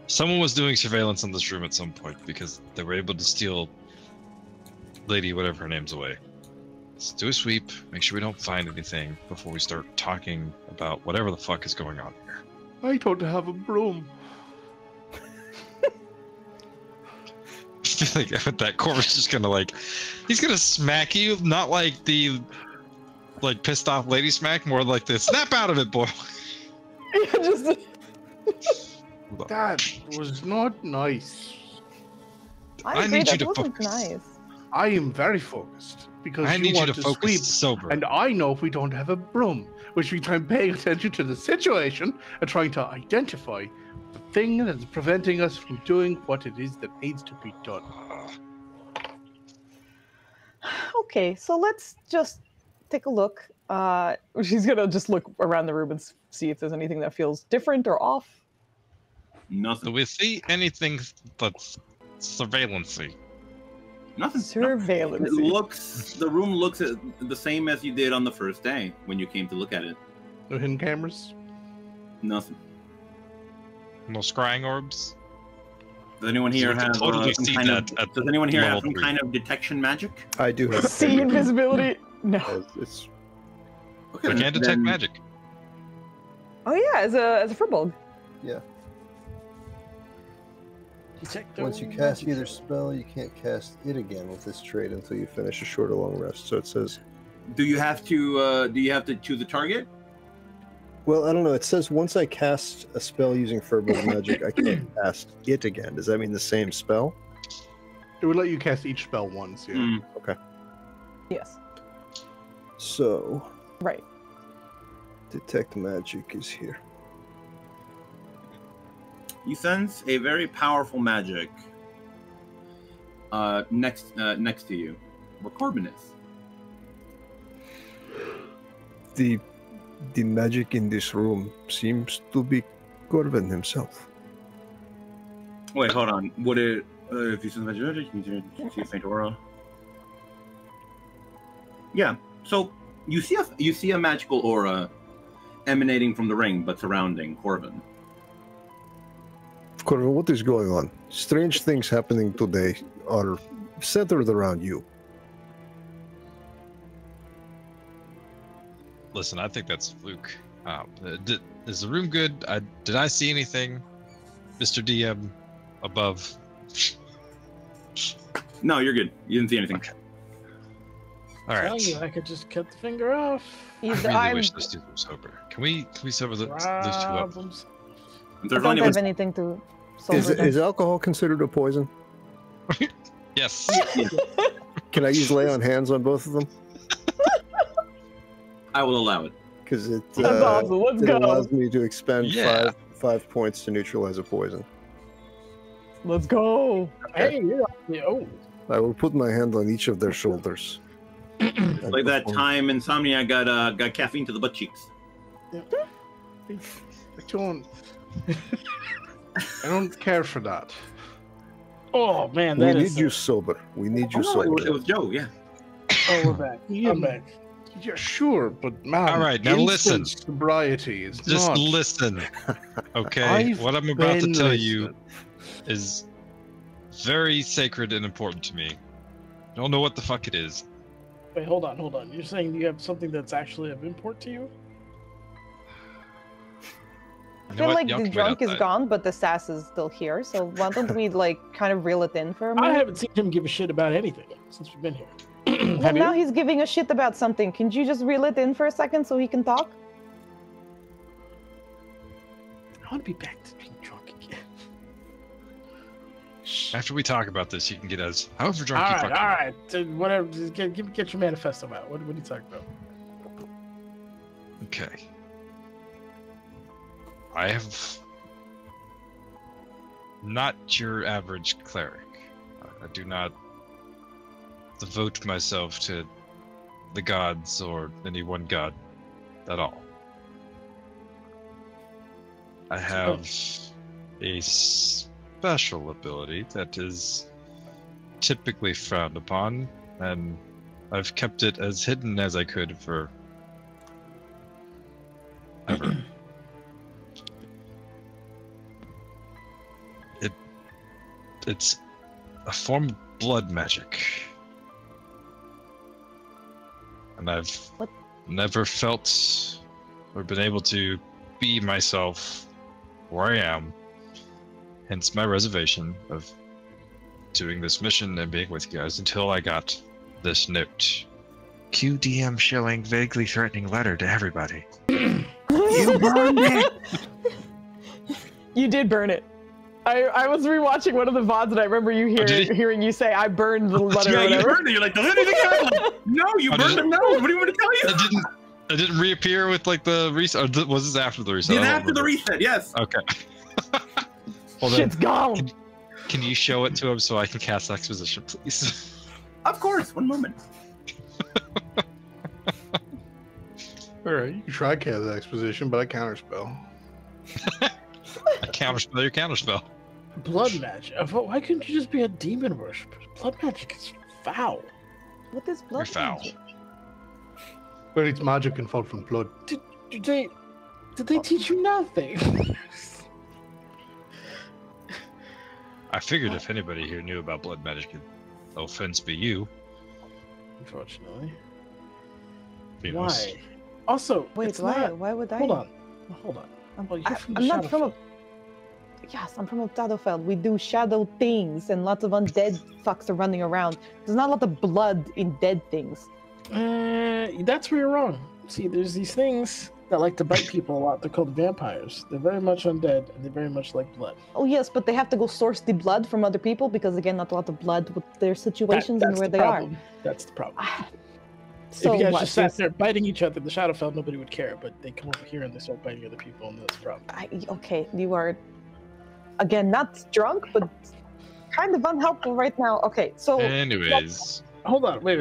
someone was doing surveillance on this room at some point because they were able to steal Lady whatever her name's away. Let's do a sweep, make sure we don't find anything before we start talking about whatever the fuck is going on here.
I don't have a broom.
I feel like with that Corvus just gonna he's gonna smack you, not like the pissed off lady smack, more like the snap out of it, boy.
That was not nice.
I need you to
focus. Nice.
I am very focused because
I need
you want
to
to
focus
sweep,
sober.
and I know if we don't have a broom, which means I'm paying attention to the situation and trying to identify the thing that is preventing us from doing what it is that needs to be done.
Okay, so let's just take a look. She's gonna just look around the room and see if there's anything that feels different or off.
Nothing.
Do we see anything that's surveillance-y?
Nothing.
Surveillance.
The room looks the same as you did on the first day when you came to look at it.
No hidden cameras?
Nothing.
No scrying orbs?
Does anyone here have
totally
some
see
kind
that
of?
at
Does anyone here have some
3.
kind of detection magic?
I do have.
See invisibility? No.
It's
Okay,
We can't detect magic.
Oh yeah, as a firbolg.
Yeah.
Detect
Once you cast either spell, you can't cast it again with this trait until you finish a short or long rest. So it says.
Do you have to choose a target?
Well, I don't know. It says once I cast a spell using Firbolg magic, I can't cast it again. Does that mean the same spell?
It would let you cast each spell once, yeah.
Okay.
Yes.
So.
Right.
Detect magic is here.
You sense a very powerful magic next to you, where Corbin is.
The magic in this room seems to be Corbin himself.
Wait, hold on. Would it? If you see the magic, you see a faint aura. Yeah. So you see a magical aura emanating from the ring, but surrounding Corbin.
Corbin, what is going on? Strange things happening today are centered around you.
Listen, I think that's a fluke. Is the room good? Did I see anything, Mr. DM, above?
No, you're good. You didn't see anything.
Okay. All right.
Tell you, I could just cut the finger off.
I really wish those two were sober. Can we sober those two up?
If
I don't have anything to sober them.
Is alcohol considered a poison?
Yes.
Can I use lay on hands on both of them?
I will allow it.
Because it,
That's awesome. Let's go.
allows me to expend five points to neutralize a poison.
Let's go.
Hey, oh.
I will put my hand on each of their shoulders.
Like that time Insomnia got caffeine to the butt cheeks.
I don't care for that.
Oh man,
We need you sober. We need you sober.
It was Joe, yeah.
Oh, we're back. I'm back.
Yeah, sure, but man.
All right, now listen.
Sobriety is
Just
not.
listen, okay? What I'm about to tell you is very sacred and important to me. Don't know what the fuck it is.
Wait, hold on. You're saying you have something that's actually of import to you?
I feel like the drunk is gone, but the sass is still here. So why don't we like kind of reel it in for a minute?
I haven't seen him give a shit about anything since we've been here.
Well, now he's giving a shit about something. Can you just reel it in for a second so he can talk?
I want to be back to being drunk again.
After we talk about this, you can get us however drunk
All
you
right,
fucking
all right. So whatever. Just get your manifesto out. What are you talking about?
Okay. I have not your average cleric. I do not devote myself to the gods or any one god at all. I have a special ability that is typically frowned upon, and I've kept it as hidden as I could for ever. It's a form of blood magic. And I've never felt or been able to be myself where I am. Hence my reservation of doing this mission and being with you guys until I got this note. QDM showing vaguely threatening letter to everybody.
You burned it! You did burn it. I was rewatching one of the VODs and I remember you hearing you say, I burned the letter.
Yeah, you burned it. You're like, does anything happen? No, you burned it. No, what do you want to tell you?
It didn't reappear with like the reset. Or was this after the reset?
It's after the reset, yes.
Okay. Well,
shit's gone.
Can you show it to him so I can cast exposition, please?
Of course. One moment.
All right, you can try cast exposition, but I counterspell.
I counterspell your counterspell.
Blood magic. Why couldn't you just be a demon worshiper? Blood magic is foul.
What is blood magic?
But it's magic and fall from blood.
Did they teach you nothing?
I figured if anybody here knew about blood magic, no offense be you.
Unfortunately.
Venus.
Why? Also,
wait, why would I?
Hold on.
I'm not from a. Yes, I'm from a Shadowfell. We do shadow things, and lots of undead fucks are running around. There's not a lot of blood in dead things.
That's where you're wrong. See, there's these things that like to bite people a lot. They're called vampires. They're very much undead, and they very much like blood.
Oh yes, but they have to go source the blood from other people because again, not a lot of blood with their situations and where they are.
That's the problem.
So
if you guys just sat there biting each other in the Shadowfell, nobody would care. But they come over here and they start biting other people, and that's the problem.
Okay, you are, again, not drunk, but kind of unhelpful right now. Okay, so.
Anyways,
hold on. Wait.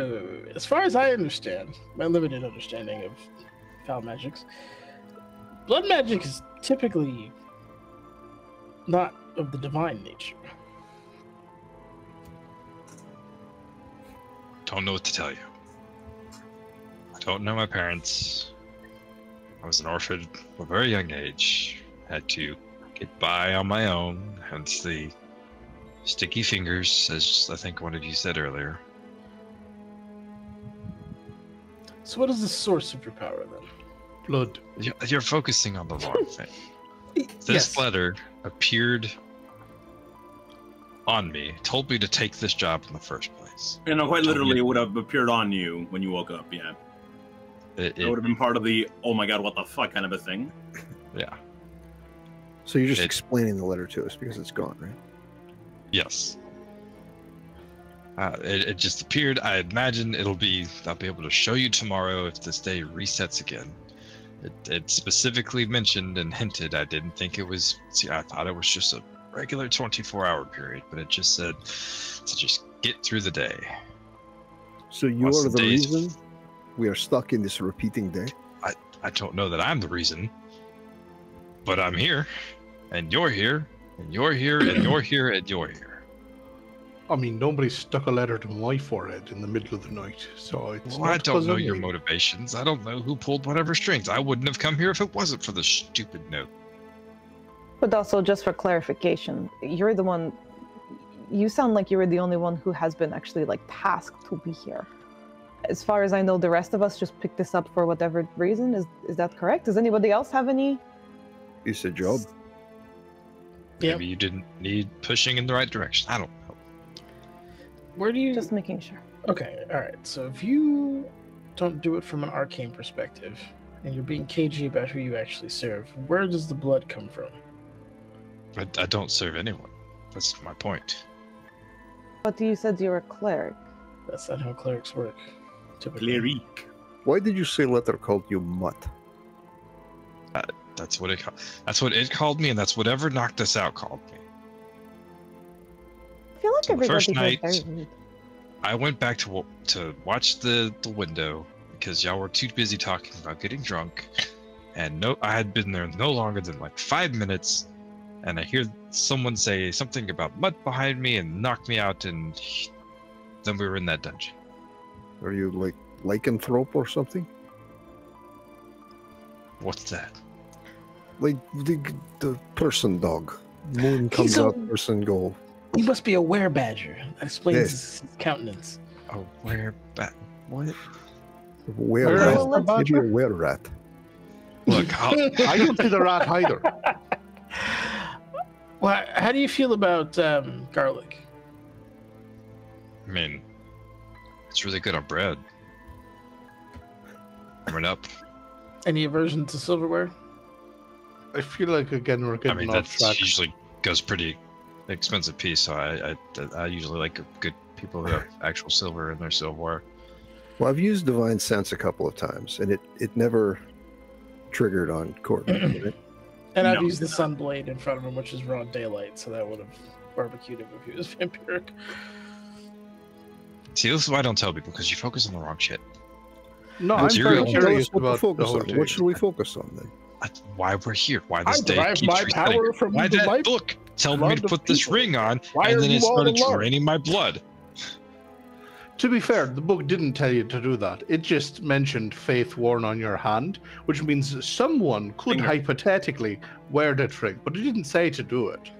As far as I understand, my limited understanding of foul magics, blood magic is typically not of the divine nature.
Don't know what to tell you. I don't know my parents. I was an orphan at a very young age. Had to get by on my own, hence the sticky fingers, as I think one of you said earlier.
So what is the source of your power, then?
Blood.
You're focusing on the wrong thing. This letter appeared on me, told me to take this job in the first place.
You know, quite literally, it would have appeared on you when you woke up, yeah. It would have been part of the, oh my god, what the fuck kind of a thing.
Yeah.
So you're just explaining the letter to us because it's gone, right?
Yes. It just appeared. I imagine I'll be able to show you tomorrow if this day resets again. It specifically mentioned and hinted. I didn't think it was. See, I thought it was just a regular 24-hour period, but it just said to just get through the day.
So you are the reason we are stuck in this repeating day?
I don't know that I'm the reason, but I'm here, and you're here, and you're here, and you're here, and you're here.
I mean, nobody stuck a letter to my forehead in the middle of the night, so it's.
Well, I don't know your motivations. I don't know who pulled whatever strings. I wouldn't have come here if it wasn't for the stupid note.
But also, just for clarification, you're the one. You sound like you were the only one who has been actually like tasked to be here. As far as I know, the rest of us just picked this up for whatever reason. Is that correct? Does anybody else have any?
It's a job.
Maybe you didn't need pushing in the right direction. I don't know.
Where do you...
Just making sure.
Okay, alright. So if you don't do it from an arcane perspective, and you're being cagey about who you actually serve, where does the blood come from?
I don't serve anyone. That's my point.
But you said you're a cleric.
That's not how clerics work. Typically.
Cleric.
Why did you say letter called you mutt?
That's what it called me, and that's whatever knocked us out called me.
I feel like everybody
First night,
very...
I went back to watch the window because y'all were too busy talking about getting drunk, and I had been there no longer than like 5 minutes, and I hear someone say something about mud behind me and knock me out, and then we were in that dungeon.
Are you like lycanthrope or something?
What's that?
Like the person dog. Moon comes out, person go.
He must be a were-badger. That explains his countenance.
A were-bat? What?
Were-rat. Maybe a were-rat.
Look,
I don't see the rat either.
Well, how do you feel about garlic?
I mean, it's really good on bread. Warm it up.
Any aversion to silverware?
I feel like, again, we're getting off
that
track.
usually goes pretty expensive piece, so I usually like good people who have actual silver in their silverware.
Well, I've used Divine Sense a couple of times, and it never triggered on Courtney, did it?
And I've used the Sunblade in front of him, which is raw daylight, so that would have barbecued him if he was vampiric.
See, this is why I don't tell people, because you focus on the wrong shit.
No, I'm very curious about the whole
What should we focus on then?
Why we're here? Why this
I
day
derive
keeps
my
resetting?
power from
Why
the
that
life
book told me to put this
people.
ring on,
Why
and
are
then it
you all
started
alone?
draining my blood.
To be fair, the book didn't tell you to do that. It just mentioned faith worn on your hand, which means someone could hypothetically wear that ring, but it didn't say to do it.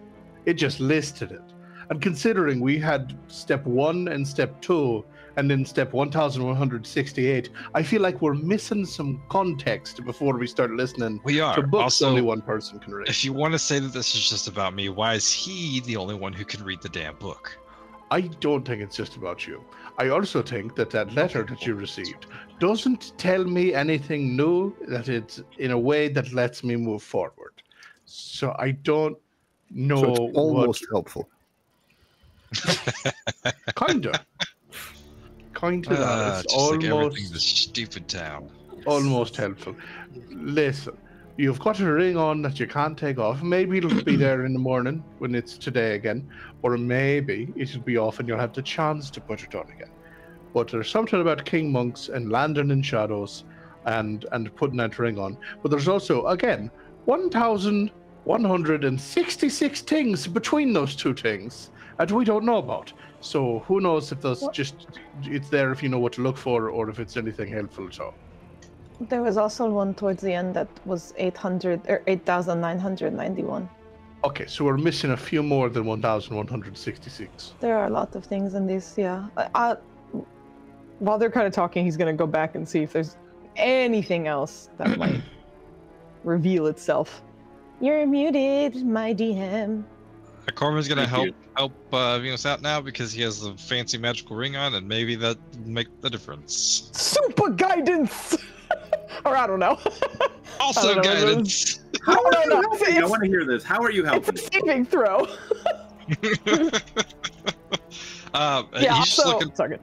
It just listed it. And considering we had step 1 and step 2, and then step 1168, I feel like we're missing some context before we start listening
We are.
to books
Also,
only one person can read.
If you want to say that this is just about me, why is he the only one who can read the damn book?
I don't think it's just about you. I also think that letter that you received doesn't tell me anything new, that it's in a way that lets me move forward. So I don't know.
So it's almost helpful.
Kinda. It's
just like everything in
almost
this stupid town.
almost helpful. Listen, you've got a ring on that you can't take off. Maybe it'll be there in the morning when it's today again, or maybe it'll be off and you'll have the chance to put it on again. but there's something about king monks and landing in shadows and putting that ring on. But there's also, again, 1,166 things between those two things that we don't know about. So who knows if those it's there if you know what to look for, or if it's anything helpful at all.
There was also one towards the end that was 8,991.
Okay, so we're missing a few more than 1,166.
There are a lot of things in this, yeah. While they're kind of talking, he's going to go back and see if there's anything else that might reveal itself. You're muted, my DM.
Corman's gonna help Venus out now because he has the fancy magical ring on, and maybe that make the difference.
Super guidance, or I don't know.
Also guidance.
How are you helping? I want to hear this. How are you helping?
It's a saving throw.
He's looking.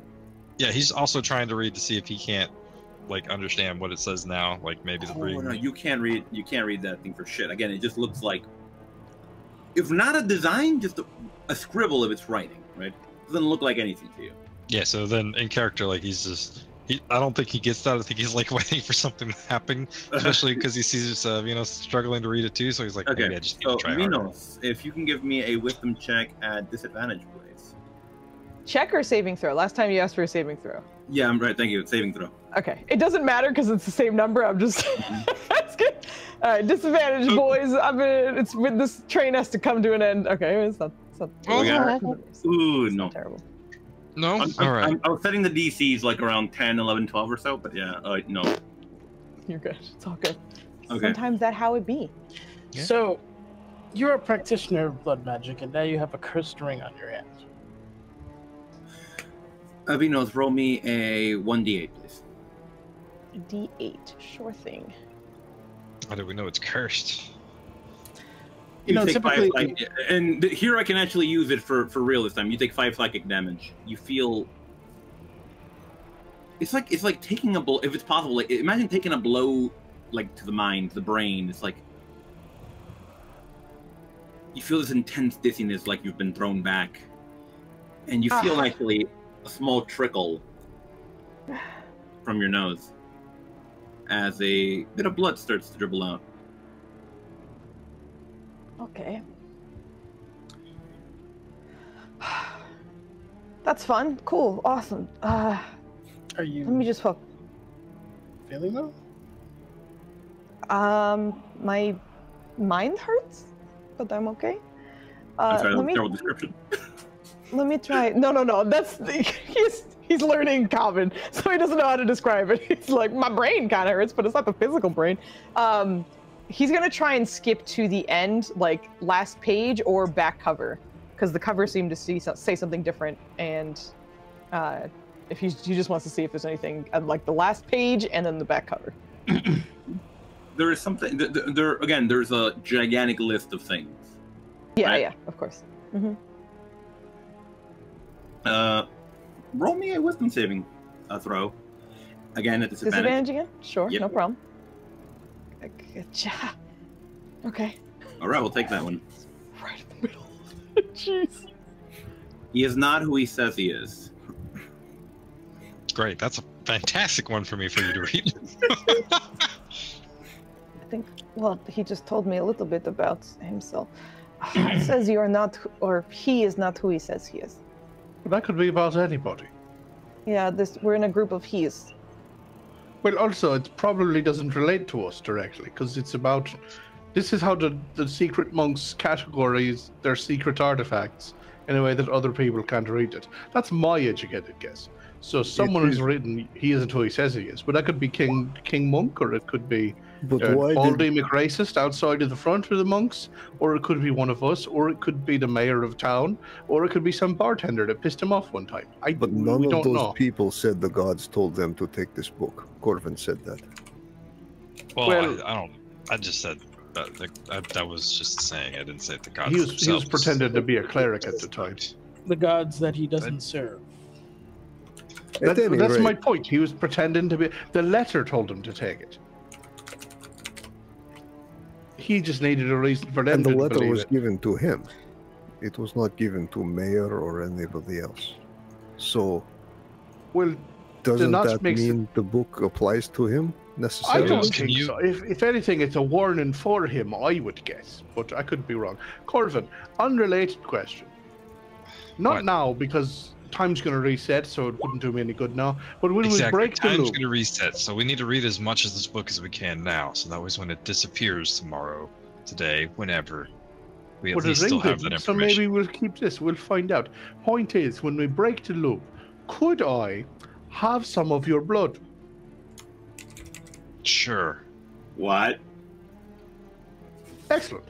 Yeah, he's also trying to read to see if he can't understand what it says now. Like maybe the ring.
No, you can't read. You can't read that thing for shit. Again, it just looks like. If not a design, just a scribble of its writing, right? Doesn't look like anything to you.
Yeah, so then in character, he's just... I don't think he gets that. I think he's, waiting for something to happen, especially because he sees, struggling to read it too, so he's like,
okay,
maybe I just need to try
Minos, if you can give me a wisdom check at disadvantage, please.
Check or saving throw? Last time you asked for a saving throw.
Yeah, I'm right. Thank you. Saving throw.
Okay. It doesn't matter because it's the same number. I'm just asking. All right, disadvantage, boys. It's when this train has to come to an end. Okay, it's not
Ooh, no.
Terrible.
No? All right.
I was setting the DCs around 10, 11, 12 or so, but yeah, no.
You're good. It's all good.
Okay.
Sometimes that's how it be.
Yeah. So, you're a practitioner of blood magic, and now you have a cursed ring on your hand.
Avinos, roll me a 1d8, please.
D8, sure thing.
How do we know it's cursed?
You take
typically...
5 and here I can actually use it for real this time. You take 5 psychic damage. You feel... It's like taking a blow... If it's possible, imagine taking a blow, to the mind, to the brain. It's like... You feel this intense dizziness, like you've been thrown back. And you feel actually a small trickle from your nose as a bit of blood starts to dribble out.
Okay. That's fun. Cool. Awesome.
Are you...
Let me just hook.
Feeling well?
My mind hurts, but I'm okay.
Sorry, that's a terrible description.
Let me try. No. That's he's learning common, so he doesn't know how to describe it. He's like, my brain kind of hurts, but it's not the physical brain. He's gonna try and skip to the end, last page or back cover, because the cover seemed to say something different, and if he just wants to see if there's anything the last page and then the back cover.
There is something. There's a gigantic list of things.
Yeah,
right?
yeah, of course. Mm-hmm.
Roll me a wisdom saving throw. Again, at disadvantage.
Disadvantage again? Sure,
yep.
No problem. Okay.
All right, we'll take that one.
Right in the middle. Jeez.
He is not who he says he is.
Great, that's a fantastic one for you to read.
I think, he just told me a little bit about himself. He says you're not, or he is not who he says he is.
That could be about anybody.
Yeah, we're in a group of he's.
Well, also, it probably doesn't relate to us directly, because it's about... This is how the secret monks categorize their secret artifacts in a way that other people can't read it. That's my educated guess. So someone has written, he isn't who he says he is, but that could be King Monk, or it could be Baldy McRacist outside of the front of the monks, or it could be one of us, or it could be the mayor of town, or it could be some bartender that pissed him off one time.
But none of those people said the gods told them to take this book. Corvin said that.
Well, I just said that was just saying. I didn't say the gods themselves.
He was pretending to be a cleric at the time.
The gods that he doesn't serve.
That's my point. He was pretending to be... The letter told him to take it. He just needed a reason for them to believe it.
And the letter was given to him. It was not given to mayor or anybody else. So
Well,
Doesn't
Notch
that
makes
mean the book applies to him
I
necessarily?
don't
Can
think
you-
so. If anything, it's a warning for him, I would guess. But I could be wrong. Corvin, unrelated question. Not
What?
now, because time's going to reset, so it wouldn't do me any good now. But when we
Exactly.
break the
Time's
loop,
going to reset, so we need to read as much of this book as we can now. So that way, when it disappears tomorrow, today, whenever, we at
but
least
it
still
rings
have that
it, so
information.
maybe we'll keep this. We'll find out. Point is, when we break the loop, could I have some of your blood?
Sure.
What?
Excellent.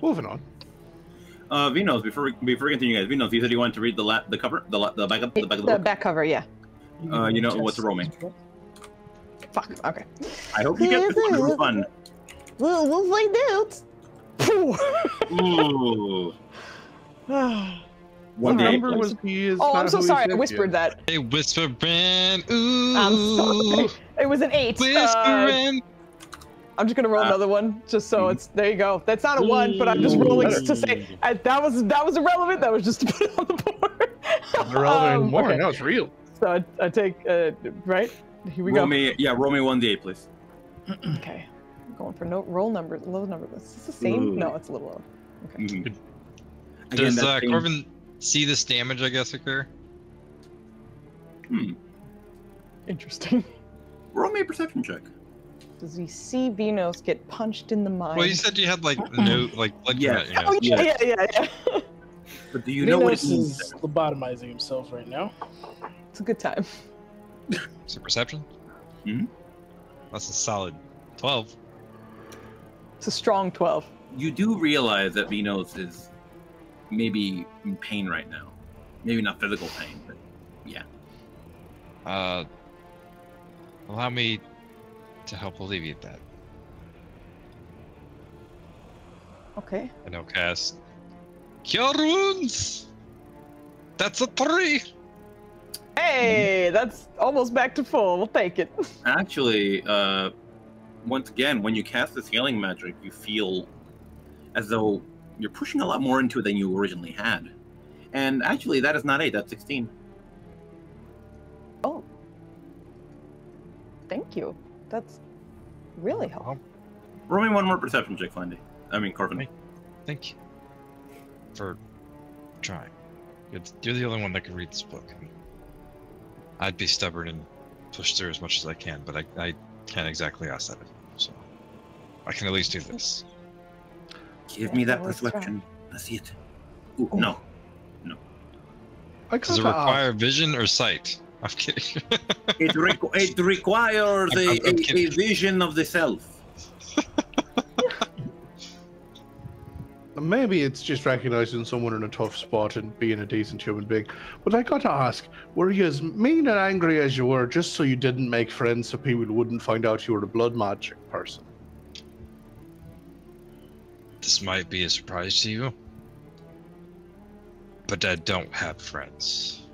Moving on.
Vinos, before we continue, guys, Vinos, you said you wanted to read the cover, the back of the
The
book.
back cover, yeah.
You know what's roaming.
Fuck. Okay.
I hope you get this one for fun.
Well, we'll find out.
Ooh.
What
One day.
number was he? Is
Oh,
not
I'm so
who he
sorry. I
said
whispered
yet.
that.
Hey, whispering. Ooh.
I'm sorry. It was an 8.
Whispering.
I'm just gonna roll another one, just so it's there. You go. That's not a 1, but I'm just rolling to say that was irrelevant. That was just to put it on the board.
Irrelevant anymore.
Okay.
Now it's real.
So I take right. Here we
roll
go.
me 1d8, please.
Okay. I'm going for roll number, low number. Is this the same?
Ooh.
No, it's a little lower. Okay.
Mhm.
Does
that same-
Corvin see this damage, I guess, occur?
Interesting.
Roll me a perception check.
Does he see Venus get punched in the mind?
Well, you said you had like no, like blood
Yeah.
coming out
Oh
your nose.
yeah.
But do you know what it
Venus
means?
is lobotomizing himself right now.
It's a good time.
Is it perception?
Mhm.
That's a solid 12.
It's a strong 12.
You do realize that Vinos is maybe in pain right now. Maybe not physical pain, but yeah.
Allow me to help alleviate that.
Okay.
And I'll cast Cure Wounds! That's a 3!
Hey, that's almost back to full. We'll take it.
Actually, once again, when you cast this healing magic, you feel as though you're pushing a lot more into it than you originally had. And actually, that is not 8, that's 16.
Oh. Thank you. That's really helpful.
Roll me one more perception check, Flindy. I mean, Corvin.
Right. Thank you for trying. You're the only one that can read this book. I'd be stubborn and push through as much as I can, but I can't exactly ask that of you, so I can at least do this.
Give me that
let's try.
perception. I see it. Ooh, no.
Does it require vision or sight? I'm kidding.
It requires
I'm
a
kidding.
vision of the self.
Maybe it's just recognizing someone in a tough spot and being a decent human being. But I got to ask, were you as mean and angry as you were just so you didn't make friends so people wouldn't find out you were a blood magic person?
This might be a surprise to you, but I don't have friends.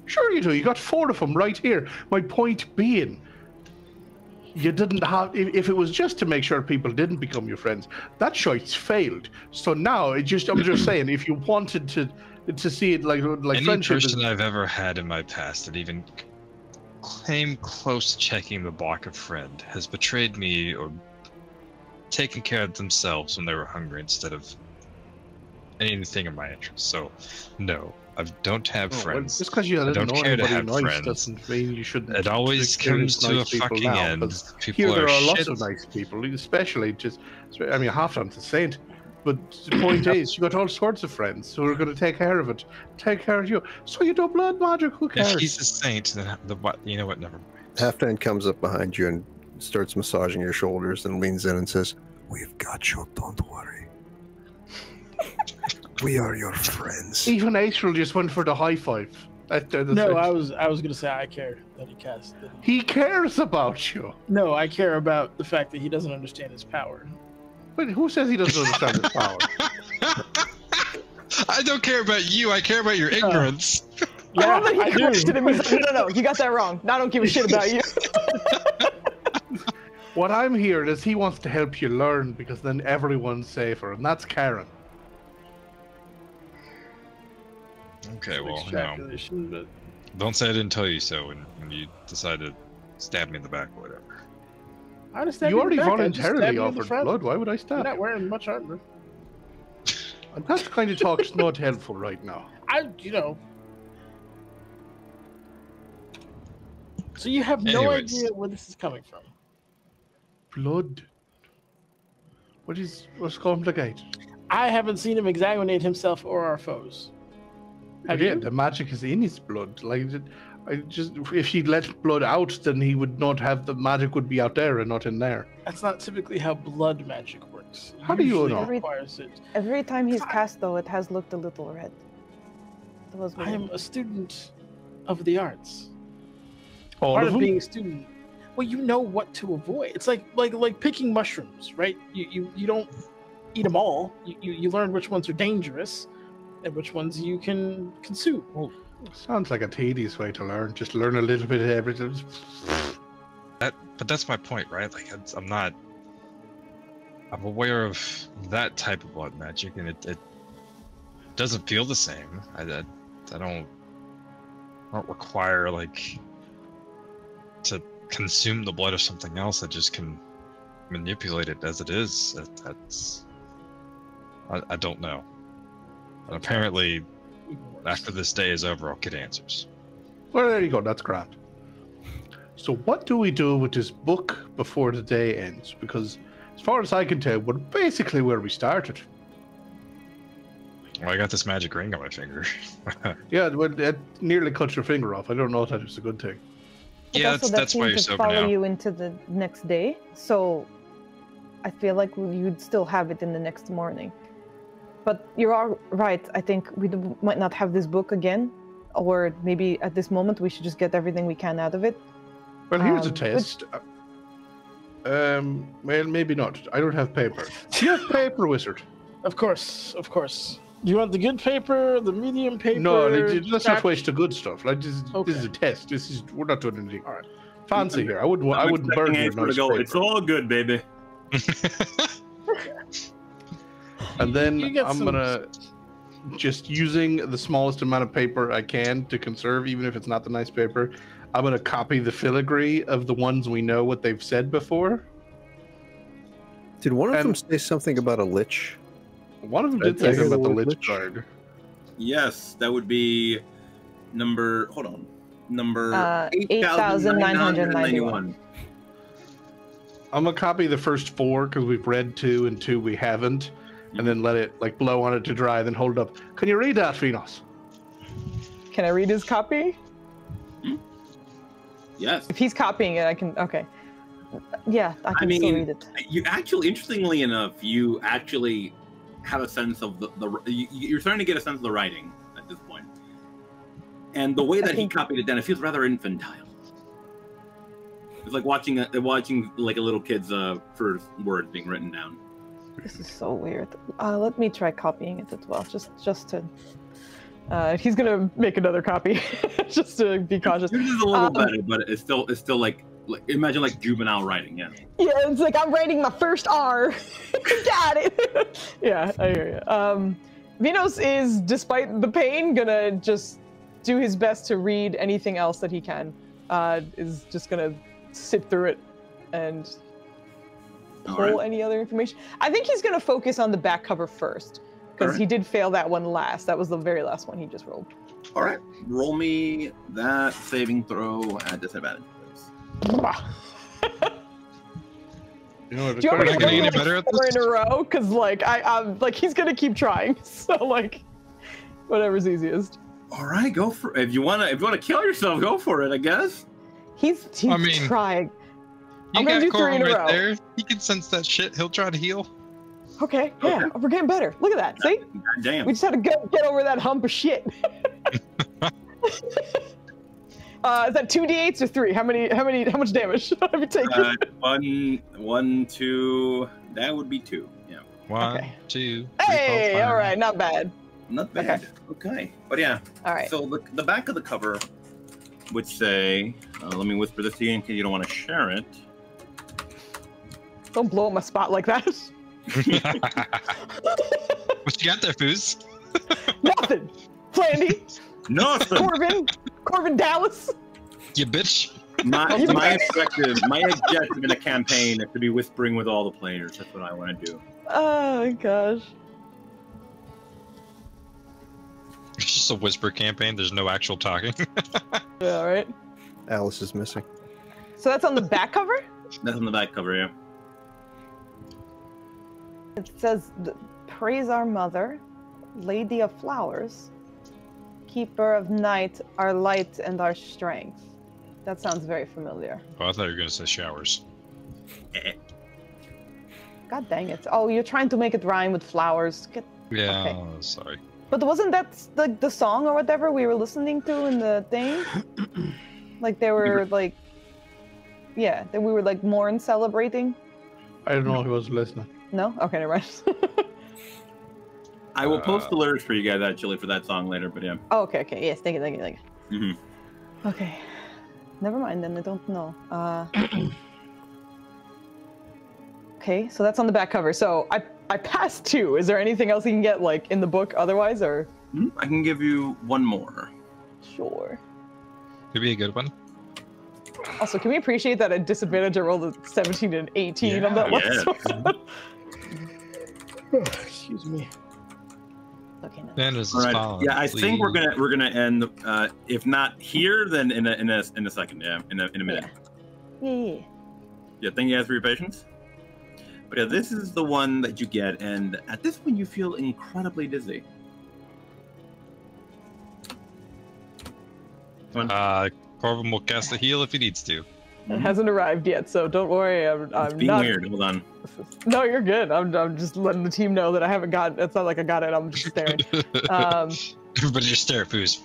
Sure you do. You got 4 of them right here. My point being, you didn't have... If it was just to make sure people didn't become your friends, that shite's failed. So now, I'm just saying, if you wanted to see it like
Any
friendship...
person I've ever had in my past that even came close to checking the block of friend has betrayed me or taken care of themselves when they were hungry instead of anything in my interest. So, no, I don't have friends.
Just because you
I
didn't
don't
know
care to
anybody
have
nice
friends.
doesn't mean you shouldn't.
It always
experience
comes to
nice
a
people
fucking
now,
end.
'cause
People
Here there are lots
shit.
of nice people, especially just. I mean, half time's a saint. But the point is, you got all sorts of friends who are going to take care of it, take care of you. So you do blood magic. Who cares?
If he's a saint, then you know what? Never mind.
Halftime comes up behind you and starts massaging your shoulders and leans in and says, "We've got you, don't worry. We are your friends."
Even Aesril just went for the high five.
No, I was gonna say I care that he cast.
He cares about you.
No, I care about the fact that he doesn't understand his power.
But who says he doesn't understand his power?
I don't care about you. I care about your ignorance.
I love that he
I do.
corrected him. He's like, no, you got that wrong. I don't give a shit about you.
What I'm hearing is he wants to help you learn because then everyone's safer, and that's Karen.
Okay, well,
extrapolation, but
don't say I didn't tell you so when you decided to stab me in the back or whatever.
I understand.
You already voluntarily offered blood. Why would I
You're
stab
not
you?
wearing much armor.
That kind of talk's not helpful right now.
So you have no
Anyways.
idea where this is coming from.
Blood. What's complicated?
I haven't seen him exsanguinate himself or our foes. Have
Yeah,
you?
the magic is in his blood. If he let blood out, then he would not have the magic would be out there and not in there.
That's not typically how blood magic works.
How do you
Usually
know?
it requires it.
Every time he's cast, though, it has looked a little red. That was
I
weird.
am a student of the arts.
All
Part
of
of
them?
being a student, well, you know what to avoid. It's like picking mushrooms, right? You don't eat them all. You learn which ones are dangerous and which ones you can consume.
Sounds like a tedious way to learn. Just learn a little bit of everything.
But that's my point, right? Like I'm aware of that type of blood magic, and it doesn't feel the same. I don't require like to consume the blood of something else. I just can manipulate it as it is. I don't know. And apparently, after this day is over, I'll get answers.
Well, there you go. That's grand. So what do we do with this book before the day ends? Because as far as I can tell, we're basically where we started.
Well, I got this magic ring on my finger.
Yeah, well, it nearly cut your finger off. I don't know if that is a good thing.
But
Yeah,
also
that's
that
why
seemed
you're
to
sober
follow
now.
you into the next day, so I feel like you'd still have it in the next morning. But you're all right. I think we might not have this book again, or maybe at this moment we should just get everything we can out of it.
Well, here's a
Which-
test. Well, maybe not. I don't have paper. Do you have paper, wizard?
Of course. Do you want the good paper, the medium paper?
No, let's not
scratch?
waste the good stuff. Like this is a test. We're not doing anything.
All right.
Fancy here. I wouldn't burn your nice paper.
It's all good, baby.
And then
You get
I'm
some-
gonna just using the smallest amount of paper I can to conserve, even if it's not the nice paper. I'm gonna copy the filigree of the ones we know what they've said before.
Did one of
And-
them say something about a lich?
One of them
Did
did say
I hear
about
the
the
word
lich
lich?
guard.
Yes, that would be number. Hold on. Number
8,991.
I'm gonna copy the first 4 because we've read 2 and 2 we haven't, and then let it like blow on it to dry, then hold it up. Can you read that, Phenos?
Can I read his copy?
Yes.
If he's copying it, I can. Okay. Yeah, I can still read it.
You actually, interestingly enough, you actually have a sense of you're starting to get a sense of the writing at this point. And the way that he copied it down, it feels rather infantile. It's like watching like a little kid's first words being written down.
This is so weird. Let me try copying it as well, just to. He's gonna make another copy, just to be cautious.
Yours is a little better, but it's still like imagine like juvenile writing, yeah.
Yeah, it's like I'm writing my first R. Got it. Yeah, I hear you. Vinos is, despite the pain, gonna just do his best to read anything else that he can. Is just gonna sit through it and pull any other information. I think he's gonna focus on the back cover first, because he did fail that one last. That was the very last one he just rolled.
All right, roll me that saving throw at disadvantage, please.
You know,
Do you want me to
getting
roll
any
like
better at
4
this?
in a row? Because like I'm like he's gonna keep trying. So like, whatever's easiest.
All right, go for it. If you wanna kill yourself, go for it. I guess.
He's
I mean,
trying.
You
I'm gonna
got
do 3
Corbin
in a
right
row.
there. He can sense that shit. He'll try to heal.
Okay, yeah, we're getting better. Look at that. See?
God damn.
We just had to get over that hump of shit. Is that 2d8s or 3? How much damage have you taken?
1, 2. That would be 2. Yeah.
1,
Okay.
2, 3,
Hey,
4, 5.
all right, not bad.
Not bad. Okay. But yeah.
All right.
So the back of the cover would say, let me whisper this to you in case you don't want to share it.
Don't blow up my spot like that.
What you got there, Foos?
Nothing. Flandy,
Nothing.
Corbin Dallas.
You bitch.
My objective in a campaign is to be whispering with all the players. That's what I want to do.
Oh my gosh.
It's just a whisper campaign. There's no actual talking.
Yeah, right.
Alice is missing.
So that's on the back cover?
That's on the back cover, yeah.
It says, praise our mother, Lady of Flowers, Keeper of Night, our light and our strength. That sounds very familiar.
Oh, I thought you were going to say showers.
God dang it. Oh, you're trying to make it rhyme with flowers.
Yeah,
Okay.
sorry.
But wasn't that like the song or whatever we were listening to in the thing? Like they were like, yeah, that we were like mourn celebrating.
I don't know if he was listening.
No? Okay, never mind.
I will post the lyrics for you guys actually for that song later, but yeah.
Oh, okay. Yes, thank you.
Mm-hmm.
Okay. Never mind then, I don't know. Okay, so that's on the back cover. So I passed 2. Is there anything else you can get like in the book otherwise, or?
I can give you one more.
Sure.
Could be a good one.
Also, can we appreciate that at disadvantage I rolled a 17 and 18 on that last one?
Excuse me.
Okay, no.
And as
All right.
spawn,
Yeah, I think we're
please.
gonna end. If not here, then in a second. Yeah, in a minute.
Yeah.
Yeah, thank you guys for your patience. But yeah, this is the one that you get, and at this point you feel incredibly dizzy.
Corbin will cast a heal if he needs to.
It hasn't arrived yet, so don't worry.
It's
I'm
being
not.
weird. Hold on.
No, you're good. I'm just letting the team know that I haven't got. It's not like I got it. I'm just staring.
Everybody just stare at Foos.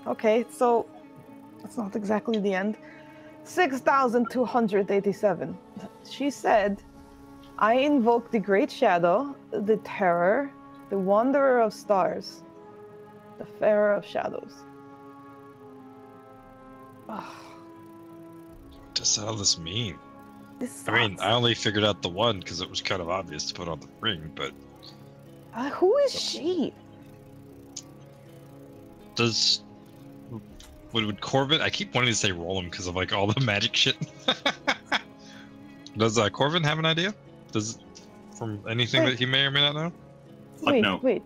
Okay, so that's not exactly the end. 6,287. She said, I invoke the Great Shadow, the Terror, the Wanderer of Stars, the Farer of Shadows.
What does all this mean?
This
I mean,
sucks.
I only figured out the one because it was kind of obvious to put on the ring, but
Who is she?
would Corbin? I keep wanting to say roll him because of like all the magic shit. Does Corbin have an idea? From anything that he may or may not know?
Wait,
no.
wait.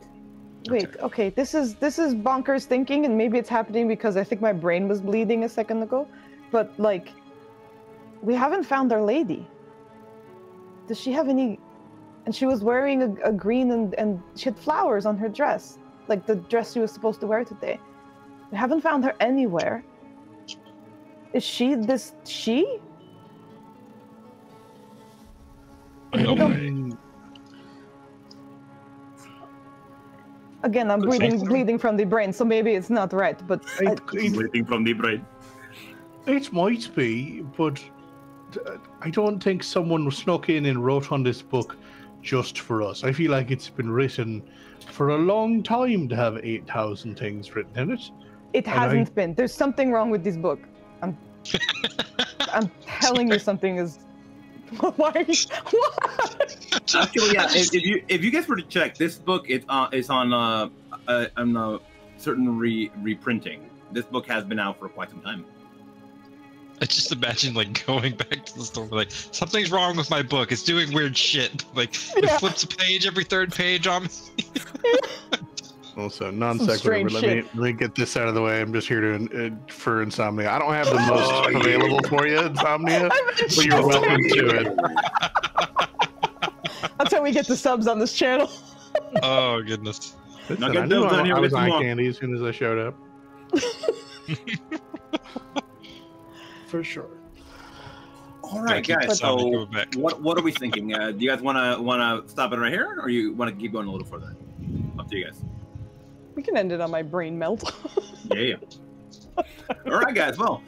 Okay, this is bonkers thinking, and maybe it's happening because I think my brain was bleeding a second ago. But like, we haven't found our lady. Does she have any? And she was wearing a green and she had flowers on her dress, like the dress she was supposed to wear today. We haven't found her anywhere. Is she this she? Again, I'm bleeding from the brain, so maybe it's not right. But
Bleeding from the brain.
It might be, but I don't think someone snuck in and wrote on this book just for us. I feel like it's been written for a long time to have 8,000 things written in it.
It hasn't been. There's something wrong with this book. I'm telling you, something is. Why? Are you... What?
Actually, yeah. If you guys were to check, this book is on certain reprinting. This book has been out for quite some time.
I just imagine like going back to the store, like something's wrong with my book. It's doing weird shit. Like it flips a page every third page on me.
Also, non sequitur. Let me get this out of the way. I'm just here to for Insomnia. I don't have the most available for you, Insomnia, but you're welcome to it.
That's how we get the subs on this channel.
Oh goodness!
Listen, I knew I was eye candy as soon as I showed up.
For sure.
All right, guys. So, what are we thinking? Do you guys want to stop it right here, or you want to keep going a little further? Up to you guys.
We can end it on my brain melt.
Yeah. All right, guys. Well,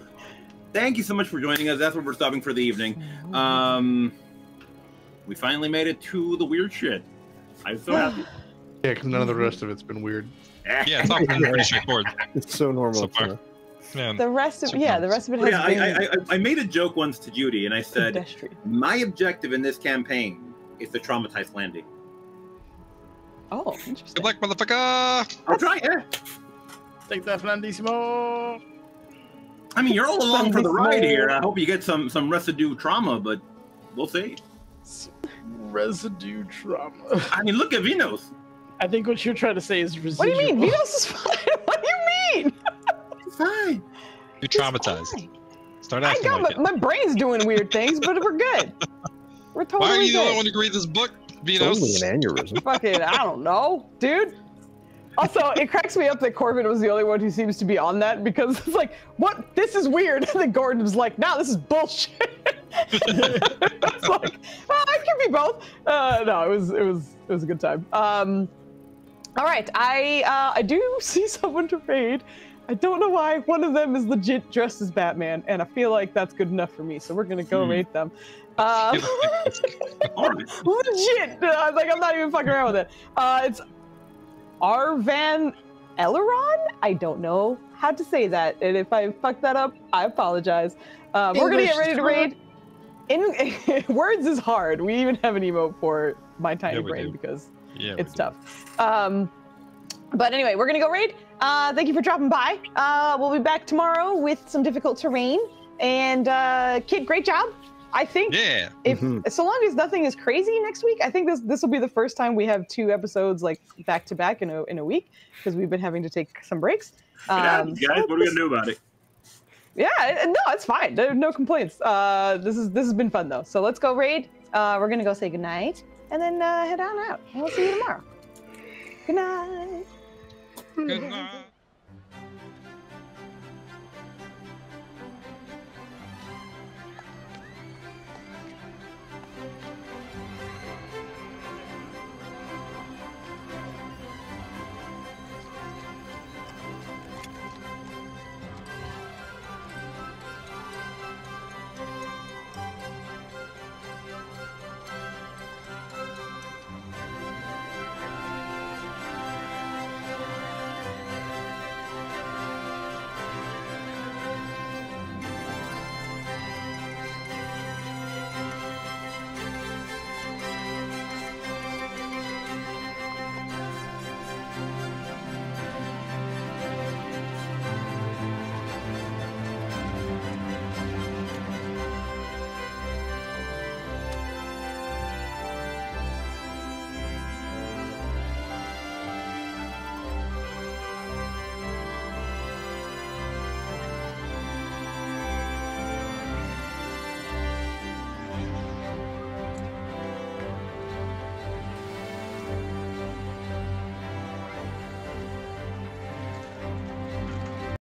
thank you so much for joining us. That's where we're stopping for the evening. We finally made it to the weird shit. I'm so happy.
Yeah, because none of the rest of it's been weird.
Yeah, it's all pretty straightforward.
It's so normal.
So far. Yeah.
The rest of it has been.
I made a joke once to Judy, and I said, my objective in this campaign It's the traumatized landing.
Oh, interesting.
Good luck, motherfucker!
I'll try it.
Take that, Flandissimo.
I mean, you're all along for the ride here. I hope you get some residue trauma, but we'll see.
Residue trauma.
I mean, look at Vinos.
I think what you're trying to say is residual.
What do you mean? Vinos is fine. What do you mean?
It's fine.
You're traumatized. Start acting like
my brain's doing weird things, but we're good. We're totally
Why are you the
good.
only one to read this book,
It's only
Vinos?
an aneurysm.
Fucking, I don't know, dude. Also, it cracks me up that Corbin was the only one who seems to be on that because it's like, what? This is weird. And then Gordon's like, nah, this is bullshit. It's like, I can be both. No, it was a good time. All right, I do see someone to raid. I don't know why. One of them is legit dressed as Batman, and I feel like that's good enough for me. So we're gonna go raid them. Legit. Like I'm not even fucking around with it. It's Arvan Eleron? I don't know how to say that, and if I fuck that up, I apologize. We're gonna get ready to raid. Words is hard. We even have an emote for my tiny brain because it's tough. But anyway, we're gonna go raid. Thank you for dropping by. We'll be back tomorrow with some difficult terrain. And Kid, great job. I think if so long as nothing is crazy next week, I think this will be the first time we have 2 episodes like back to back in a week because we've been having to take some breaks.
Guys, what are we gonna do about it?
Yeah, no, it's fine. There are no complaints. This has been fun though. So let's go raid. We're gonna go say goodnight and then head on out. And we'll see you tomorrow. Good night.
Good night.